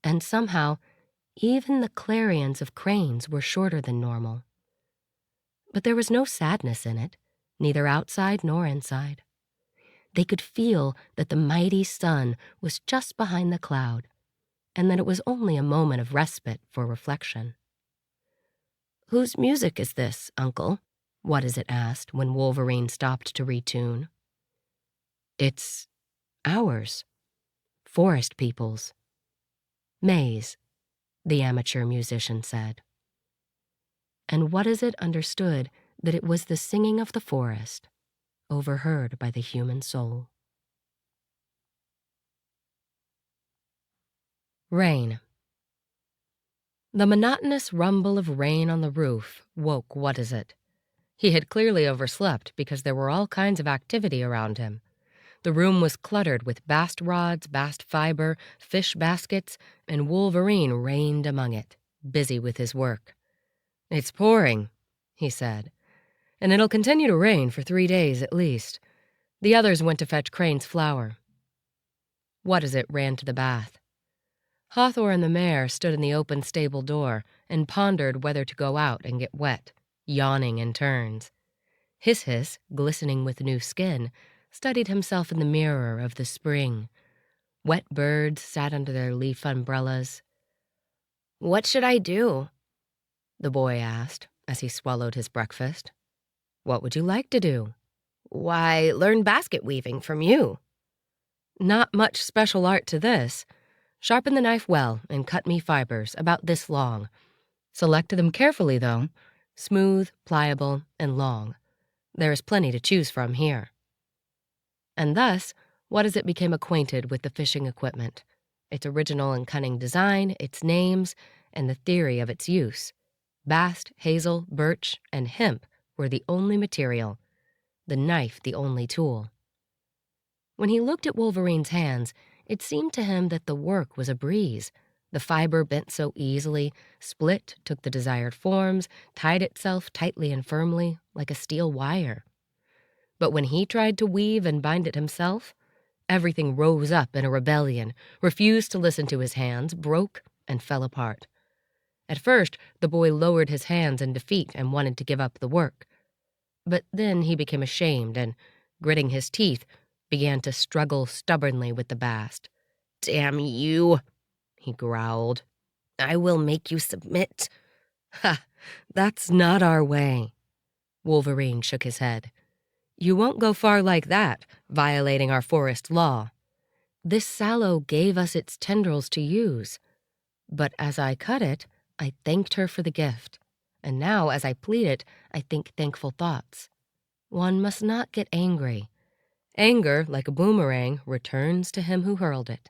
and somehow even the clarions of cranes were shorter than normal. But there was no sadness in it, neither outside nor inside. They could feel that the mighty sun was just behind the cloud, and that it was only a moment of respite for reflection. "Whose music is this, Uncle?" What Is It asked when Wolverine stopped to retune. "It's ours. Forest people's. May's," the amateur musician said. And What Is It understood that it was the singing of the forest, overheard by the human soul. Rain. The monotonous rumble of rain on the roof woke What Is It. He had clearly overslept because there were all kinds of activity around him. The room was cluttered with bast rods, bast fiber, fish baskets, and Wolverine reigned among it, busy with his work. "It's pouring," he said, "and it'll continue to rain for 3 days at least." The others went to fetch Crane's flour. What Is It ran to the bath. Hawthorne the mare stood in the open stable door and pondered whether to go out and get wet, yawning in turns. Hiss, glistening with new skin, studied himself in the mirror of the spring. Wet birds sat under their leaf umbrellas. "What should I do?" the boy asked as he swallowed his breakfast. "What would you like to do?" "Why, learn basket weaving from you." "Not much special art to this. Sharpen the knife well and cut me fibers about this long. Select them carefully, though. Smooth, pliable, and long. There is plenty to choose from here." And thus, What Is It became acquainted with the fishing equipment, its original and cunning design, its names, and the theory of its use. Bast, hazel, birch, and hemp were the only material, the knife the only tool. When he looked at Wolverine's hands, it seemed to him that the work was a breeze. The fiber bent so easily, split, took the desired forms, tied itself tightly and firmly, like a steel wire. But when he tried to weave and bind it himself, everything rose up in a rebellion, refused to listen to his hands, broke, and fell apart. At first, the boy lowered his hands in defeat and wanted to give up the work. But then he became ashamed and, gritting his teeth, began to struggle stubbornly with the bast. "Damn you," he growled. "I will make you submit." "Ha, that's not our way." Wolverine shook his head. "You won't go far like that, violating our forest law. This sallow gave us its tendrils to use. But as I cut it, I thanked her for the gift. And now, as I pleat it, I think thankful thoughts. One must not get angry. Anger, like a boomerang, returns to him who hurled it.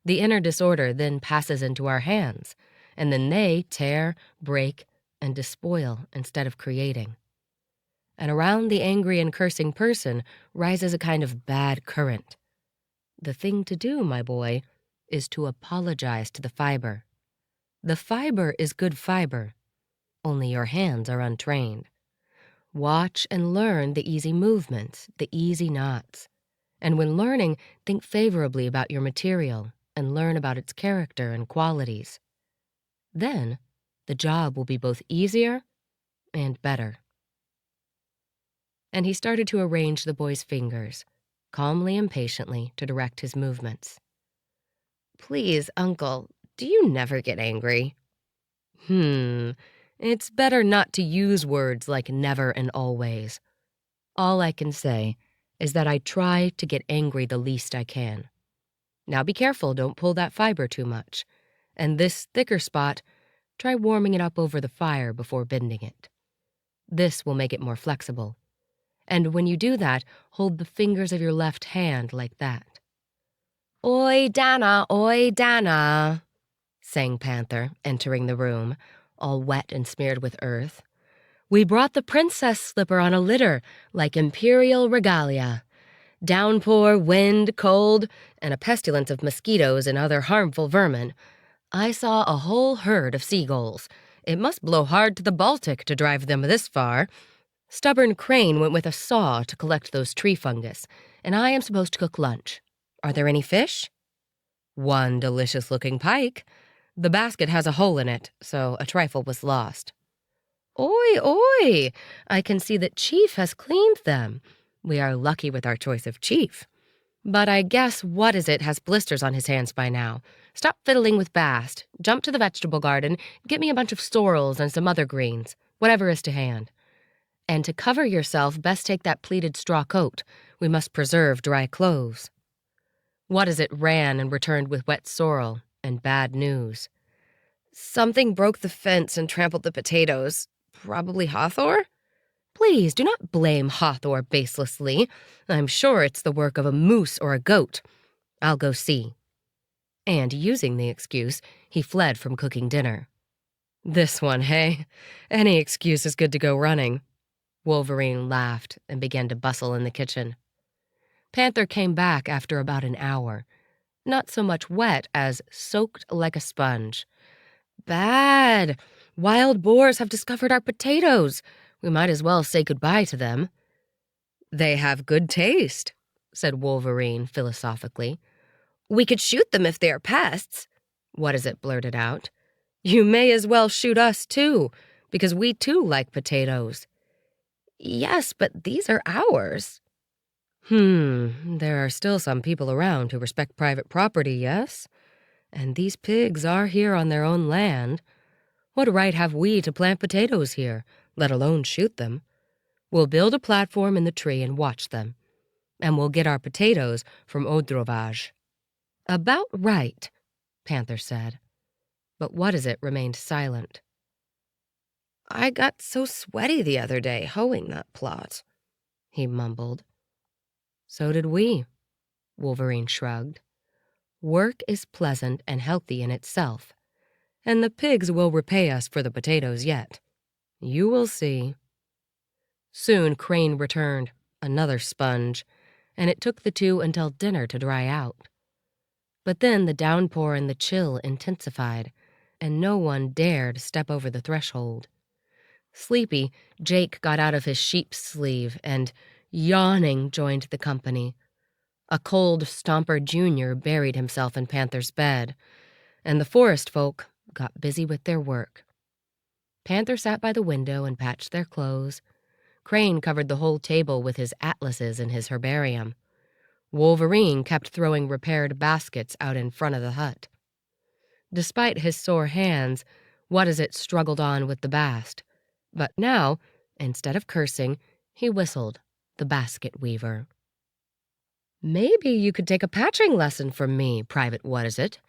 The inner disorder then passes into our hands, and then they tear, break, and despoil instead of creating. And around the angry and cursing person rises a kind of bad current. The thing to do, my boy, is to apologize to the fiber. The fiber is good fiber, only your hands are untrained. Watch and learn the easy movements, the easy knots. And when learning, think favorably about your material and learn about its character and qualities. Then, the job will be both easier and better. And he started to arrange the boy's fingers, calmly and patiently to direct his movements. "Please, Uncle, do you never get angry?" It's better not to use words like never and always. All I can say is that I try to get angry the least I can. Now be careful, don't pull that fiber too much. And this thicker spot, try warming it up over the fire before bending it. This will make it more flexible. And when you do that, hold the fingers of your left hand like that. Oi, Dana, sang Panther, entering the room, all wet and smeared with earth. "We brought the princess slipper on a litter, like imperial regalia. Downpour, wind, cold, and a pestilence of mosquitoes and other harmful vermin. I saw a whole herd of seagulls. It must blow hard to the Baltic to drive them this far. Stubborn Crane went with a saw to collect those tree fungus, and I am supposed to cook lunch. Are there any fish?" "One delicious-looking pike. The basket has a hole in it, so a trifle was lost." Oi! I can see that Chief has cleaned them. We are lucky with our choice of chief. But I guess What-is-it has blisters on his hands by now. Stop fiddling with Bast. Jump to the vegetable garden, get me a bunch of sorrels and some other greens, whatever is to hand. And to cover yourself, best take that pleated straw coat. We must preserve dry clothes." What-is-it ran and returned with wet sorrel and bad news. "Something broke the fence and trampled the potatoes. Probably Hathor?" "Please, do not blame Hathor baselessly. I'm sure it's the work of a moose or a goat. I'll go see." And using the excuse, he fled from cooking dinner. "This one, hey? Any excuse is good to go running." Wolverine laughed and began to bustle in the kitchen. Panther came back after about an hour, not so much wet as soaked like a sponge. "Bad! Wild boars have discovered our potatoes. We might as well say goodbye to them." "They have good taste," said Wolverine philosophically. "We could shoot them if they are pests." What-is-it blurted out. "You may as well shoot us, too, because we, too, like potatoes." "Yes, but these are ours." There are still some people around who respect private property, yes? And these pigs are here on their own land. What right have we to plant potatoes here, let alone shoot them? We'll build a platform in the tree and watch them. And we'll get our potatoes from Odrovage." "About right," Panther said. But What-is-it remained silent. "I got so sweaty the other day hoeing that plot," he mumbled. "So did we," Wolverine shrugged. "Work is pleasant and healthy in itself, and the pigs will repay us for the potatoes yet. You will see." Soon Crane returned, another sponge, and it took the two until dinner to dry out. But then the downpour and the chill intensified, and no one dared step over the threshold. Sleepy, Jake got out of his sheep's sleeve and, yawning, joined the company. A cold Stomper Jr. buried himself in Panther's bed, and the forest folk, got busy with their work. Panther sat by the window and patched their clothes. Crane covered the whole table with his atlases and his herbarium. Wolverine kept throwing repaired baskets out in front of the hut. Despite his sore hands, What-is-it struggled on with the bast. But now, instead of cursing, he whistled, the basket weaver. "Maybe you could take a patching lesson from me, Private What-is-it.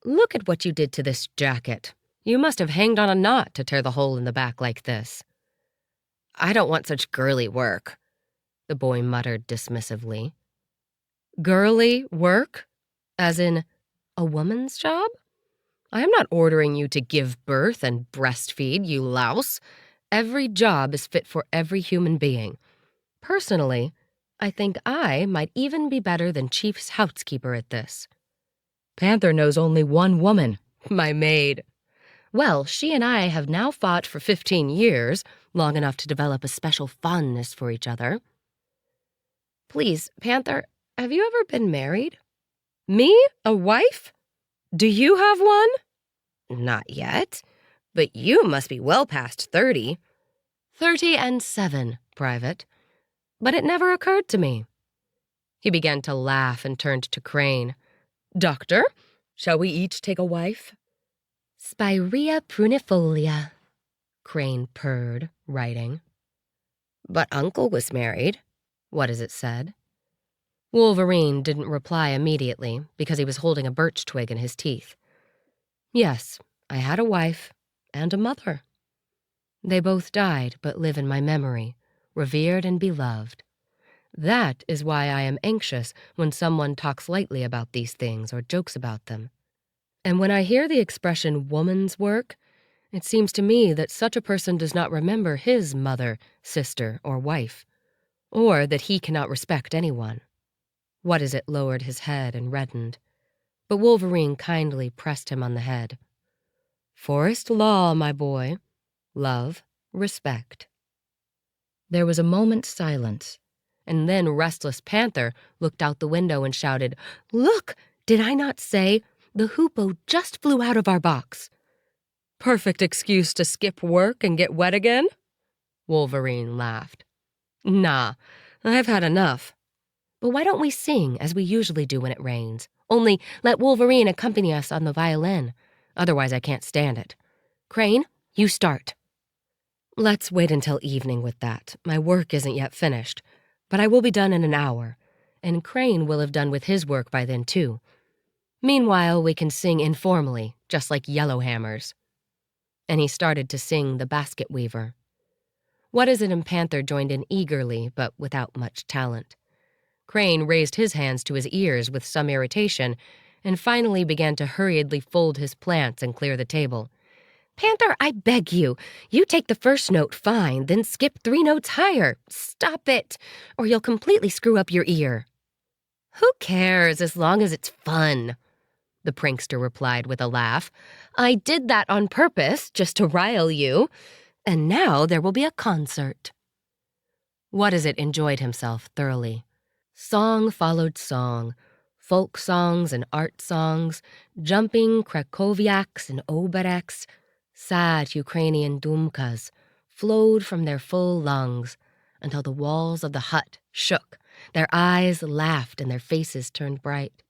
Look at what you did to this jacket. You must have hanged on a knot to tear the hole in the back like this." "I don't want such girly work," the boy muttered dismissively. "Girly work? As in a woman's job? I am not ordering you to give birth and breastfeed, you louse. Every job is fit for every human being. Personally, I think I might even be better than Chief's housekeeper at this. Panther knows only one woman, my maid. Well, she and I have now fought for 15 years, long enough to develop a special fondness for each other. Please, Panther, have you ever been married? Me? A wife? Do you have one? Not yet, but you must be well past 30. 37, Private. But it never occurred to me. He began to laugh and turned to Crane. Doctor, shall we each take a wife? Spirea prunifolia, Crane purred, writing. But Uncle was married, What-is-it said. Wolverine didn't reply immediately because he was holding a birch twig in his teeth. Yes, I had a wife and a mother. They both died but live in my memory, revered and beloved. That is why I am anxious when someone talks lightly about these things or jokes about them. And when I hear the expression woman's work, it seems to me that such a person does not remember his mother, sister, or wife, or that he cannot respect anyone. What-is-it lowered his head and reddened, but Wolverine kindly pressed him on the head. Forest law, my boy. Love, respect. There was a moment's silence, and then Restless Panther looked out the window and shouted, Look, did I not say? The hoopoe just flew out of our box. Perfect excuse to skip work and get wet again? Wolverine laughed. Nah, I've had enough. But why don't we sing as we usually do when it rains? Only let Wolverine accompany us on the violin. Otherwise I can't stand it. Crane, you start. Let's wait until evening with that. My work isn't yet finished, but I will be done in an hour, and Crane will have done with his work by then too. Meanwhile, we can sing informally, just like Yellowhammers. And he started to sing The Basket Weaver. What-is-it and Panther joined in eagerly, but without much talent. Crane raised his hands to his ears with some irritation, and finally began to hurriedly fold his plants and clear the table. Panther, I beg you. You take the first note fine, then skip 3 notes higher. Stop it, or you'll completely screw up your ear. Who cares as long as it's fun? The prankster replied with a laugh. I did that on purpose, just to rile you. And now there will be a concert. What-is-it enjoyed himself thoroughly. Song followed song, folk songs and art songs, jumping Krakowiaks and Obereks, sad Ukrainian dumkas, flowed from their full lungs until the walls of the hut shook, their eyes laughed and their faces turned bright.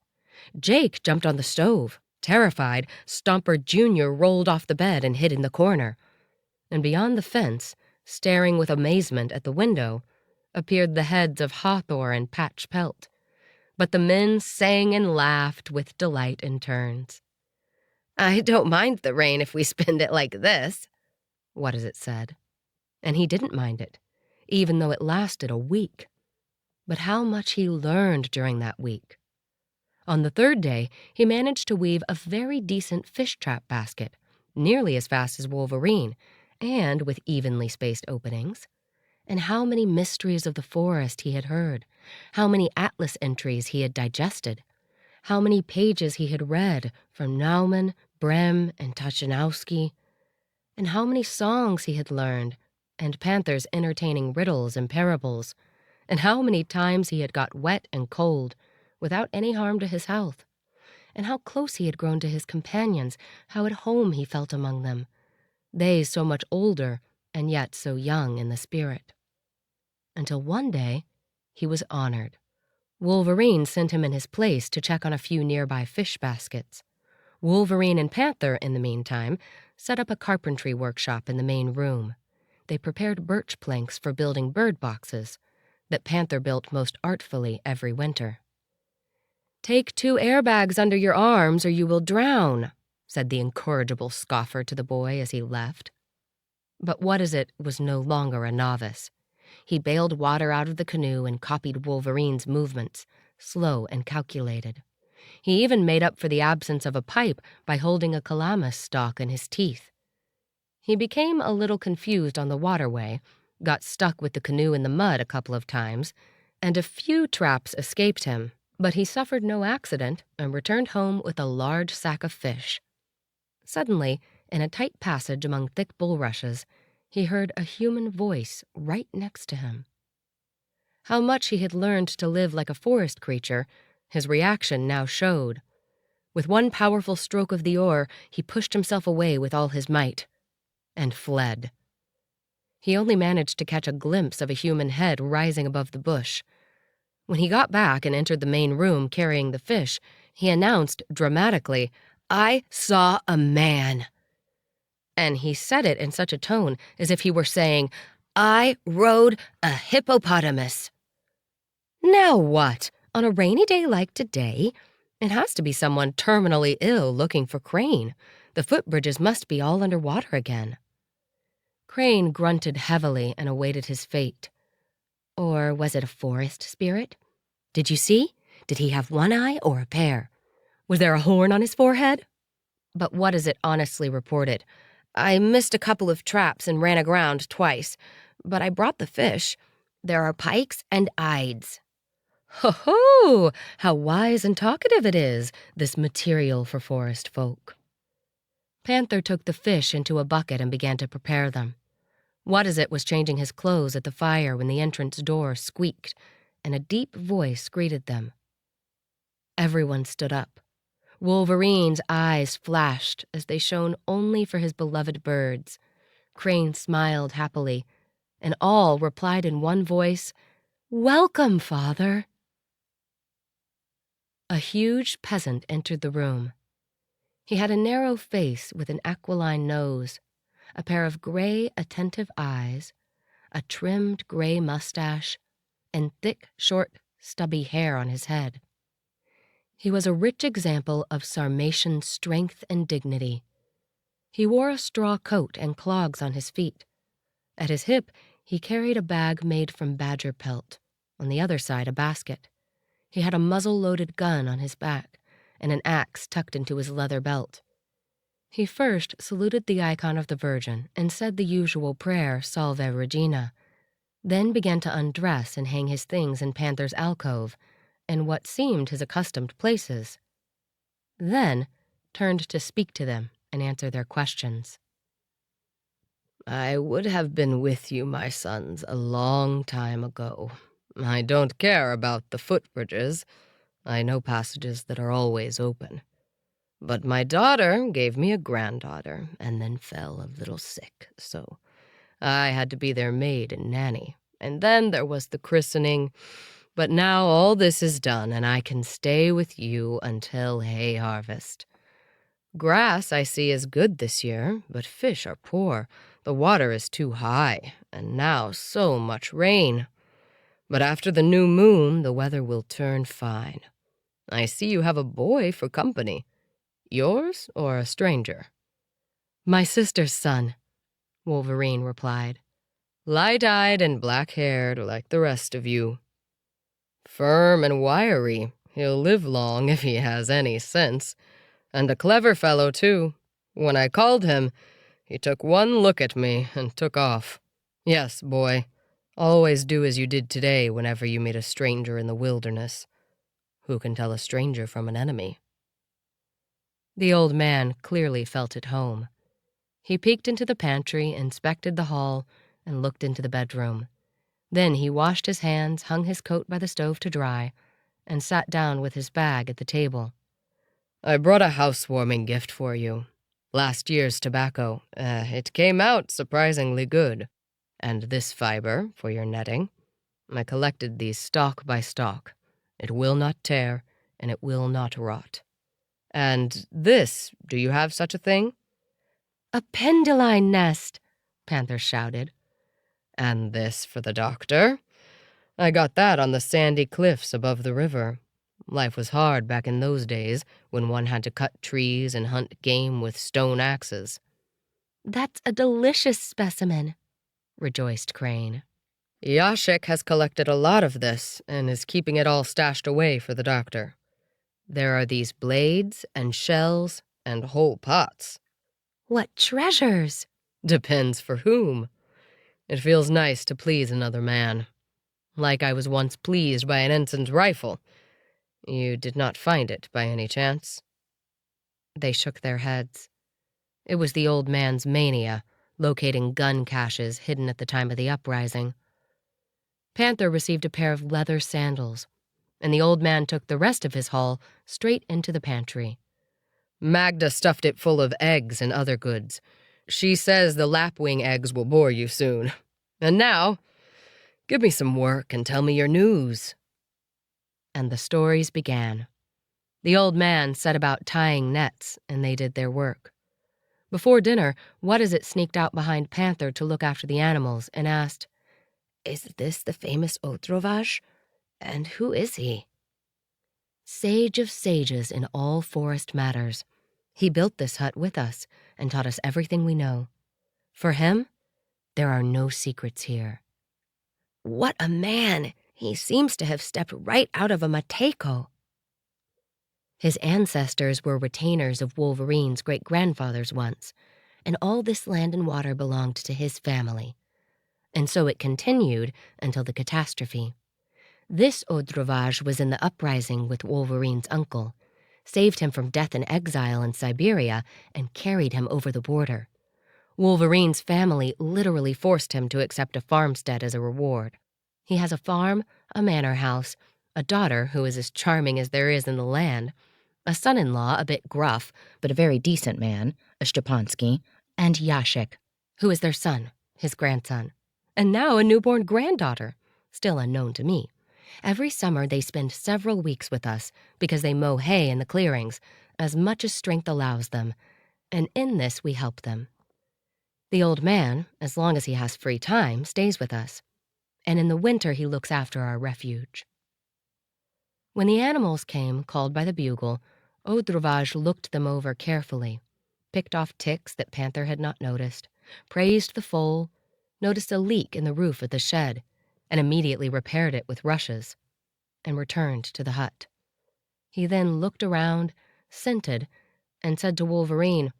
Jake jumped on the stove. Terrified, Stomper Jr. rolled off the bed and hid in the corner. And beyond the fence, staring with amazement at the window, appeared the heads of Hathor and Patch Pelt. But the men sang and laughed with delight in turns. I don't mind the rain if we spend it like this, What-is-it said. And he didn't mind it, even though it lasted a week. But how much he learned during that week. On the 3rd day, he managed to weave a very decent fish trap basket, nearly as fast as Wolverine, and with evenly spaced openings. And how many mysteries of the forest he had heard, how many atlas entries he had digested, how many pages he had read from Naumann, Brehm, and Tachanowski, and how many songs he had learned, and Panther's entertaining riddles and parables, and how many times he had got wet and cold without any harm to his health, and how close he had grown to his companions, how at home he felt among them. They so much older, and yet so young in the spirit. Until one day, he was honored. Wolverine sent him in his place to check on a few nearby fish baskets. Wolverine and Panther, in the meantime, set up a carpentry workshop in the main room. They prepared birch planks for building bird boxes that Panther built most artfully every winter. "Take 2 airbags under your arms or you will drown," said the incorrigible scoffer to the boy as he left. But What-is-it was no longer a novice. He bailed water out of the canoe and copied Wolverine's movements, slow and calculated. He even made up for the absence of a pipe by holding a calamus stalk in his teeth. He became a little confused on the waterway, got stuck with the canoe in the mud a couple of times, and a few traps escaped him, but he suffered no accident and returned home with a large sack of fish. Suddenly, in a tight passage among thick bulrushes, he heard a human voice right next to him. How much he had learned to live like a forest creature, his reaction now showed. With one powerful stroke of the oar, he pushed himself away with all his might and fled. He only managed to catch a glimpse of a human head rising above the bush. When he got back and entered the main room carrying the fish, he announced dramatically, "I saw a man." And he said it in such a tone as if he were saying, "I rode a hippopotamus." Now what? On a rainy day like today, it has to be someone terminally ill looking for Crane. The footbridges must be all under water again. Crane grunted heavily and awaited his fate. Or was it a forest spirit? Did you see? Did he have one eye or a pair? Was there a horn on his forehead? But What-is-it honestly reported? "I missed a couple of traps and ran aground twice, but I brought the fish. There are pikes and ides." Ho-ho! How wise and talkative it is, this material for forest folk. Panther took the fish into a bucket and began to prepare them. What-is-it was changing his clothes at the fire when the entrance door squeaked, and a deep voice greeted them. Everyone stood up. Wolverine's eyes flashed as they shone only for his beloved birds. Crane smiled happily, and all replied in one voice, "Welcome, father." A huge peasant entered the room. He had a narrow face with an aquiline nose, a pair of gray, attentive eyes, a trimmed gray mustache, and thick, short, stubby hair on his head. He was a rich example of Sarmatian strength and dignity. He wore a straw coat and clogs on his feet. At his hip, he carried a bag made from badger pelt, on the other side a basket. He had a muzzle-loaded gun on his back and an axe tucked into his leather belt. He first saluted the icon of the Virgin and said the usual prayer, Salve Regina, then began to undress and hang his things in Panther's alcove, in what seemed his accustomed places. Then turned to speak to them and answer their questions. "I would have been with you, my sons, a long time ago. I don't care about the footbridges. I know passages that are always open. But my daughter gave me a granddaughter and then fell a little sick, so I had to be their maid and nanny. And then there was the christening. But now all this is done, and I can stay with you until hay harvest. Grass, I see, is good this year, but fish are poor. The water is too high, and now so much rain. But after the new moon, the weather will turn fine. I see you have a boy for company. Yours or a stranger?" "My sister's son," Wolverine replied. "Light-eyed and black-haired like the rest of you. Firm and wiry. He'll live long if he has any sense. And a clever fellow, too. When I called him, he took one look at me and took off. Yes, boy, always do as you did today whenever you meet a stranger in the wilderness. Who can tell a stranger from an enemy?" The old man clearly felt at home. He peeked into the pantry, inspected the hall, and looked into the bedroom. Then he washed his hands, hung his coat by the stove to dry, and sat down with his bag at the table. I brought a housewarming gift for you. Last year's tobacco. It came out surprisingly good. And this fiber for your netting. I collected these stalk by stalk. It will not tear, and it will not rot. And this, do you have such a thing? A penduline nest, Panther shouted. And this for the doctor? I got that on the sandy cliffs above the river. Life was hard back in those days when one had to cut trees and hunt game with stone axes. That's a delicious specimen, rejoiced Crane. Yashik has collected a lot of this and is keeping it all stashed away for the doctor. There are these blades and shells and whole pots. What treasures! Depends for whom. It feels nice to please another man. Like I was once pleased by an ensign's rifle. You did not find it by any chance? They shook their heads. It was the old man's mania, locating gun caches hidden at the time of the uprising. Panther received a pair of leather sandals, and the old man took the rest of his haul straight into the pantry. Magda stuffed it full of eggs and other goods. She says the lapwing eggs will bore you soon. And now, give me some work and tell me your news. And the stories began. The old man set about tying nets, and they did their work. Before dinner, What-Is-It sneaked out behind Panther to look after the animals and asked, "Is this the famous Otrovage? And who is he?" Sage of sages in all forest matters. He built this hut with us and taught us everything we know. For him, there are no secrets here. What a man! He seems to have stepped right out of a Mateko. His ancestors were retainers of Wolverine's great-grandfathers once, and all this land and water belonged to his family. And so it continued until the catastrophe. This Odrovage was in the uprising with Wolverine's uncle, saved him from death and exile in Siberia, and carried him over the border. Wolverine's family literally forced him to accept a farmstead as a reward. He has a farm, a manor house, a daughter who is as charming as there is in the land, a son-in-law a bit gruff, but a very decent man, a Stepansky, and Yashik, who is their son, his grandson, and now a newborn granddaughter, still unknown to me. Every summer they spend several weeks with us because they mow hay in the clearings, as much as strength allows them, and in this we help them. The old man, as long as he has free time, stays with us, and in the winter he looks after our refuge. When the animals came, called by the bugle, Odrovage looked them over carefully, picked off ticks that Panther had not noticed, praised the foal, noticed a leak in the roof of the shed, and immediately repaired it with rushes, and returned to the hut. He then looked around, scented, and said to Wolverine,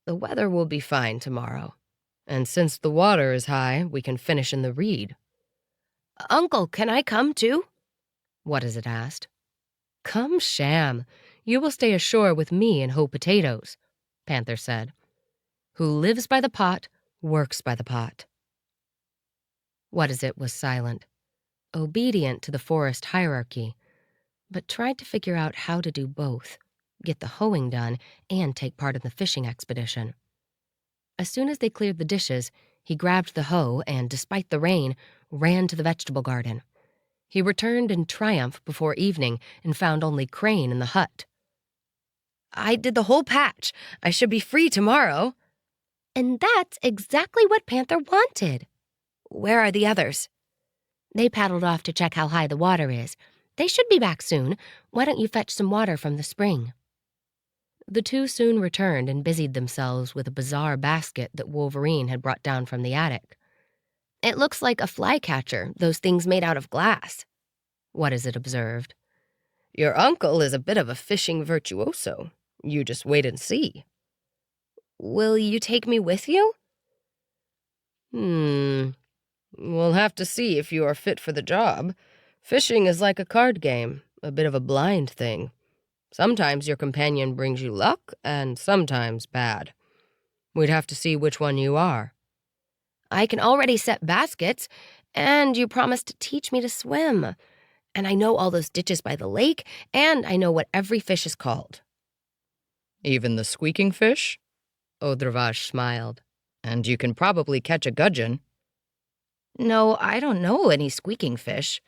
"The weather will be fine tomorrow, and since the water is high, we can finish in the reed." "Uncle, can I come too?" What-Is-It asked. "Come, sham. You will stay ashore with me and hoe potatoes," Panther said. "Who lives by the pot, works by the pot." What-Is-It was silent, obedient to the forest hierarchy, but tried to figure out how to do both, get the hoeing done and take part in the fishing expedition. As soon as they cleared the dishes, he grabbed the hoe and, despite the rain, ran to the vegetable garden. He returned in triumph before evening and found only Crane in the hut. "I did the whole patch. I should be free tomorrow." "And that's exactly what Panther wanted." "Where are the others?" "They paddled off to check how high the water is. They should be back soon. Why don't you fetch some water from the spring?" The two soon returned and busied themselves with a bizarre basket that Wolverine had brought down from the attic. "It looks like a flycatcher, those things made out of glass," What-Is-It observed. "Your uncle is a bit of a fishing virtuoso. You just wait and see." "Will you take me with you?" We'll have to see if you are fit for the job. Fishing is like a card game, a bit of a blind thing. Sometimes your companion brings you luck, and sometimes bad. We'd have to see which one you are." "I can already set baskets, and you promised to teach me to swim. And I know all those ditches by the lake, and I know what every fish is called. Even the squeaking fish? Odravage smiled. And you can probably catch a gudgeon. No, I don't know any squeaking fish,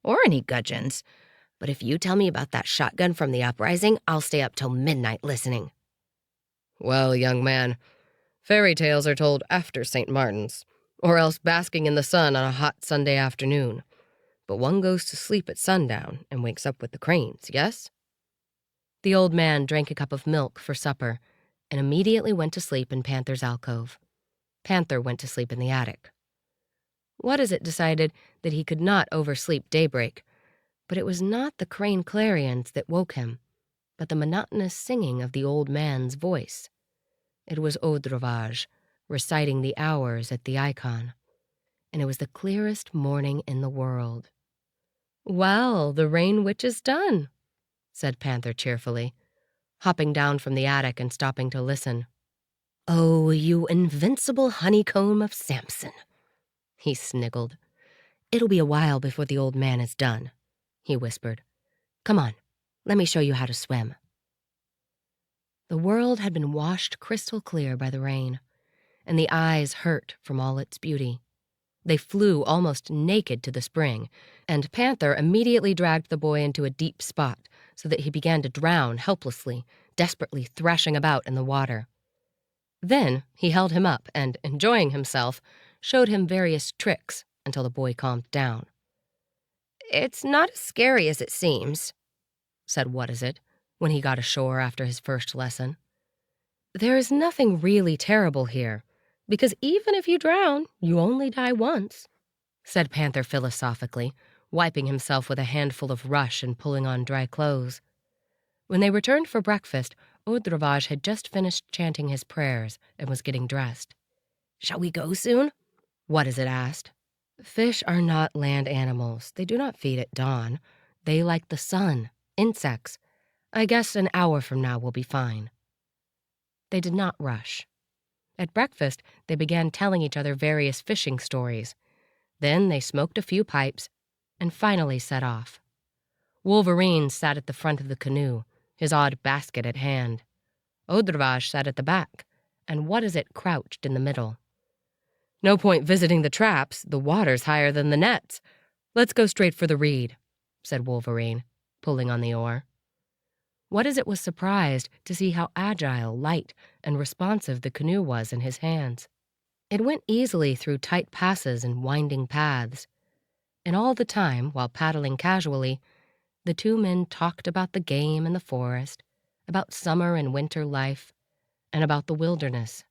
or any gudgeons. But if you tell me about that shotgun from the uprising, I'll stay up till midnight listening. Well, young man, fairy tales are told after St. Martin's, or else basking in the sun on a hot Sunday afternoon. But one goes to sleep at sundown and wakes up with the cranes, yes? The old man drank a cup of milk for supper and immediately went to sleep in Panther's alcove. Panther went to sleep in the attic. What is it decided that he could not oversleep daybreak, but it was not the crane clarions that woke him, but the monotonous singing of the old man's voice. It was Odravage reciting the hours at the icon, and it was the clearest morning in the world. "Well, the rain witch is done," said Panther cheerfully, hopping down from the attic and stopping to listen. Oh, you invincible honeycomb of Samson, he sniggled. "It'll be a while before the old man is done," he whispered. "Come on, let me show you how to swim." The world had been washed crystal clear by the rain, and the eyes hurt from all its beauty. They flew almost naked to the spring, and Panther immediately dragged the boy into a deep spot so that he began to drown helplessly, desperately thrashing about in the water. Then he held him up and, enjoying himself, showed him various tricks until the boy calmed down. "It's not as scary as it seems," said What Is It, when he got ashore after his first lesson. "There is nothing really terrible here, because even if you drown, you only die once," said Panther philosophically, wiping himself with a handful of rush and pulling on dry clothes. When they returned for breakfast, Odravage had just finished chanting his prayers and was getting dressed. "Shall we go soon?" What Is It asked. "Fish are not land animals. They do not feed at dawn. They like the sun, insects. I guess an hour from now will be fine." They did not rush. At breakfast, they began telling each other various fishing stories. Then they smoked a few pipes and finally set off. Wolverine sat at the front of the canoe, his odd basket at hand. Odravage sat at the back, and What Is It crouched in the middle. "No point visiting the traps. The water's higher than the nets. Let's go straight for the reed," said Wolverine, pulling on the oar. What Is It was surprised to see how agile, light, and responsive the canoe was in his hands. It went easily through tight passes and winding paths. And all the time, while paddling casually, the two men talked about the game and the forest, about summer and winter life, and about the wilderness.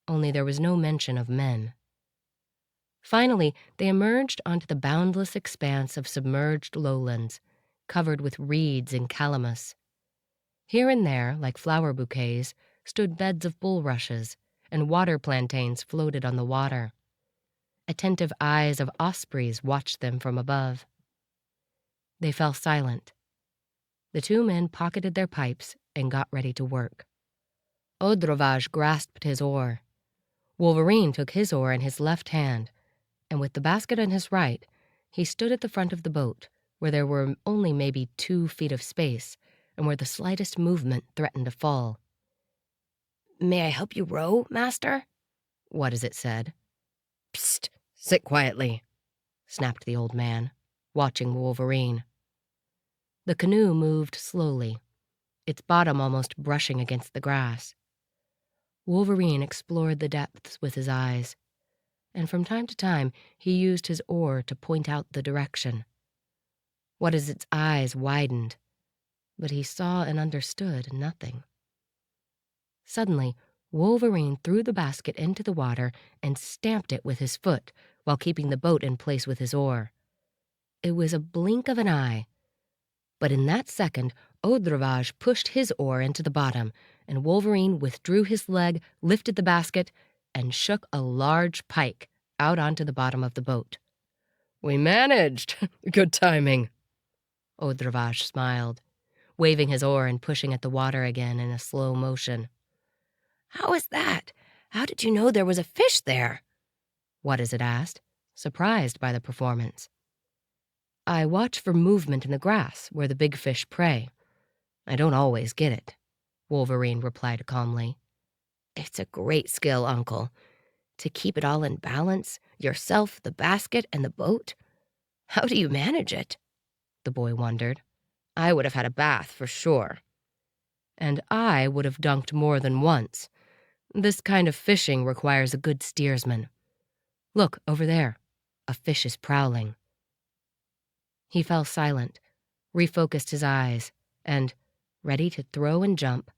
Only there was no mention of men. Finally, they emerged onto the boundless expanse of submerged lowlands, covered with reeds and calamus. Here and there, like flower bouquets, stood beds of bulrushes, and water plantains floated on the water. Attentive eyes of ospreys watched them from above. They fell silent. The two men pocketed their pipes and got ready to work. Odravage grasped his oar. Wolverine took his oar in his left hand, and with the basket in his right, he stood at the front of the boat, where there were only maybe 2 feet of space, and where the slightest movement threatened to fall. "May I help you row, master?" What Is It said. Psst, sit quietly, snapped the old man, watching Wolverine. The canoe moved slowly, its bottom almost brushing against the grass. Wolverine explored the depths with his eyes, and from time to time he used his oar to point out the direction. What Is Its eyes widened, but he saw and understood nothing. Suddenly, Wolverine threw the basket into the water and stamped it with his foot while keeping the boat in place with his oar. It was a blink of an eye, but in that second, Odravage pushed his oar into the bottom, and Wolverine withdrew his leg, lifted the basket, and shook a large pike out onto the bottom of the boat. "We managed. Good timing." Odravage smiled, waving his oar and pushing at the water again in a slow motion. "How is that? How did you know there was a fish there?" What Is It asked, surprised by the performance. "I watch for movement in the grass where the big fish prey. I don't always get it," Wolverine replied calmly. It's a great skill, Uncle. To keep it all in balance, yourself, the basket, and the boat. How do you manage it? The boy wondered. I would have had a bath for sure. And I would have dunked more than once. This kind of fishing requires a good steersman. Look, over there. A fish is prowling. He fell silent, refocused his eyes, and, ready to throw and jump,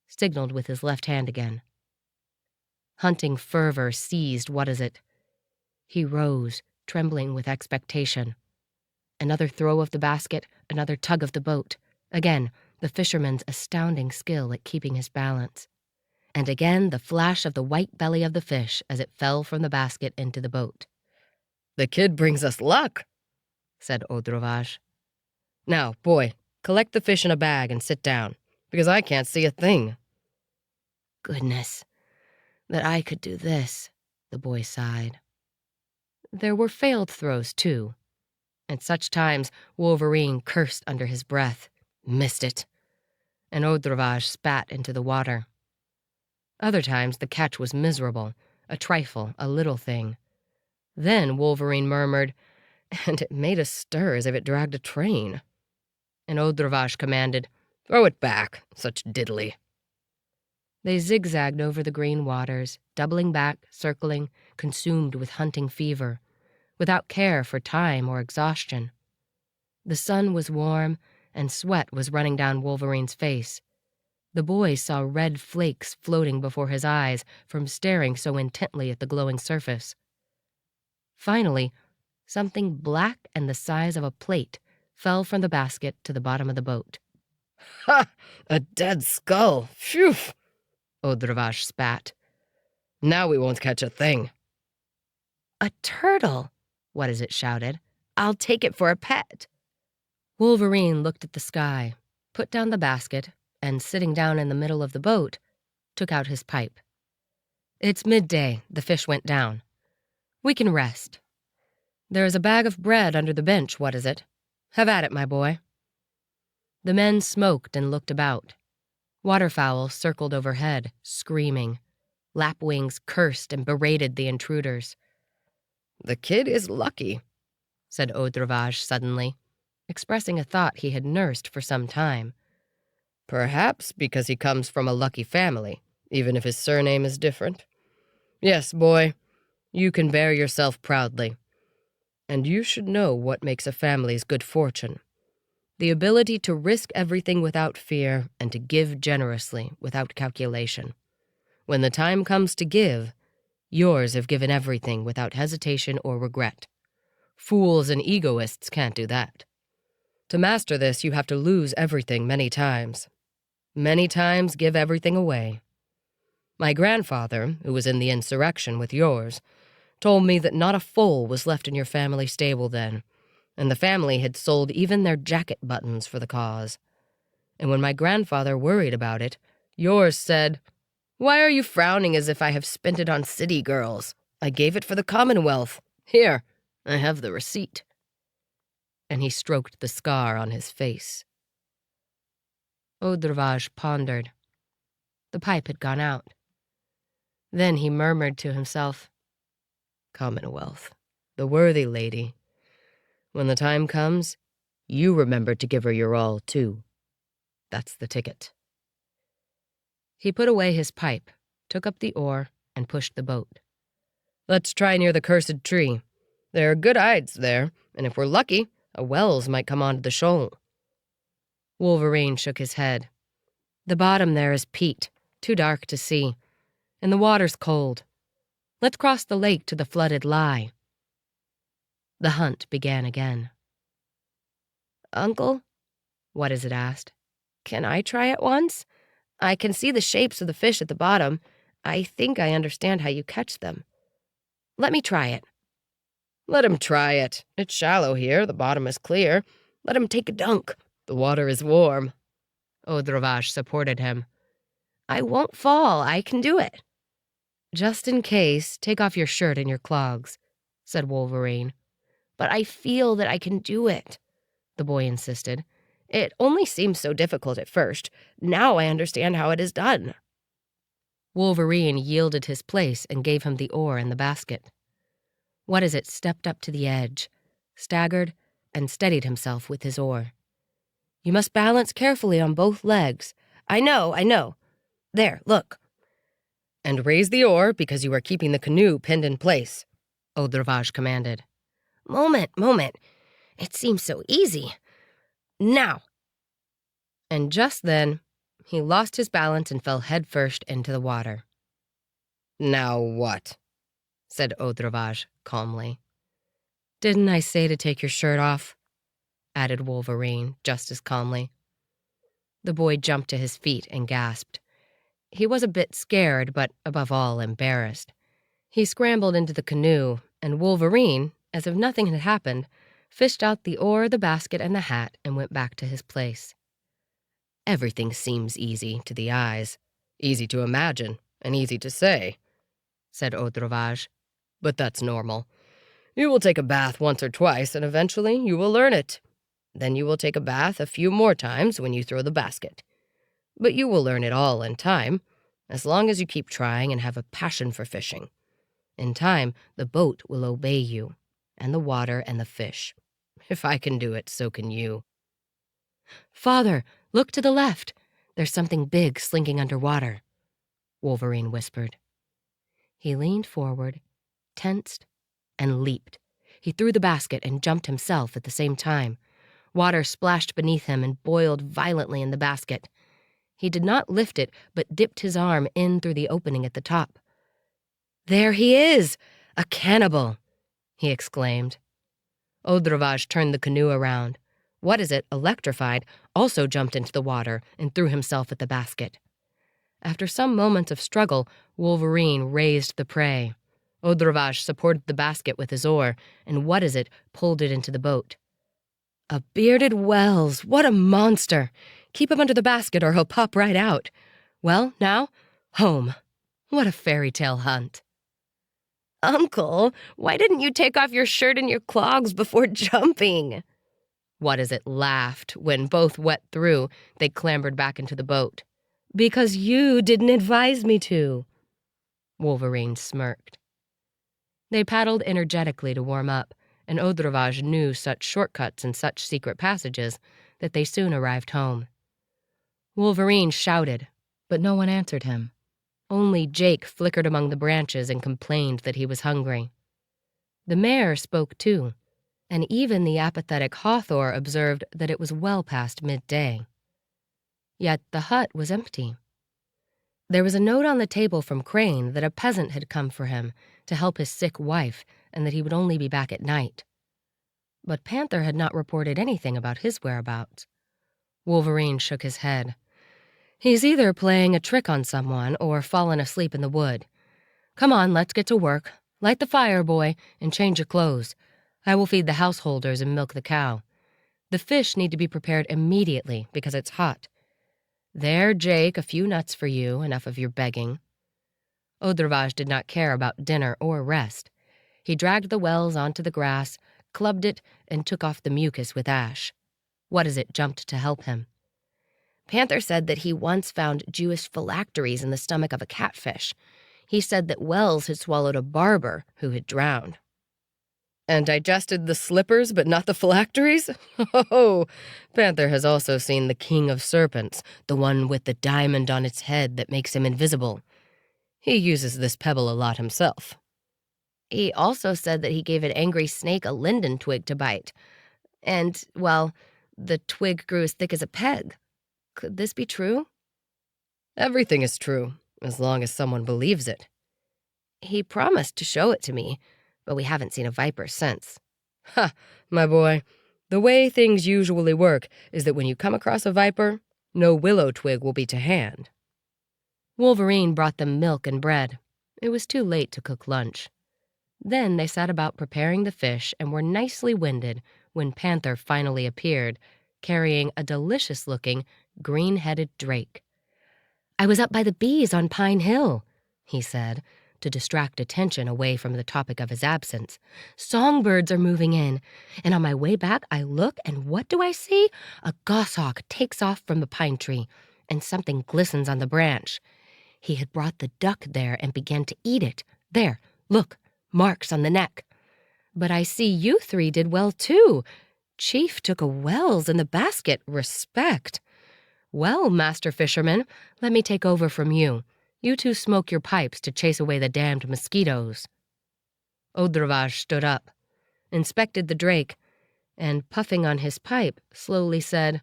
signaled with his left hand again. Hunting fervor seized what is it. He rose, trembling with expectation. Another throw of the basket, another tug of the boat. Again, the fisherman's astounding skill at keeping his balance. And again the flash of the white belly of the fish as it fell from the basket into the boat. The kid brings us luck, said Odrovage. Now, boy, collect the fish in a bag and sit down, because I can't see a thing. Goodness, that I could do this, the boy sighed. There were failed throws, too. At such times, Wolverine cursed under his breath, missed it, and Odrovage spat into the water. Other times the catch was miserable, a trifle, a little thing. Then Wolverine murmured, and it made a stir as if it dragged a train. And Odrovage commanded, throw it back, such diddly. They zigzagged over the green waters, doubling back, circling, consumed with hunting fever, without care for time or exhaustion. The sun was warm, and sweat was running down Wolverine's face. The boy saw red flakes floating before his eyes from staring so intently at the glowing surface. Finally, something black and the size of a plate fell from the basket to the bottom of the boat. Ha! A dead skull! Phew! Odrovage spat. Now we won't catch a thing. A turtle! What is it shouted. I'll take it for a pet. Wolverine looked at the sky, put down the basket, and sitting down in the middle of the boat, took out his pipe. It's midday, the fish went down. We can rest. There is a bag of bread under the bench, what is it? Have at it, my boy. The men smoked and looked about. Waterfowl circled overhead, screaming. Lapwings cursed and berated the intruders. The kid is lucky, said Odrovage suddenly, expressing a thought he had nursed for some time. Perhaps because he comes from a lucky family, even if his surname is different. Yes, boy, you can bear yourself proudly. And you should know what makes a family's good fortune. The ability to risk everything without fear and to give generously without calculation. When the time comes to give, yours have given everything without hesitation or regret. Fools and egoists can't do that. To master this, you have to lose everything many times. Many times give everything away. My grandfather, who was in the insurrection with yours, told me that not a foal was left in your family stable then, and the family had sold even their jacket buttons for the cause. And when my grandfather worried about it, yours said, Why are you frowning as if I have spent it on city girls? I gave it for the Commonwealth. Here, I have the receipt. And he stroked the scar on his face. Odrovage pondered. The pipe had gone out. Then he murmured to himself, Commonwealth, the worthy lady. When the time comes, you remember to give her your all, too. That's the ticket. He put away his pipe, took up the oar, and pushed the boat. Let's try near the cursed tree. There are good hides there, and if we're lucky, a Wells might come onto the shoal. Wolverine shook his head. The bottom there is peat, too dark to see, and the water's cold. Let's cross the lake to the flooded lie. The hunt began again. Uncle, What is it asked, can I try it once? I can see the shapes of the fish at the bottom. I think I understand how you catch them. Let me try it. Let him try it. It's shallow here, the bottom is clear. Let him take a dunk. The water is warm. Odrovage supported him. I won't fall. I can do it. Just in case, take off your shirt and your clogs, said Wolverine. But I feel that I can do it, the boy insisted. It only seemed so difficult at first. Now I understand how it is done." Wolverine yielded his place and gave him the oar and the basket. What-is-it stepped up to the edge, staggered, and steadied himself with his oar. "You must balance carefully on both legs." I know. There, look." "And raise the oar because you are keeping the canoe pinned in place," Odravage commanded. Moment. It seems so easy. Now." And just then, he lost his balance and fell headfirst into the water. "Now what?" said Odravage calmly. "Didn't I say to take your shirt off?" added Wolverine just as calmly. The boy jumped to his feet and gasped. He was a bit scared, but above all embarrassed. He scrambled into the canoe, and Wolverine, as if nothing had happened, fished out the oar, the basket, and the hat and went back to his place. "Everything seems easy to the eyes. Easy to imagine and easy to say," said Odravage. "But that's normal. You will take a bath once or twice, and eventually you will learn it. Then you will take a bath a few more times when you throw the basket. But you will learn it all in time, as long as you keep trying and have a passion for fishing. In time, the boat will obey you, and the water and the fish. If I can do it, so can you." "Father, look to the left. There's something big slinking underwater," Wolverine whispered. He leaned forward, tensed, and leaped. He threw the basket and jumped himself at the same time. Water splashed beneath him and boiled violently in the basket. He did not lift it, but dipped his arm in through the opening at the top. "There he is! A cannibal!" he exclaimed. Odravage turned the canoe around. What-is-it, electrified, also jumped into the water and threw himself at the basket. After some moments of struggle, Wolverine raised the prey. Odravage supported the basket with his oar, and What-is-it pulled it into the boat. "A bearded Wells! What a monster! Keep him under the basket or he'll pop right out. Well, now, home. What a fairy tale hunt." "Uncle, why didn't you take off your shirt and your clogs before jumping?" What-is-it laughed when, both wet through, they clambered back into the boat. "Because you didn't advise me to." Wolverine smirked. They paddled energetically to warm up, and Odravage knew such shortcuts and such secret passages that they soon arrived home. Wolverine shouted, but no one answered him. Only Jake flickered among the branches and complained that he was hungry. The mare spoke too, and even the apathetic Hawthor observed that it was well past midday. Yet the hut was empty. There was a note on the table from Crane that a peasant had come for him to help his sick wife and that he would only be back at night. But Panther had not reported anything about his whereabouts. Wolverine shook his head. "He's either playing a trick on someone or fallen asleep in the wood. Come on, let's get to work. Light the fire, boy, and change your clothes. I will feed the householders and milk the cow. The fish need to be prepared immediately because it's hot. There, Jake, a few nuts for you, enough of your begging." Odravage did not care about dinner or rest. He dragged the Wells onto the grass, clubbed it, and took off the mucus with ash. What-is-it jumped to help him. "Panther said that he once found Jewish phylacteries in the stomach of a catfish. He said that Wells had swallowed a barber who had drowned." "And digested the slippers but not the phylacteries? Oh, Panther has also seen the king of serpents, the one with the diamond on its head that makes him invisible. He uses this pebble a lot himself." "He also said that he gave an angry snake a linden twig to bite. And, well, the twig grew as thick as a peg. Could this be true?" "Everything is true, as long as someone believes it." "He promised to show it to me, but we haven't seen a viper since." "Ha, my boy, the way things usually work is that when you come across a viper, no willow twig will be to hand." Wolverine brought them milk and bread. It was too late to cook lunch. Then they sat about preparing the fish and were nicely winded when Panther finally appeared, carrying a delicious-looking, green-headed drake. "I was up by the bees on Pine Hill," he said, to distract attention away from the topic of his absence. Songbirds are moving in, and on my way back I look, and what do I see? A goshawk takes off from the pine tree, and something glistens on the branch. He had brought the duck there and began to eat it. There, look, marks on the neck. But I see you three did well too. Chief took a Wells in the basket. Respect. Well, Master Fisherman, let me take over from you. You two smoke your pipes to chase away the damned mosquitoes. Odravage stood up, inspected the drake, and, puffing on his pipe, slowly said,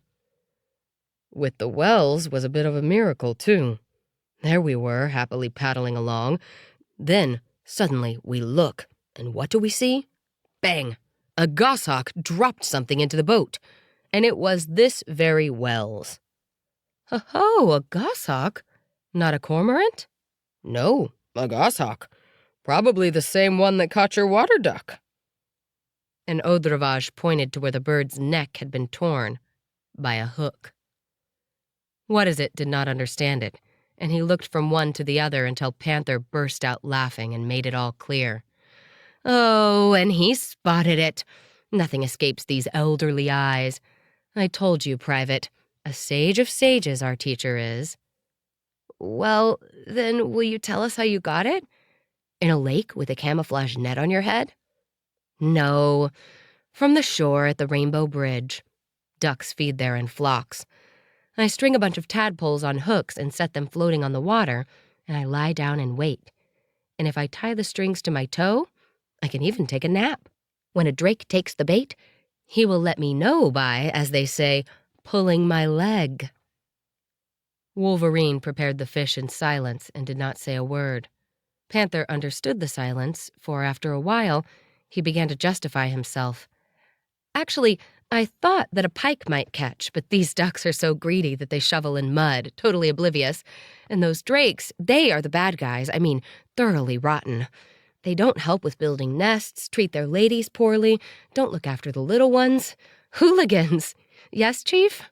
"With the Wells was a bit of a miracle, too. There we were, happily paddling along. Then, suddenly, we look, and what do we see? Bang! A goshawk dropped something into the boat, and it was this very Wells." "Ho-ho, a goshawk? Not a cormorant?" "No, a goshawk. Probably the same one that caught your water duck." And Odravage pointed to where the bird's neck had been torn by a hook. What is it did not understand it, and he looked from one to the other until Panther burst out laughing and made it all clear. "Oh, and he spotted it. Nothing escapes these elderly eyes. I told you, Private, a sage of sages our teacher is." "Well, then will you tell us how you got it? In a lake with a camouflage net on your head?" "No, from the shore at the Rainbow Bridge. Ducks feed there in flocks. I string a bunch of tadpoles on hooks and set them floating on the water, and I lie down and wait. And if I tie the strings to my toe, I can even take a nap. When a drake takes the bait, he will let me know by, as they say, pulling my leg." Wolverine prepared the fish in silence and did not say a word. Panther understood the silence, for after a while, he began to justify himself. "Actually, I thought that a pike might catch, but these ducks are so greedy that they shovel in mud, totally oblivious. And those drakes, they are the bad guys, I mean, thoroughly rotten. They don't help with building nests, treat their ladies poorly, don't look after the little ones. Hooligans. Yes, Chief?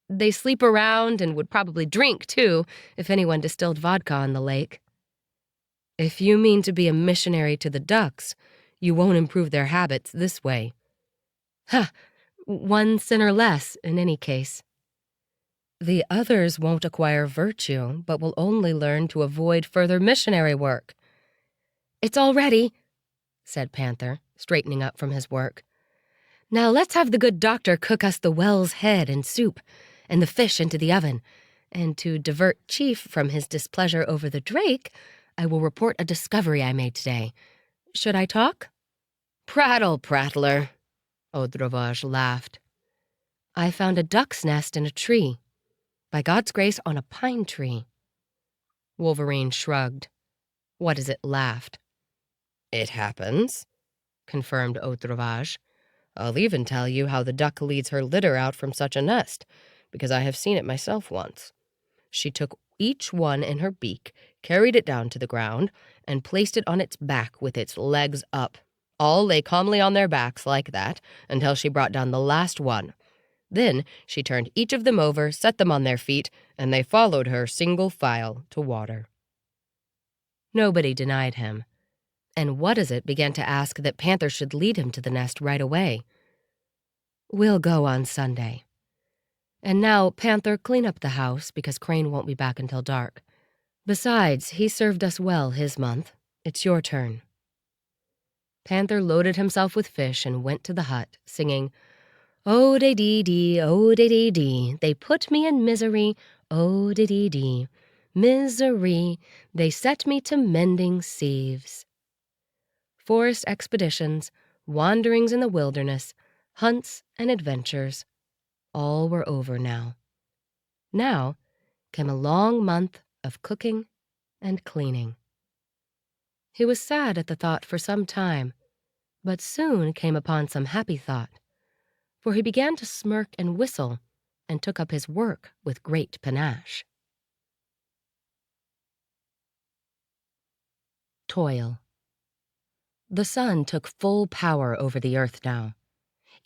They sleep around and would probably drink, too, if anyone distilled vodka on the lake." "If you mean to be a missionary to the ducks, you won't improve their habits this way." "Ha! One sinner less, in any case." "The others won't acquire virtue, but will only learn to avoid further missionary work." "It's all ready," said Panther, straightening up from his work. "Now let's have the good doctor cook us the Wells head and soup, and the fish into the oven. And to divert Chief from his displeasure over the drake, I will report a discovery I made today. Should I talk?" "Prattle, prattler," Odravage laughed. "I found a duck's nest in a tree. By God's grace, on a pine tree." Wolverine shrugged. What is it laughed. "It happens," confirmed Odravage. "I'll even tell you how the duck leads her litter out from such a nest, because I have seen it myself once. She took each one in her beak, carried it down to the ground, and placed it on its back with its legs up. All lay calmly on their backs like that until she brought down the last one. Then she turned each of them over, set them on their feet, and they followed her single file to water." Nobody denied him. And What is it began to ask that Panther should lead him to the nest right away. "We'll go on Sunday. And now, Panther, clean up the house, because Crane won't be back until dark. Besides, he served us well his month. It's your turn." Panther loaded himself with fish and went to the hut, singing, "Oh-de-dee-dee, oh-de-dee-dee, they put me in misery, oh-de-dee-dee, misery, they set me to mending sieves." Forest expeditions, wanderings in the wilderness, hunts and adventures, all were over now. Now came a long month of cooking and cleaning. He was sad at the thought for some time, but soon came upon some happy thought, for he began to smirk and whistle and took up his work with great panache. Toil. The sun took full power over the earth now.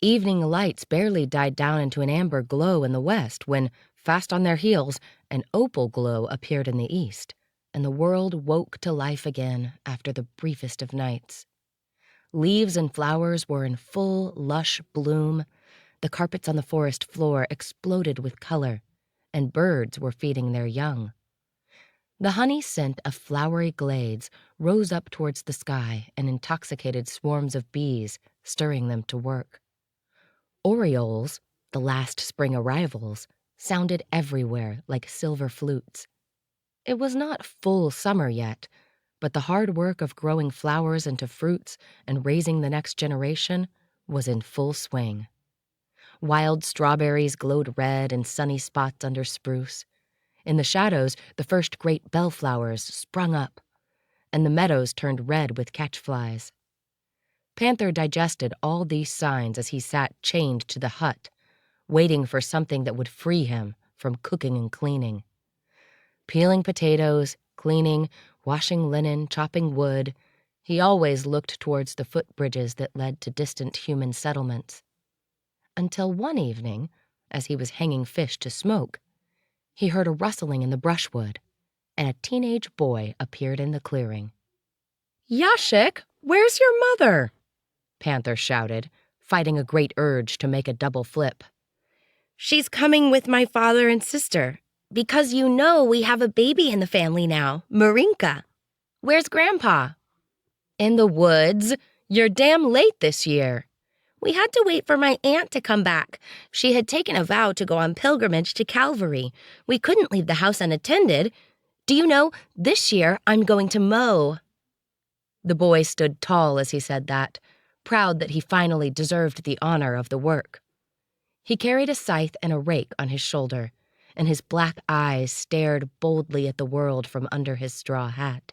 Evening lights barely died down into an amber glow in the west when, fast on their heels, an opal glow appeared in the east, and the world woke to life again after the briefest of nights. Leaves and flowers were in full, lush bloom. The carpets on the forest floor exploded with color, and birds were feeding their young. The honey scent of flowery glades rose up towards the sky and intoxicated swarms of bees, stirring them to work. Orioles, the last spring arrivals, sounded everywhere like silver flutes. It was not full summer yet, but the hard work of growing flowers into fruits and raising the next generation was in full swing. Wild strawberries glowed red in sunny spots under spruce. In the shadows, the first great bellflowers sprung up, and the meadows turned red with catchflies. Panther digested all these signs as he sat chained to the hut, waiting for something that would free him from cooking and cleaning. Peeling potatoes, cleaning, washing linen, chopping wood, he always looked towards the footbridges that led to distant human settlements. Until one evening, as he was hanging fish to smoke, he heard a rustling in the brushwood, and a teenage boy appeared in the clearing. "Yashik, where's your mother?" Panther shouted, fighting a great urge to make a double flip. "She's coming with my father and sister, because you know we have a baby in the family now, Marinka." "Where's Grandpa?" "In the woods. You're damn late this year." "We had to wait for my aunt to come back. She had taken a vow to go on pilgrimage to Calvary. We couldn't leave the house unattended. Do you know, this year I'm going to mow." The boy stood tall as he said that, proud that he finally deserved the honor of the work. He carried a scythe and a rake on his shoulder, and his black eyes stared boldly at the world from under his straw hat.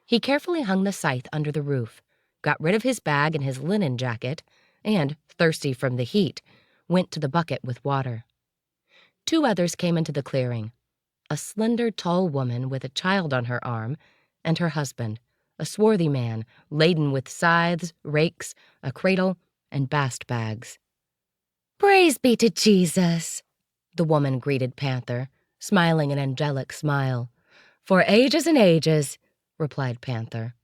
He carefully hung the scythe under the roof, got rid of his bag and his linen jacket, and, thirsty from the heat, went to the bucket with water. 2 others came into the clearing, a slender, tall woman with a child on her arm, and her husband, a swarthy man laden with scythes, rakes, a cradle, and bast bags. "Praise be to Jesus," the woman greeted Panther, smiling an angelic smile. "For ages and ages," replied Panther.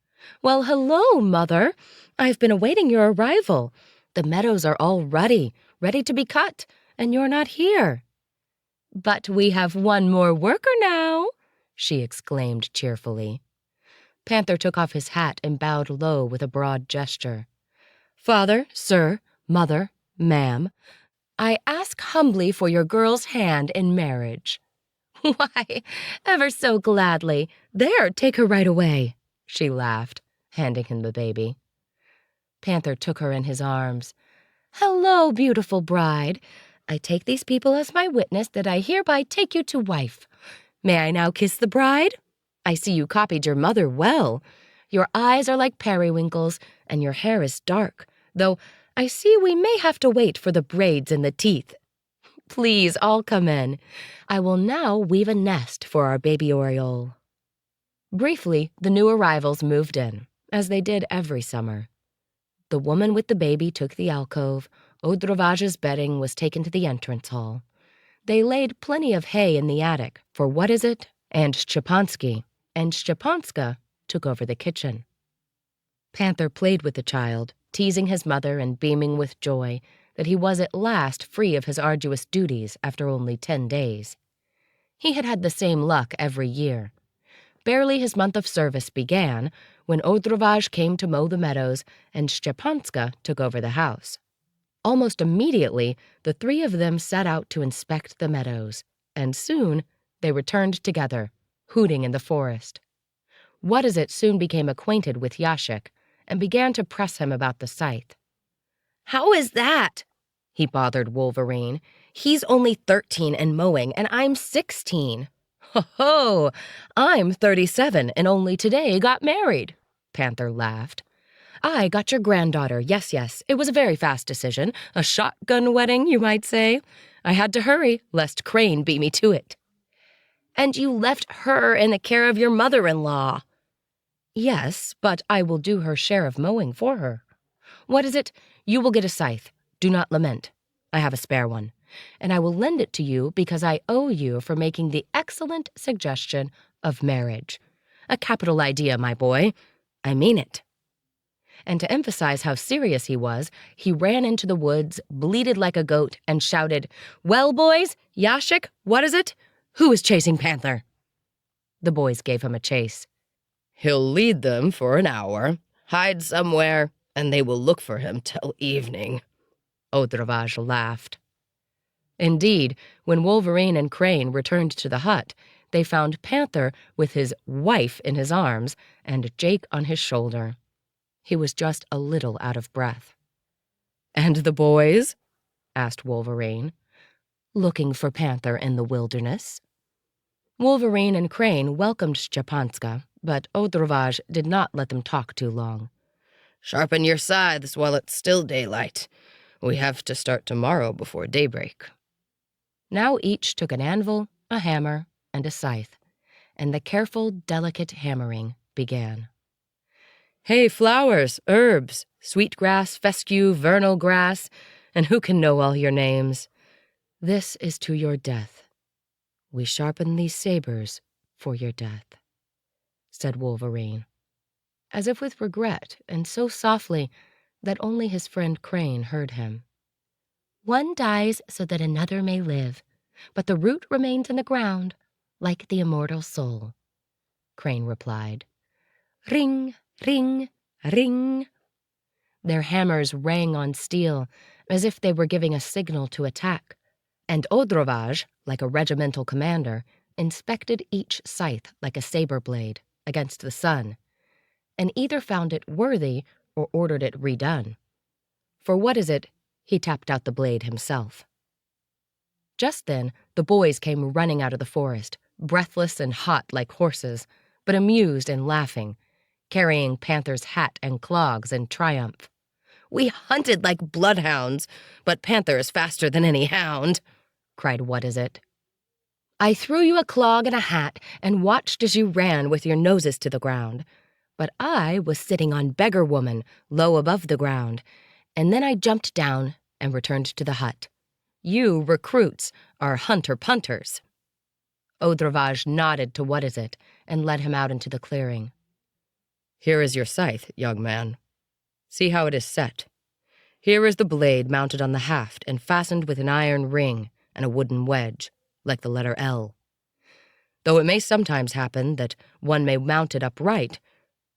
"Well, hello, Mother. I've been awaiting your arrival. The meadows are all ready to be cut, and you're not here." "But we have one more worker now," she exclaimed cheerfully. Panther took off his hat and bowed low with a broad gesture. "Father, sir, mother, ma'am, I ask humbly for your girl's hand in marriage." "Why, ever so gladly. There, take her right away," she laughed, handing him the baby. Panther took her in his arms. "Hello, beautiful bride. I take these people as my witness that I hereby take you to wife. May I now kiss the bride? I see you copied your mother well. Your eyes are like periwinkles, and your hair is dark, though I see we may have to wait for the braids and the teeth. Please, all come in. I will now weave a nest for our baby Oriole." Briefly, the new arrivals moved in, as they did every summer. The woman with the baby took the alcove. Odrovage's bedding was taken to the entrance hall. They laid plenty of hay in the attic for What Is It and Szczepansky, and Szczepanska took over the kitchen. Panther played with the child, teasing his mother and beaming with joy that he was at last free of his arduous duties after only 10 days. He had had the same luck every year. Barely his month of service began when Odrovage came to mow the meadows and Szczepanska took over the house. Almost immediately, the 3 of them set out to inspect the meadows, and soon they returned together, hooting in the forest. What Is It soon became acquainted with Yashik and began to press him about the scythe. "How is that?" he bothered Wolverine. "He's only 13 and mowing, and I'm 16. "Ho ho! I'm 37 and only today got married," Panther laughed. "I got your granddaughter, yes, it was a very fast decision, a shotgun wedding, you might say. I had to hurry, lest Crane beat me to it." "And you left her in the care of your mother-in-law." "Yes, but I will do her share of mowing for her. What is it? You will get a scythe. Do not lament. I have a spare one, and I will lend it to you because I owe you for making the excellent suggestion of marriage. A capital idea, my boy. I mean it." And to emphasize how serious he was, he ran into the woods, bleated like a goat, and shouted, "Well, boys, Yashik, what is it? Who is chasing Panther?" The boys gave him a chase. "He'll lead them for an hour, hide somewhere, and they will look for him till evening." Odravage laughed. Indeed, when Wolverine and Crane returned to the hut, they found Panther with his wife in his arms and Jake on his shoulder. He was just a little out of breath. "And the boys?" asked Wolverine. "Looking for Panther in the wilderness." Wolverine and Crane welcomed Szczepanska, but Odravage did not let them talk too long. "Sharpen your scythes while it's still daylight. We have to start tomorrow before daybreak." Now each took an anvil, a hammer, and a scythe, and the careful, delicate hammering began. "Hey, flowers, herbs, sweetgrass, fescue, vernal grass, and who can know all your names? This is to your death. We sharpen these sabers for your death," said Wolverine, as if with regret, and so softly that only his friend Crane heard him. "One dies so that another may live, but the root remains in the ground, like the immortal soul," Crane replied. Ring, ring, ring. Their hammers rang on steel, as if they were giving a signal to attack, and Odravage, like a regimental commander, inspected each scythe like a saber blade against the sun, and either found it worthy or ordered it redone. For what is it, he tapped out the blade himself. Just then, the boys came running out of the forest, breathless and hot like horses, but amused and laughing, carrying Panther's hat and clogs in triumph. "We hunted like bloodhounds, but Panther is faster than any hound," cried What Is It. "I threw you a clog and a hat and watched as you ran with your noses to the ground. But I was sitting on Beggar Woman, low above the ground, and then I jumped down and returned to the hut. You recruits are hunter-punters." Odravage nodded to What Is It and led him out into the clearing. "Here is your scythe, young man. See how it is set. Here is the blade mounted on the haft and fastened with an iron ring and a wooden wedge, like the letter L. Though it may sometimes happen that one may mount it upright,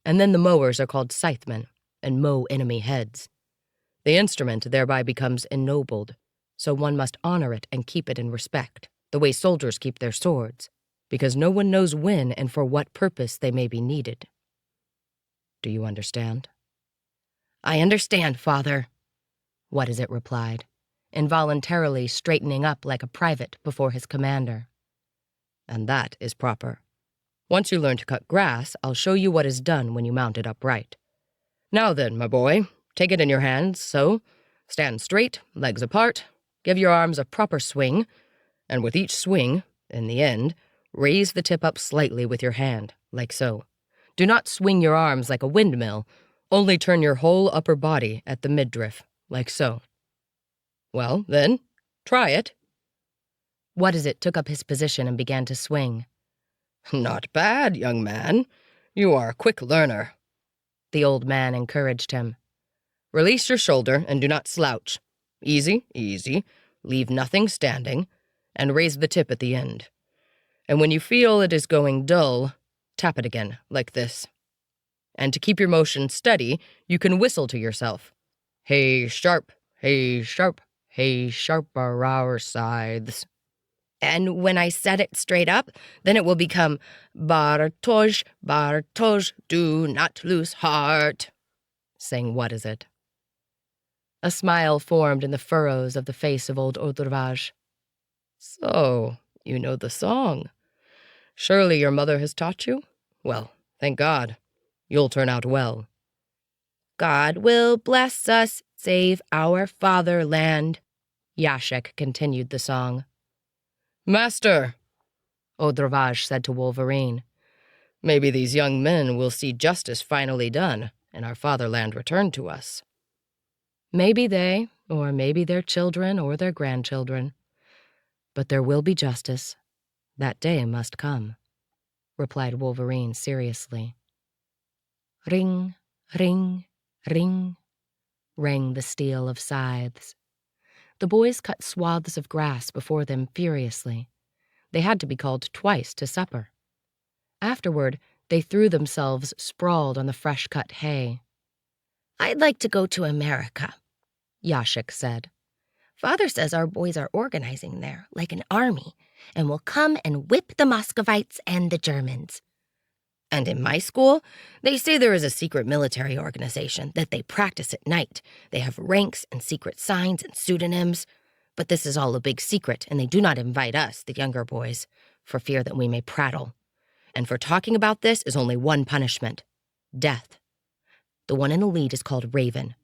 and then the mowers are called scythmen and mow enemy heads. The instrument thereby becomes ennobled, so one must honor it and keep it in respect, the way soldiers keep their swords, because no one knows when and for what purpose they may be needed. Do you understand?" "I understand, Father," What Is It replied, involuntarily straightening up like a private before his commander. "And that is proper. Once you learn to cut grass, I'll show you what is done when you mount it upright. Now then, my boy, take it in your hands, so. Stand straight, legs apart, give your arms a proper swing, and with each swing, in the end, raise the tip up slightly with your hand, like so. Do not swing your arms like a windmill, only turn your whole upper body at the midriff, like so. Well, then, try it." What Is It took up his position and began to swing. "Not bad, young man. You are a quick learner," The old man encouraged him. "Release your shoulder and do not slouch. Easy, easy. Leave nothing standing, and raise the tip at the end. And when you feel it is going dull, tap it again, like this. And to keep your motion steady, you can whistle to yourself. Hey, sharp, hey, sharp, hey, sharp are our scythes. And when I set it straight up, then it will become Bartosz, Bartosz, do not lose heart," sang What Is It. A smile formed in the furrows of the face of old Odravage. "So, you know the song. Surely your mother has taught you? Well, thank God. You'll turn out well." "God will bless us, save our fatherland," Yashek continued the song. "Master," Odravage said to Wolverine, "maybe these young men will see justice finally done and our fatherland returned to us." Maybe they, or maybe their children or their grandchildren. But there will be justice. That day must come. replied Wolverine seriously. Ring, ring, ring, rang the steel of scythes. The boys cut swaths of grass before them furiously. They had to be called twice to supper. Afterward, they threw themselves sprawled on the fresh-cut hay. "I'd like to go to America," Yashik said. "Father says our boys are organizing there, like an army, and will come and whip the Muscovites and the Germans. And in my school, they say there is a secret military organization that they practice at night. They have ranks and secret signs and pseudonyms. But this is all a big secret, and they do not invite us, the younger boys, for fear that we may prattle. And for talking about this is only one punishment: death. The one in the lead is called Raven,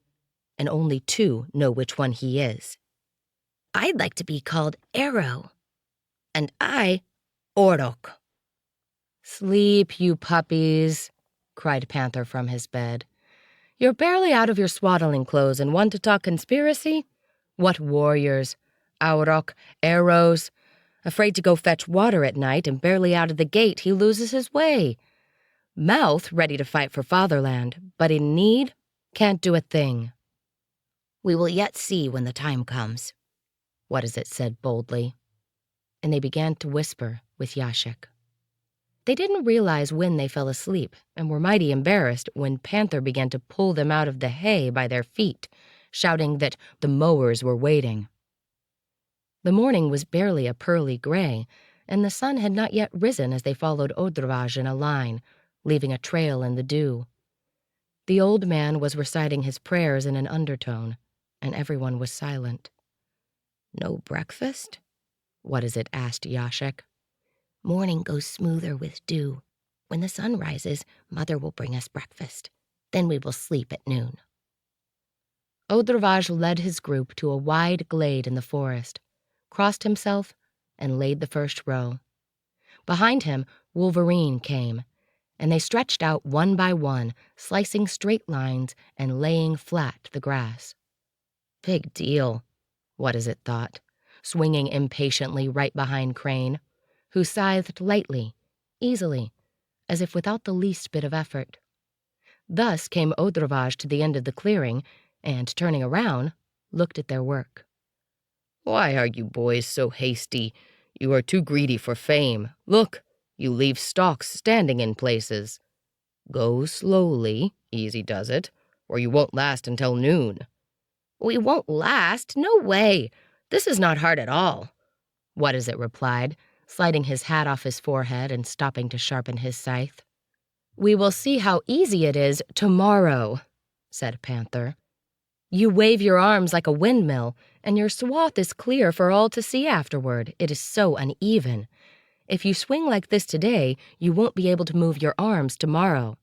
and only 2 know which one he is. I'd like to be called Arrow. And I, Orok." "Sleep, you puppies," cried Panther from his bed. "You're barely out of your swaddling clothes and want to talk conspiracy? What warriors? Auroch, arrows. Afraid to go fetch water at night and barely out of the gate he loses his way. Mouth ready to fight for fatherland, but in need can't do a thing." "We will yet see when the time comes," What is it said boldly. And they began to whisper with Yashik. They didn't realize when they fell asleep and were mighty embarrassed when Panther began to pull them out of the hay by their feet, shouting that the mowers were waiting. The morning was barely a pearly gray, and the sun had not yet risen as they followed Odravage in a line, leaving a trail in the dew. The old man was reciting his prayers in an undertone, and everyone was silent. "No breakfast?" What is it asked Yashik. "Morning goes smoother with dew. When the sun rises, Mother will bring us breakfast. Then we will sleep at noon." Odravage led his group to a wide glade in the forest, crossed himself, and laid the first row. Behind him, Wolverine came, and they stretched out one by one, slicing straight lines and laying flat the grass. Big deal, What is it thought, swinging impatiently right behind Crane, who scythed lightly, easily, as if without the least bit of effort. Thus came Odravage to the end of the clearing, and, turning around, looked at their work. "Why are you boys so hasty? You are too greedy for fame. Look, you leave stalks standing in places. Go slowly, easy does it, or you won't last until noon." "We won't last? No way. This is not hard at all," What is it replied, sliding his hat off his forehead and stopping to sharpen his scythe. "We will see how easy it is tomorrow," said Panther. "You wave your arms like a windmill, and your swath is clear for all to see afterward. It is so uneven. If you swing like this today, you won't be able to move your arms tomorrow.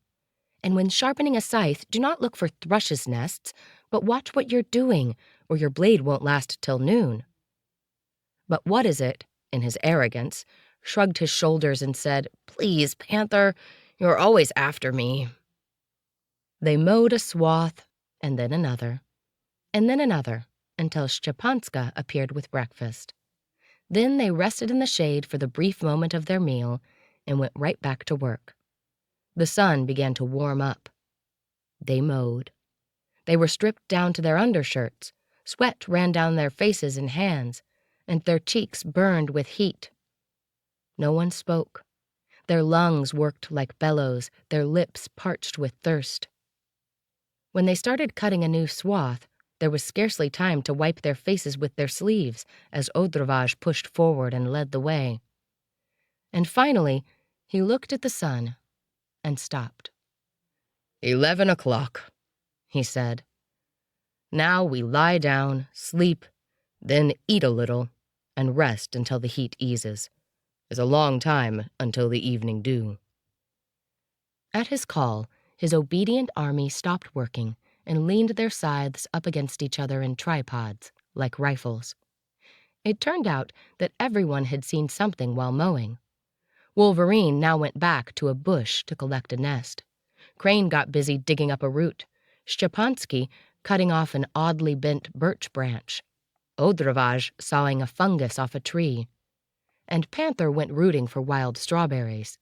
And when sharpening a scythe, do not look for thrush's nests, but watch what you're doing, or your blade won't last till noon." But What is it, in his arrogance, shrugged his shoulders and said, "Please, Panther, you're always after me." They mowed a swath, and then another, until Szczepanska appeared with breakfast. Then they rested in the shade for the brief moment of their meal and went right back to work. The sun began to warm up. They mowed. They were stripped down to their undershirts. Sweat ran down their faces and hands, and their cheeks burned with heat. No one spoke. Their lungs worked like bellows, their lips parched with thirst. When they started cutting a new swath, there was scarcely time to wipe their faces with their sleeves as Odravage pushed forward and led the way. And finally, he looked at the sun and stopped. 11 o'clock, he said. "Now we lie down, sleep, then eat a little, and rest until the heat eases. It's a long time until the evening dew." At his call, his obedient army stopped working and leaned their scythes up against each other in tripods, like rifles. It turned out that everyone had seen something while mowing. Wolverine now went back to a bush to collect a nest. Crane got busy digging up a root, Szczepansky cutting off an oddly bent birch branch, Odravage sawing a fungus off a tree, and Panther went rooting for wild strawberries.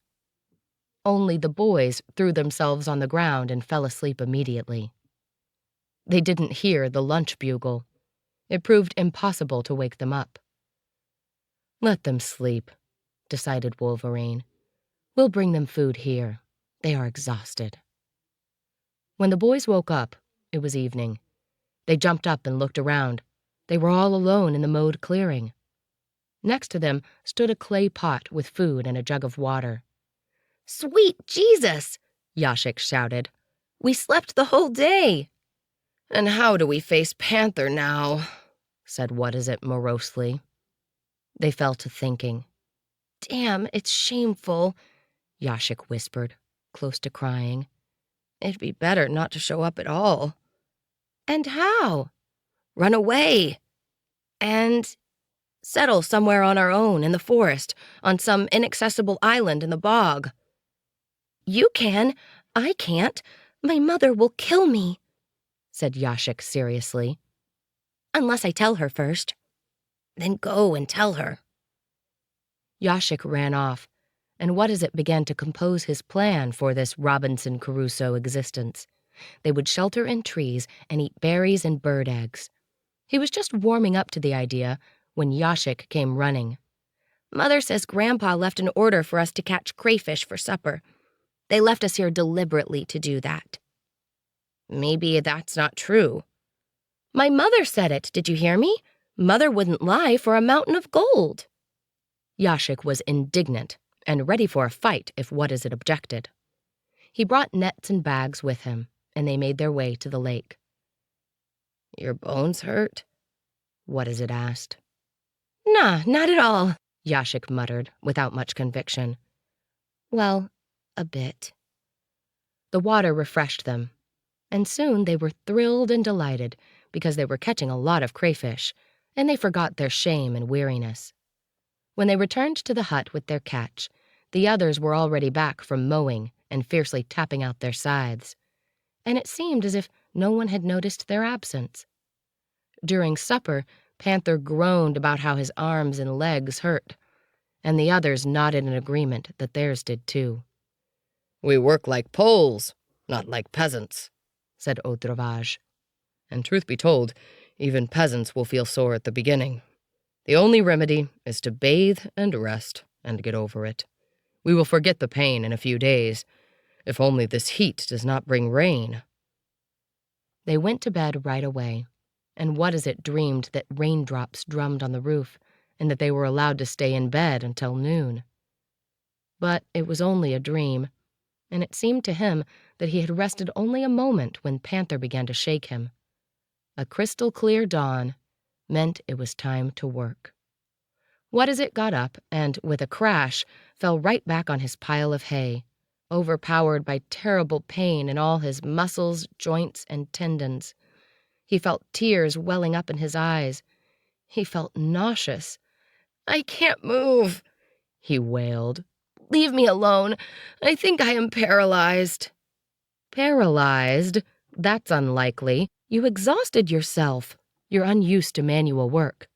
Only the boys threw themselves on the ground and fell asleep immediately. They didn't hear the lunch bugle. It proved impossible to wake them up. "Let them sleep," decided Wolverine. "We'll bring them food here. They are exhausted." When the boys woke up, it was evening. They jumped up and looked around. They were all alone in the mowed clearing. Next to them stood a clay pot with food and a jug of water. "Sweet Jesus!" Yashik shouted. "We slept the whole day." "And how do we face Panther now?" said What-is-it morosely. They fell to thinking. "Damn, it's shameful," Yashik whispered, close to crying. "It'd be better not to show up at all." "And how?" "Run away. "And Settle somewhere on our own in the forest, on some inaccessible island in the bog." you can. I can't. My mother will kill me," said Yashik seriously. "Unless I tell her first." "Then go and tell her." Yashik ran off, and What-is-it began to compose his plan for this Robinson Crusoe existence. They would shelter in trees and eat berries and bird eggs. He was just warming up to the idea when Yashik came running. "Mother says Grandpa left an order for us to catch crayfish for supper. They left us here deliberately to do that." "Maybe that's not true." "My mother said it, did you hear me? Mother wouldn't lie for a mountain of gold." Yashik was indignant and ready for a fight if What-is-it objected. He brought nets and bags with him, and they made their way to the lake. "Your bones hurt?" What-is-it asked. "Nah, not at all," Yashik muttered, without much conviction. "Well, a bit." The water refreshed them, and soon they were thrilled and delighted because they were catching a lot of crayfish, and they forgot their shame and weariness. When they returned to the hut with their catch, the others were already back from mowing and fiercely tapping out their scythes, and it seemed as if no one had noticed their absence. During supper, Panther groaned about how his arms and legs hurt, and the others nodded in agreement that theirs did too. "We work like Poles, not like peasants," said Audravage. "And truth be told, even peasants will feel sore at the beginning. The only remedy is to bathe and rest and get over it. We will forget the pain in a few days, if only this heat does not bring rain." They went to bed right away, and What-is-it dreamed that raindrops drummed on the roof and that they were allowed to stay in bed until noon. But it was only a dream, and it seemed to him that he had rested only a moment when Panther began to shake him. A crystal-clear dawn meant it was time to work. What-is-it got up and, with a crash, fell right back on his pile of hay, overpowered by terrible pain in all his muscles, joints, and tendons. He felt tears welling up in his eyes. He felt nauseous. "I can't move," he wailed. "Leave me alone. I think I am paralyzed." "Paralyzed? That's unlikely. You exhausted yourself. You're unused to manual work.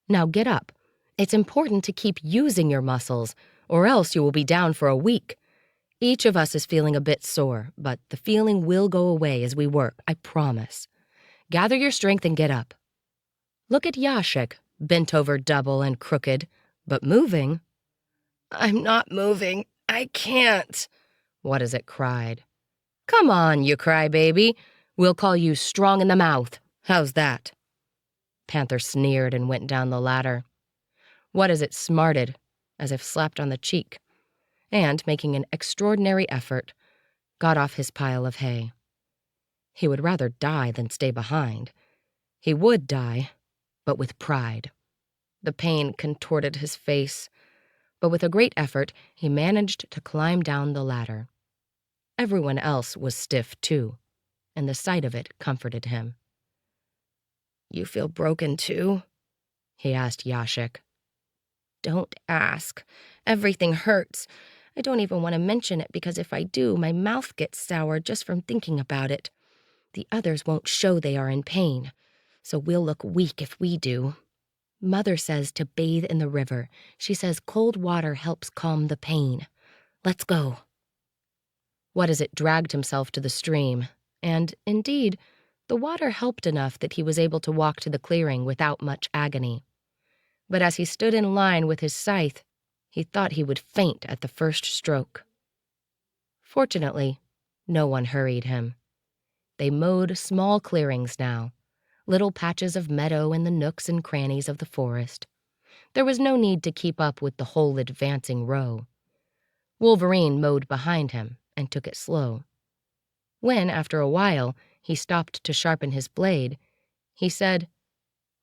Now get up. It's important to keep using your muscles, or else you will be down for a week. Each of us is feeling a bit sore, but the feeling will go away as we work, I promise. Gather your strength and get up. Look at Yashik, bent over double and crooked, but moving." "I'm not moving. I can't," What-is-it cried. "Come on, you crybaby. We'll call you strong in the mouth. How's that?" Panther sneered and went down the ladder. What-is-it smarted, as if slapped on the cheek, and, making an extraordinary effort, got off his pile of hay. He would rather die than stay behind. He would die, but with pride. The pain contorted his face, but with a great effort he managed to climb down the ladder. Everyone else was stiff too, and the sight of it comforted him. "You feel broken too?" he asked Yashik. "Don't ask. Everything hurts. I don't even want to mention it because if I do, my mouth gets sour just from thinking about it. The others won't show they are in pain, so we'll look weak if we do. Mother says to bathe in the river. She says cold water helps calm the pain. Let's go." What is it dragged himself to the stream, and, indeed, the water helped enough that he was able to walk to the clearing without much agony. But as he stood in line with his scythe, he thought he would faint at the first stroke. Fortunately, no one hurried him. They mowed small clearings now, little patches of meadow in the nooks and crannies of the forest. There was no need to keep up with the whole advancing row. Wolverine mowed behind him and took it slow. When, after a while, he stopped to sharpen his blade, he said,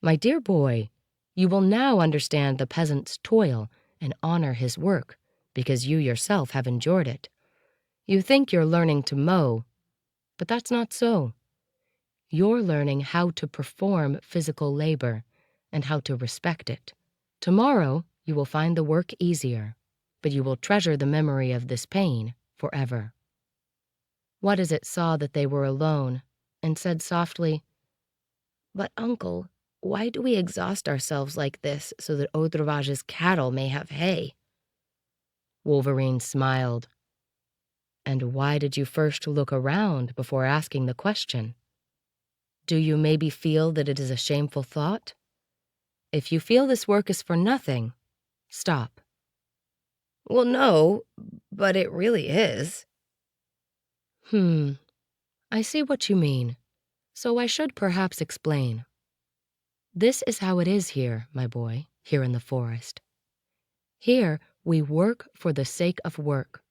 "My dear boy, you will now understand the peasant's toil and honor his work, because you yourself have endured it. You think you're learning to mow, but that's not so. You're learning how to perform physical labor and how to respect it. Tomorrow, you will find the work easier, but you will treasure the memory of this pain forever." What is it saw that they were alone and said softly, "But, Uncle, why do we exhaust ourselves like this so that Odravage's cattle may have hay?" Wolverine smiled. "And why did you first look around before asking the question? Do you maybe feel that it is a shameful thought? If you feel this work is for nothing, stop." "Well, no, but it really is." I see what you mean, so I should perhaps explain. This is how it is here, my boy, here in the forest. Here, we work for the sake of work.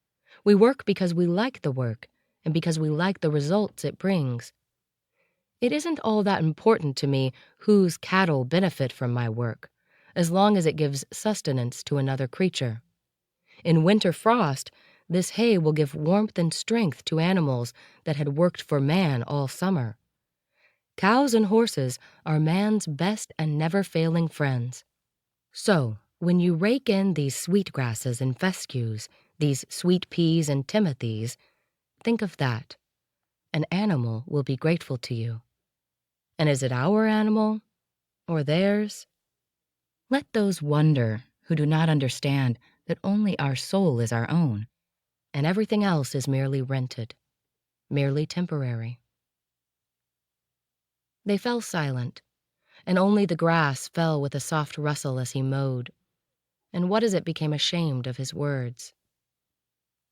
We work because we like the work and because we like the results it brings. It isn't all that important to me whose cattle benefit from my work, as long as it gives sustenance to another creature. In winter frost, this hay will give warmth and strength to animals that had worked for man all summer. Cows and horses are man's best and never-failing friends. So, when you rake in these sweet grasses and fescues, these sweet peas and timothies, think of that. An animal will be grateful to you. And is it our animal or theirs? Let those wonder who do not understand that only our soul is our own, and everything else is merely rented, merely temporary. They fell silent, and only the grass fell with a soft rustle as he mowed. And What is it became ashamed of his words.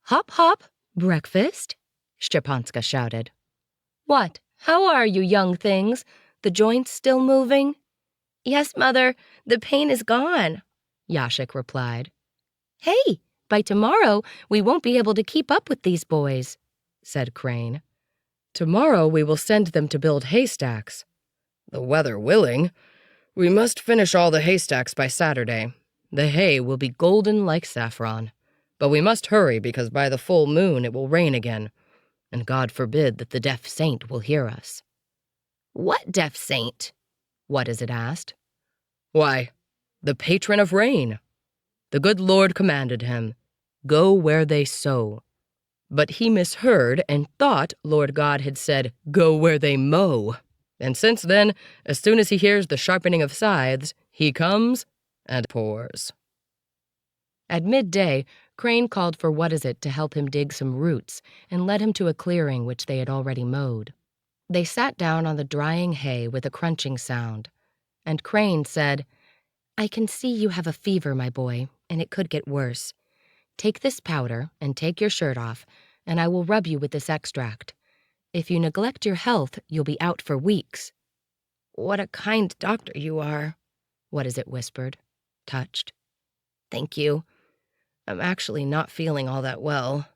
"Hop, hop, breakfast?" Szczepanska shouted. "What, how are you, young things? The joints still moving?" "Yes, Mother, the pain is gone," Yashik replied. "Hey, by tomorrow we won't be able to keep up with these boys," said Crane. "Tomorrow we will send them to build haystacks. The weather willing. We must finish all the haystacks by Saturday. The hay will be golden like saffron. But we must hurry because by the full moon it will rain again. And God forbid that the deaf saint will hear us." "What deaf saint?" What is it asked. "Why, the patron of rain. The good Lord commanded him, 'Go where they sow.' But he misheard and thought Lord God had said, 'Go where they mow.' And since then, as soon as he hears the sharpening of scythes, he comes and pours." At midday, Crane called for What is it to help him dig some roots and led him to a clearing which they had already mowed. They sat down on the drying hay with a crunching sound, and Crane said, "I can see you have a fever, my boy, and it could get worse. Take this powder and take your shirt off, and I will rub you with this extract. If you neglect your health, you'll be out for weeks." "What a kind doctor you are," What is it whispered, touched. "Thank you. I'm actually not feeling all that well."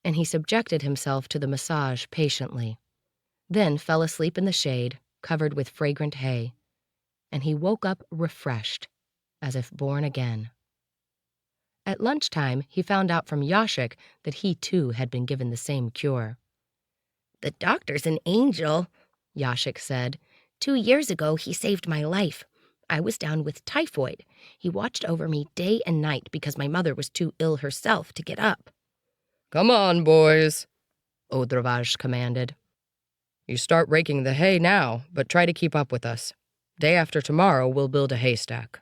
And he subjected himself to the massage patiently, then fell asleep in the shade, covered with fragrant hay, and he woke up refreshed, as if born again. At lunchtime, he found out from Yashik that he too had been given the same cure. "The doctor's an angel," Yashik said. 2 years ago, he saved my life. I was down with typhoid. He watched over me day and night because my mother was too ill herself to get up." "Come on, boys," Odravage commanded. "You start raking the hay now, but try to keep up with us. Day after tomorrow, we'll build a haystack."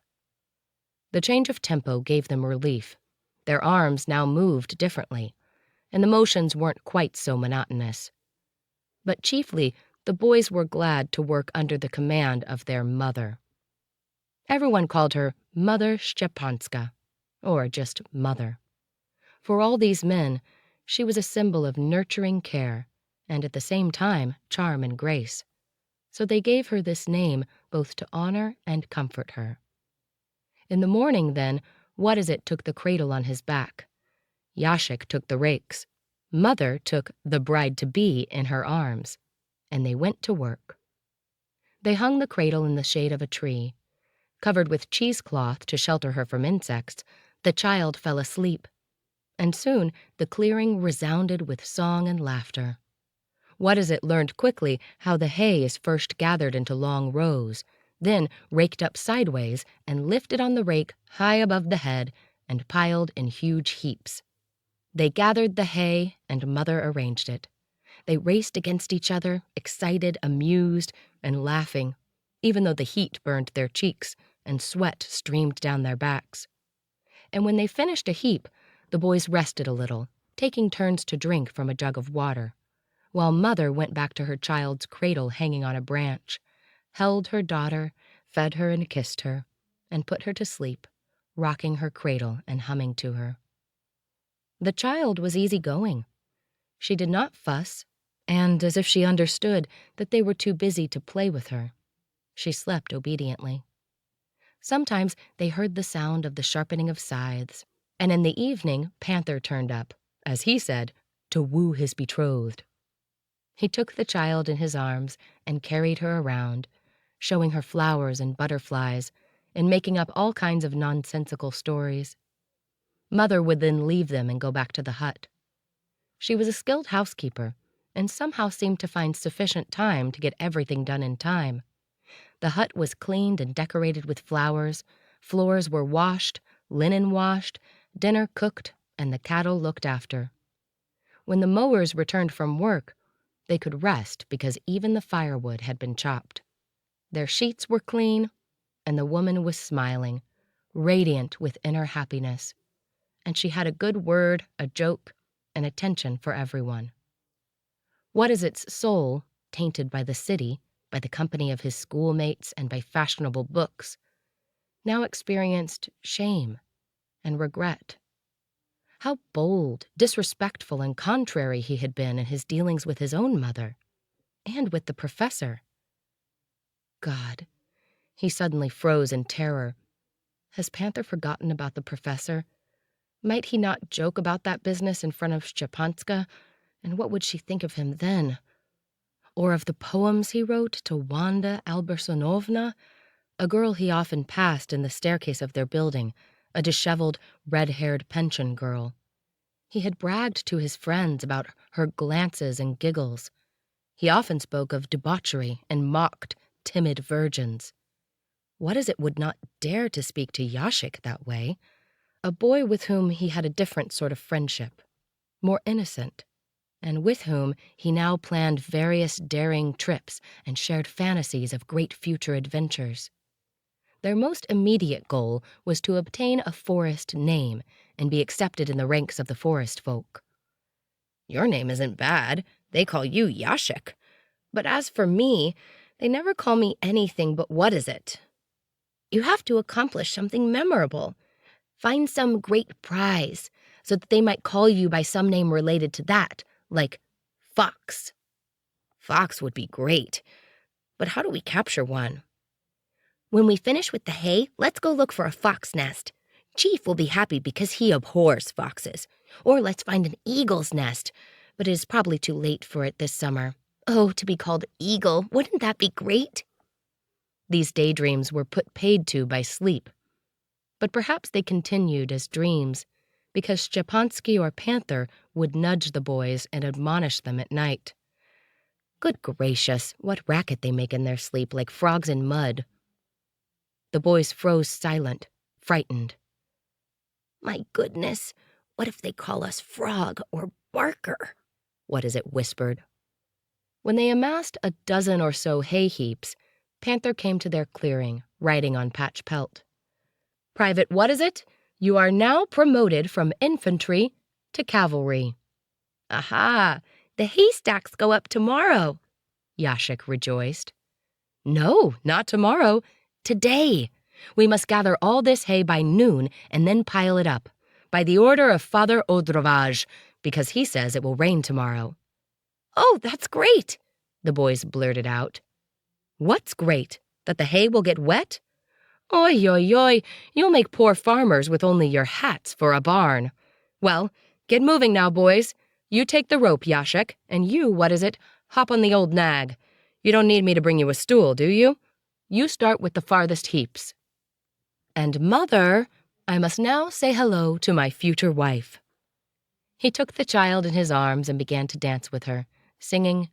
The change of tempo gave them relief. Their arms now moved differently, and the motions weren't quite so monotonous. But chiefly, the boys were glad to work under the command of their mother. Everyone called her Mother Szczepanska, or just Mother. For all these men, she was a symbol of nurturing care and at the same time charm and grace. So they gave her this name both to honor and comfort her. In the morning, then, What Is It took the cradle on his back. Yashik took the rakes. Mother took the bride-to-be in her arms, and they went to work. They hung the cradle in the shade of a tree. Covered with cheesecloth to shelter her from insects, the child fell asleep, and soon the clearing resounded with song and laughter. What Is It learned quickly how the hay is first gathered into long rows, then raked up sideways and lifted on the rake high above the head and piled in huge heaps. They gathered the hay, and Mother arranged it. They raced against each other, excited, amused, and laughing, even though the heat burned their cheeks and sweat streamed down their backs. And when they finished a heap, the boys rested a little, taking turns to drink from a jug of water, while Mother went back to her child's cradle hanging on a branch, held her daughter, fed her and kissed her, and put her to sleep, rocking her cradle and humming to her. The child was easygoing. She did not fuss, and as if she understood that they were too busy to play with her, she slept obediently. Sometimes they heard the sound of the sharpening of scythes, and in the evening Panther turned up, as he said, to woo his betrothed. He took the child in his arms and carried her around, showing her flowers and butterflies, and making up all kinds of nonsensical stories. Mother would then leave them and go back to the hut. She was a skilled housekeeper, and somehow seemed to find sufficient time to get everything done in time. The hut was cleaned and decorated with flowers, floors were washed, linen washed, dinner cooked, and the cattle looked after. When the mowers returned from work, they could rest because even the firewood had been chopped. Their sheets were clean, and the woman was smiling, radiant with inner happiness, and she had a good word, a joke, and attention for everyone. What Is It's soul, tainted by the city, by the company of his schoolmates, and by fashionable books, now experienced shame and regret. How bold, disrespectful, and contrary he had been in his dealings with his own mother, and with the professor. God, he suddenly froze in terror. Has Panther forgotten about the professor? Might he not joke about that business in front of Szczepanska, and what would she think of him then? Or of the poems he wrote to Wanda Albersonovna, a girl he often passed in the staircase of their building, a disheveled, red-haired pension girl. He had bragged to his friends about her glances and giggles. He often spoke of debauchery and mocked timid virgins. What Is It would not dare to speak to Yashik that way, a boy with whom he had a different sort of friendship, more innocent, and with whom he now planned various daring trips and shared fantasies of great future adventures. Their most immediate goal was to obtain a forest name and be accepted in the ranks of the forest folk. Your name isn't bad. They call you Yashik. But as for me, they never call me anything but What Is It? You have to accomplish something memorable. Find some great prize so that they might call you by some name related to that, like Fox. Fox would be great. But how do we capture one? When we finish with the hay, let's go look for a fox nest. Chief will be happy because he abhors foxes. Or let's find an eagle's nest, but it is probably too late for it this summer. Oh, to be called Eagle, wouldn't that be great? These daydreams were put paid to by sleep. But perhaps they continued as dreams, because Szczepansky or Panther would nudge the boys and admonish them at night. Good gracious, what racket they make in their sleep, like frogs in mud. The boys froze silent, frightened. My goodness, what if they call us Frog or Barker? What Is It whispered. When they amassed a dozen or so hay heaps, Panther came to their clearing, riding on Patch Pelt. Private What Is It? You are now promoted from infantry to cavalry. Aha! The haystacks go up tomorrow, Yashik rejoiced. No, not tomorrow. Today. We must gather all this hay by noon and then pile it up, by the order of Father Odrovage, because he says it will rain tomorrow. Oh, that's great, the boys blurted out. What's great? That the hay will get wet? Oi, oi, oi, you'll make poor farmers with only your hats for a barn. Well, get moving now, boys. You take the rope, Yashik, and you, what is it, hop on the old nag. You don't need me to bring you a stool, do you? You start with the farthest heaps. And Mother, I must now say hello to my future wife. He took the child in his arms and began to dance with her, singing,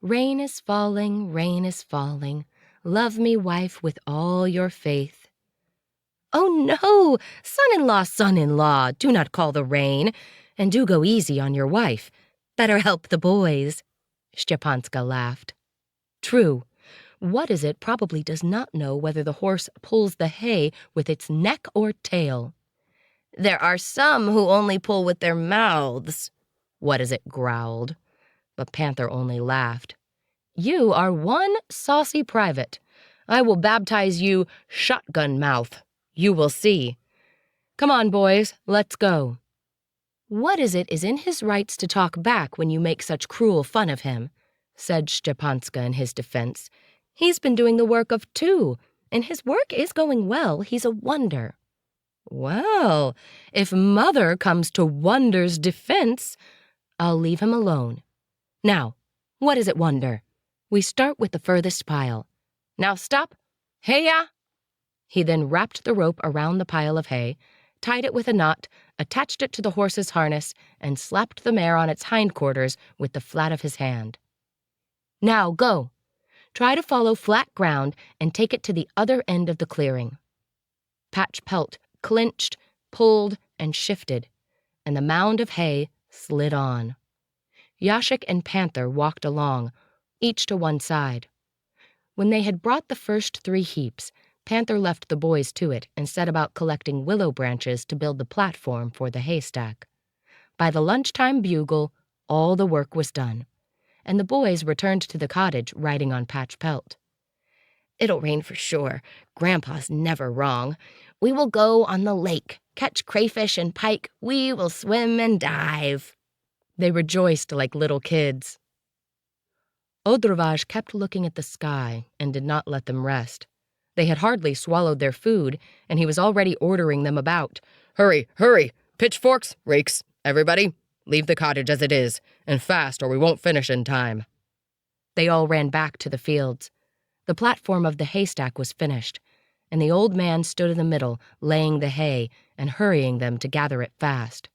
Rain is falling, love me, wife, with all your faith. Oh no, son-in-law, do not call the rain, and do go easy on your wife. Better help the boys. Stepanska laughed. True. What is it probably does not know whether the horse pulls the hay with its neck or tail. There are some who only pull with their mouths, What is it growled. But Panther only laughed. You are one saucy private. I will baptize you Shotgun Mouth. You will see. Come on, boys, let's go. What is it is in his rights to talk back when you make such cruel fun of him, said Stepanska in his defense. He's been doing the work of two, and his work is going well. He's a wonder. Well, if Mother comes to Wonder's defense, I'll leave him alone. Now, what is it, Wonder? We start with the furthest pile. Now stop. Hey-ya! He then wrapped the rope around the pile of hay, tied it with a knot, attached it to the horse's harness, and slapped the mare on its hindquarters with the flat of his hand. Now go. Try to follow flat ground and take it to the other end of the clearing. Patch Pelt clinched, pulled, and shifted, and the mound of hay slid on. Yashik and Panther walked along, each to one side. When they had brought the first 3 heaps, Panther left the boys to it and set about collecting willow branches to build the platform for the haystack. By the lunchtime bugle, all the work was done, and the boys returned to the cottage riding on Patch Pelt. It'll rain for sure. Grandpa's never wrong. We will go on the lake, catch crayfish and pike. We will swim and dive. They rejoiced like little kids. Odrovage kept looking at the sky and did not let them rest. They had hardly swallowed their food, and he was already ordering them about. Hurry, hurry! Pitchforks, rakes, everybody! Leave the cottage as it is, and fast or we won't finish in time. They all ran back to the fields. The platform of the haystack was finished, and the old man stood in the middle, laying the hay and hurrying them to gather it fast.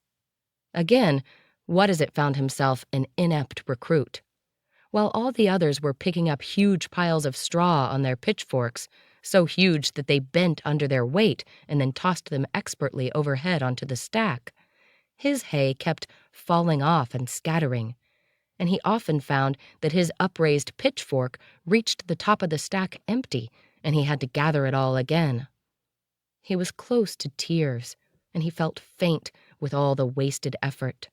Again, What-is-it found himself an inept recruit. While all the others were picking up huge piles of straw on their pitchforks, so huge that they bent under their weight and then tossed them expertly overhead onto the stack, his hay kept falling off and scattering, and he often found that his upraised pitchfork reached the top of the stack empty, and he had to gather it all again. He was close to tears, and he felt faint with all the wasted effort.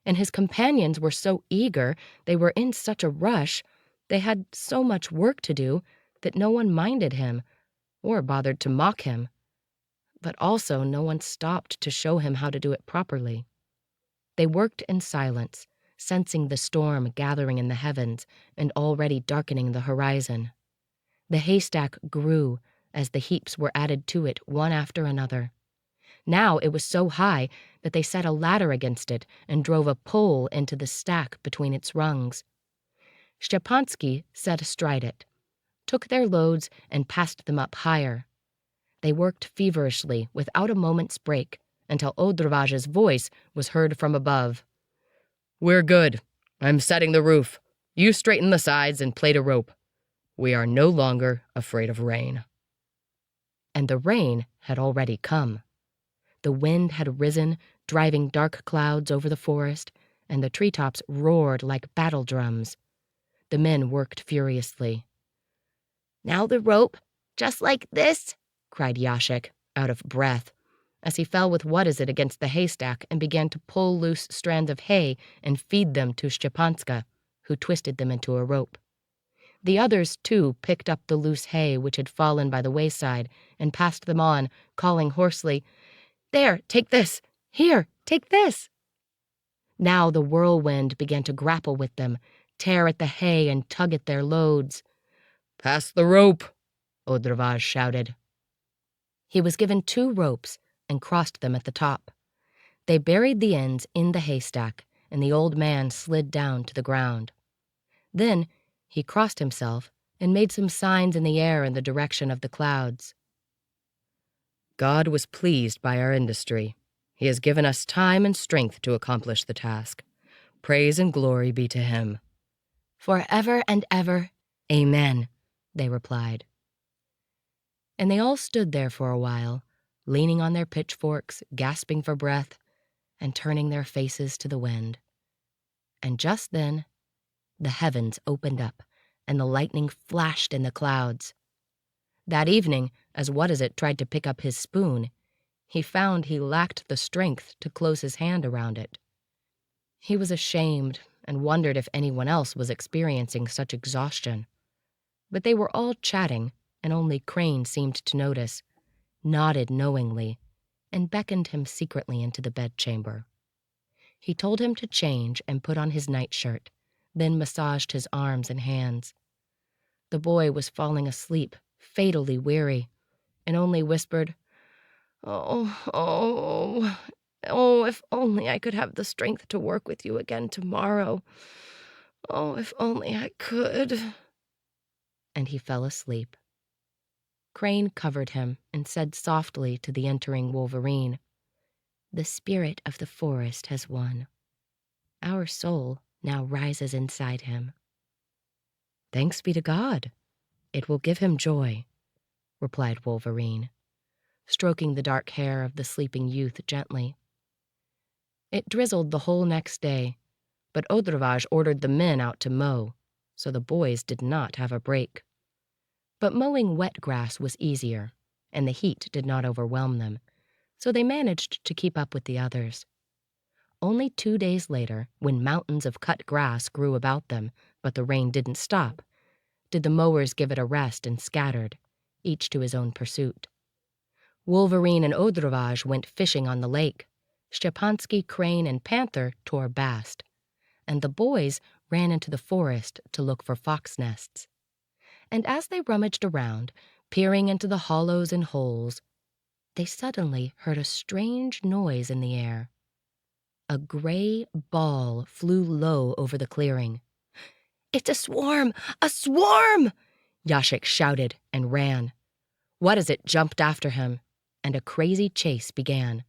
And his companions were so eager, they were in such a rush, they had so much work to do, that no one minded him, or bothered to mock him. But also no one stopped to show him how to do it properly. They worked in silence, sensing the storm gathering in the heavens and already darkening the horizon. The haystack grew as the heaps were added to it one after another. Now it was so high that they set a ladder against it and drove a pole into the stack between its rungs. Stepansky sat astride it, took their loads and passed them up higher. They worked feverishly without a moment's break until Odrovage's voice was heard from above. We're good. I'm setting the roof. You straighten the sides and plait a rope. We are no longer afraid of rain. And the rain had already come. The wind had risen, driving dark clouds over the forest, and the treetops roared like battle drums. The men worked furiously. Now the rope, just like this, cried Yashik, out of breath. as he fell with what-is-it against the haystack and began to pull loose strands of hay and feed them to Stepanska, who twisted them into a rope. The others, too, picked up the loose hay which had fallen by the wayside and passed them on, calling hoarsely, "There, take this! Here, take this!" Now the whirlwind began to grapple with them, tear at the hay and tug at their loads. "Pass the rope," Odravaz shouted. He was given 2 ropes and crossed them at the top. They buried the ends in the haystack, and the old man slid down to the ground. Then he crossed himself and made some signs in the air in the direction of the clouds. God was pleased by our industry. He has given us time and strength to accomplish the task. Praise and glory be to him. "Forever and ever, amen," they replied. And they all stood there for a while, leaning on their pitchforks, gasping for breath, and turning their faces to the wind. And just then, the heavens opened up, and the lightning flashed in the clouds. That evening, as What-is-it tried to pick up his spoon, he found he lacked the strength to close his hand around it. He was ashamed and wondered if anyone else was experiencing such exhaustion. But they were all chatting, and only Crane seemed to notice, nodded knowingly, and beckoned him secretly into the bedchamber. He told him to change and put on his nightshirt, then massaged his arms and hands. The boy was falling asleep, fatally weary, and only whispered, Oh, if only I could have the strength to work with you again tomorrow. Oh, if only I could. And he fell asleep. Crane covered him and said softly to the entering Wolverine, "The spirit of the forest has won. Our soul now rises inside him." "Thanks be to God. It will give him joy," replied Wolverine, stroking the dark hair of the sleeping youth gently. It drizzled the whole next day, but Odravaz ordered the men out to mow, so the boys did not have a break. But mowing wet grass was easier, and the heat did not overwhelm them, so they managed to keep up with the others. Only 2 days later, when mountains of cut grass grew about them, but the rain didn't stop, did the mowers give it a rest and scattered, each to his own pursuit. Wolverine and Odravaz went fishing on the lake. Stepansky, Crane, and Panther tore bast, and the boys ran into the forest to look for fox nests. And as they rummaged around, peering into the hollows and holes, they suddenly heard a strange noise in the air. A gray ball flew low over the clearing. "It's a swarm! A swarm!" Yashik shouted and ran. What-is-it jumped after him, and a crazy chase began.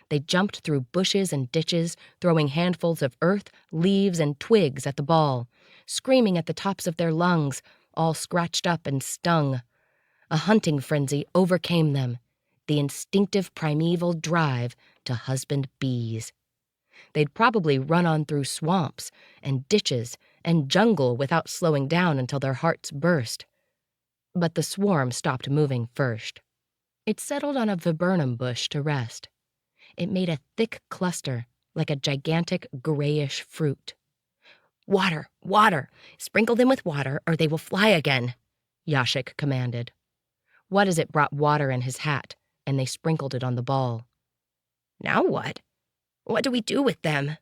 They jumped through bushes and ditches, throwing handfuls of earth, leaves, and twigs at the ball, screaming at the tops of their lungs, all scratched up and stung. A hunting frenzy overcame them, the instinctive primeval drive to husband bees. They'd probably run on through swamps and ditches and jungle without slowing down until their hearts burst. But the swarm stopped moving first. It settled on a viburnum bush to rest. It made a thick cluster, like a gigantic grayish fruit. "Water, water! Sprinkle them with water, or they will fly again," Yashik commanded. What-is-it brought water in his hat, and they sprinkled it on the ball. "Now what? What do we do with them?"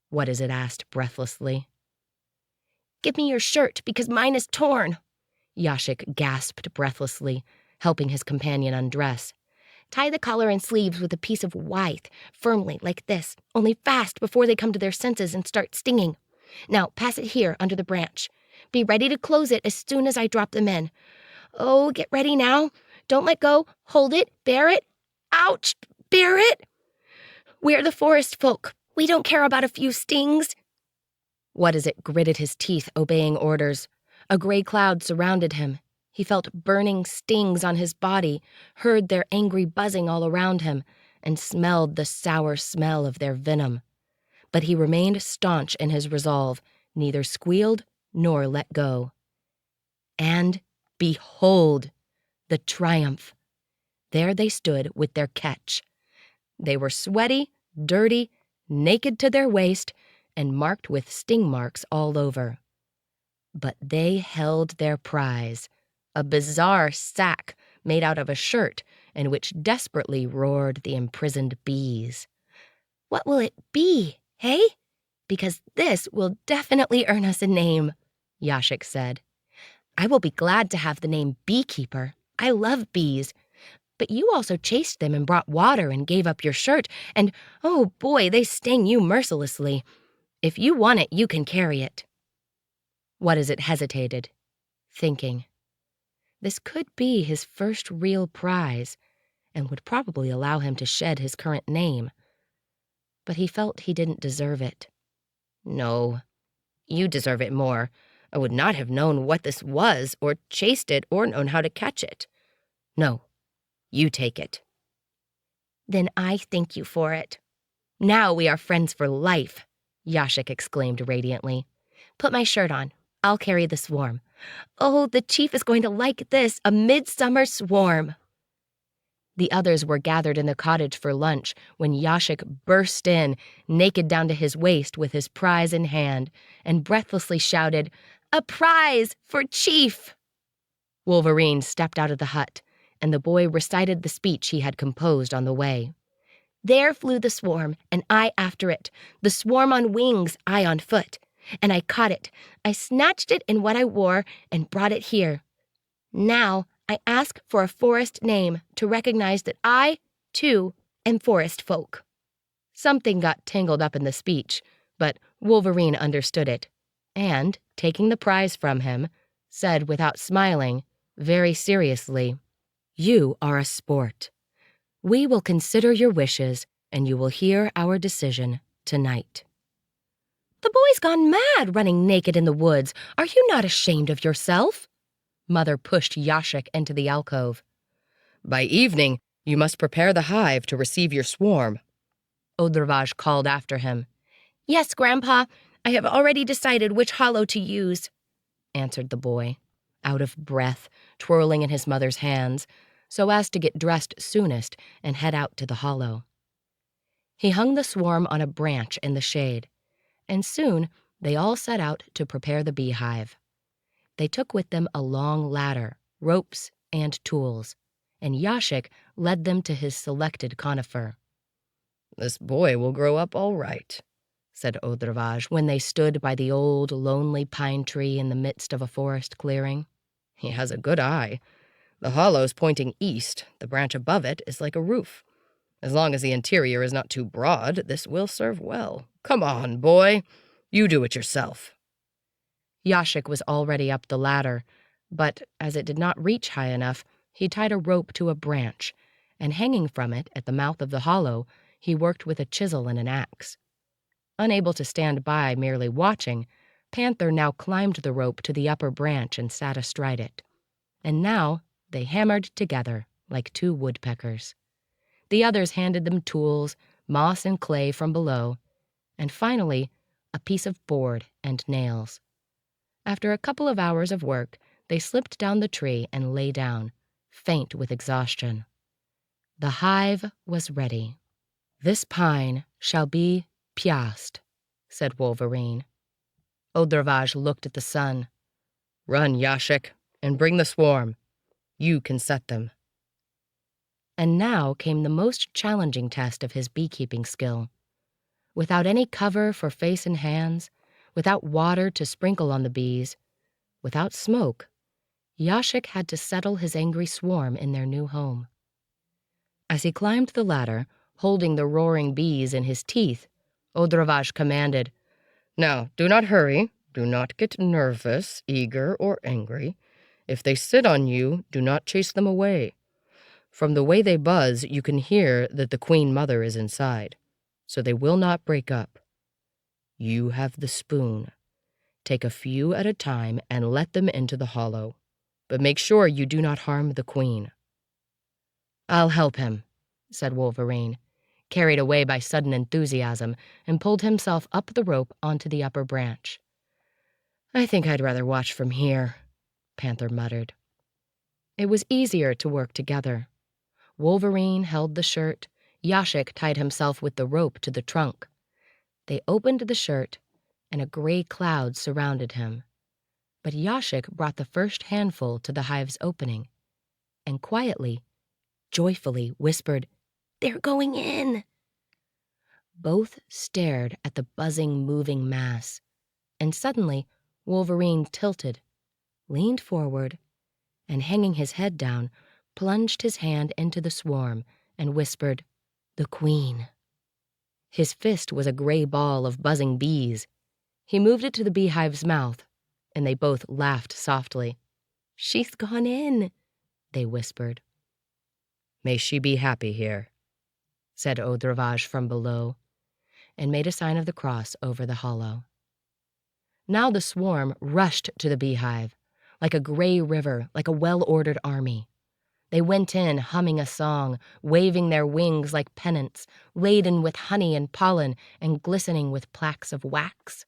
What-is-it asked breathlessly. "Give me your shirt, because mine is torn," Yashik gasped breathlessly, helping his companion undress. "Tie the collar and sleeves with a piece of withe, firmly like this, only fast before they come to their senses and start stinging. Now pass it here under the branch. Be ready to close it as soon as I drop them in. Oh, get ready now. Don't let go. Hold it. Bear it. Ouch! Bear it! We're the forest folk. We don't care about a few stings." What-is-it gritted his teeth, obeying orders. A gray cloud surrounded him. He felt burning stings on his body, heard their angry buzzing all around him, and smelled the sour smell of their venom. But he remained staunch in his resolve, neither squealed nor let go. And behold, the triumph! There they stood with their catch. They were sweaty, dirty, naked to their waist, and marked with sting marks all over. But they held their prize, a bizarre sack made out of a shirt in which desperately roared the imprisoned bees. "What will it be, hey? Because this will definitely earn us a name," Yashik said. "I will be glad to have the name Beekeeper. I love bees. But you also chased them and brought water and gave up your shirt, and oh boy, they sting you mercilessly. If you want it, you can carry it." What is it hesitated, thinking. This could be his first real prize, and would probably allow him to shed his current name. But he felt he didn't deserve it. "No, you deserve it more. I would not have known what this was, or chased it, or known how to catch it. No, you take it." "Then I thank you for it. Now we are friends for life," Yashik exclaimed radiantly. "Put my shirt on. I'll carry the swarm. Oh, the chief is going to like this, a midsummer swarm." The others were gathered in the cottage for lunch when Yashik burst in, naked down to his waist with his prize in hand, and breathlessly shouted, "A prize for Chief!" Wolverine stepped out of the hut, and the boy recited the speech he had composed on the way. "There flew the swarm, and I after it, the swarm on wings, I on foot. And I caught it. I snatched it in what I wore and brought it here. Now I ask for a forest name to recognize that I, too, am forest folk." Something got tangled up in the speech, but Wolverine understood it, and, taking the prize from him, said without smiling, very seriously, "You are a sport. We will consider your wishes, and you will hear our decision tonight." "The boy's gone mad running naked in the woods. Are you not ashamed of yourself?" Mother pushed Yashik into the alcove. "By evening, you must prepare the hive to receive your swarm," Odravage called after him. "Yes, Grandpa, I have already decided which hollow to use," answered the boy, out of breath, twirling in his mother's hands, so as to get dressed soonest and head out to the hollow. He hung the swarm on a branch in the shade, and soon they all set out to prepare the beehive. They took with them a long ladder, ropes, and tools, and Yashik led them to his selected conifer. "This boy will grow up all right," said Odravage when they stood by the old, lonely pine tree in the midst of a forest clearing. "He has a good eye. The hollow's pointing east. The branch above it is like a roof. As long as the interior is not too broad, this will serve well. Come on, boy. You do it yourself." Yashik was already up the ladder, but as it did not reach high enough, he tied a rope to a branch, and hanging from it at the mouth of the hollow, he worked with a chisel and an axe. Unable to stand by merely watching, Panther now climbed the rope to the upper branch and sat astride it. And now they hammered together like two woodpeckers. The others handed them tools, moss and clay from below, and finally a piece of board and nails. After a couple of hours of work, they slipped down the tree and lay down, faint with exhaustion. The hive was ready. "This pine shall be Piast," said Wolverine. Odravage looked at the sun. "Run, Yashik, and bring the swarm. You can set them." And now came the most challenging test of his beekeeping skill. Without any cover for face and hands, without water to sprinkle on the bees, without smoke, Yashik had to settle his angry swarm in their new home. As he climbed the ladder, holding the roaring bees in his teeth, Odravage commanded, "Now, do not hurry. Do not get nervous, eager, or angry. If they sit on you, do not chase them away. From the way they buzz, you can hear that the queen mother is inside, so they will not break up. You have the spoon. Take a few at a time and let them into the hollow, but make sure you do not harm the queen." "I'll help him," said Wolverine, carried away by sudden enthusiasm, and pulled himself up the rope onto the upper branch. "I think I'd rather watch from here," Panther muttered. It was easier to work together. Wolverine held the shirt, Yashik tied himself with the rope to the trunk. They opened the shirt, and a gray cloud surrounded him. But Yashik brought the first handful to the hive's opening, and quietly, joyfully whispered, "They're going in!" Both stared at the buzzing, moving mass, and suddenly Wolverine tilted, leaned forward, and hanging his head down, plunged his hand into the swarm and whispered, "The Queen." His fist was a gray ball of buzzing bees. He moved it to the beehive's mouth, and they both laughed softly. "She's gone in," they whispered. "May she be happy here," said Audravage from below, and made a sign of the cross over the hollow. Now the swarm rushed to the beehive, like a gray river, like a well-ordered army. They went in humming a song, waving their wings like pennants, laden with honey and pollen and glistening with plaques of wax.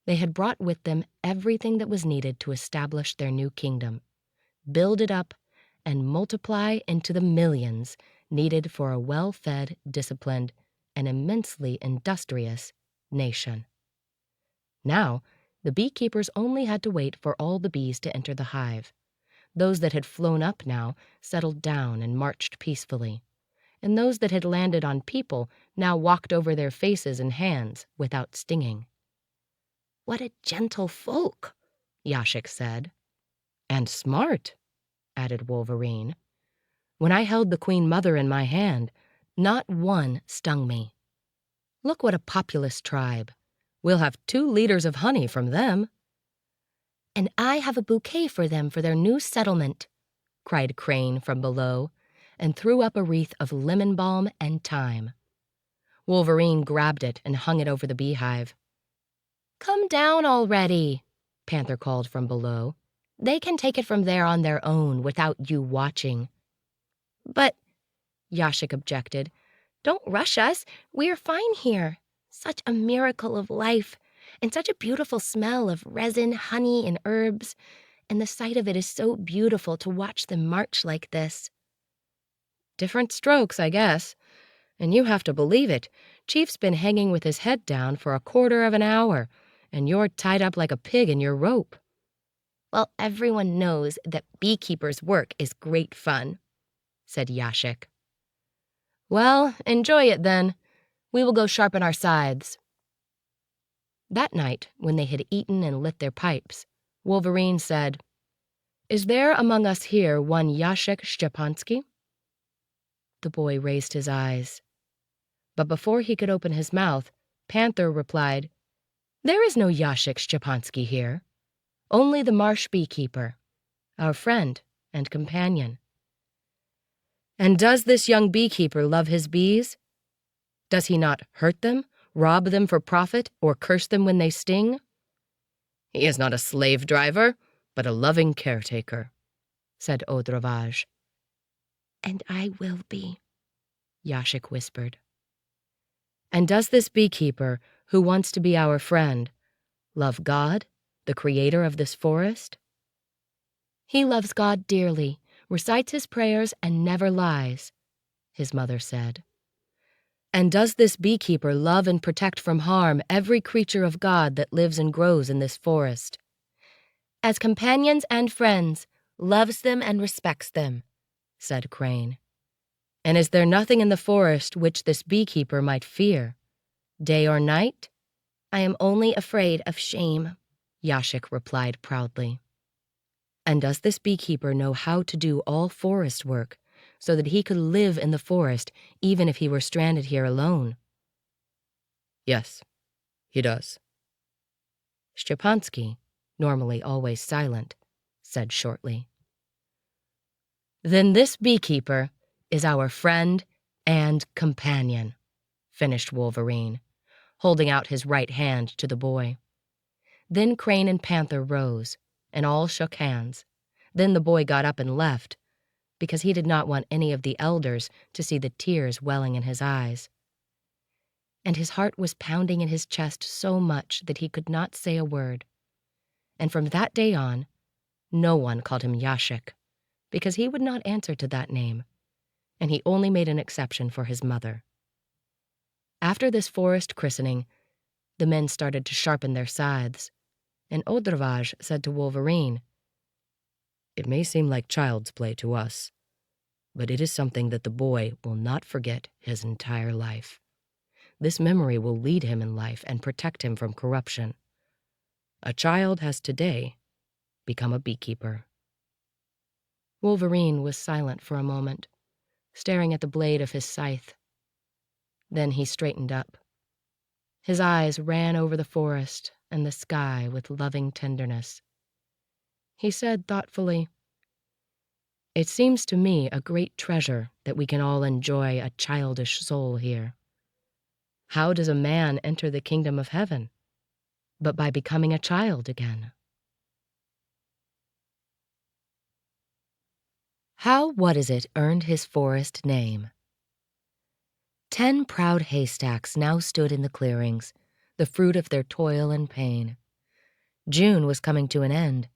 They had brought with them everything that was needed to establish their new kingdom, build it up, and multiply into the millions needed for a well-fed, disciplined, and immensely industrious nation. Now, the beekeepers only had to wait for all the bees to enter the hive. Those that had flown up now settled down and marched peacefully, and those that had landed on people now walked over their faces and hands without stinging. "What a gentle folk," Yashik said. "And smart," added Wolverine. "When I held the Queen Mother in my hand, not one stung me. Look what a populous tribe. We'll have 2 liters of honey from them." "And I have a bouquet for them for their new settlement," cried Crane from below, and threw up a wreath of lemon balm and thyme. Wolverine grabbed it and hung it over the beehive. "Come down already," Panther called from below. "They can take it from there on their own without you watching." "But," Yashik objected, "don't rush us. We're fine here. Such a miracle of life, and such a beautiful smell of resin, honey, and herbs, and the sight of it is so beautiful to watch them march like this." "Different strokes, I guess. And you have to believe it. Chief's been hanging with his head down for a quarter of an hour, and you're tied up like a pig in your rope." "Well, everyone knows that beekeepers' work is great fun," said Yashik. "Well, enjoy it then. We will go sharpen our scythes." That night, when they had eaten and lit their pipes, Wolverine said, "Is there among us here one Yashik Szczepansky?" The boy raised his eyes. But before he could open his mouth, Panther replied, "There is no Yashik Szczepansky here. Only the marsh beekeeper, our friend and companion." "And does this young beekeeper love his bees? Does he not hurt them, rob them for profit, or curse them when they sting?" "He is not a slave driver, but a loving caretaker," said Audravage. "And I will be," Yashik whispered. "And does this beekeeper, who wants to be our friend, love God, the creator of this forest?" "He loves God dearly, recites his prayers, and never lies," his mother said. "And does this beekeeper love and protect from harm every creature of God that lives and grows in this forest?" "As companions and friends, loves them and respects them," said Crane. "And is there nothing in the forest which this beekeeper might fear, day or night?" "I am only afraid of shame," Yashik replied proudly. "And does this beekeeper know how to do all forest work, so that he could live in the forest even if he were stranded here alone?" "Yes, he does." Szczepansky, normally always silent, said shortly, "Then this beekeeper is our friend and companion," finished Wolverine, holding out his right hand to the boy. Then Crane and Panther rose, and all shook hands. Then the boy got up and left, because he did not want any of the elders to see the tears welling in his eyes. And his heart was pounding in his chest so much that he could not say a word. And from that day on, no one called him Yashik, because he would not answer to that name, and he only made an exception for his mother. After this forest christening, the men started to sharpen their scythes, and Odravage said to Wolverine, "It may seem like child's play to us, but it is something that the boy will not forget his entire life. This memory will lead him in life and protect him from corruption. A child has today become a beekeeper." Wolverine was silent for a moment, staring at the blade of his scythe. Then he straightened up. His eyes ran over the forest and the sky with loving tenderness. He said thoughtfully, "It seems to me a great treasure that we can all enjoy a childish soul here. How does a man enter the kingdom of heaven? But by becoming a child again." How What Is It earned his forest name. 10 proud haystacks now stood in the clearings, the fruit of their toil and pain. June was coming to an end,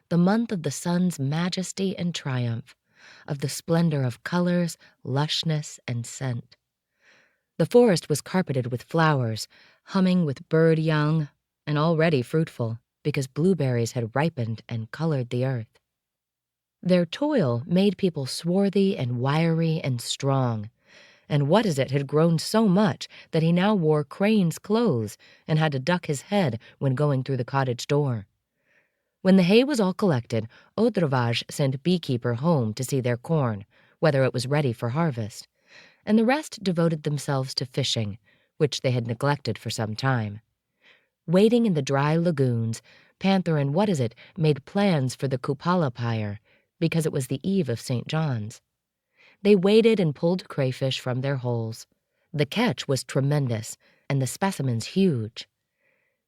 the month of the sun's majesty and triumph, of the splendor of colors, lushness, and scent. The forest was carpeted with flowers, humming with bird young, and already fruitful, because blueberries had ripened and colored the earth. Their toil made people swarthy and wiry and strong, and What Is It had grown so much that he now wore crane's clothes and had to duck his head when going through the cottage door. When the hay was all collected, Odravage sent Beekeeper home to see their corn, whether it was ready for harvest, and the rest devoted themselves to fishing, which they had neglected for some time. Wading in the dry lagoons, Panther and What Is It made plans for the Kupala pyre, because it was the eve of St. John's. They waded and pulled crayfish from their holes. The catch was tremendous, and the specimens huge.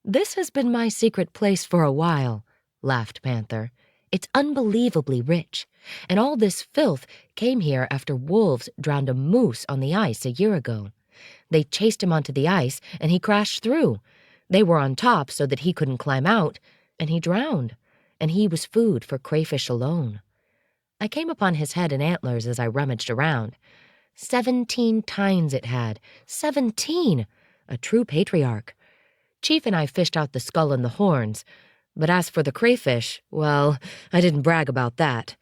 "This has been my secret place for a while," laughed Panther. "It's unbelievably rich, and all this filth came here after wolves drowned a moose on the ice a year ago. They chased him onto the ice, and he crashed through. They were on top so that he couldn't climb out, and he drowned, and he was food for crayfish alone. I came upon his head and antlers as I rummaged around. 17 tines it had. 17! A true patriarch. Chief and I fished out the skull and the horns, but as for the crayfish, well, I didn't brag about that.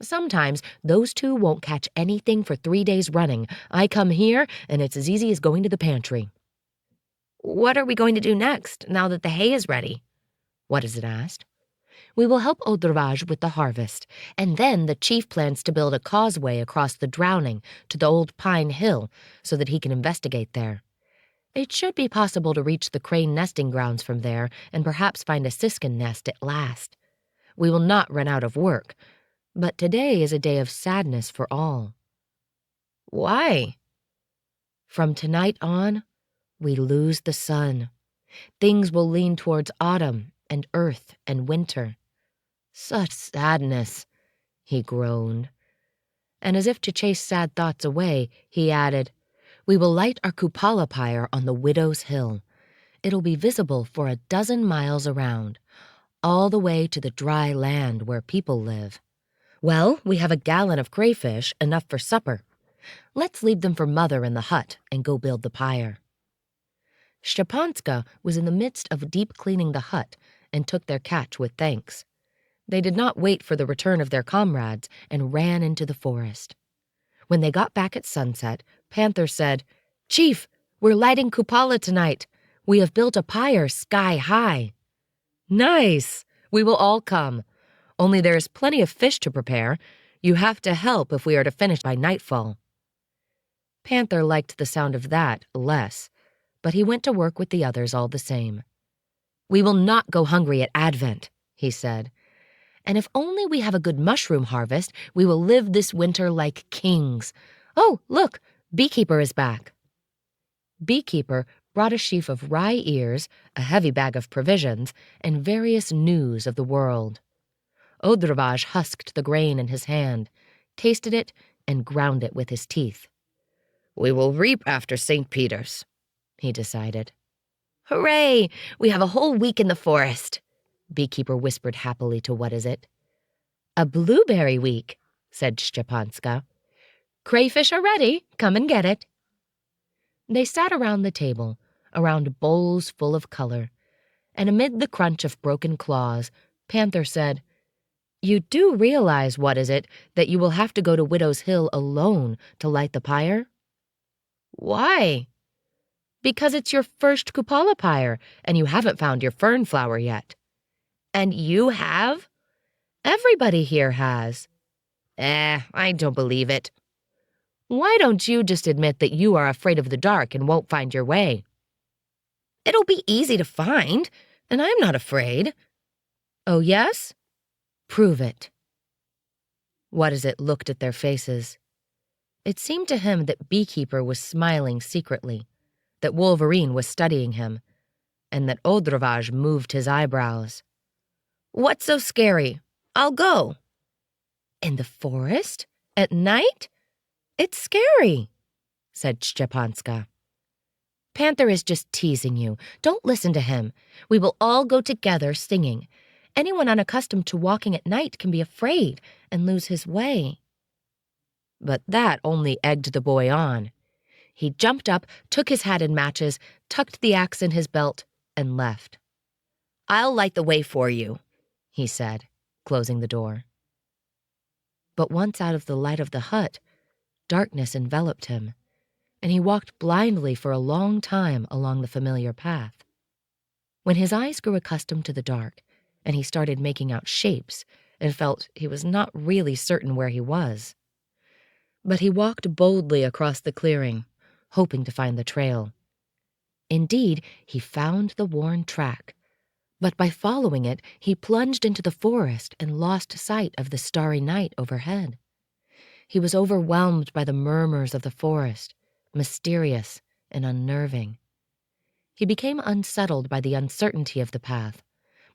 Sometimes those two won't catch anything for 3 days running. I come here, and it's as easy as going to the pantry." "What are we going to do next, now that the hay is ready?" What Is It asked. "We will help Odravage with the harvest, and then the chief plans to build a causeway across the drowning to the old pine hill so that he can investigate there. It should be possible to reach the crane nesting grounds from there and perhaps find a siskin nest at last. We will not run out of work, but today is a day of sadness for all." "Why?" "From tonight on, we lose the sun. Things will lean towards autumn and earth and winter. Such sadness," he groaned. And as if to chase sad thoughts away, he added, "We will light our Kupala pyre on the Widow's Hill. It'll be visible for a dozen miles around, all the way to the dry land where people live. Well, we have a gallon of crayfish, enough for supper. Let's leave them for Mother in the hut and go build the pyre." Szczepanska was in the midst of deep cleaning the hut and took their catch with thanks. They did not wait for the return of their comrades and ran into the forest. When they got back at sunset, Panther said, "Chief, we're lighting Kupala tonight. We have built a pyre sky high." "Nice! We will all come. Only there is plenty of fish to prepare. You have to help if we are to finish by nightfall." Panther liked the sound of that less, but he went to work with the others all the same. "We will not go hungry at Advent," he said. "And if only we have a good mushroom harvest, we will live this winter like kings. Oh, look, Beekeeper is back." Beekeeper brought a sheaf of rye ears, a heavy bag of provisions, and various news of the world. Odravage husked the grain in his hand, tasted it, and ground it with his teeth. "We will reap after St. Peter's," he decided. "Hooray! We have a whole week in the forest," Beekeeper whispered happily to What Is It. "A blueberry week," said Szczepanska. Crayfish are ready. Come and get it. They sat around the table, around bowls full of color, and amid the crunch of broken claws, Panther said, "You do realize, what is it, that you will have to go to Widow's Hill alone to light the pyre?" "Why?" "Because it's your first Kupala pyre, and you haven't found your fern flower yet." "And you have?" "Everybody here has." I don't believe it." "Why don't you just admit that you are afraid of the dark and won't find your way?" "It'll be easy to find, and I'm not afraid." "Oh, yes? Prove it." What is it looked at their faces. It seemed to him that Beekeeper was smiling secretly, that Wolverine was studying him, and that Odravage moved his eyebrows. "What's so scary? I'll go." "In the forest? At night? It's scary," said Szczepanska. "Panther is just teasing you. Don't listen to him. We will all go together singing. Anyone unaccustomed to walking at night can be afraid and lose his way." But that only egged the boy on. He jumped up, took his hat and matches, tucked the axe in his belt, and left. "I'll light the way for you," he said, closing the door. But once out of the light of the hut, darkness enveloped him, and he walked blindly for a long time along the familiar path. When his eyes grew accustomed to the dark, and he started making out shapes and felt he was not really certain where he was. But he walked boldly across the clearing, hoping to find the trail. Indeed, he found the worn track, but by following it, he plunged into the forest and lost sight of the starry night overhead. He was overwhelmed by the murmurs of the forest, mysterious and unnerving. He became unsettled by the uncertainty of the path,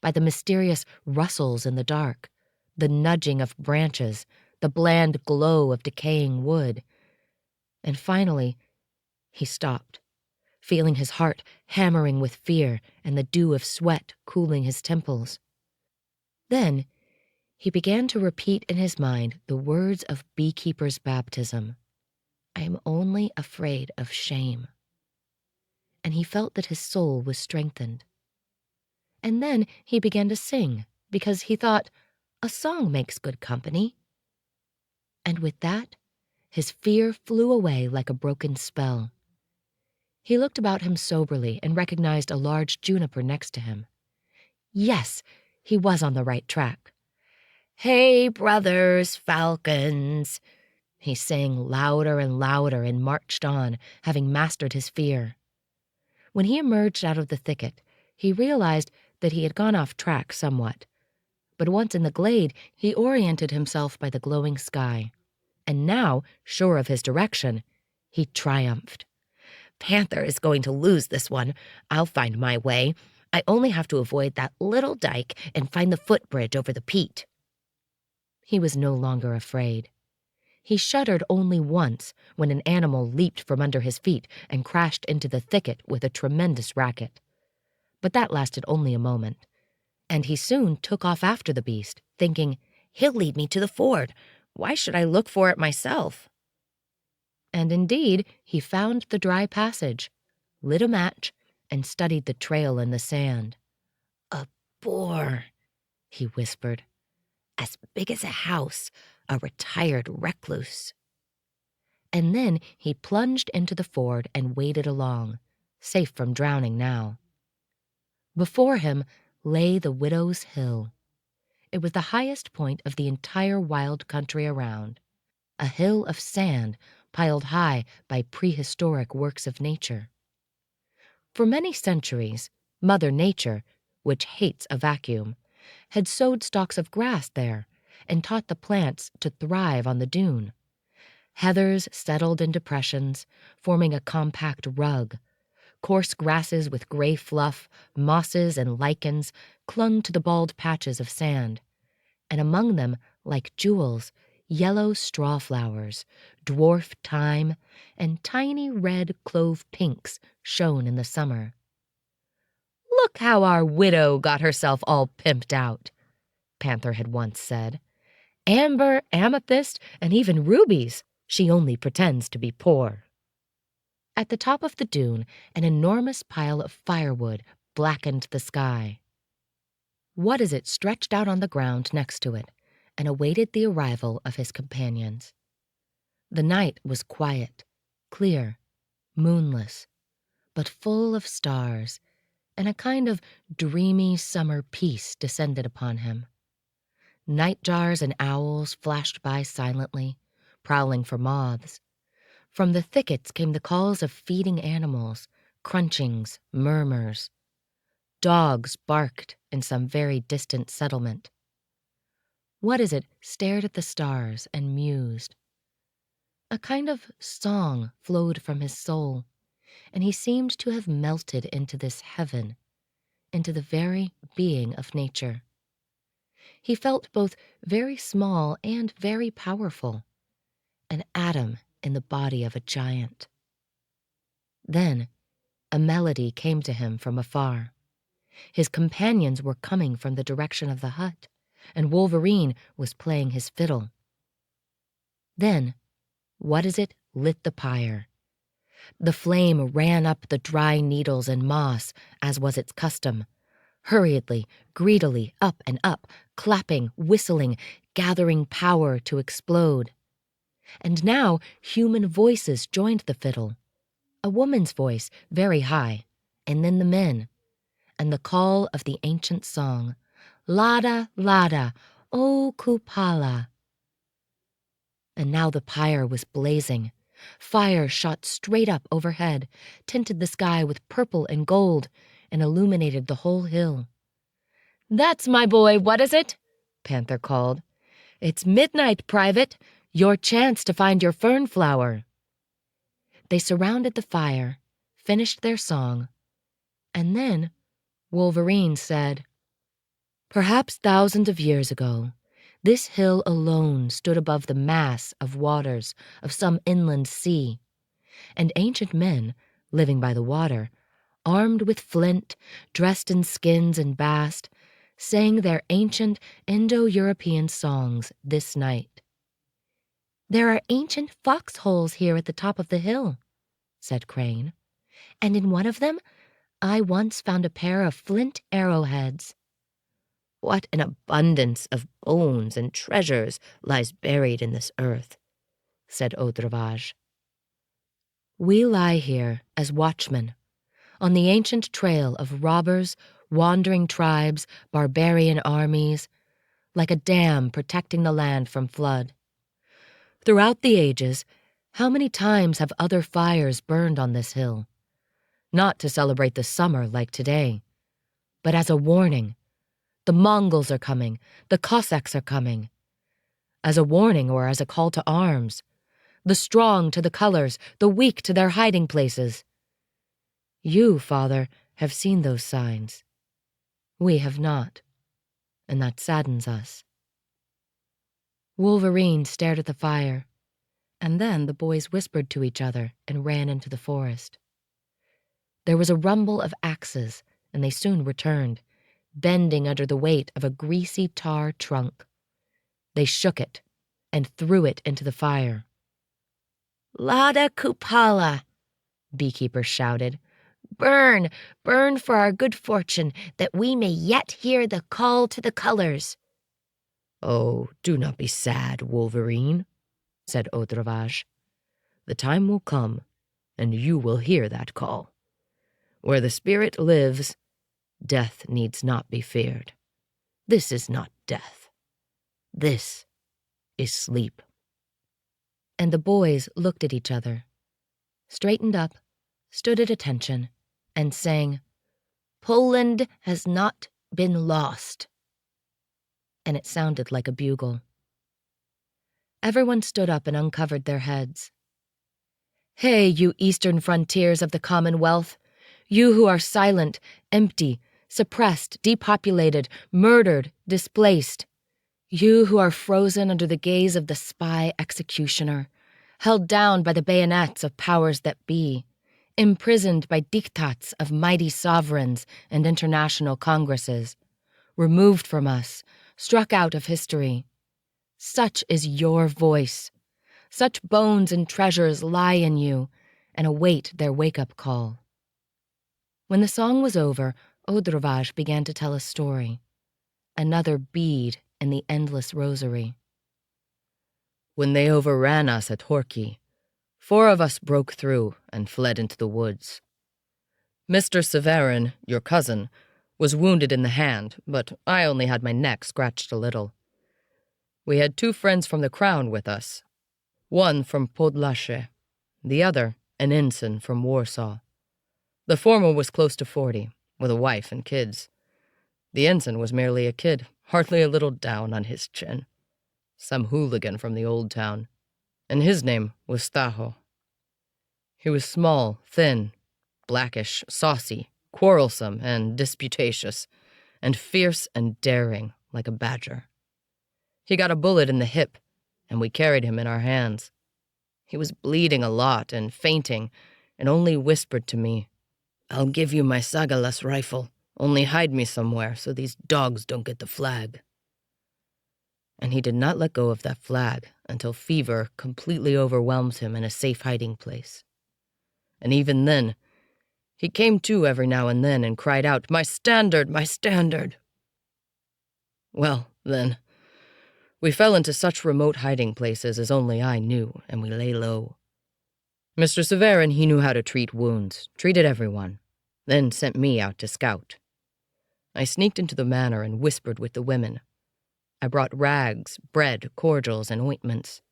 by the mysterious rustles in the dark, the nudging of branches, the bland glow of decaying wood. And finally, he stopped, feeling his heart hammering with fear and the dew of sweat cooling his temples. Then he began to repeat in his mind the words of Beekeeper's baptism, "I am only afraid of shame." And he felt that his soul was strengthened. And then he began to sing, because he thought, a song makes good company. And with that, his fear flew away like a broken spell. He looked about him soberly and recognized a large juniper next to him. Yes, he was on the right track. "Hey, brothers, falcons," he sang louder and louder and marched on, having mastered his fear. When he emerged out of the thicket, he realized that he had gone off track somewhat. But once in the glade, he oriented himself by the glowing sky. And now, sure of his direction, he triumphed. "Panther is going to lose this one. I'll find my way. I only have to avoid that little dike and find the footbridge over the peat." He was no longer afraid. He shuddered only once when an animal leaped from under his feet and crashed into the thicket with a tremendous racket. But that lasted only a moment, and he soon took off after the beast, thinking, "He'll lead me to the ford. Why should I look for it myself?" And indeed, he found the dry passage, lit a match, and studied the trail in the sand. "A boar," he whispered, "as big as a house, a retired recluse." And then he plunged into the ford and waded along, safe from drowning now. Before him lay the Widow's Hill. It was the highest point of the entire wild country around, a hill of sand piled high by prehistoric works of nature. For many centuries, Mother Nature, which hates a vacuum, had sowed stalks of grass there and taught the plants to thrive on the dune. Heathers settled in depressions, forming a compact rug. Coarse grasses with gray fluff, mosses and lichens clung to the bald patches of sand, and among them, like jewels, yellow straw flowers, dwarf thyme, and tiny red clove pinks shone in the summer. "Look how our widow got herself all pimped out," Panther had once said. "Amber, amethyst, and even rubies. She only pretends to be poor. At the top of the dune, an enormous pile of firewood blackened the sky. What is it stretched out on the ground next to it and awaited the arrival of his companions. The night was quiet, clear, moonless, but full of stars, and a kind of dreamy summer peace descended upon him. Nightjars and owls flashed by silently, prowling for moths. From the thickets came the calls of feeding animals, crunchings, murmurs. Dogs barked in some very distant settlement. What is it stared at the stars and mused. A kind of song flowed from his soul, and he seemed to have melted into this heaven, into the very being of nature. He felt both very small and very powerful, an atom in the body of a giant. Then a melody came to him from afar. His companions were coming from the direction of the hut, and Wolverine was playing his fiddle. Then, what is it lit the pyre? The flame ran up the dry needles and moss, as was its custom, hurriedly, greedily, up and up, clapping, whistling, gathering power to explode. And now human voices joined the fiddle, a woman's voice, very high, and then the men, and the call of the ancient song, Lada, Lada, O Kupala. And now the pyre was blazing. Fire shot straight up overhead, tinted the sky with purple and gold, and illuminated the whole hill. "That's my boy, what is it?" Panther called. "It's midnight, Private. Your chance to find your fern flower." They surrounded the fire, finished their song, and then Wolverine said, "Perhaps thousands of years ago, this hill alone stood above the mass of waters of some inland sea, and ancient men, living by the water, armed with flint, dressed in skins and bast, sang their ancient Indo-European songs this night." "There are ancient foxholes here at the top of the hill," said Crane, "and in one of them I once found a pair of flint arrowheads." "What an abundance of bones and treasures lies buried in this earth," said Audrevage. "We lie here as watchmen, on the ancient trail of robbers, wandering tribes, barbarian armies, like a dam protecting the land from flood. Throughout the ages, how many times have other fires burned on this hill? Not to celebrate the summer like today, but as a warning. The Mongols are coming, the Cossacks are coming. As a warning or as a call to arms. The strong to the colors, the weak to their hiding places. You, Father, have seen those signs. We have not, and that saddens us." Wolverine stared at the fire, and then the boys whispered to each other and ran into the forest. There was a rumble of axes, and they soon returned, bending under the weight of a greasy tar trunk. They shook it and threw it into the fire. "Lada Kupala," Beekeeper shouted. "Burn, burn for our good fortune, that we may yet hear the call to the colors." "Oh, do not be sad, Wolverine," said Audrevage. "The time will come, and you will hear that call. Where the spirit lives, death needs not be feared. This is not death. This is sleep." And the boys looked at each other, straightened up, stood at attention, and sang, "Poland has not been lost." And it sounded like a bugle. Everyone stood up and uncovered their heads. "Hey, you eastern frontiers of the Commonwealth, you who are silent, empty, suppressed, depopulated, murdered, displaced. You who are frozen under the gaze of the spy executioner, held down by the bayonets of powers that be, imprisoned by diktats of mighty sovereigns and international congresses, removed from us, struck out of history. Such is your voice. Such bones and treasures lie in you and await their wake-up call. When the song was over, Odrovage began to tell a story, another bead in the endless rosary. When they overran us at Horky, 4 of us broke through and fled into the woods. Mr. Severin, your cousin, was wounded in the hand, but I only had my neck scratched a little. We had 2 friends from the Crown with us, one from Podlasie, the other an ensign from Warsaw. The former was close to 40, with a wife and kids. The ensign was merely a kid, hardly a little down on his chin. Some hooligan from the old town, and his name was Staho. He was small, thin, blackish, saucy, quarrelsome and disputatious, and fierce and daring like a badger. He got a bullet in the hip, and we carried him in our hands. He was bleeding a lot and fainting, and only whispered to me, "I'll give you my Sagalas rifle, only hide me somewhere so these dogs don't get the flag." And he did not let go of that flag until fever completely overwhelmed him in a safe hiding place. And even then, he came to every now and then and cried out, "My standard, my standard!" Well, then, we fell into such remote hiding places as only I knew, and we lay low. Mr. Severin, he knew how to treat wounds, treated everyone, then sent me out to scout. I sneaked into the manor and whispered with the women. I brought rags, bread, cordials, and ointments.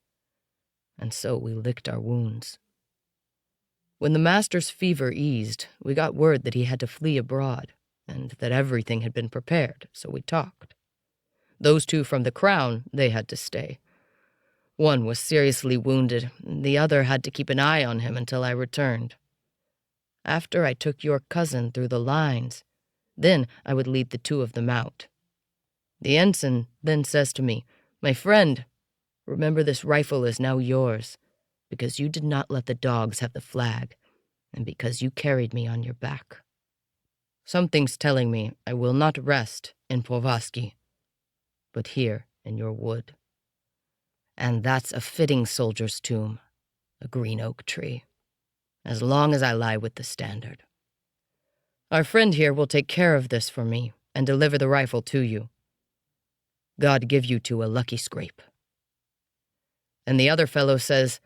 And so we licked our wounds. When the master's fever eased, we got word that he had to flee abroad, and that everything had been prepared, so we talked. Those 2 from the Crown, they had to stay. One was seriously wounded, the other had to keep an eye on him until I returned. After I took your cousin through the lines, then I would lead the 2 of them out. The ensign then says to me, "My friend, remember this rifle is now yours, because you did not let the dogs have the flag, and because you carried me on your back." Something's telling me I will not rest in Povaski, but here in your wood. And that's a fitting soldier's tomb, a green oak tree, as long as I lie with the standard. Our friend here will take care of this for me and deliver the rifle to you. God give you 2 a lucky scrape. And the other fellow says,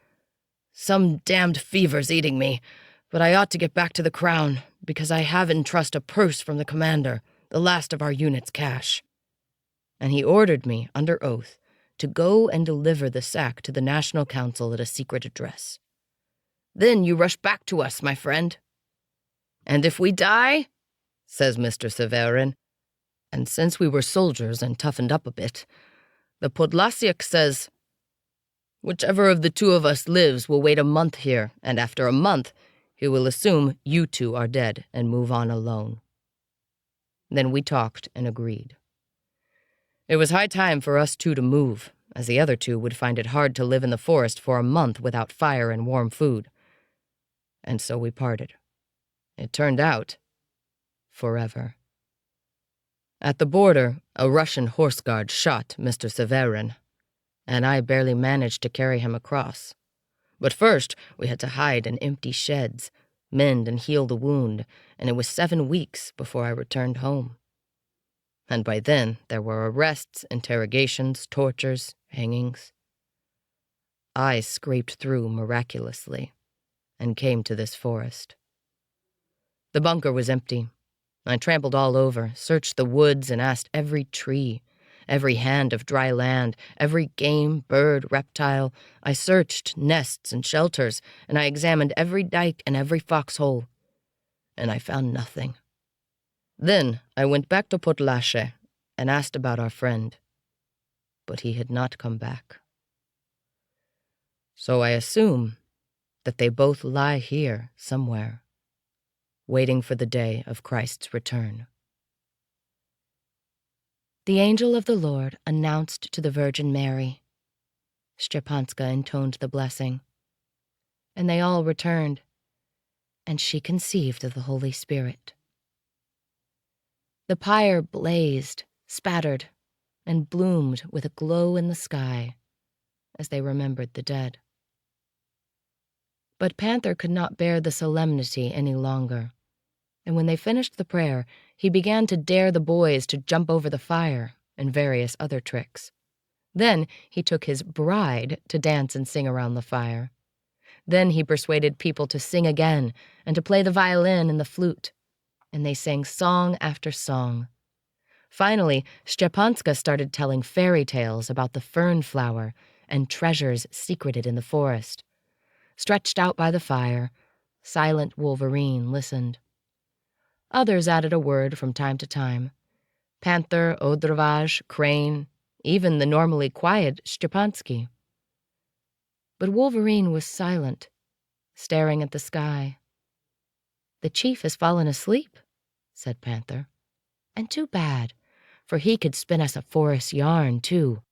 "Some damned fever's eating me, but I ought to get back to the Crown, because I have in trust a purse from the commander, the last of our unit's cash." And he ordered me, under oath, to go and deliver the sack to the National Council at a secret address. "Then you rush back to us, my friend. And if we die," says Mr. Severin, and since we were soldiers and toughened up a bit, the Podlasiak says, "Whichever of the 2 of us lives will wait a month here, and after a month, he will assume you 2 are dead and move on alone." Then we talked and agreed. It was high time for us 2 to move, as the other 2 would find it hard to live in the forest for a month without fire and warm food. And so we parted. It turned out, forever. At the border, a Russian horse guard shot Mr. Severin, and I barely managed to carry him across. But first, we had to hide in empty sheds, mend and heal the wound, and it was 7 weeks before I returned home. And by then, there were arrests, interrogations, tortures, hangings. I scraped through miraculously and came to this forest. The bunker was empty. I trampled all over, searched the woods, and asked every tree, every hand of dry land, every game, bird, reptile. I searched nests and shelters, and I examined every dike and every foxhole, and I found nothing. Then I went back to Podlasie and asked about our friend, but he had not come back. So I assume that they both lie here somewhere, waiting for the day of Christ's return. The angel of the Lord announced to the Virgin Mary. Szczepanska intoned the blessing, and they all returned, and she conceived of the Holy Spirit. The pyre blazed, spattered, and bloomed with a glow in the sky as they remembered the dead. But Panther could not bear the solemnity any longer, and when they finished the prayer, he began to dare the boys to jump over the fire and various other tricks. Then he took his bride to dance and sing around the fire. Then he persuaded people to sing again and to play the violin and the flute, and they sang song after song. Finally, Stepanska started telling fairy tales about the fern flower and treasures secreted in the forest. Stretched out by the fire, silent Wolverine listened. Others added a word from time to time. Panther, Odravage, Crane, even the normally quiet Stepansky. But Wolverine was silent, staring at the sky. "The chief has fallen asleep," said Panther. "And too bad, for he could spin us a forest yarn, too.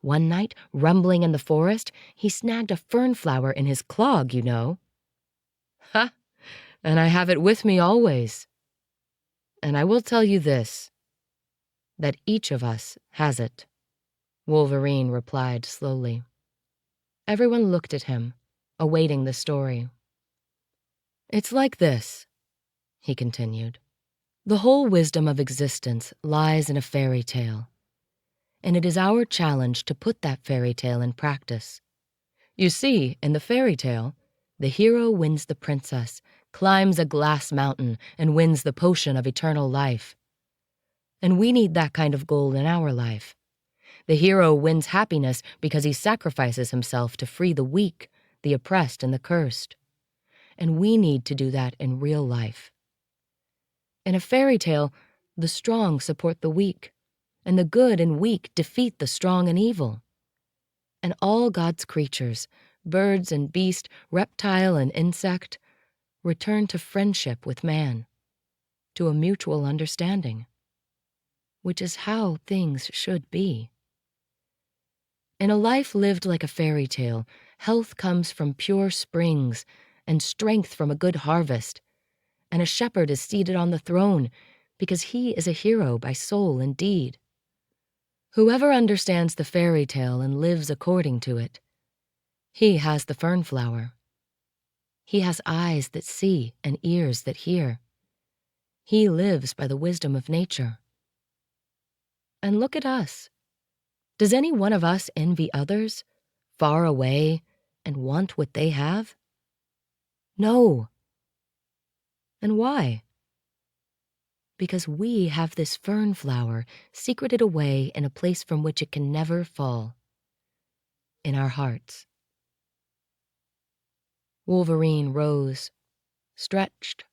One night, rumbling in the forest, he snagged a fern flower in his clog, you know." "Ha! And I have it with me always. And I will tell you this, that each of us has it," Wolverine replied slowly. Everyone looked at him, awaiting the story. "It's like this," he continued. "The whole wisdom of existence lies in a fairy tale, and it is our challenge to put that fairy tale in practice. You see, in the fairy tale, the hero wins the princess, climbs a glass mountain, and wins the potion of eternal life. And we need that kind of goal in our life. The hero wins happiness because he sacrifices himself to free the weak, the oppressed, and the cursed. And we need to do that in real life. In a fairy tale, the strong support the weak, and the good and weak defeat the strong and evil. And all God's creatures, birds and beast, reptile and insect, return to friendship with man, to a mutual understanding, which is how things should be. In a life lived like a fairy tale, health comes from pure springs and strength from a good harvest, and a shepherd is seated on the throne because he is a hero by soul and deed. Whoever understands the fairy tale and lives according to it, he has the fern flower. He has eyes that see and ears that hear. He lives by the wisdom of nature. And look at us. Does any one of us envy others, far away, and want what they have? No. And why? Because we have this fern flower secreted away in a place from which it can never fall, in our hearts. Wolverine rose, stretched,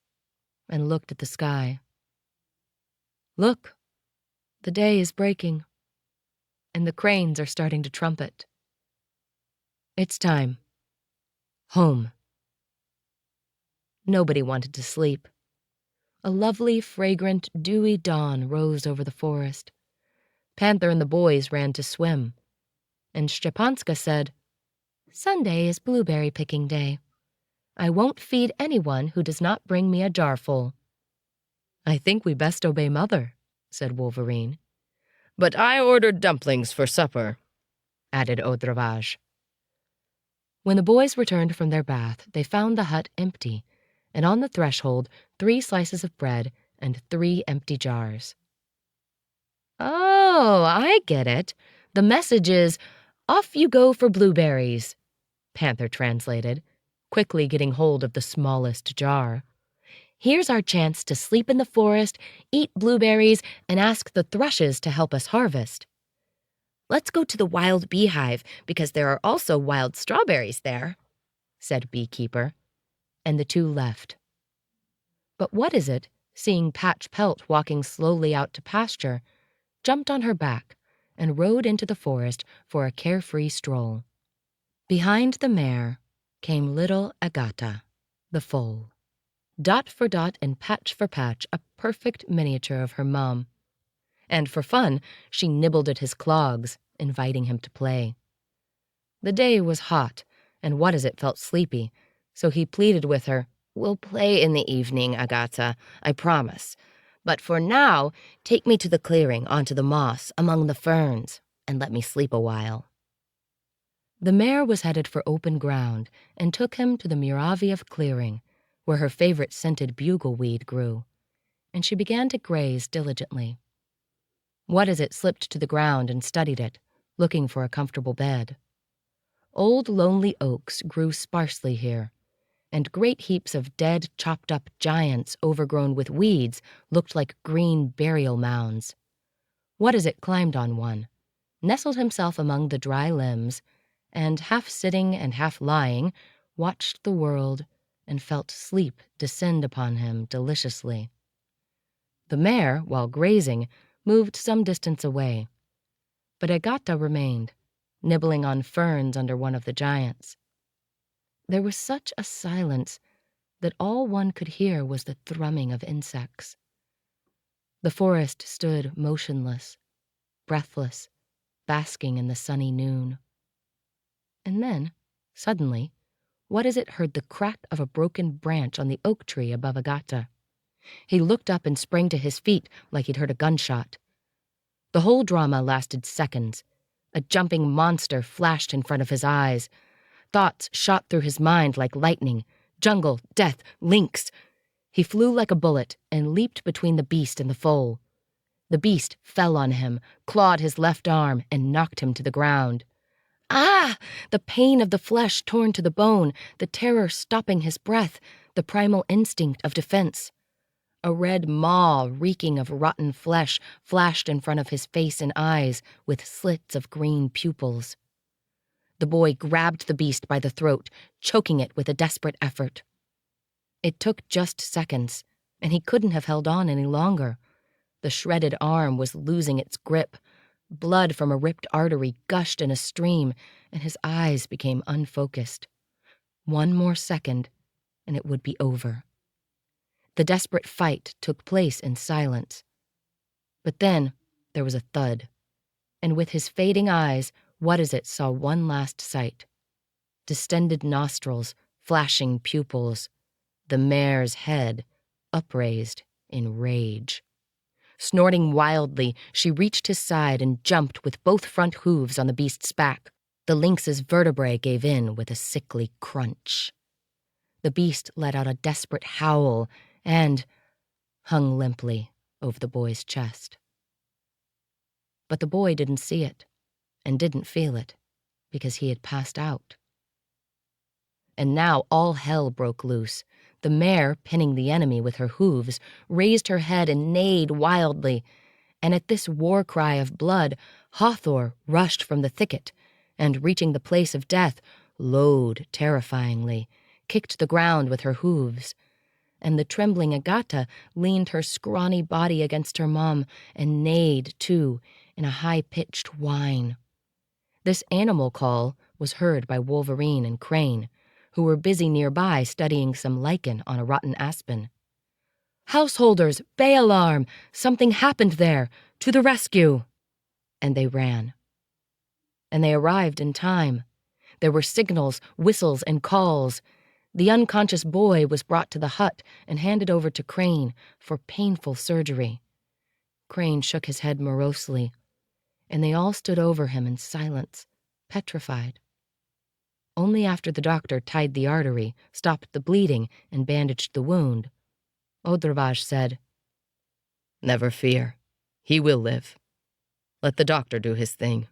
and looked at the sky. "Look, the day is breaking, and the cranes are starting to trumpet. It's time. Home." Nobody wanted to sleep. A lovely, fragrant, dewy dawn rose over the forest. Panther and the boys ran to swim, and Stepanska said, "Sunday is blueberry picking day. I won't feed anyone who does not bring me a jarful." "I think we best obey Mother," said Wolverine. "But I ordered dumplings for supper," added Odravage. When the boys returned from their bath, they found the hut empty, and on the threshold 3 slices of bread and 3 empty jars. "Oh, I get it. The message is, 'Off you go for blueberries,'" Panther translated, quickly getting hold of the smallest jar. "Here's our chance to sleep in the forest, eat blueberries, and ask the thrushes to help us harvest. Let's go to the wild beehive, because there are also wild strawberries there," said Beekeeper, and the two left. But What Is It, seeing Patch Pelt walking slowly out to pasture, jumped on her back and rode into the forest for a carefree stroll. Behind the mare came little Agata, the foal, dot for dot and patch for patch a perfect miniature of her mom. And for fun, she nibbled at his clogs, inviting him to play. The day was hot, and What Is It felt sleepy, so he pleaded with her, "We'll play in the evening, Agata, I promise. But for now, take me to the clearing onto the moss among the ferns, and let me sleep a while." The mare was headed for open ground and took him to the Muraviev clearing, where her favorite scented bugleweed grew, and she began to graze diligently. What is it slipped to the ground and studied it, looking for a comfortable bed. Old lonely oaks grew sparsely here, and great heaps of dead, chopped-up giants overgrown with weeds looked like green burial mounds. What is it climbed on one, nestled himself among the dry limbs, and, half sitting and half lying, watched the world and felt sleep descend upon him deliciously. The mare, while grazing, moved some distance away, but Agata remained, nibbling on ferns under one of the giants. There was such a silence that all one could hear was the thrumming of insects. The forest stood motionless, breathless, basking in the sunny noon. And then, suddenly, What is it heard the crack of a broken branch on the oak tree above Agata. He looked up and sprang to his feet like he'd heard a gunshot. The whole drama lasted seconds. A jumping monster flashed in front of his eyes. Thoughts shot through his mind like lightning. Jungle, death, lynx. He flew like a bullet and leaped between the beast and the foal. The beast fell on him, clawed his left arm, and knocked him to the ground. Ah! The pain of the flesh torn to the bone, the terror stopping his breath, the primal instinct of defense. A red maw reeking of rotten flesh flashed in front of his face and eyes with slits of green pupils. The boy grabbed the beast by the throat, choking it with a desperate effort. It took just seconds, and he couldn't have held on any longer. The shredded arm was losing its grip. Blood from a ripped artery gushed in a stream, and his eyes became unfocused. One more second, and it would be over. The desperate fight took place in silence. But then there was a thud, and with his fading eyes, What-is-it saw one last sight. Distended nostrils, flashing pupils, the mare's head upraised in rage. Snorting wildly, she reached his side and jumped with both front hooves on the beast's back. The lynx's vertebrae gave in with a sickly crunch. The beast let out a desperate howl and hung limply over the boy's chest. But the boy didn't see it and didn't feel it because he had passed out. And now all hell broke loose. The mare, pinning the enemy with her hooves, raised her head and neighed wildly. And at this war cry of blood, Hathor rushed from the thicket and, reaching the place of death, lowed terrifyingly, kicked the ground with her hooves. And the trembling Agata leaned her scrawny body against her mom and neighed, too, in a high-pitched whine. This animal call was heard by Wolverine and Crane, who were busy nearby studying some lichen on a rotten aspen. "Householders, bay alarm! Something happened there! To the rescue!" And they ran. And they arrived in time. There were signals, whistles, and calls. The unconscious boy was brought to the hut and handed over to Crane for painful surgery. Crane shook his head morosely, and they all stood over him in silence, petrified. Only after the doctor tied the artery, stopped the bleeding, and bandaged the wound, Odravaj said, "Never fear. He will live. Let the doctor do his thing.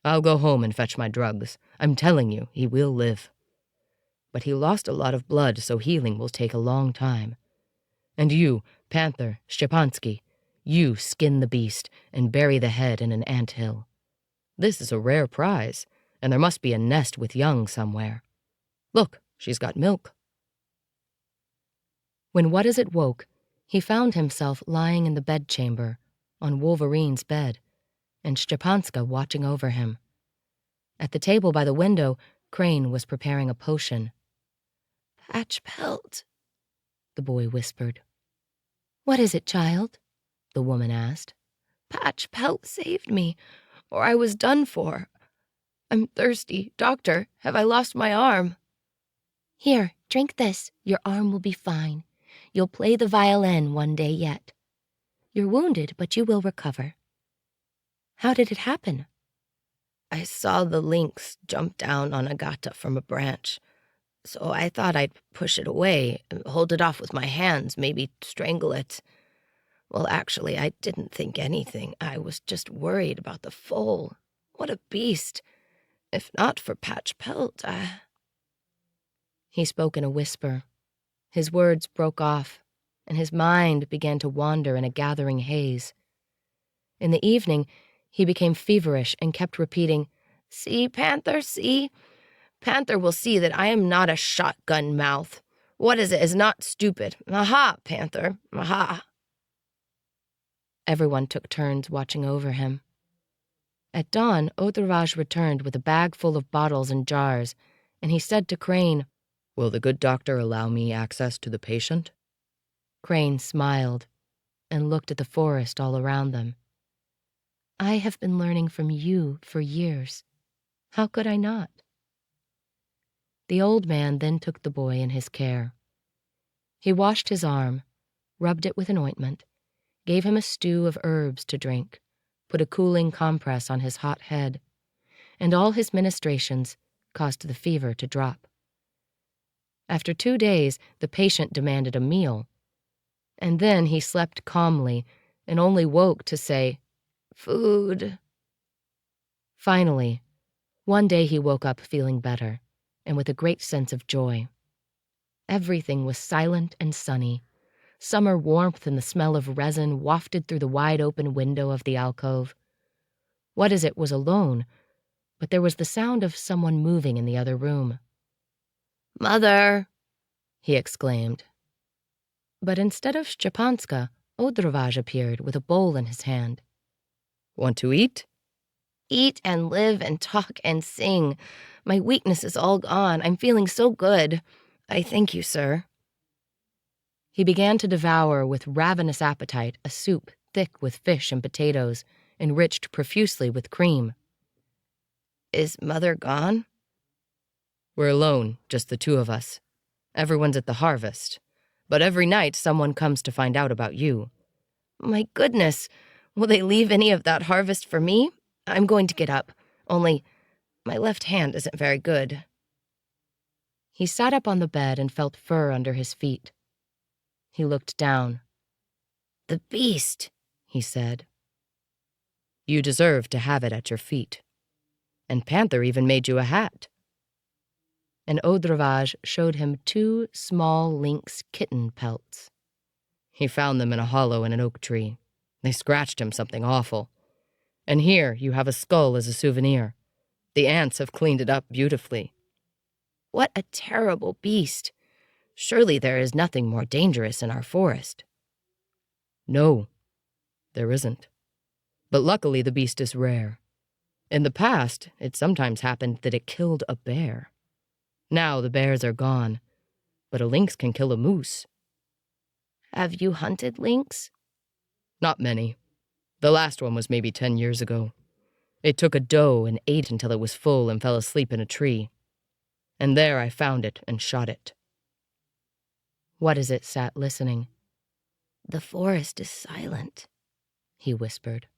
I'll go home and fetch my drugs. I'm telling you, he will live. But he lost a lot of blood, so healing will take a long time. And you, Panther, Stepansky, you skin the beast and bury the head in an anthill. This is a rare prize, and there must be a nest with young somewhere. Look, she's got milk." When What-is-it woke, he found himself lying in the bedchamber, on Wolverine's bed, and Stepanska watching over him. At the table by the window, Crane was preparing a potion. "Patch Pelt," the boy whispered. "What is it, child?" the woman asked. "Patch Pelt saved me, or I was done for. I'm thirsty. Doctor, have I lost my arm?" "Here, drink this. Your arm will be fine. You'll play the violin one day yet. You're wounded, but you will recover." "How did it happen?" I saw the lynx jump down on Agata from a branch, so I thought I'd push it away, hold it off with my hands, maybe strangle it. Well, actually, I didn't think anything. I was just worried about the foal. What a beast! If not for Patch Pelt, He spoke in a whisper. His words broke off, and his mind began to wander in a gathering haze. In the evening, he became feverish and kept repeating, "See, Panther, see? Panther will see that I am not a shotgun mouth. What is not stupid. Aha, Panther, aha." Everyone took turns watching over him. At dawn, Odravaj returned with a bag full of bottles and jars, and he said to Crane, "Will the good doctor allow me access to the patient?" Crane smiled and looked at the forest all around them. "I have been learning from you for years. How could I not?" The old man then took the boy in his care. He washed his arm, rubbed it with an ointment, gave him a stew of herbs to drink, put a cooling compress on his hot head, and all his ministrations caused the fever to drop. After 2 days, the patient demanded a meal, and then he slept calmly and only woke to say, "Food." Finally, one day he woke up feeling better and with a great sense of joy. Everything was silent and sunny. Summer warmth and the smell of resin wafted through the wide-open window of the alcove. What is it was alone, but there was the sound of someone moving in the other room. "Mother!" he exclaimed. But instead of Szczepanska, Odravaj appeared with a bowl in his hand. "Want to eat?" Eat and live and talk and sing. My weakness is all gone. I'm feeling so good. I thank you, sir." He began to devour with ravenous appetite a soup thick with fish and potatoes, enriched profusely with cream. "Is Mother gone?" "We're alone, just the two of us. Everyone's at the harvest. But every night someone comes to find out about you." "My goodness, will they leave any of that harvest for me? I'm going to get up, only my left hand isn't very good." He sat up on the bed and felt fur under his feet. He looked down. "The beast," he said. "You deserve to have it at your feet. And Panther even made you a hat." And Odravaj showed him 2 small lynx kitten pelts. He found them in a hollow in an oak tree. They scratched him something awful. And here you have a skull as a souvenir. The ants have cleaned it up beautifully." "What a terrible beast. Surely there is nothing more dangerous in our forest." "No, there isn't. But luckily the beast is rare. In the past, it sometimes happened that it killed a bear. Now the bears are gone, but a lynx can kill a moose." "Have you hunted lynx?" "Not many. The last one was maybe 10 years ago. It took a doe and ate until it was full and fell asleep in a tree. And there I found it and shot it." What is it sat listening? "The forest is silent," he whispered.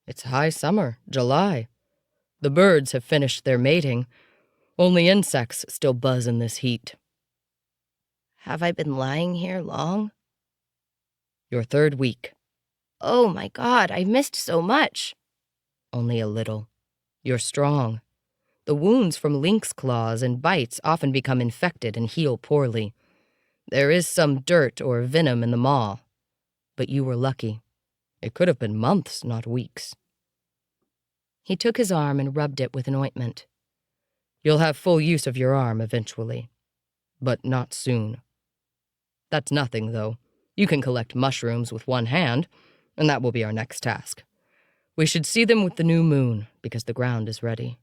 "It's high summer, July. The birds have finished their mating. Only insects still buzz in this heat." "Have I been lying here long?" "Your 3rd week." "Oh my God, I missed so much." "Only a little. You're strong. The wounds from lynx claws and bites often become infected and heal poorly. There is some dirt or venom in the maw. But you were lucky. It could have been months, not weeks." He took his arm and rubbed it with an ointment. "You'll have full use of your arm eventually. But not soon. That's nothing, though. You can collect mushrooms with one hand, and that will be our next task. We should see them with the new moon, because the ground is ready."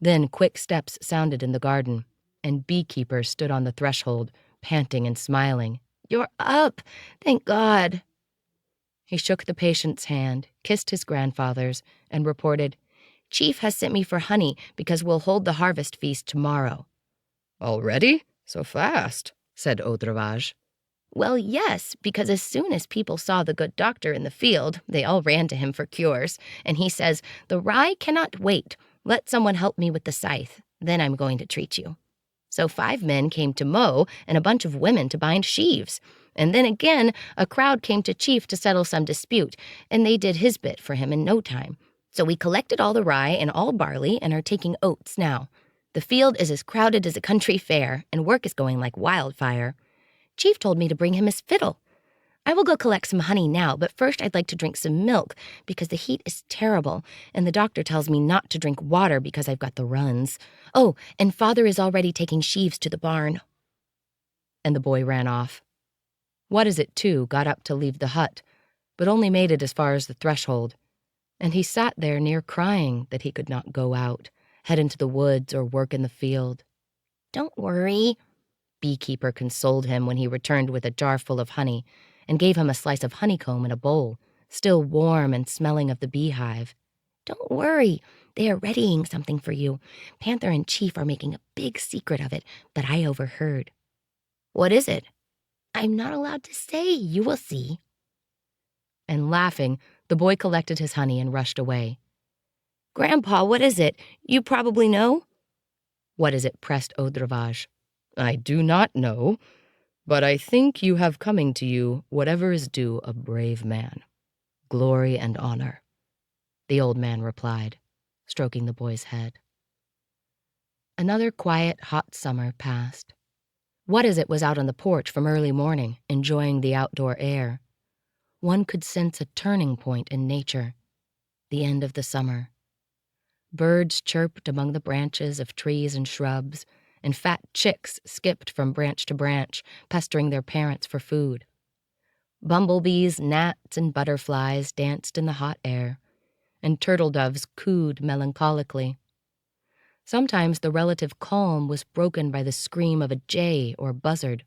Then quick steps sounded in the garden, and Beekeeper stood on the threshold, panting and smiling. "You're up! Thank God!" He shook the patient's hand, kissed his grandfather's, and reported, "Chief has sent me for honey because we'll hold the harvest feast tomorrow." "Already? So fast?" said Odravaj. Well, yes, because as soon as people saw the good doctor in the field, they all ran to him for cures, and he says, "The rye cannot wait. Let someone help me with the scythe. Then I'm going to treat you." So 5 men came to mow and a bunch of women to bind sheaves. And then again, a crowd came to Chief to settle some dispute, and they did his bit for him in no time. So we collected all the rye and all barley and are taking oats now. The field is as crowded as a country fair, and work is going like wildfire. Chief told me to bring him his fiddle. I will go collect some honey now, but first I'd like to drink some milk because the heat is terrible, and the doctor tells me not to drink water because I've got the runs. Oh, and Father is already taking sheaves to the barn. And the boy ran off. What is it, too, got up to leave the hut, but only made it as far as the threshold, and he sat there near crying that he could not go out, head into the woods or work in the field. "Don't worry," Beekeeper consoled him when he returned with a jar full of honey and gave him a slice of honeycomb in a bowl, still warm and smelling of the beehive. "Don't worry. They are readying something for you. Panther and Chief are making a big secret of it, but I overheard." "What is it?" "I'm not allowed to say. You will see." And laughing, the boy collected his honey and rushed away. "Grandpa, what is it? You probably know." "What is it?" pressed Audravage. "I do not know, but I think you have coming to you whatever is due a brave man, glory and honor," the old man replied, stroking the boy's head. Another quiet, hot summer passed. What is it was out on the porch from early morning, enjoying the outdoor air. One could sense a turning point in nature, the end of the summer. Birds chirped among the branches of trees and shrubs, and fat chicks skipped from branch to branch, pestering their parents for food. Bumblebees, gnats, and butterflies danced in the hot air, and turtle doves cooed melancholically. Sometimes the relative calm was broken by the scream of a jay or buzzard,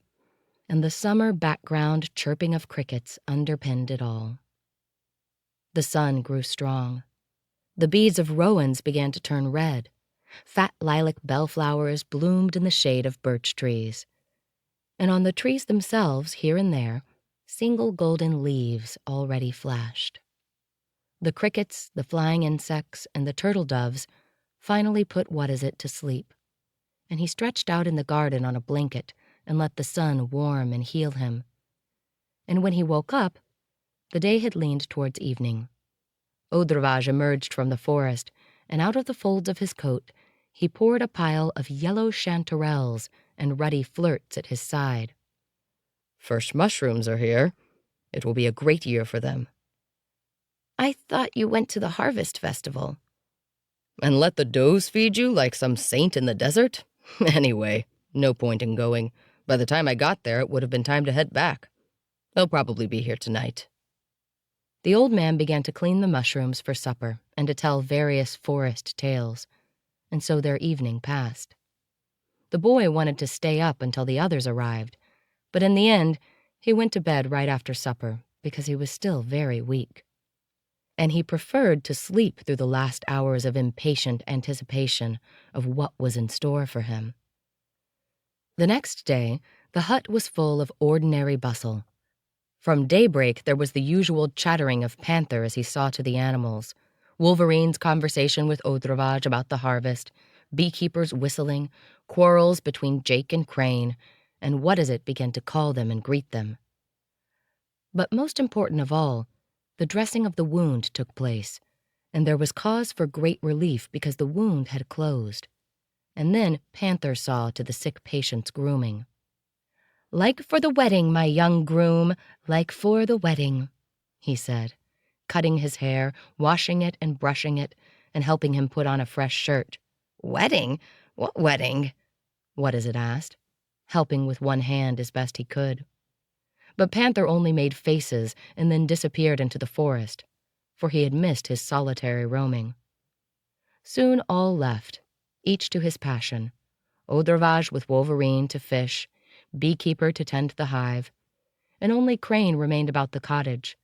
and the summer background chirping of crickets underpinned it all. The sun grew strong. The beads of rowans began to turn red. Fat lilac bellflowers bloomed in the shade of birch trees. And on the trees themselves, here and there, single golden leaves already flashed. The crickets, the flying insects, and the turtle doves finally put What Is It to sleep, and he stretched out in the garden on a blanket and let the sun warm and heal him. And when he woke up, the day had leaned towards evening. Audravage emerged from the forest, and out of the folds of his coat he poured a pile of yellow chanterelles and ruddy flirts at his side. "First mushrooms are here. It will be a great year for them." "I thought you went to the harvest festival." "And let the does feed you like some saint in the desert? Anyway, no point in going. By the time I got there, it would have been time to head back. They'll probably be here tonight." The old man began to clean the mushrooms for supper and to tell various forest tales, and so their evening passed. The boy wanted to stay up until the others arrived, but in the end, he went to bed right after supper because he was still very weak. And he preferred to sleep through the last hours of impatient anticipation of what was in store for him. The next day, the hut was full of ordinary bustle. From daybreak, there was the usual chattering of Panther as he saw to the animals, Wolverine's conversation with Audravage about the harvest, beekeepers whistling, quarrels between Jake and Crane, and What Is It began to call them and greet them. But most important of all, the dressing of the wound took place, and there was cause for great relief because the wound had closed. And then Panther saw to the sick patient's grooming. "Like for the wedding, my young groom, like for the wedding," he said, cutting his hair, washing it and brushing it, and helping him put on a fresh shirt. "Wedding? What wedding?" What Is It asked, helping with one hand as best he could. But Panther only made faces and then disappeared into the forest, for he had missed his solitary roaming. Soon all left, each to his passion, Audravage with Wolverine to fish, Beekeeper to tend the hive, and only Crane remained about the cottage,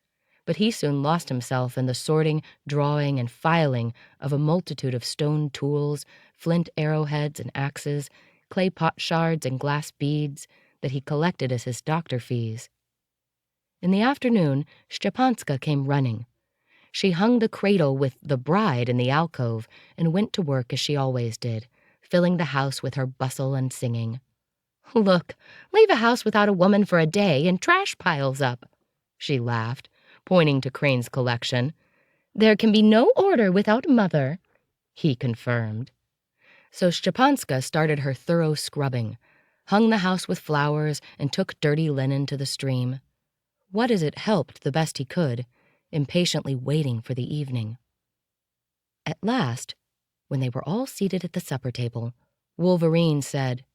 but he soon lost himself in the sorting, drawing, and filing of a multitude of stone tools, flint arrowheads and axes, clay pot shards and glass beads that he collected as his doctor fees. In the afternoon, Stepanska came running. She hung the cradle with the bride in the alcove and went to work as she always did, filling the house with her bustle and singing. "Look, leave a house without a woman for a day and trash piles up," she laughed, pointing to Crane's collection. "There can be no order without Mother," he confirmed. So Stepanska started her thorough scrubbing, hung the house with flowers, and took dirty linen to the stream. What is it helped the best he could, impatiently waiting for the evening. At last, when they were all seated at the supper table, Wolverine said,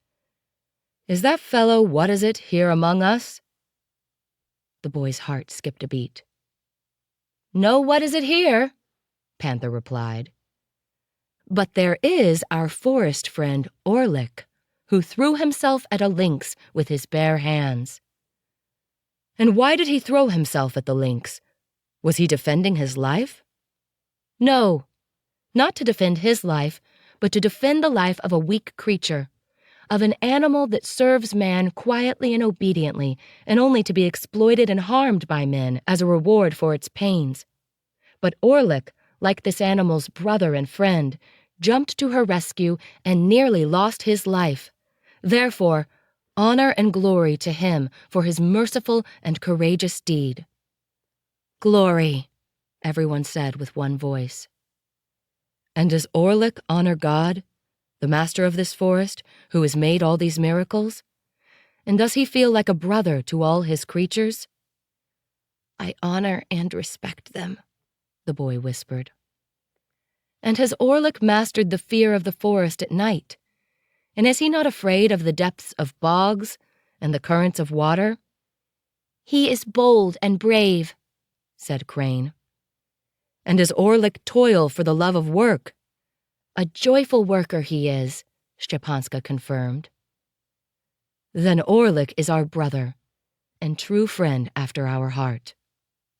"Is that fellow What-is-it here among us?" The boy's heart skipped a beat. "No What-is-it here," Panther replied. "But there is our forest friend Orlick, who threw himself at a lynx with his bare hands." "And why did he throw himself at the lynx? Was he defending his life?" "No, not to defend his life, but to defend the life of a weak creature, of an animal that serves man quietly and obediently, and only to be exploited and harmed by men as a reward for its pains. But Orlick, like this animal's brother and friend, jumped to her rescue and nearly lost his life. Therefore, honor and glory to him for his merciful and courageous deed." "Glory," everyone said with one voice. "And does Orlick honor God, the master of this forest, who has made all these miracles? And does he feel like a brother to all his creatures?" "I honor and respect them," the boy whispered. "And has Orlick mastered the fear of the forest at night? And is he not afraid of the depths of bogs and the currents of water?" "He is bold and brave," said Crane. "And does Orlick toil for the love of work?" "A joyful worker he is," Stepanska confirmed. "Then Orlick is our brother, and true friend after our heart,"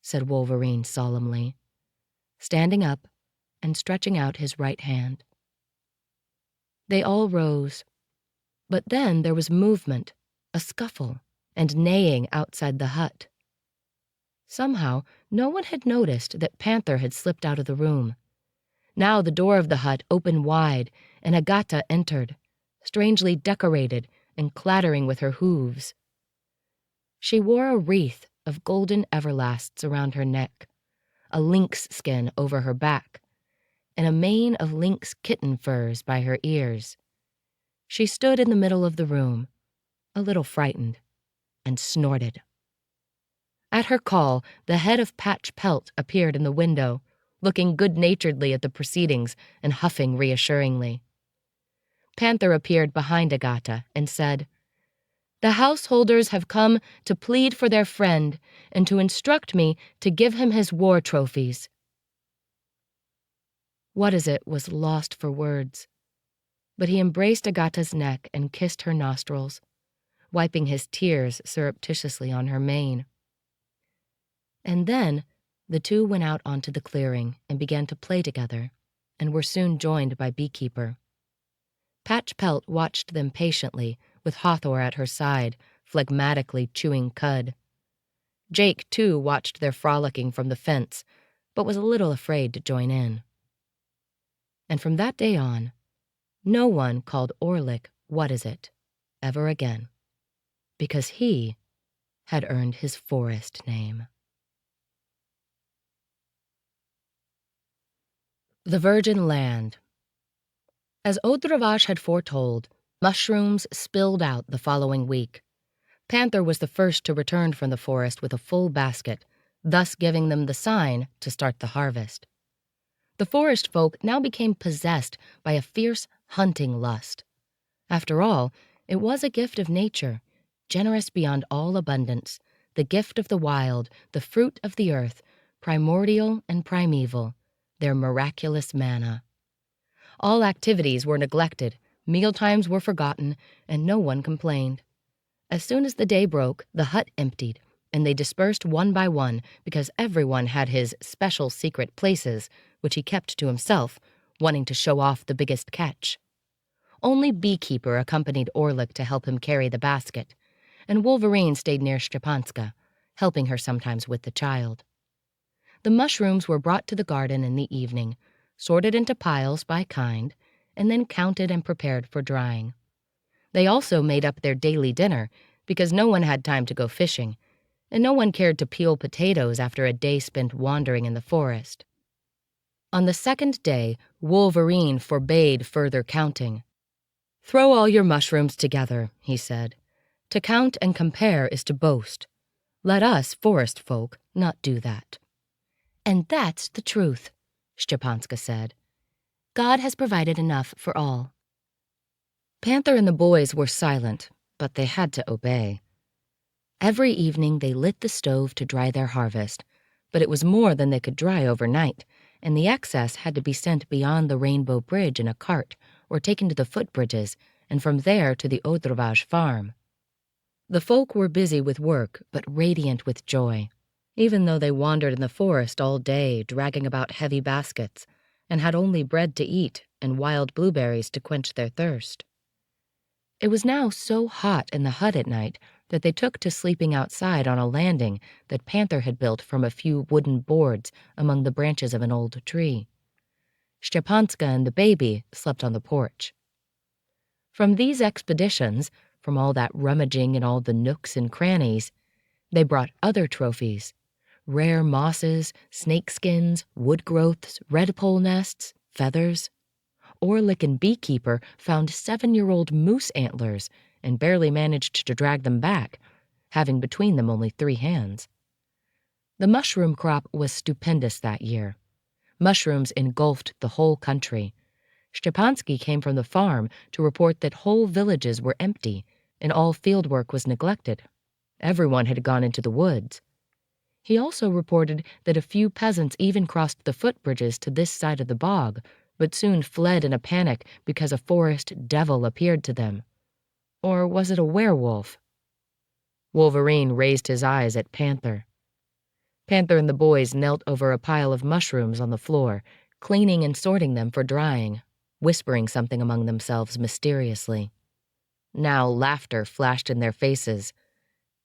said Wolverine solemnly, standing up and stretching out his right hand. They all rose, but then there was movement, a scuffle, and neighing outside the hut. Somehow, no one had noticed that Panther had slipped out of the room. Now the door of the hut opened wide, and Agata entered, strangely decorated and clattering with her hooves. She wore a wreath of golden everlasts around her neck, a lynx skin over her back, and a mane of lynx kitten furs by her ears. She stood in the middle of the room, a little frightened, and snorted. At her call, the head of Patch Pelt appeared in the window, looking good-naturedly at the proceedings and huffing reassuringly. Panther appeared behind Agata and said, "The householders have come to plead for their friend and to instruct me to give him his war trophies." What-is-it was lost for words, but he embraced Agata's neck and kissed her nostrils, wiping his tears surreptitiously on her mane. And then the two went out onto the clearing and began to play together, and were soon joined by Beekeeper. Patch Pelt watched them patiently, with Hathor at her side, phlegmatically chewing cud. Jake, too, watched their frolicking from the fence, but was a little afraid to join in. And from that day on, no one called Orlick What-is-it ever again, because he had earned his forest name. The Virgin Land. As Odravash had foretold, mushrooms spilled out the following week. Panther was the first to return from the forest with a full basket, thus giving them the sign to start the harvest. The forest folk now became possessed by a fierce hunting lust. After all, it was a gift of nature, generous beyond all abundance, the gift of the wild, the fruit of the earth, primordial and primeval, their miraculous manna. All activities were neglected, mealtimes were forgotten, and no one complained. As soon as the day broke, the hut emptied, and they dispersed one by one because everyone had his special secret places, which he kept to himself, wanting to show off the biggest catch. Only Beekeeper accompanied Orlick to help him carry the basket, and Wolverine stayed near Stepanska, helping her sometimes with the child. The mushrooms were brought to the garden in the evening, sorted into piles by kind, and then counted and prepared for drying. They also made up their daily dinner because no one had time to go fishing, and no one cared to peel potatoes after a day spent wandering in the forest. On the second day, Wolverine forbade further counting. "Throw all your mushrooms together," he said. "To count and compare is to boast. Let us, forest folk, not do that." "And that's the truth," Stepanska said. "God has provided enough for all." Panther and the boys were silent, but they had to obey. Every evening they lit the stove to dry their harvest, but it was more than they could dry overnight, and the excess had to be sent beyond the Rainbow Bridge in a cart or taken to the footbridges, and from there to the Odrovage farm. The folk were busy with work, but radiant with joy, even though they wandered in the forest all day, dragging about heavy baskets, and had only bread to eat and wild blueberries to quench their thirst. It was now so hot in the hut at night that they took to sleeping outside on a landing that Panther had built from a few wooden boards among the branches of an old tree. Stepanska and the baby slept on the porch. From these expeditions, from all that rummaging in all the nooks and crannies, they brought other trophies: rare mosses, snakeskins, wood growths, redpole nests, feathers. Orlick and Beekeeper found 7-year-old moose antlers and barely managed to drag them back, having between them only 3 hands. The mushroom crop was stupendous that year. Mushrooms engulfed the whole country. Stepansky came from the farm to report that whole villages were empty and all fieldwork was neglected. Everyone had gone into the woods. He also reported that a few peasants even crossed the footbridges to this side of the bog, but soon fled in a panic because a forest devil appeared to them. Or was it a werewolf? Wolverine raised his eyes at Panther. Panther and the boys knelt over a pile of mushrooms on the floor, cleaning and sorting them for drying, whispering something among themselves mysteriously. Now laughter flashed in their faces.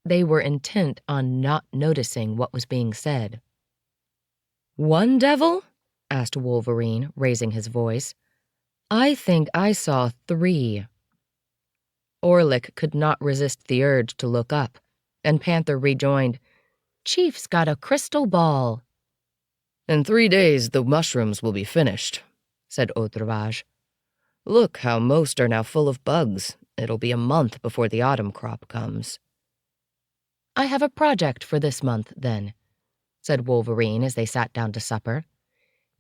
They were intent on not noticing what was being said. "One devil?" asked Wolverine, raising his voice. "I think I saw 3. Orlick could not resist the urge to look up, and Panther rejoined, "Chief's got a crystal ball." "In 3 days the mushrooms will be finished," said Odrovage. "Look how most are now full of bugs. It'll be a month before the autumn crop comes." "I have a project for this month, then," said Wolverine as they sat down to supper.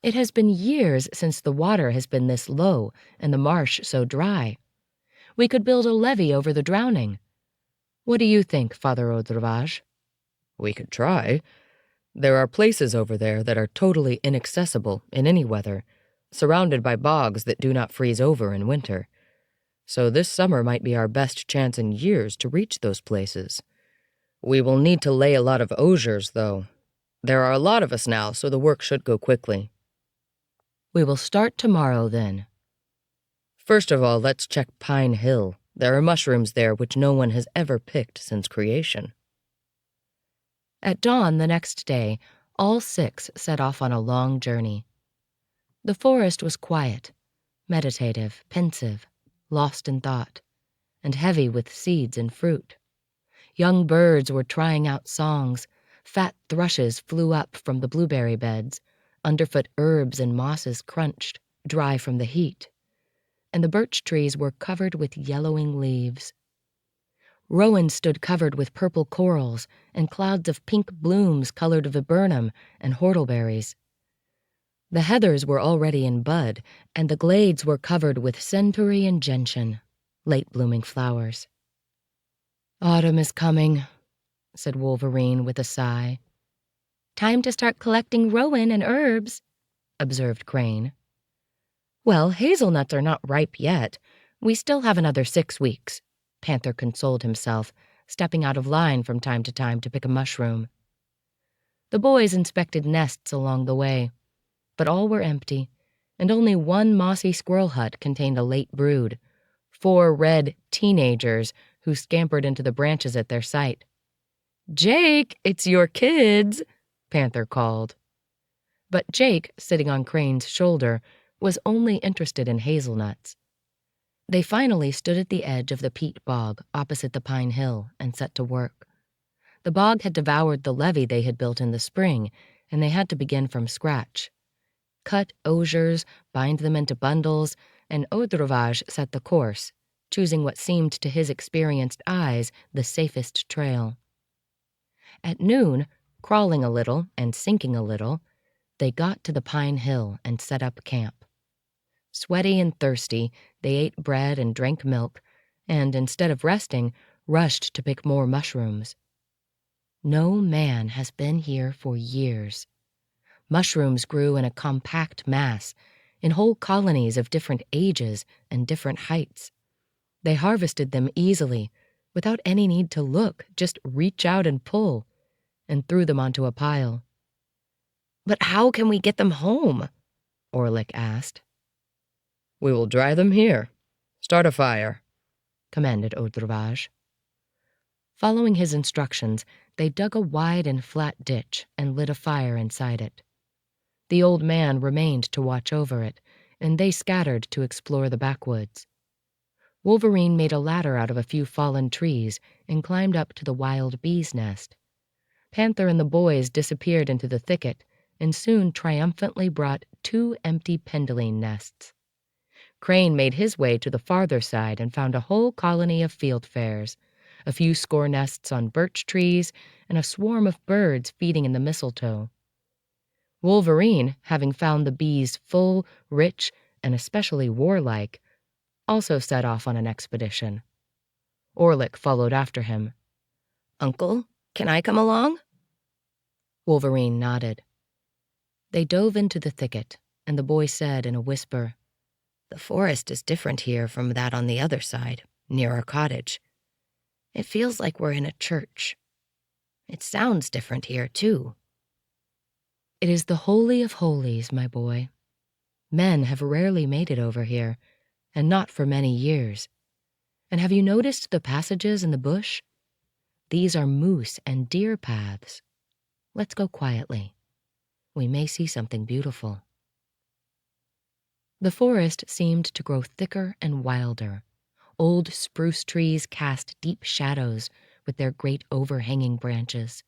"It has been years since the water has been this low and the marsh so dry. We could build a levee over the drowning. What do you think, Father Odrovage?" "We could try. There are places over there that are totally inaccessible in any weather, surrounded by bogs that do not freeze over in winter. So this summer might be our best chance in years to reach those places. We will need to lay a lot of osiers, though. There are a lot of us now, so the work should go quickly." "We will start tomorrow, then." "First of all, let's check Pine Hill. There are mushrooms there which no one has ever picked since creation." At dawn the next day, all 6 set off on a long journey. The forest was quiet, meditative, pensive, lost in thought, and heavy with seeds and fruit. Young birds were trying out songs, fat thrushes flew up from the blueberry beds, underfoot herbs and mosses crunched, dry from the heat, and the birch trees were covered with yellowing leaves. Rowan stood covered with purple corals, and clouds of pink blooms colored viburnum and whortleberries. The heathers were already in bud, and the glades were covered with centaury and gentian, late-blooming flowers. "Autumn is coming," said Wolverine with a sigh. "Time to start collecting rowan and herbs," observed Crane. "Well, hazelnuts are not ripe yet. We still have another 6 weeks," Panther consoled himself, stepping out of line from time to pick a mushroom. The boys inspected nests along the way, but all were empty, and only one mossy squirrel hut contained a late brood, 4 red teenagers who scampered into the branches at their sight. "Jake, it's your kids," Panther called. But Jake, sitting on Crane's shoulder, was only interested in hazelnuts. They finally stood at the edge of the peat bog opposite the pine hill and set to work. The bog had devoured the levee they had built in the spring, and they had to begin from scratch. Cut osiers, bind them into bundles, and Audrevage set the course, choosing what seemed to his experienced eyes the safest trail. At noon, crawling a little and sinking a little, they got to the pine hill and set up camp. Sweaty and thirsty, they ate bread and drank milk, and instead of resting, rushed to pick more mushrooms. No man has been here for years. Mushrooms grew in a compact mass, in whole colonies of different ages and different heights. They harvested them easily, without any need to look, just reach out and pull, and threw them onto a pile. "But how can we get them home?" Orlick asked. "We will dry them here. Start a fire," commanded Audrevage. Following his instructions, they dug a wide and flat ditch and lit a fire inside it. The old man remained to watch over it, and they scattered to explore the backwoods. Wolverine made a ladder out of a few fallen trees and climbed up to the wild bee's nest. Panther and the boys disappeared into the thicket and soon triumphantly brought 2 empty penduline nests. Crane made his way to the farther side and found a whole colony of fieldfares, a few score nests on birch trees, and a swarm of birds feeding in the mistletoe. Wolverine, having found the bees full, rich, and especially warlike, also set off on an expedition. Orlick followed after him. "Uncle, can I come along?" Wolverine nodded. They dove into the thicket, and the boy said in a whisper, "The forest is different here from that on the other side, near our cottage. It feels like we're in a church. It sounds different here, too." "It is the Holy of Holies, my boy. Men have rarely made it over here, and not for many years. And have you noticed the passages in the bush? These are moose and deer paths. Let's go quietly. We may see something beautiful." The forest seemed to grow thicker and wilder. Old spruce trees cast deep shadows with their great overhanging branches.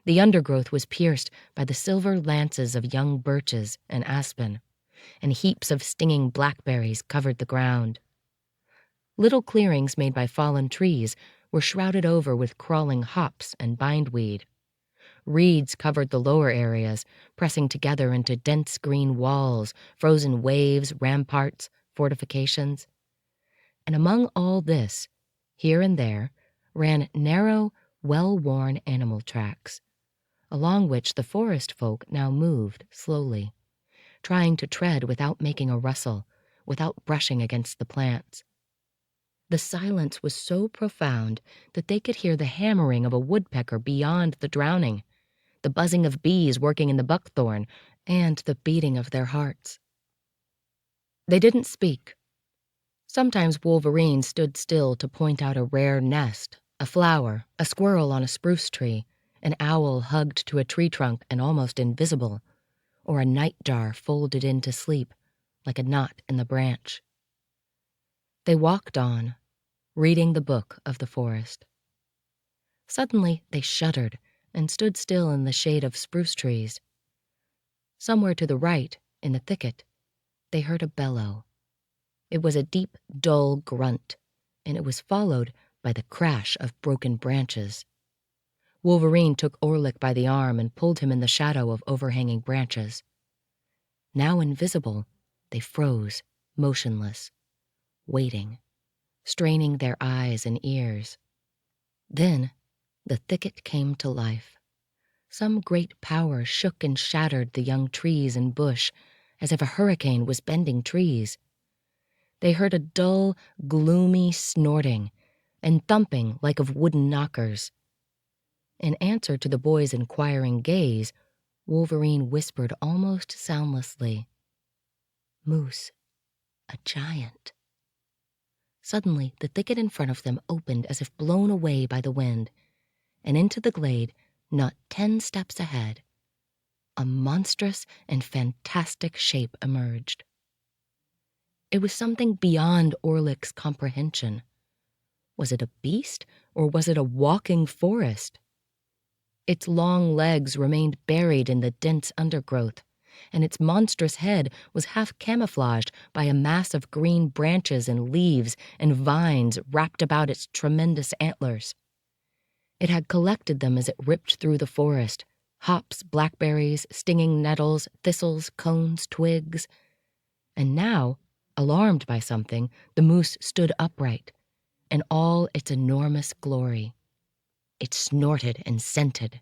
The undergrowth was pierced by the silver lances of young birches and aspen, and heaps of stinging blackberries covered the ground. Little clearings made by fallen trees were shrouded over with crawling hops and bindweed. Reeds covered the lower areas, pressing together into dense green walls, frozen waves, ramparts, fortifications. And among all this, here and there, ran narrow, well-worn animal tracks, along which the forest folk now moved slowly, trying to tread without making a rustle, without brushing against the plants. The silence was so profound that they could hear the hammering of a woodpecker beyond the drowning, the buzzing of bees working in the buckthorn, and the beating of their hearts. They didn't speak. Sometimes Wolverine stood still to point out a rare nest, a flower, a squirrel on a spruce tree, an owl hugged to a tree trunk and almost invisible, or a nightjar folded into sleep like a knot in the branch. They walked on, reading the book of the forest. Suddenly they shuddered and stood still in the shade of spruce trees. Somewhere to the right, in the thicket, they heard a bellow. It was a deep, dull grunt, and it was followed by the crash of broken branches. Wolverine took Orlick by the arm and pulled him in the shadow of overhanging branches. Now invisible, they froze, motionless, waiting, straining their eyes and ears. Then the thicket came to life. Some great power shook and shattered the young trees and bush, as if a hurricane was bending trees. They heard a dull, gloomy snorting and thumping like of wooden knockers. In answer to the boy's inquiring gaze, Wolverine whispered almost soundlessly, "Moose, a giant." Suddenly, the thicket in front of them opened as if blown away by the wind, and into the glade, not 10 steps ahead, a monstrous and fantastic shape emerged. It was something beyond Orlick's comprehension. Was it a beast, or was it a walking forest? Its long legs remained buried in the dense undergrowth, and its monstrous head was half camouflaged by a mass of green branches and leaves and vines wrapped about its tremendous antlers. It had collected them as it ripped through the forest: hops, blackberries, stinging nettles, thistles, cones, twigs. And now, alarmed by something, the moose stood upright, in all its enormous glory. It snorted and scented.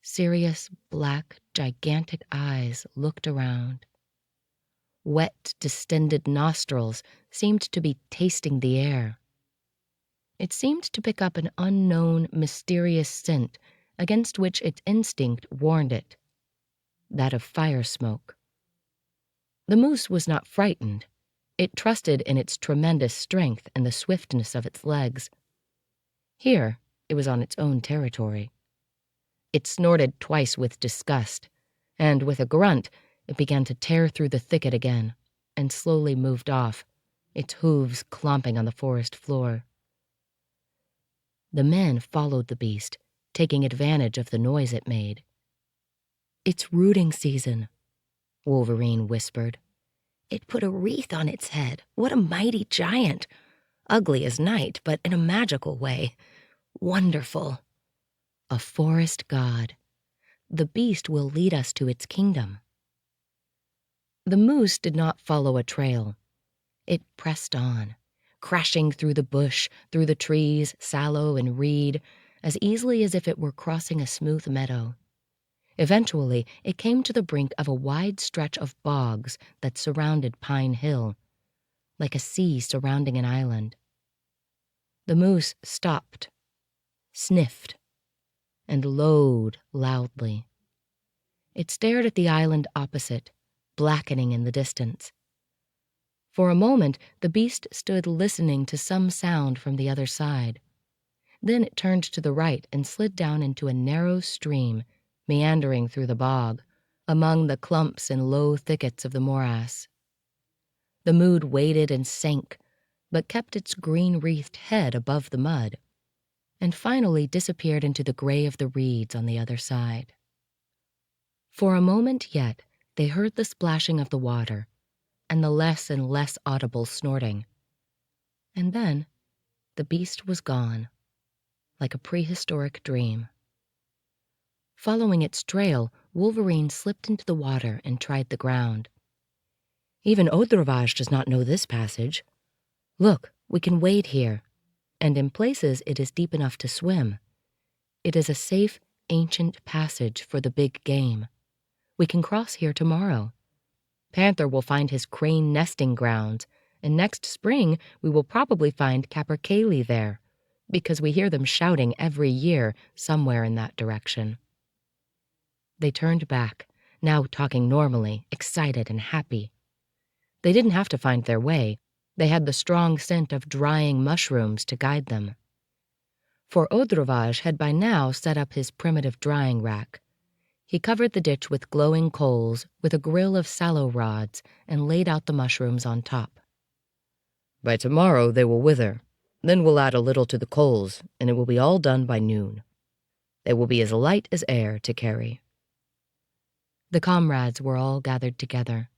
Serious, black, gigantic eyes looked around. Wet, distended nostrils seemed to be tasting the air. It seemed to pick up an unknown, mysterious scent against which its instinct warned it, that of fire smoke. The moose was not frightened. It trusted in its tremendous strength and the swiftness of its legs. Here, it was on its own territory. It snorted twice with disgust, and with a grunt, it began to tear through the thicket again, and slowly moved off, its hooves clomping on the forest floor. The men followed the beast, taking advantage of the noise it made. "It's rooting season," Wolverine whispered. "It put a wreath on its head. What a mighty giant! Ugly as night, but in a magical way. Wonderful. A forest god. The beast will lead us to its kingdom." The moose did not follow a trail. It pressed on, crashing through the bush, through the trees, sallow and reed, as easily as if it were crossing a smooth meadow. Eventually, it came to the brink of a wide stretch of bogs that surrounded Pine Hill, like a sea surrounding an island. The moose stopped, sniffed, and lowed loudly. It stared at the island opposite, blackening in the distance. For a moment, the beast stood listening to some sound from the other side. Then it turned to the right and slid down into a narrow stream, meandering through the bog, among the clumps and low thickets of the morass. The mood waded and sank, but kept its green-wreathed head above the mud, and finally disappeared into the gray of the reeds on the other side. For a moment yet, they heard the splashing of the water, and the less and less audible snorting. And then the beast was gone, like a prehistoric dream. Following its trail, Wolverine slipped into the water and tried the ground. "Even Odravage does not know this passage. Look, we can wade here, and in places it is deep enough to swim. It is a safe, ancient passage for the big game. We can cross here tomorrow. Panther will find his crane nesting grounds, and next spring we will probably find capercaillie there, because we hear them shouting every year somewhere in that direction." They turned back, now talking normally, excited and happy. They didn't have to find their way. They had the strong scent of drying mushrooms to guide them. For Odravage had by now set up his primitive drying rack. He covered the ditch with glowing coals, with a grill of sallow rods, and laid out the mushrooms on top. "By tomorrow they will wither. Then we'll add a little to the coals, and it will be all done by noon. They will be as light as air to carry." The comrades were all gathered together.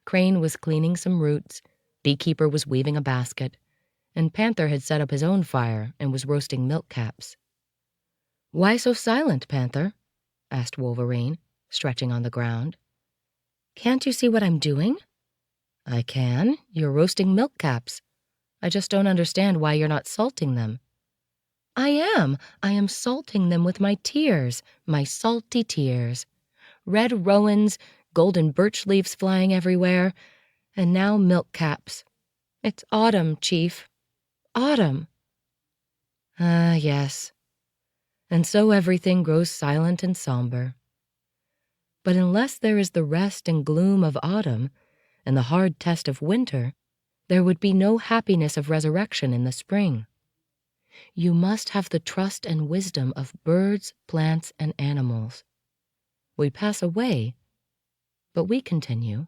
Crane was cleaning some roots, Beekeeper was weaving a basket, and Panther had set up his own fire and was roasting milk caps. "Why so silent, Panther?" asked Wolverine, stretching on the ground. "Can't you see what I'm doing?" "I can. You're roasting milk caps. I just don't understand why you're not salting them." I am salting them with my tears, my salty tears. Red rowans, golden birch leaves flying everywhere, and now milk caps. It's autumn, Chief. Autumn. Ah, yes. And so everything grows silent and somber. But unless there is the rest and gloom of autumn and the hard test of winter, there would be no happiness of resurrection in the spring. You must have the trust and wisdom of birds, plants, and animals. We pass away, but we continue."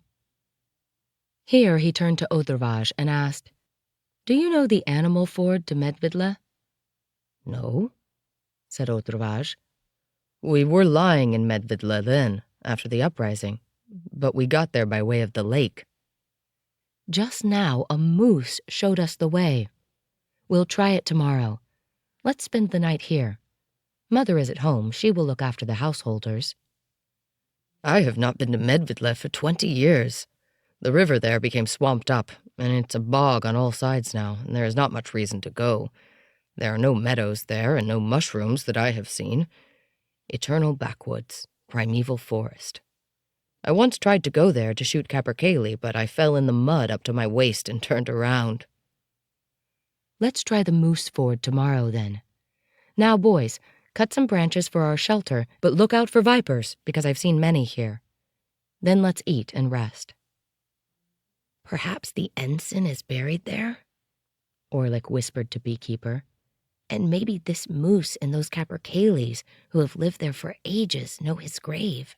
Here he turned to Odravaj and asked, "Do you know the animal ford to Medvedle?" "No," said Odravaj. "We were lying in Medvedle then, after the uprising, but we got there by way of the lake." "Just now a moose showed us the way. We'll try it tomorrow. Let's spend the night here. Mother is at home. She will look after the householders." "I have not been to Medvedle for 20 years. The river there became swamped up, and it's a bog on all sides now, and there is not much reason to go. There are no meadows there, and no mushrooms that I have seen. Eternal backwoods, primeval forest. I once tried to go there to shoot capercaillie, but I fell in the mud up to my waist and turned around." "Let's try the moose ford tomorrow, then. Now, boys, cut some branches for our shelter, but look out for vipers, because I've seen many here. Then let's eat and rest." "Perhaps the ensign is buried there?" Orlick whispered to Beekeeper. "And maybe this moose and those capercaillies who have lived there for ages know his grave.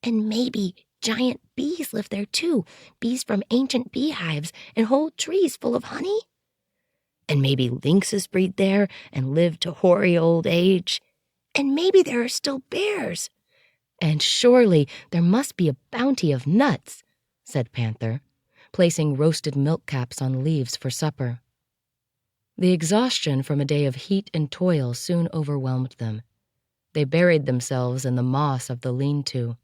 And maybe giant bees live there too, bees from ancient beehives and whole trees full of honey. And maybe lynxes breed there and live to hoary old age. And maybe there are still bears." "And surely there must be a bounty of nuts," said Panther, placing roasted milk caps on leaves for supper. The exhaustion from a day of heat and toil soon overwhelmed them. They buried themselves in the moss of the lean-to.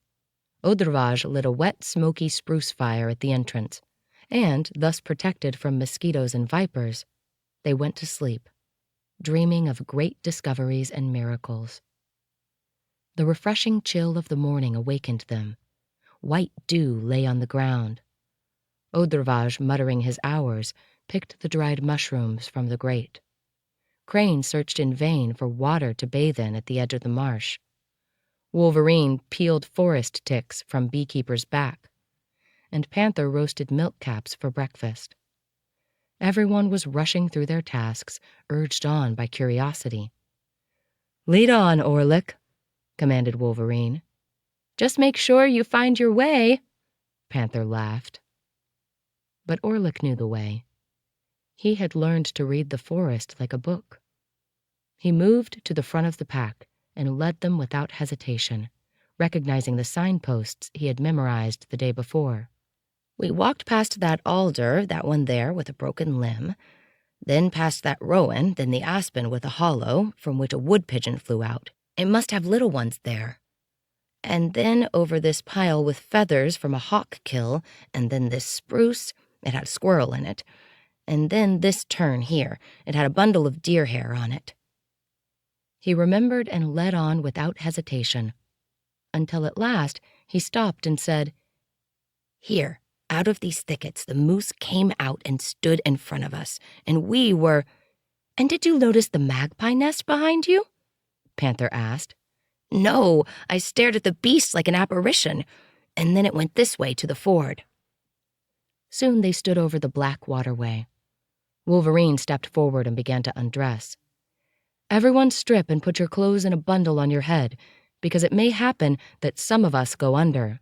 Odravaj lit a wet, smoky spruce fire at the entrance, and, thus protected from mosquitoes and vipers, they went to sleep, dreaming of great discoveries and miracles. The refreshing chill of the morning awakened them. White dew lay on the ground. Odravaj, muttering his hours, picked the dried mushrooms from the grate. Crane searched in vain for water to bathe in at the edge of the marsh. Wolverine peeled forest ticks from Beekeeper's back, and Panther roasted milk caps for breakfast. Everyone was rushing through their tasks, urged on by curiosity. "Lead on, Orlick," commanded Wolverine. "Just make sure you find your way," Panther laughed. But Orlick knew the way. He had learned to read the forest like a book. He moved to the front of the pack and led them without hesitation, recognizing the signposts he had memorized the day before. "We walked past that alder, that one there with a broken limb, then past that rowan, then the aspen with a hollow from which a wood pigeon flew out. It must have little ones there. And then over this pile with feathers from a hawk kill, and then this spruce, it had a squirrel in it, and then this turn here, it had a bundle of deer hair on it." He remembered and led on without hesitation, until at last he stopped and said, "Here, out of these thickets, the moose came out and stood in front of us, and we were—" "And did you notice the magpie nest behind you?" Panther asked. "No, I stared at the beast like an apparition, and then it went this way to the ford." Soon they stood over the black waterway. Wolverine stepped forward and began to undress. "Everyone strip and put your clothes in a bundle on your head, because it may happen that some of us go under."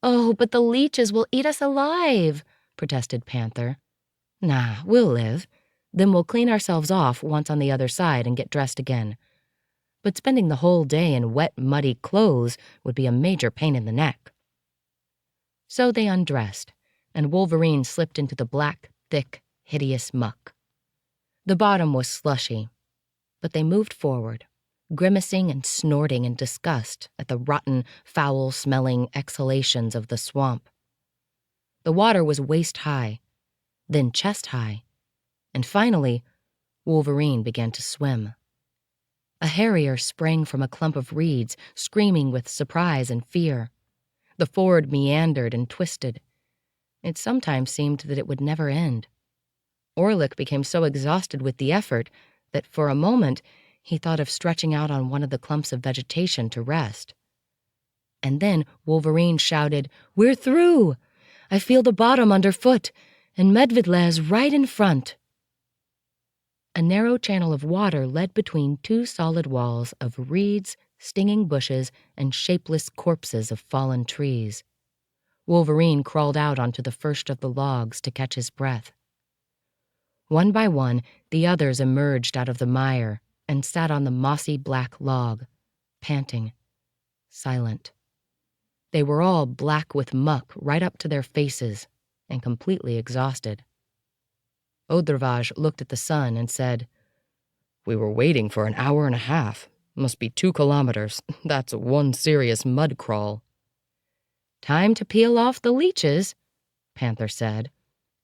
"Oh, but the leeches will eat us alive," protested Panther. "Nah, we'll live. Then we'll clean ourselves off once on the other side and get dressed again. But spending the whole day in wet, muddy clothes would be a major pain in the neck." So they undressed, and Wolverine slipped into the black, thick, hideous muck. The bottom was slushy, but they moved forward, grimacing and snorting in disgust at the rotten, foul-smelling exhalations of the swamp. The water was waist-high, then chest-high, and finally, Wolverine began to swim. A harrier sprang from a clump of reeds, screaming with surprise and fear. The ford meandered and twisted. It sometimes seemed that it would never end. Orlick became so exhausted with the effort that for a moment he thought of stretching out on one of the clumps of vegetation to rest. And then Wolverine shouted, "We're through! I feel the bottom underfoot, and Medvedle is right in front." A narrow channel of water led between two solid walls of reeds, stinging bushes, and shapeless corpses of fallen trees. Wolverine crawled out onto the first of the logs to catch his breath. One by one, the others emerged out of the mire and sat on the mossy black log, panting, silent. They were all black with muck right up to their faces and completely exhausted. Odravage looked at the sun and said, "We were waiting for an hour and a half. Must be 2 kilometers. That's one serious mud crawl." "Time to peel off the leeches," Panther said.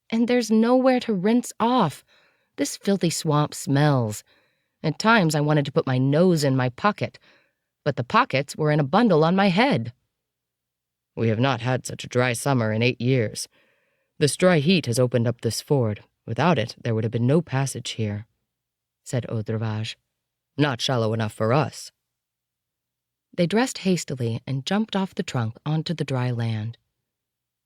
"And there's nowhere to rinse off. This filthy swamp smells. At times I wanted to put my nose in my pocket, but the pockets were in a bundle on my head." "We have not had such a dry summer in 8 years. This dry heat has opened up this ford. Without it, there would have been no passage here," said Odravage. "Not shallow enough for us." They dressed hastily and jumped off the trunk onto the dry land.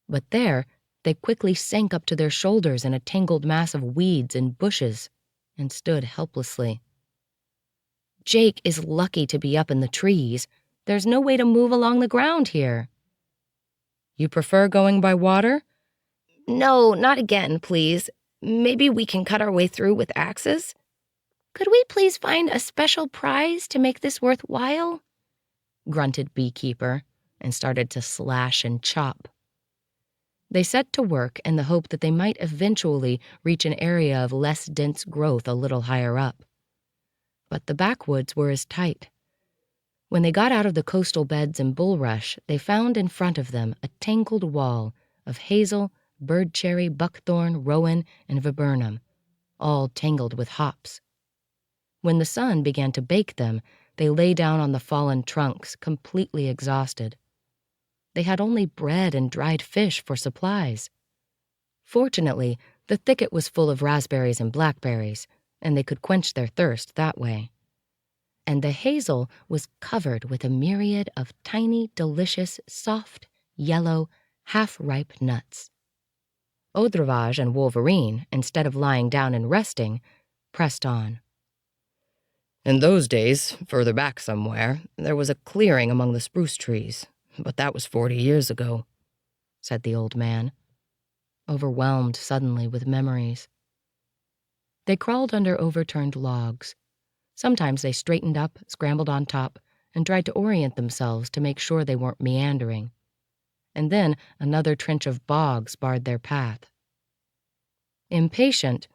But there, they quickly sank up to their shoulders in a tangled mass of weeds and bushes and stood helplessly. "Jake is lucky to be up in the trees. There's no way to move along the ground here." "You prefer going by water?" "No, not again, please. Maybe we can cut our way through with axes." "Could we please find a special prize to make this worthwhile?" grunted Beekeeper and started to slash and chop. They set to work in the hope that they might eventually reach an area of less dense growth a little higher up. But the backwoods were as tight. When they got out of the coastal beds and bulrush, they found in front of them a tangled wall of hazel, birdcherry, buckthorn, rowan, and viburnum, all tangled with hops. When the sun began to bake them, they lay down on the fallen trunks, completely exhausted. They had only bread and dried fish for supplies. Fortunately, the thicket was full of raspberries and blackberries, and they could quench their thirst that way. And the hazel was covered with a myriad of tiny, delicious, soft, yellow, half-ripe nuts. Odravage and Wolverine, instead of lying down and resting, pressed on. "In those days, further back somewhere, there was a clearing among the spruce trees, but that was 40 years ago," said the old man, overwhelmed suddenly with memories. They crawled under overturned logs. Sometimes they straightened up, scrambled on top, and tried to orient themselves to make sure they weren't meandering. And then another trench of bogs barred their path. Impatient,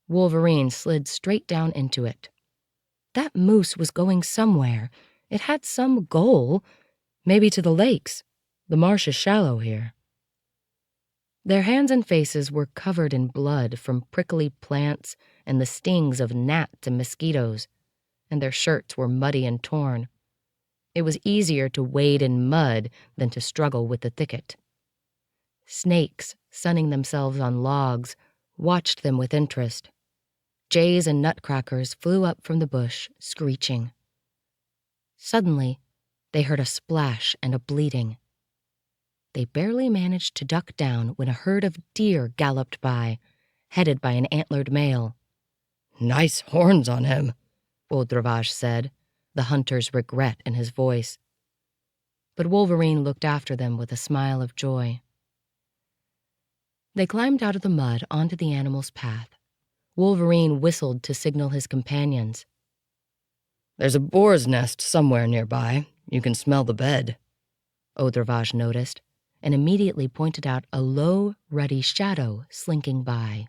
Wolverine slid straight down into it. That moose was going somewhere. It had some goal, maybe to the lakes. The marsh is shallow here. Their hands and faces were covered in blood from prickly plants and the stings of gnats and mosquitoes, and their shirts were muddy and torn. It was easier to wade in mud than to struggle with the thicket. Snakes, sunning themselves on logs, watched them with interest. Jays and nutcrackers flew up from the bush, screeching. Suddenly, they heard a splash and a bleating. They barely managed to duck down when a herd of deer galloped by, headed by an antlered male. "Nice horns on him," Odravage said, the hunter's regret in his voice. But Wolverine looked after them with a smile of joy. They climbed out of the mud onto the animal's path. Wolverine whistled to signal his companions. "There's a boar's nest somewhere nearby. You can smell the bed," Odravage noticed, and immediately pointed out a low, ruddy shadow slinking by.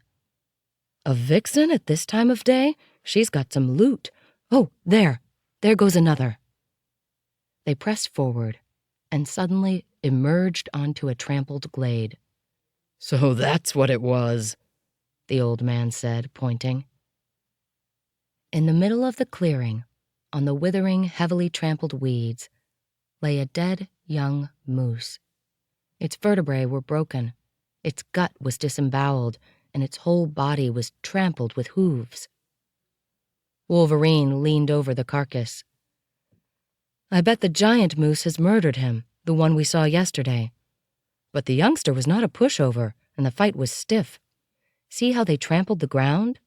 "A vixen at this time of day? She's got some loot. Oh, there goes another." They pressed forward and suddenly emerged onto a trampled glade. "So that's what it was," the old man said, pointing. In the middle of the clearing, on the withering, heavily trampled weeds, lay a dead young moose. Its vertebrae were broken, its gut was disemboweled, and its whole body was trampled with hooves. Wolverine leaned over the carcass. "I bet the giant moose has murdered him, the one we saw yesterday. But the youngster was not a pushover, and the fight was stiff. See how they trampled the ground?"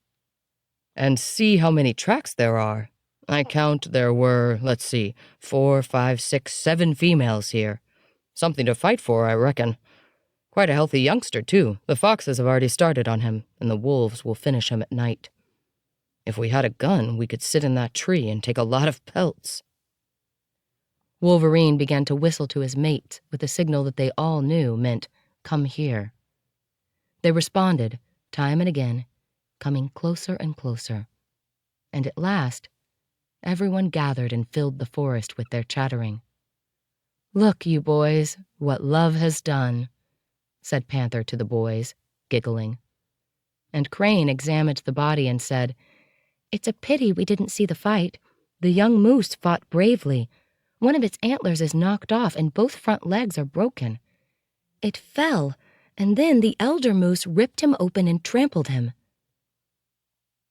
And see how many tracks there are. I count there were, let's see, 4, 5, 6, 7 females here. Something to fight for, I reckon. Quite a healthy youngster, too. The foxes have already started on him, and the wolves will finish him at night. If we had a gun, we could sit in that tree and take a lot of pelts." Wolverine began to whistle to his mates with a signal that they all knew meant, "Come here." They responded, time and again, coming closer and closer. And at last, everyone gathered and filled the forest with their chattering. "Look, you boys, what love has done," said Panther to the boys, giggling. And Crane examined the body and said, "It's a pity we didn't see the fight. The young moose fought bravely. One of its antlers is knocked off and both front legs are broken. It fell, and then the elder moose ripped him open and trampled him.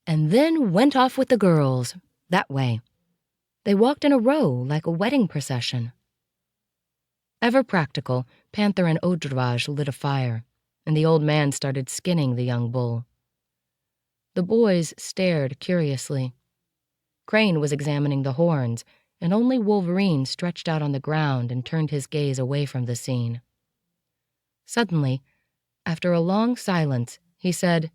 And then went off with the girls, that way. They walked in a row like a wedding procession." Ever practical, Panther and Odravage lit a fire, and the old man started skinning the young bull. The boys stared curiously. Crane was examining the horns, and only Wolverine stretched out on the ground and turned his gaze away from the scene. Suddenly, after a long silence, he said,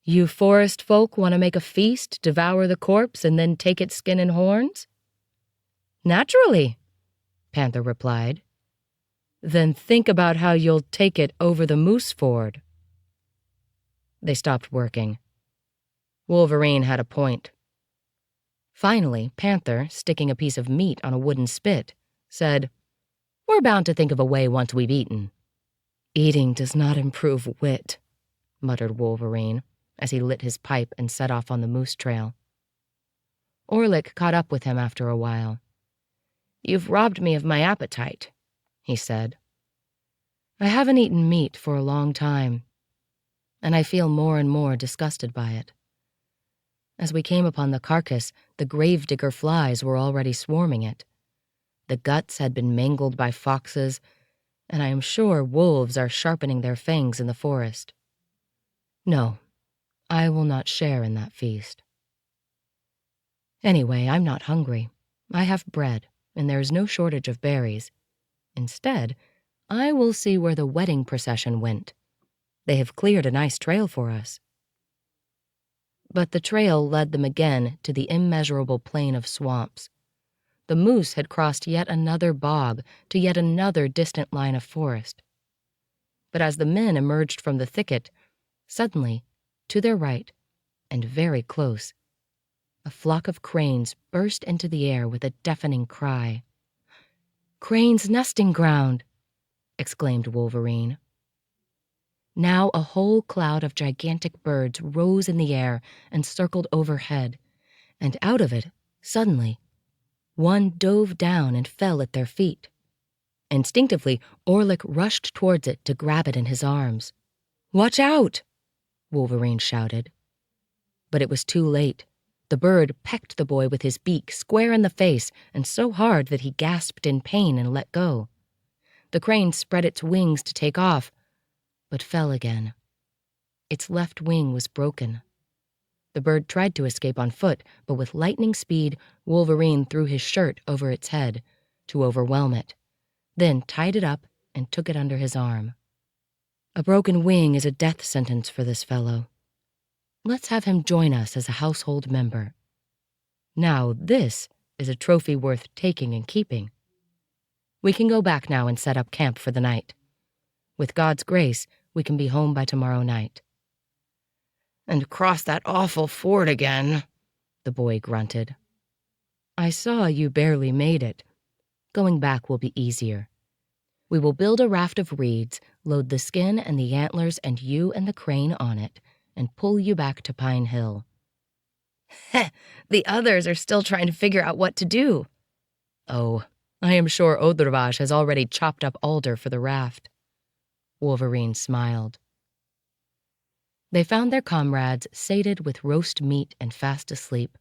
"You forest folk want to make a feast, devour the corpse, and then take its skin and horns?" "Naturally," Panther replied. "Then think about how you'll take it over the moose ford." They stopped working. Wolverine had a point. Finally, Panther, sticking a piece of meat on a wooden spit, said, "We're bound to think of a way once we've eaten." "Eating does not improve wit," muttered Wolverine, as he lit his pipe and set off on the moose trail. Orlick caught up with him after a while. "You've robbed me of my appetite," he said. "I haven't eaten meat for a long time, and I feel more and more disgusted by it. As we came upon the carcass, the gravedigger flies were already swarming it. The guts had been mangled by foxes, and I am sure wolves are sharpening their fangs in the forest. No, I will not share in that feast. Anyway, I'm not hungry. I have bread, and there is no shortage of berries. Instead, I will see where the wedding procession went. They have cleared a nice trail for us." But the trail led them again to the immeasurable plain of swamps. The moose had crossed yet another bog to yet another distant line of forest. But as the men emerged from the thicket, suddenly, to their right, and very close, a flock of cranes burst into the air with a deafening cry. "Crane's nesting ground!" exclaimed Wolverine. Now a whole cloud of gigantic birds rose in the air and circled overhead, and out of it, suddenly, one dove down and fell at their feet. Instinctively, Orlick rushed towards it to grab it in his arms. "Watch out!" Wolverine shouted. But it was too late. The bird pecked the boy with his beak square in the face and so hard that he gasped in pain and let go. The crane spread its wings to take off, but fell again. Its left wing was broken. The bird tried to escape on foot, but with lightning speed, Wolverine threw his shirt over its head to overwhelm it, then tied it up and took it under his arm. "A broken wing is a death sentence for this fellow. Let's have him join us as a household member. Now this is a trophy worth taking and keeping. We can go back now and set up camp for the night. With God's grace, we can be home by tomorrow night." "And cross that awful ford again," the boy grunted. "I saw you barely made it. Going back will be easier. We will build a raft of reeds, load the skin and the antlers and you and the crane on it, and pull you back to Pine Hill." "Heh, the others are still trying to figure out what to do." "Oh, I am sure Odravage has already chopped up alder for the raft." Wolverine smiled. They found their comrades sated with roast meat and fast asleep.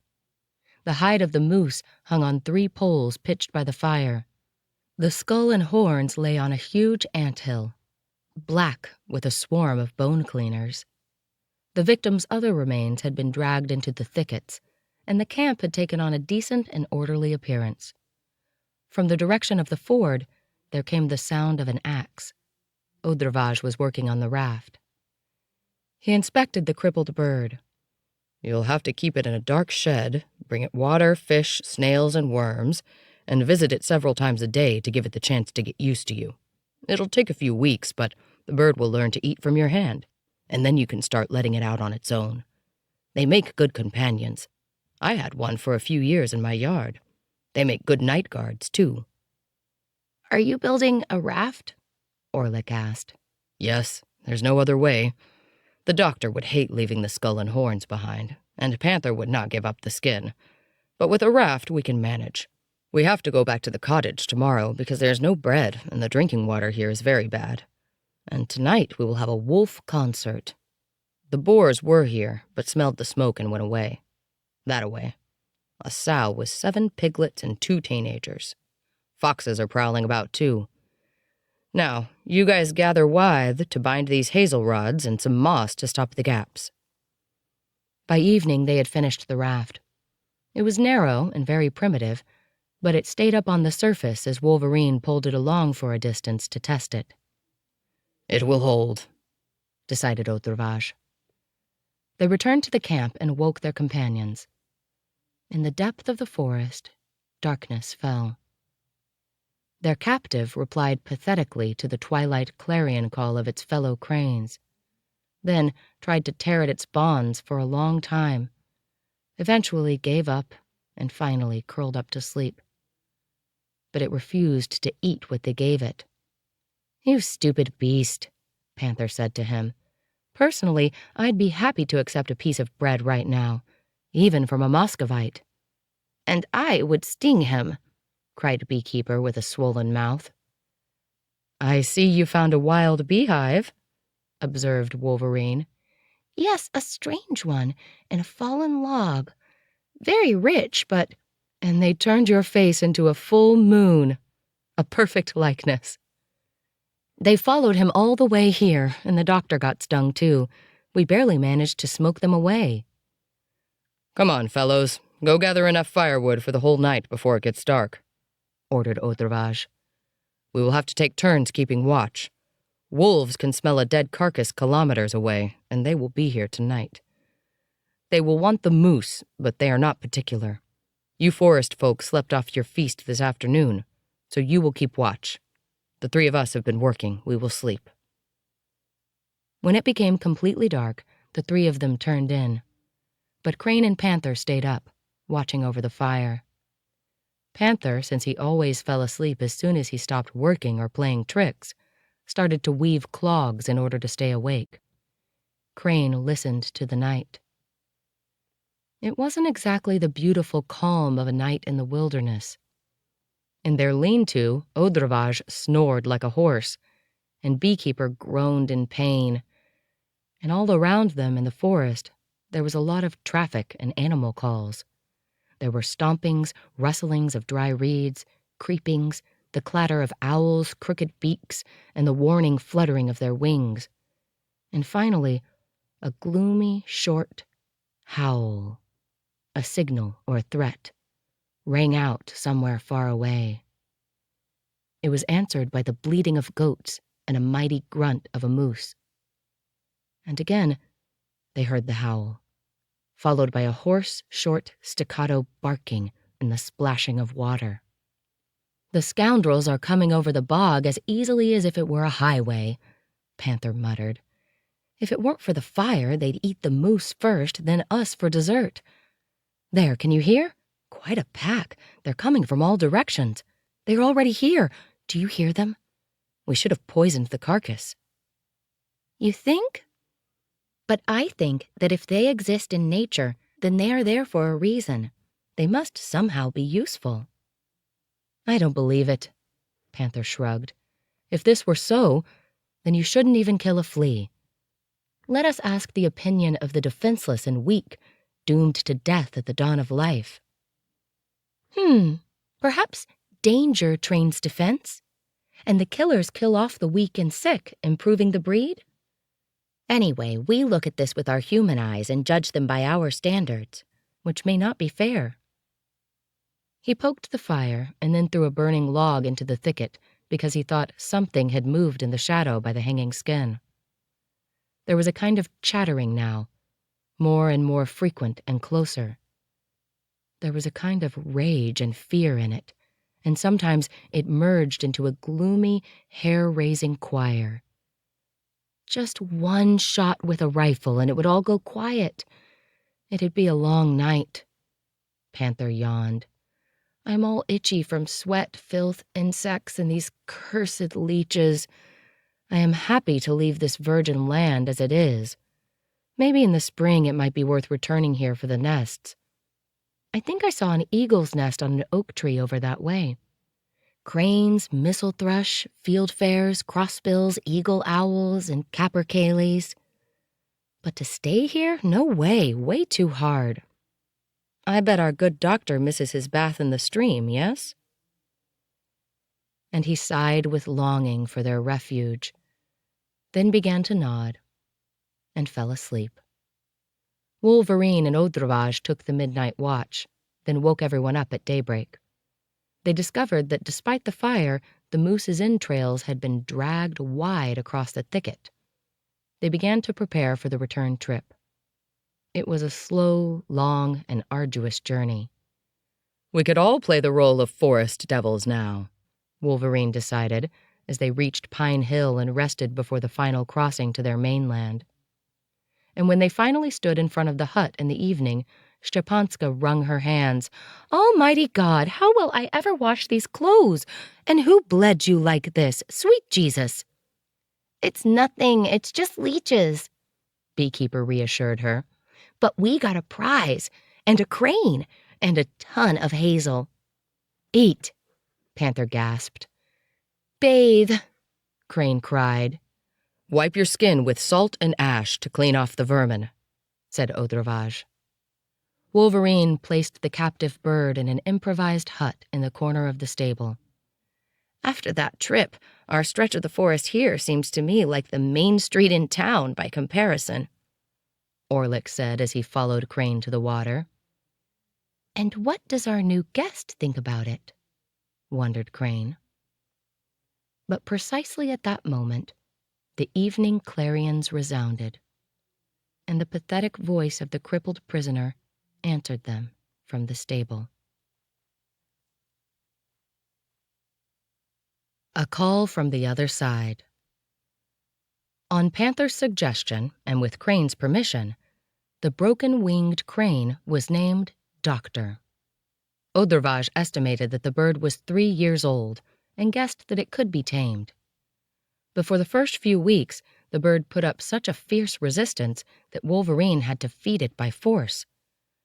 The hide of the moose hung on 3 poles pitched by the fire. The skull and horns lay on a huge ant hill, black with a swarm of bone cleaners. The victim's other remains had been dragged into the thickets, and the camp had taken on a decent and orderly appearance. From the direction of the ford, there came the sound of an axe. Audrevage was working on the raft. He inspected the crippled bird. You'll have to keep it in a dark shed, bring it water, fish, snails, and worms, and visit it several times a day to give it the chance to get used to you. It'll take a few weeks, but the bird will learn to eat from your hand, and then you can start letting it out on its own. They make good companions. I had one for a few years in my yard. They make good night guards, too. "Are you building a raft?" Orlick asked. Yes, there's no other way. The doctor would hate leaving the skull and horns behind, and Panther would not give up the skin. But with a raft, we can manage. We have to go back to the cottage tomorrow because there's no bread and the drinking water here is very bad. And tonight we will have a wolf concert. The boars were here, but smelled the smoke and went away. That-a-way. A sow with 7 piglets and 2 teenagers. Foxes are prowling about, too. Now, you guys gather withe to bind these hazel rods and some moss to stop the gaps. By evening, they had finished the raft. It was narrow and very primitive, but it stayed up on the surface as Wolverine pulled it along for a distance to test it. It will hold, decided Audrevage. They returned to the camp and woke their companions. In the depth of the forest, darkness fell. Their captive replied pathetically to the twilight clarion call of its fellow cranes, then tried to tear at its bonds for a long time, eventually gave up and finally curled up to sleep. But it refused to eat what they gave it. "You stupid beast," Panther said to him. "Personally, I'd be happy to accept a piece of bread right now, even from a Muscovite." "And I would sting him," cried Beekeeper with a swollen mouth. "I see you found a wild beehive," observed Wolverine. "Yes, a strange one, in a fallen log. Very rich, but—" "And they turned your face into a full moon. A perfect likeness." "They followed him all the way here, and the doctor got stung too. We barely managed to smoke them away." "Come on, fellows. Go gather enough firewood for the whole night before it gets dark," ordered Audrevage. "We will have to take turns keeping watch. Wolves can smell a dead carcass kilometers away, and they will be here tonight. They will want the moose, but they are not particular. You forest folk slept off your feast this afternoon, so you will keep watch. The 3 of us have been working. We will sleep." When it became completely dark, the 3 of them turned in. But Crane and Panther stayed up, watching over the fire. Panther, since he always fell asleep as soon as he stopped working or playing tricks, started to weave clogs in order to stay awake. Crane listened to the night. It wasn't exactly the beautiful calm of a night in the wilderness. In their lean-to, Audrevage snored like a horse, and Beekeeper groaned in pain. And all around them in the forest, there was a lot of traffic and animal calls. There were stompings, rustlings of dry reeds, creepings, the clatter of owls' crooked beaks, and the warning fluttering of their wings. And finally, a gloomy, short howl, a signal or a threat, rang out somewhere far away. It was answered by the bleating of goats and a mighty grunt of a moose. And again, they heard the howl, followed by a hoarse, short, staccato barking and the splashing of water. "The scoundrels are coming over the bog as easily as if it were a highway," Panther muttered. "If it weren't for the fire, they'd eat the moose first, then us for dessert. There, can you hear? Quite a pack. They're coming from all directions. They're already here. Do you hear them? We should have poisoned the carcass." "You think?" "But I think that if they exist in nature, then they are there for a reason. They must somehow be useful." "I don't believe it," Panther shrugged. "If this were so, then you shouldn't even kill a flea. Let us ask the opinion of the defenseless and weak, doomed to death at the dawn of life." Perhaps danger trains defense, and the killers kill off the weak and sick, improving the breed?" Anyway, we look at this with our human eyes and judge them by our standards, which may not be fair. He poked the fire and then threw a burning log into the thicket because he thought something had moved in the shadow by the hanging skin. There was a kind of chattering now, more and more frequent and closer. There was a kind of rage and fear in it, and sometimes it merged into a gloomy, hair-raising choir. Just one shot with a rifle and it would all go quiet. It'd be a long night. Panther yawned. I'm all itchy from sweat, filth, insects, and these cursed leeches. I am happy to leave this virgin land as it is. Maybe in the spring it might be worth returning here for the nests. I think I saw an eagle's nest on an oak tree over that way. Cranes, missel thrush, fieldfares, crossbills, eagle owls, and capercaillies. But to stay here? No way, way too hard. I bet our good doctor misses his bath in the stream, yes? And he sighed with longing for their refuge, then began to nod and fell asleep. Wolverine and Odravage took the midnight watch, then woke everyone up at daybreak. They discovered that despite the fire, the moose's entrails had been dragged wide across the thicket. They began to prepare for the return trip. It was a slow, long, and arduous journey. We could all play the role of forest devils now, Wolverine decided, as they reached Pine Hill and rested before the final crossing to their mainland. And when they finally stood in front of the hut in the evening, Stepanska wrung her hands. Almighty God, how will I ever wash these clothes? And who bled you like this, sweet Jesus? It's nothing, it's just leeches, Beekeeper reassured her. But we got a prize, and a crane, and a ton of hazel. Eat, Panther gasped. Bathe, Crane cried. Wipe your skin with salt and ash to clean off the vermin, said Odravage. Wolverine placed the captive bird in an improvised hut in the corner of the stable. After that trip, our stretch of the forest here seems to me like the main street in town by comparison, Orlick said as he followed Crane to the water. And what does our new guest think about it? Wondered Crane. But precisely at that moment, the evening clarions resounded, and the pathetic voice of the crippled prisoner answered them from the stable. A call from the other side. On Panther's suggestion, and with Crane's permission, the broken-winged crane was named Doctor. Odravage estimated that the bird was 3 years old and guessed that it could be tamed. But for the first few weeks, the bird put up such a fierce resistance that Wolverine had to feed it by force.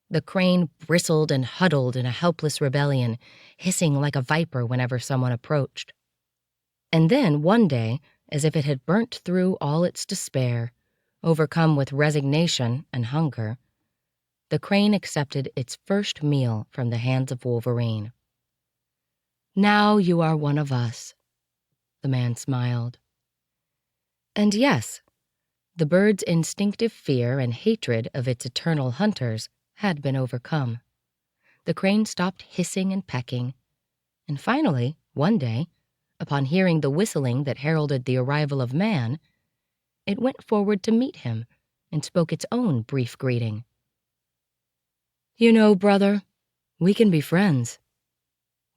The crane bristled and huddled in a helpless rebellion, hissing like a viper whenever someone approached. And then, one day, as if it had burnt through all its despair, overcome with resignation and hunger, the crane accepted its first meal from the hands of Wolverine. Now you are one of us, the man smiled. And yes, the bird's instinctive fear and hatred of its eternal hunters had been overcome. The crane stopped hissing and pecking, and finally, one day, upon hearing the whistling that heralded the arrival of man, it went forward to meet him and spoke its own brief greeting. You know, brother, we can be friends,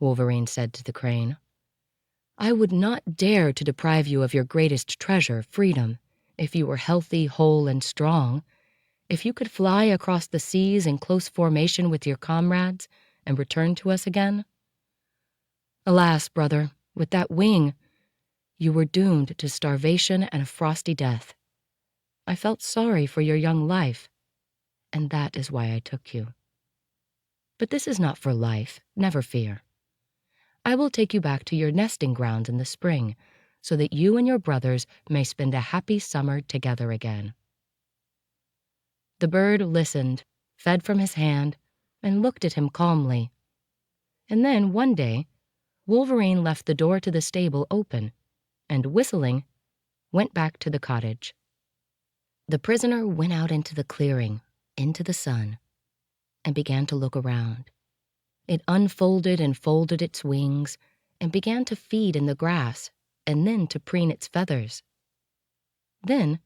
Wolverine said to the crane. I would not dare to deprive you of your greatest treasure, freedom, if you were healthy, whole, and strong, if you could fly across the seas in close formation with your comrades and return to us again. Alas, brother, with that wing, you were doomed to starvation and a frosty death. I felt sorry for your young life, and that is why I took you. But this is not for life, never fear. I will take you back to your nesting grounds in the spring, so that you and your brothers may spend a happy summer together again. The bird listened, fed from his hand, and looked at him calmly. And then, one day, Wolverine left the door to the stable open, and whistling, went back to the cottage. The prisoner went out into the clearing, into the sun, and began to look around. It unfolded and folded its wings and began to feed in the grass and then to preen its feathers. Then,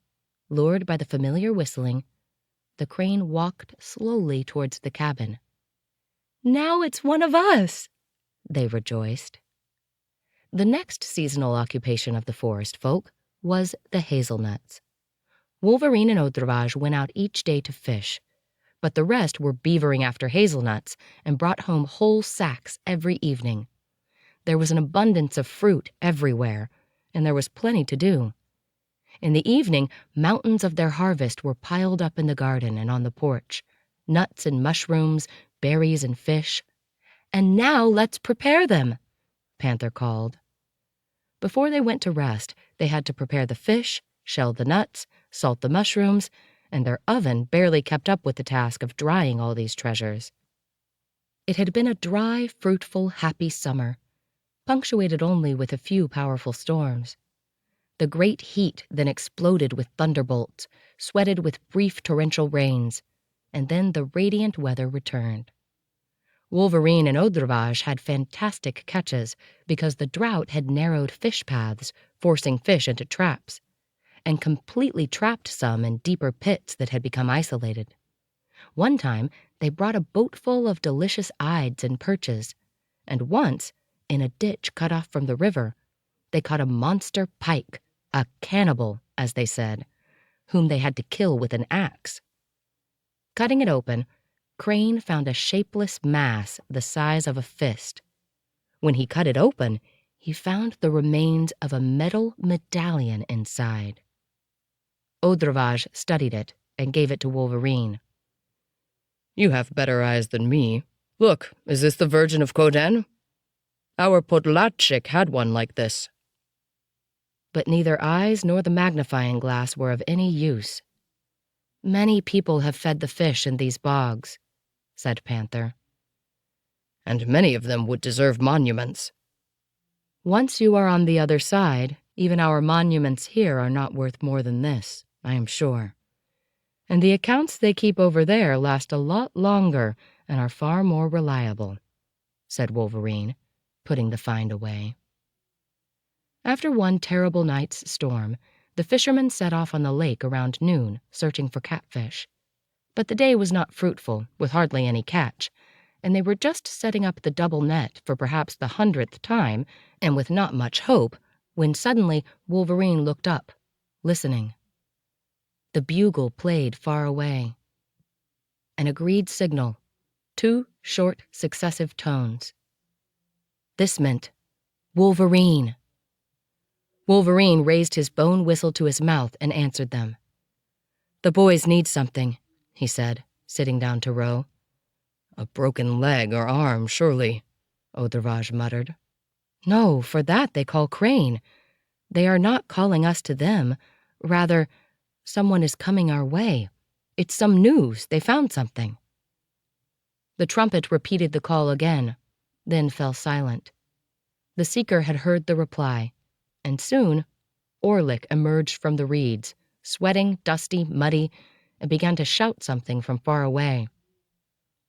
lured by the familiar whistling, the crane walked slowly towards the cabin. "Now it's one of us!" they rejoiced. The next seasonal occupation of the forest folk was the hazelnuts. Wolverine and Odravaj went out each day to fish, but the rest were beavering after hazelnuts and brought home whole sacks every evening. There was an abundance of fruit everywhere, and there was plenty to do. In the evening, mountains of their harvest were piled up in the garden and on the porch, nuts and mushrooms, berries and fish. "And now let's prepare them," Panther called. Before they went to rest, they had to prepare the fish, shell the nuts, salt the mushrooms, and their oven barely kept up with the task of drying all these treasures. It had been a dry, fruitful, happy summer, punctuated only with a few powerful storms. The great heat then exploded with thunderbolts, sweated with brief torrential rains, and then the radiant weather returned. Wolverine and Odravaj had fantastic catches because the drought had narrowed fish paths, forcing fish into traps, and completely trapped some in deeper pits that had become isolated. One time, they brought a boatful of delicious ides and perches, and once, in a ditch cut off from the river, they caught a monster pike, a cannibal, as they said, whom they had to kill with an axe. Cutting it open, Crane found a shapeless mass the size of a fist. When he cut it open, he found the remains of a metal medallion inside. Odravaj studied it and gave it to Wolverine. "You have better eyes than me. Look, is this the Virgin of Coden? Our podlatchik had one like this." But neither eyes nor the magnifying glass were of any use. "Many people have fed the fish in these bogs," said Panther. "And many of them would deserve monuments." "Once you are on the other side, even our monuments here are not worth more than this, I am sure. And the accounts they keep over there last a lot longer and are far more reliable," said Wolverine, putting the find away. After one terrible night's storm, the fishermen set off on the lake around noon, searching for catfish. But the day was not fruitful, with hardly any catch, and they were just setting up the double net for perhaps the 100th time, and with not much hope, when suddenly Wolverine looked up, listening. The bugle played far away. An agreed signal, 2 short, successive tones. This meant Wolverine. Wolverine raised his bone whistle to his mouth and answered them. "The boys need something," he said, sitting down to row. "A broken leg or arm, surely," Odravaj muttered. "No, for that they call Crane. They are not calling us to them. Rather, someone is coming our way. It's some news. They found something." The trumpet repeated the call again, then fell silent. The seeker had heard the reply, and soon Orlick emerged from the reeds, sweating, dusty, muddy, and began to shout something from far away.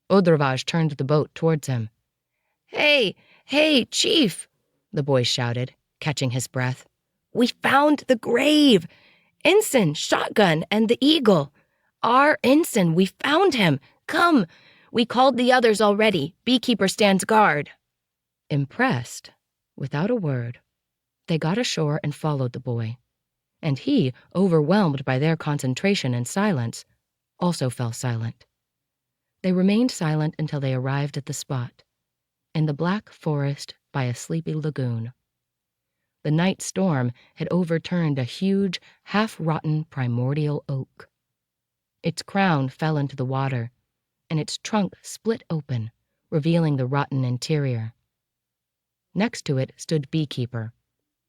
Odravaj turned the boat towards him. "Hey, hey, Chief!" the boy shouted, catching his breath. "We found the grave! Ensign, Shotgun, and the Eagle! Our ensign, we found him! Come! We called the others already. Beekeeper stands guard." Impressed, without a word, they got ashore and followed the boy, and he, overwhelmed by their concentration and silence, also fell silent. They remained silent until they arrived at the spot, in the black forest by a sleepy lagoon. The night storm had overturned a huge, half-rotten primordial oak. Its crown fell into the water, and its trunk split open, revealing the rotten interior. Next to it stood Beekeeper,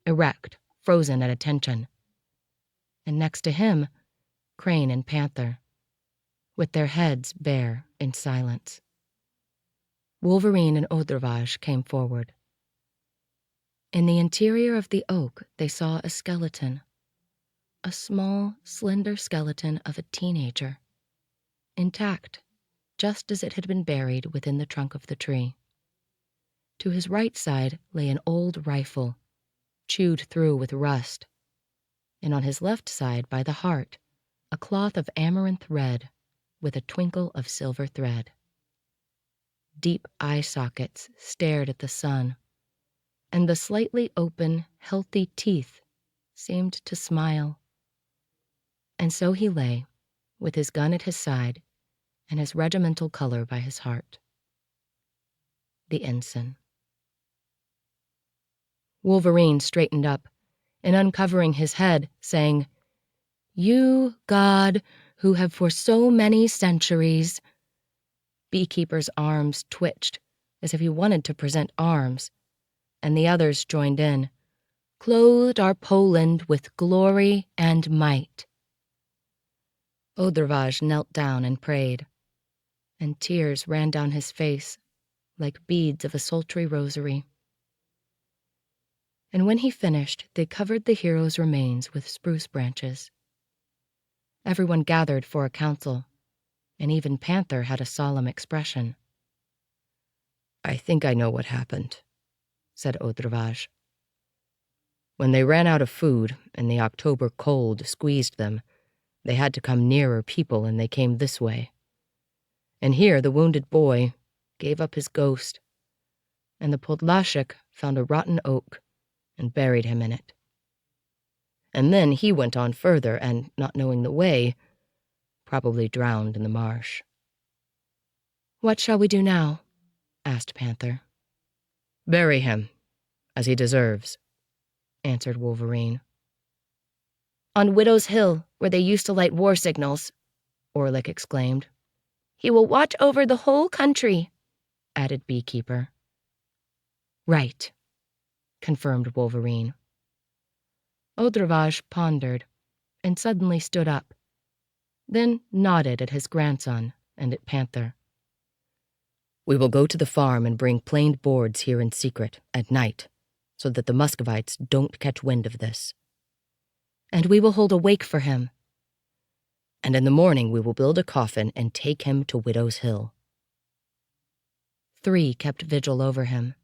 erect, frozen at attention. And next to him, Crane and Panther, with their heads bare in silence. Wolverine and Odravaj came forward. In the interior of the oak, they saw a skeleton. a small, slender skeleton of a teenager, intact, just as it had been buried within the trunk of the tree. To his right side lay an old rifle, chewed through with rust, and on his left side, by the heart, a cloth of amaranth red with a twinkle of silver thread. Deep eye sockets stared at the sun, and the slightly open, healthy teeth seemed to smile. And so he lay, with his gun at his side and his regimental color by his heart. The ensign. Wolverine straightened up, and uncovering his head, sang, "You, God, who have for so many centuries—" Beekeeper's arms twitched, as if he wanted to present arms, and the others joined in, "clothed our Poland with glory and might." Odravaj knelt down and prayed, and tears ran down his face like beads of a sultry rosary. And when he finished, they covered the hero's remains with spruce branches. Everyone gathered for a council, and even Panther had a solemn expression. "I think I know what happened," said Odravaj. "When they ran out of food and the October cold squeezed them, they had to come nearer people, and they came this way. And here the wounded boy gave up his ghost, and the Podlashik found a rotten oak and buried him in it. And then he went on further and, not knowing the way, probably drowned in the marsh." "What shall we do now?" asked Panther. "Bury him, as he deserves," answered Wolverine. "On Widow's Hill, where they used to light war signals," Orlick exclaimed. "He will watch over the whole country," added Beekeeper. "Right," confirmed Wolverine. Odravaj pondered, and suddenly stood up, then nodded at his grandson and at Panther. "We will go to the farm and bring planed boards here in secret, at night, so that the Muscovites don't catch wind of this. And we will hold a wake for him. And in the morning we will build a coffin and take him to Widow's Hill." 3 kept vigil over him.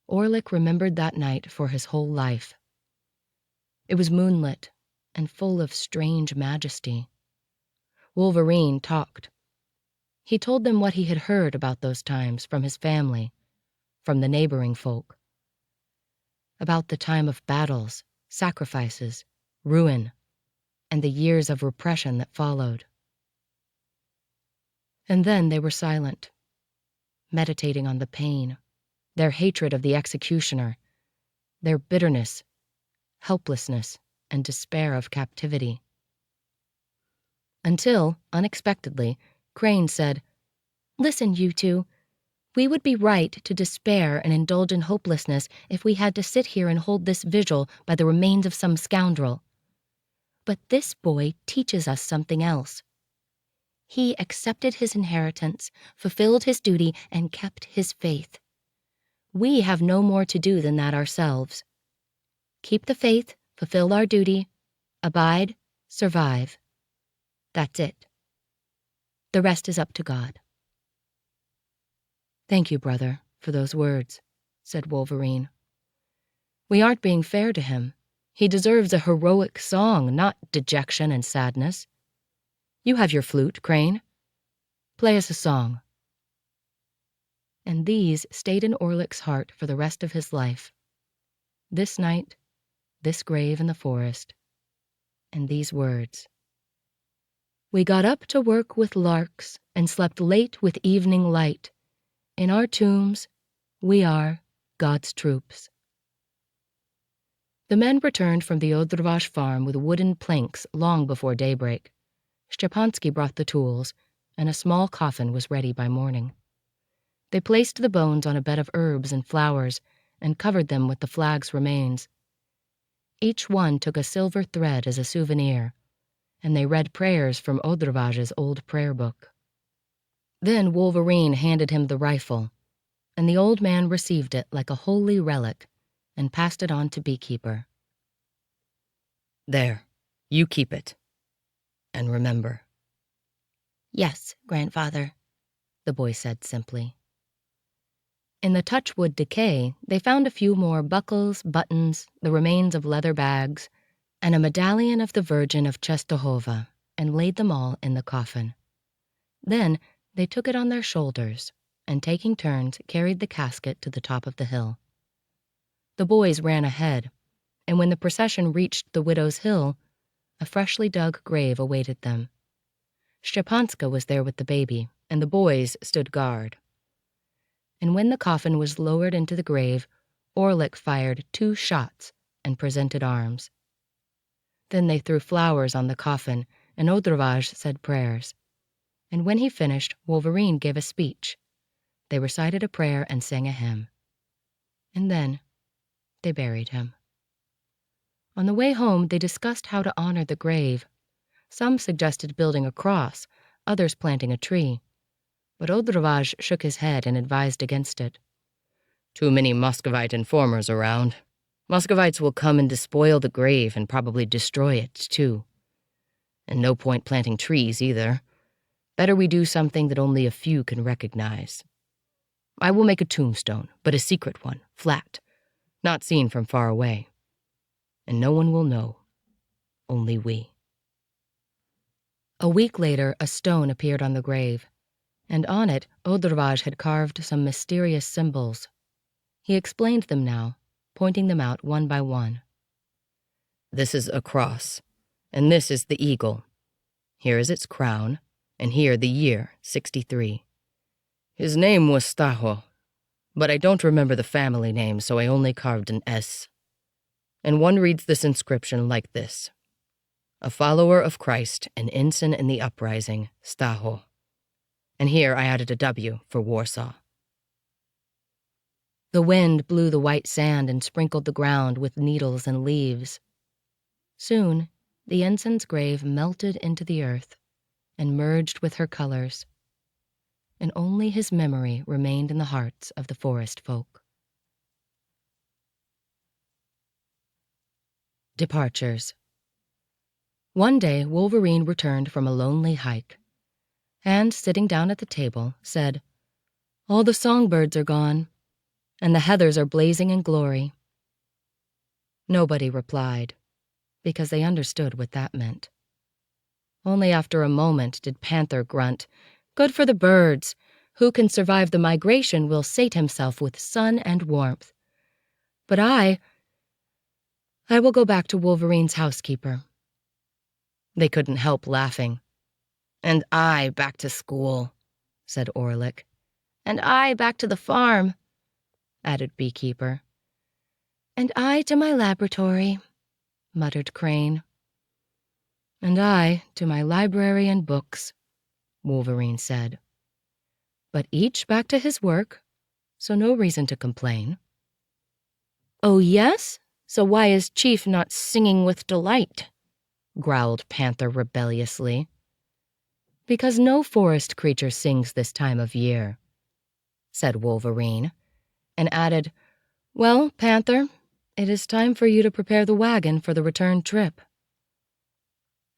Orlick remembered that night for his whole life. It was moonlit and full of strange majesty. Wolverine talked. He told them what he had heard about those times from his family, from the neighboring folk. About the time of battles, sacrifices, ruin, and the years of repression that followed. And then they were silent, meditating on the pain, their hatred of the executioner, their bitterness, helplessness, and despair of captivity. Until, unexpectedly, Crane said, "Listen, you two. We would be right to despair and indulge in hopelessness if we had to sit here and hold this vigil by the remains of some scoundrel. But this boy teaches us something else. He accepted his inheritance, fulfilled his duty, and kept his faith. We have no more to do than that ourselves. Keep the faith, fulfill our duty, abide, survive. That's it. The rest is up to God." "Thank you, brother, for those words," said Wolverine. "We aren't being fair to him. He deserves a heroic song, not dejection and sadness. You have your flute, Crane. Play us a song." And these stayed in Orlick's heart for the rest of his life. This night, this grave in the forest, and these words. "We got up to work with larks and slept late with evening light. In our tombs, we are God's troops." The men returned from the Odravaj farm with wooden planks long before daybreak. Szczepansky brought the tools, and a small coffin was ready by morning. They placed the bones on a bed of herbs and flowers and covered them with the flag's remains. Each one took a silver thread as a souvenir, and they read prayers from Odravaj's old prayer book. Then Wolverine handed him the rifle, and the old man received it like a holy relic and passed it on to Beekeeper. "There," You keep it. And remember. Yes, grandfather, the boy said simply. In the touchwood decay, they found a few more buckles, buttons, the remains of leather bags, and a medallion of the Virgin of Czestochowa, and laid them all in the coffin. Then they took it on their shoulders, and taking turns, carried the casket to the top of the hill. The boys ran ahead, and when the procession reached the widow's hill, a freshly dug grave awaited them. Szczepanska was there with the baby, and the boys stood guard. And when the coffin was lowered into the grave, Orlik fired 2 shots and presented arms. Then they threw flowers on the coffin, and Odrovage said prayers. And when he finished, Wolverine gave a speech. They recited a prayer and sang a hymn. And then they buried him. On the way home, they discussed how to honor the grave. Some suggested building a cross, others planting a tree. But Odrovage shook his head and advised against it. Too many Muscovite informers around. Muscovites will come and despoil the grave and probably destroy it, too. And no point planting trees, either. Better we do something that only a few can recognize. I will make a tombstone, but a secret one, flat, not seen from far away. And no one will know. Only we. A week later, a stone appeared on the grave, and on it, Odrovage had carved some mysterious symbols. He explained them now, pointing them out one by one. This is a cross, and this is the eagle. Here is its crown, and here the year, 63. His name was Staho, but I don't remember the family name, so I only carved an S. And one reads this inscription like this: A follower of Christ, an ensign in the uprising, Staho. And here I added a W for Warsaw. The wind blew the white sand and sprinkled the ground with needles and leaves. Soon, the ensign's grave melted into the earth and merged with her colors, and only his memory remained in the hearts of the forest folk. Departures. One day, Wolverine returned from a lonely hike, and, sitting down at the table, said, "All the songbirds are gone, and the heathers are blazing in glory." Nobody replied, because they understood what that meant. Only after a moment did Panther grunt, "Good for the birds. Who can survive the migration will sate himself with sun and warmth. But I will go back to Wolverine's housekeeper." They couldn't help laughing. "And I back to school," said Orlik. "And I back to the farm," added Beekeeper. "And I to my laboratory," muttered Crane. "And I to my library and books," Wolverine said. "But each back to his work, so no reason to complain." "Oh, yes? So why is Chief not singing with delight?" growled Panther rebelliously. "Because no forest creature sings this time of year," said Wolverine, and added, "Well, Panther, it is time for you to prepare the wagon for the return trip."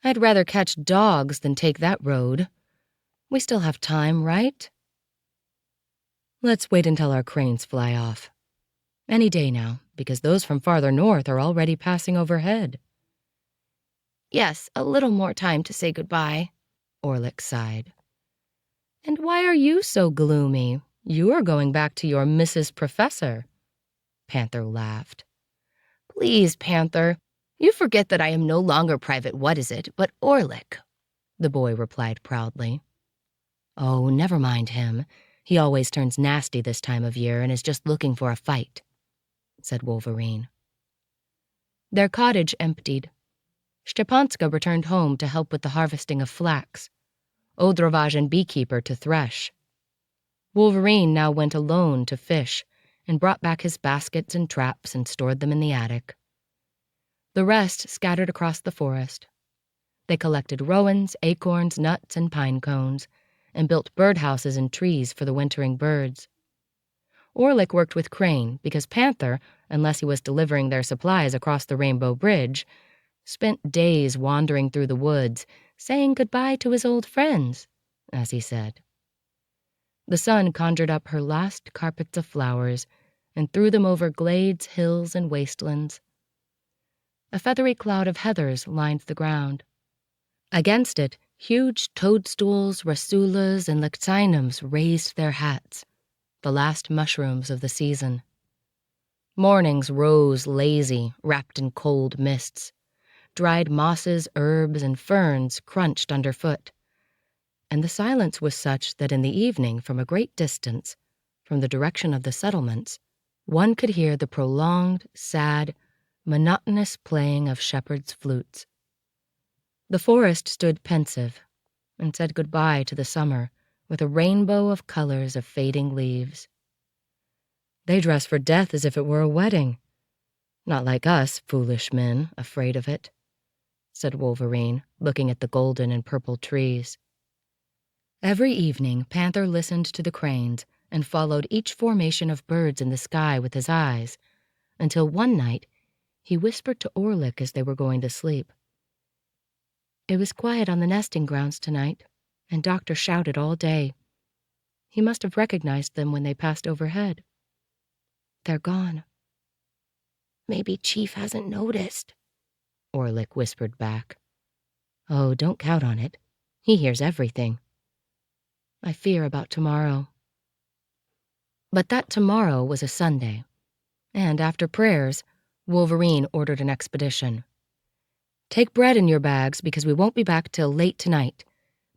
"I'd rather catch dogs than take that road. We still have time, right?" "Let's wait until our cranes fly off. Any day now, because those from farther north are already passing overhead." "Yes, a little more time to say goodbye," Orlik sighed. "And why are you so gloomy? You are going back to your Mrs. Professor." Panther laughed. "Please, Panther, you forget that I am no longer Private What-Is-It, but Orlik," the boy replied proudly. "Oh, never mind him. He always turns nasty this time of year and is just looking for a fight," said Wolverine. Their cottage emptied. Szczepanska returned home to help with the harvesting of flax, Odrovage and Beekeeper to thresh. Wolverine now went alone to fish and brought back his baskets and traps and stored them in the attic. The rest scattered across the forest. They collected rowans, acorns, nuts, and pine cones, and built birdhouses and trees for the wintering birds. Orlik worked with Crane because Panther, unless he was delivering their supplies across the Rainbow Bridge, spent days wandering through the woods, saying goodbye to his old friends, as he said. The sun conjured up her last carpets of flowers and threw them over glades, hills, and wastelands. A feathery cloud of heathers lined the ground. Against it, huge toadstools, rasulas, and lectinums raised their hats, the last mushrooms of the season. Mornings rose lazy, wrapped in cold mists. Dried mosses, herbs, and ferns crunched underfoot. And the silence was such that in the evening, from a great distance, from the direction of the settlements, one could hear the prolonged, sad, monotonous playing of shepherds' flutes. The forest stood pensive and said goodbye to the summer with a rainbow of colors of fading leaves. They dress for death as if it were a wedding. Not like us, foolish men, afraid of it, said Wolverine, looking at the golden and purple trees. Every evening, Panther listened to the cranes and followed each formation of birds in the sky with his eyes, until one night he whispered to Orlick as they were going to sleep. It was quiet on the nesting grounds tonight, and Doctor shouted all day. He must have recognized them when they passed overhead. They're gone. Maybe Chief hasn't noticed, Orlick whispered back. Oh, don't count on it. He hears everything. I fear about tomorrow. But that tomorrow was a Sunday, and after prayers, Wolverine ordered an expedition. Take bread in your bags because we won't be back till late tonight.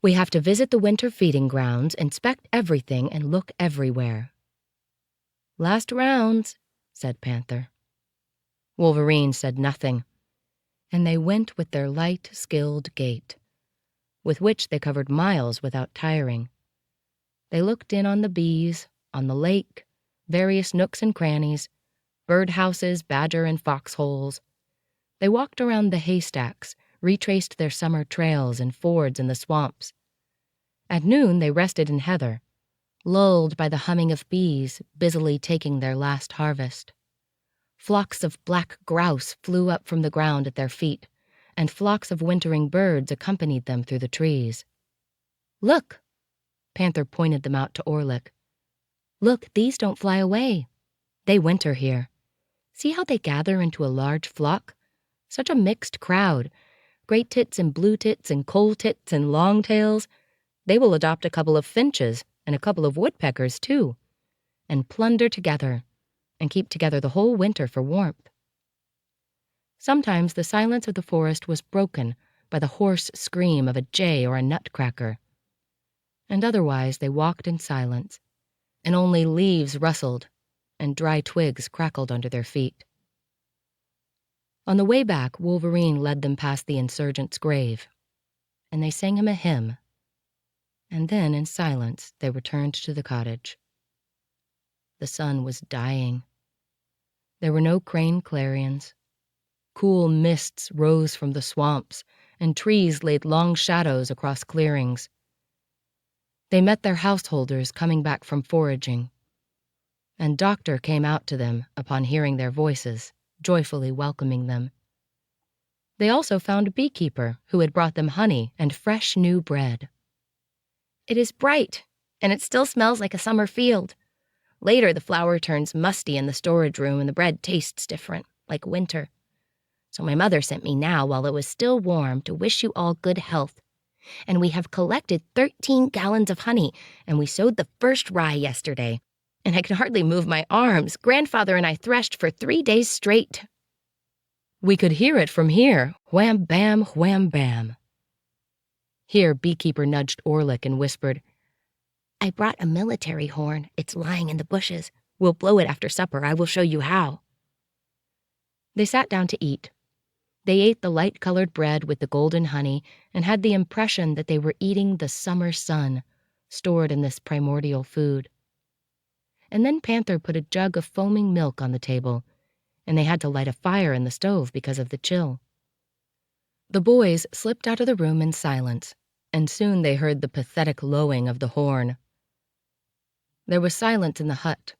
We have to visit the winter feeding grounds, inspect everything, and look everywhere. Last rounds, said Panther. Wolverine said nothing, and they went with their light, skilled gait, with which they covered miles without tiring. They looked in on the bees, on the lake, various nooks and crannies, birdhouses, badger and foxholes. They walked around the haystacks, retraced their summer trails and fords in the swamps. At noon they rested in heather, lulled by the humming of bees busily taking their last harvest. Flocks of black grouse flew up from the ground at their feet, and flocks of wintering birds accompanied them through the trees. Look! Panther pointed them out to Orlick. Look, these don't fly away. They winter here. See how they gather into a large flock? Such a mixed crowd. Great tits and blue tits and coal tits and longtails. They will adopt a couple of finches and a couple of woodpeckers, too, and plunder together and keep together the whole winter for warmth. Sometimes the silence of the forest was broken by the hoarse scream of a jay or a nutcracker, and otherwise they walked in silence, and only leaves rustled and dry twigs crackled under their feet. On the way back, Wolverine led them past the insurgent's grave, and they sang him a hymn, and then, in silence, they returned to the cottage. The sun was dying. There were no crane clarions. Cool mists rose from the swamps, and trees laid long shadows across clearings. They met their householders coming back from foraging, and Doctor came out to them upon hearing their voices, joyfully welcoming them. They also found a beekeeper who had brought them honey and fresh new bread. It is bright, and it still smells like a summer field. Later, the flour turns musty in the storage room and the bread tastes different, like winter. So my mother sent me now while it was still warm to wish you all good health. And we have collected 13 gallons of honey, and we sowed the first rye yesterday. And I can hardly move my arms. Grandfather and I threshed for 3 days straight. We could hear it from here. Wham, bam, wham, bam. Here, Beekeeper nudged Orlick and whispered, I brought a military horn. It's lying in the bushes. We'll blow it after supper. I will show you how. They sat down to eat. They ate the light-colored bread with the golden honey and had the impression that they were eating the summer sun, stored in this primordial food. And then Panther put a jug of foaming milk on the table, and they had to light a fire in the stove because of the chill. The boys slipped out of the room in silence, and soon they heard the pathetic lowing of the horn. There was silence in the hut.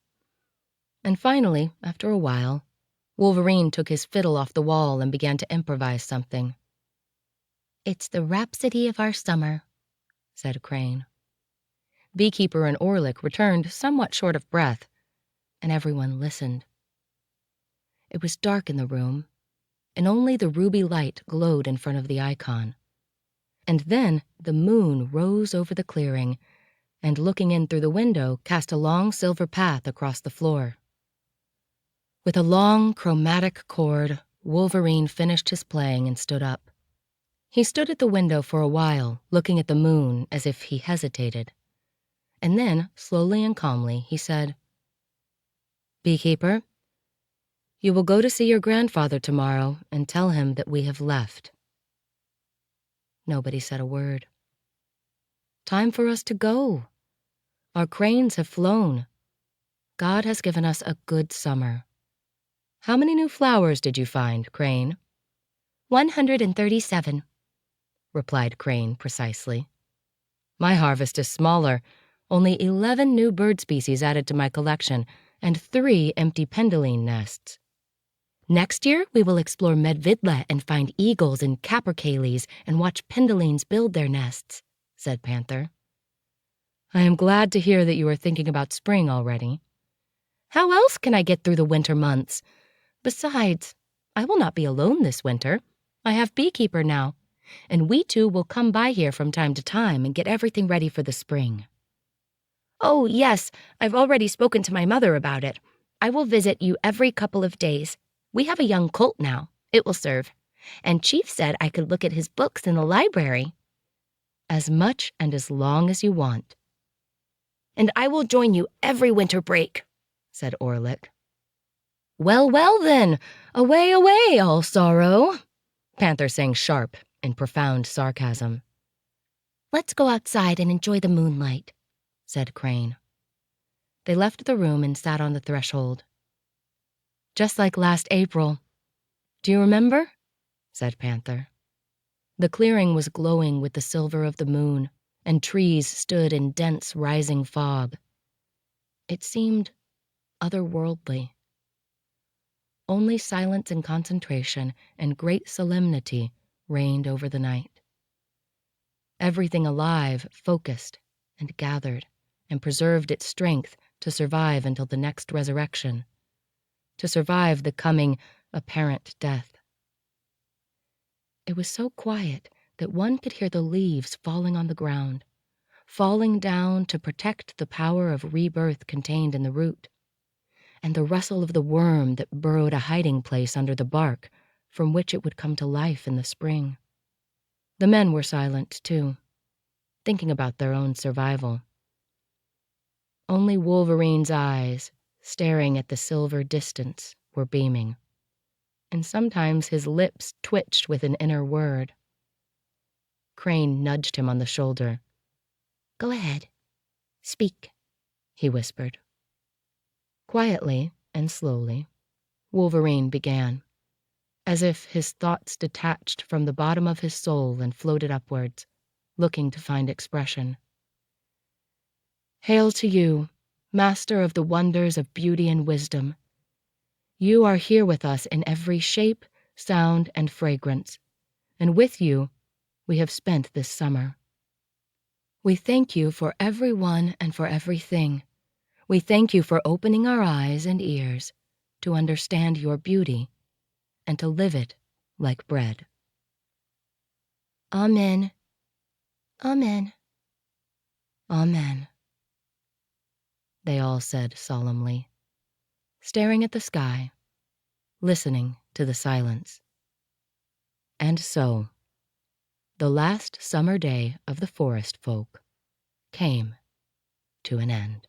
And finally, after a while, Wolverine took his fiddle off the wall and began to improvise something. "It's the rhapsody of our summer," said Crane. Beekeeper and Orlick returned somewhat short of breath, and everyone listened. It was dark in the room, and only the ruby light glowed in front of the icon. And then the moon rose over the clearing, and looking in through the window, cast a long silver path across the floor. With a long, chromatic chord, Wolverine finished his playing and stood up. He stood at the window for a while, looking at the moon as if he hesitated. And then, slowly and calmly, he said, "Beekeeper, you will go to see your grandfather tomorrow and tell him that we have left." Nobody said a word. "Time for us to go. Our cranes have flown. God has given us a good summer. How many new flowers did you find, Crane?" 137, replied Crane precisely. "My harvest is smaller, only 11 new bird species added to my collection, and 3 empty penduline nests." "Next year, we will explore Medvidla and find eagles and capercaillies and watch pendulines build their nests," said Panther. "I am glad to hear that you are thinking about spring already. "How else can I get through the winter months? Besides, I will not be alone this winter. I have Beekeeper now, and we two will come by here from time to time and get everything ready for the spring." "Oh, yes, I've already spoken to my mother about it. I will visit you every couple of days. We have a young colt now. It will serve. And Chief said I could look at his books in the library." "As much and as long as you want." "And I will join you every winter break," said Orlick. "Well, well, then, away, away, all sorrow," Panther sang sharp in profound sarcasm. "Let's go outside and enjoy the moonlight," said Crane. They left the room and sat on the threshold. "Just like last April. Do you remember?" said Panther. The clearing was glowing with the silver of the moon, and trees stood in dense rising fog. It seemed otherworldly. Only silence and concentration and great solemnity reigned over the night. Everything alive focused and gathered and preserved its strength to survive until the next resurrection, to survive the coming, apparent death. It was so quiet that one could hear the leaves falling on the ground, falling down to protect the power of rebirth contained in the root, and the rustle of the worm that burrowed a hiding place under the bark from which it would come to life in the spring. The men were silent, too, thinking about their own survival. Only Wolverine's eyes, staring at the silver distance, were beaming, and sometimes his lips twitched with an inner word. Crane nudged him on the shoulder. "Go ahead. Speak," he whispered. Quietly and slowly, Wolverine began, as if his thoughts detached from the bottom of his soul and floated upwards, looking to find expression. "Hail to you, master of the wonders of beauty and wisdom. You are here with us in every shape, sound, and fragrance, and with you we have spent this summer. We thank you for everyone and for everything. We thank you for opening our eyes and ears to understand your beauty and to live it like bread." "Amen. Amen." "Amen," they all said solemnly, staring at the sky, listening to the silence. And so, the last summer day of the forest folk came to an end.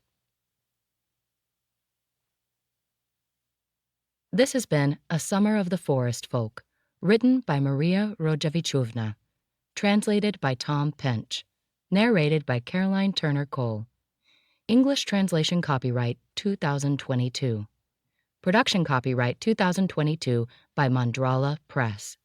This has been A Summer of the Forest Folk, written by Maria Rodzevichuvna, translated by Tom Pench, narrated by Caroline Turner Cole. English translation copyright 2022. Production copyright 2022 by Mandrala Press.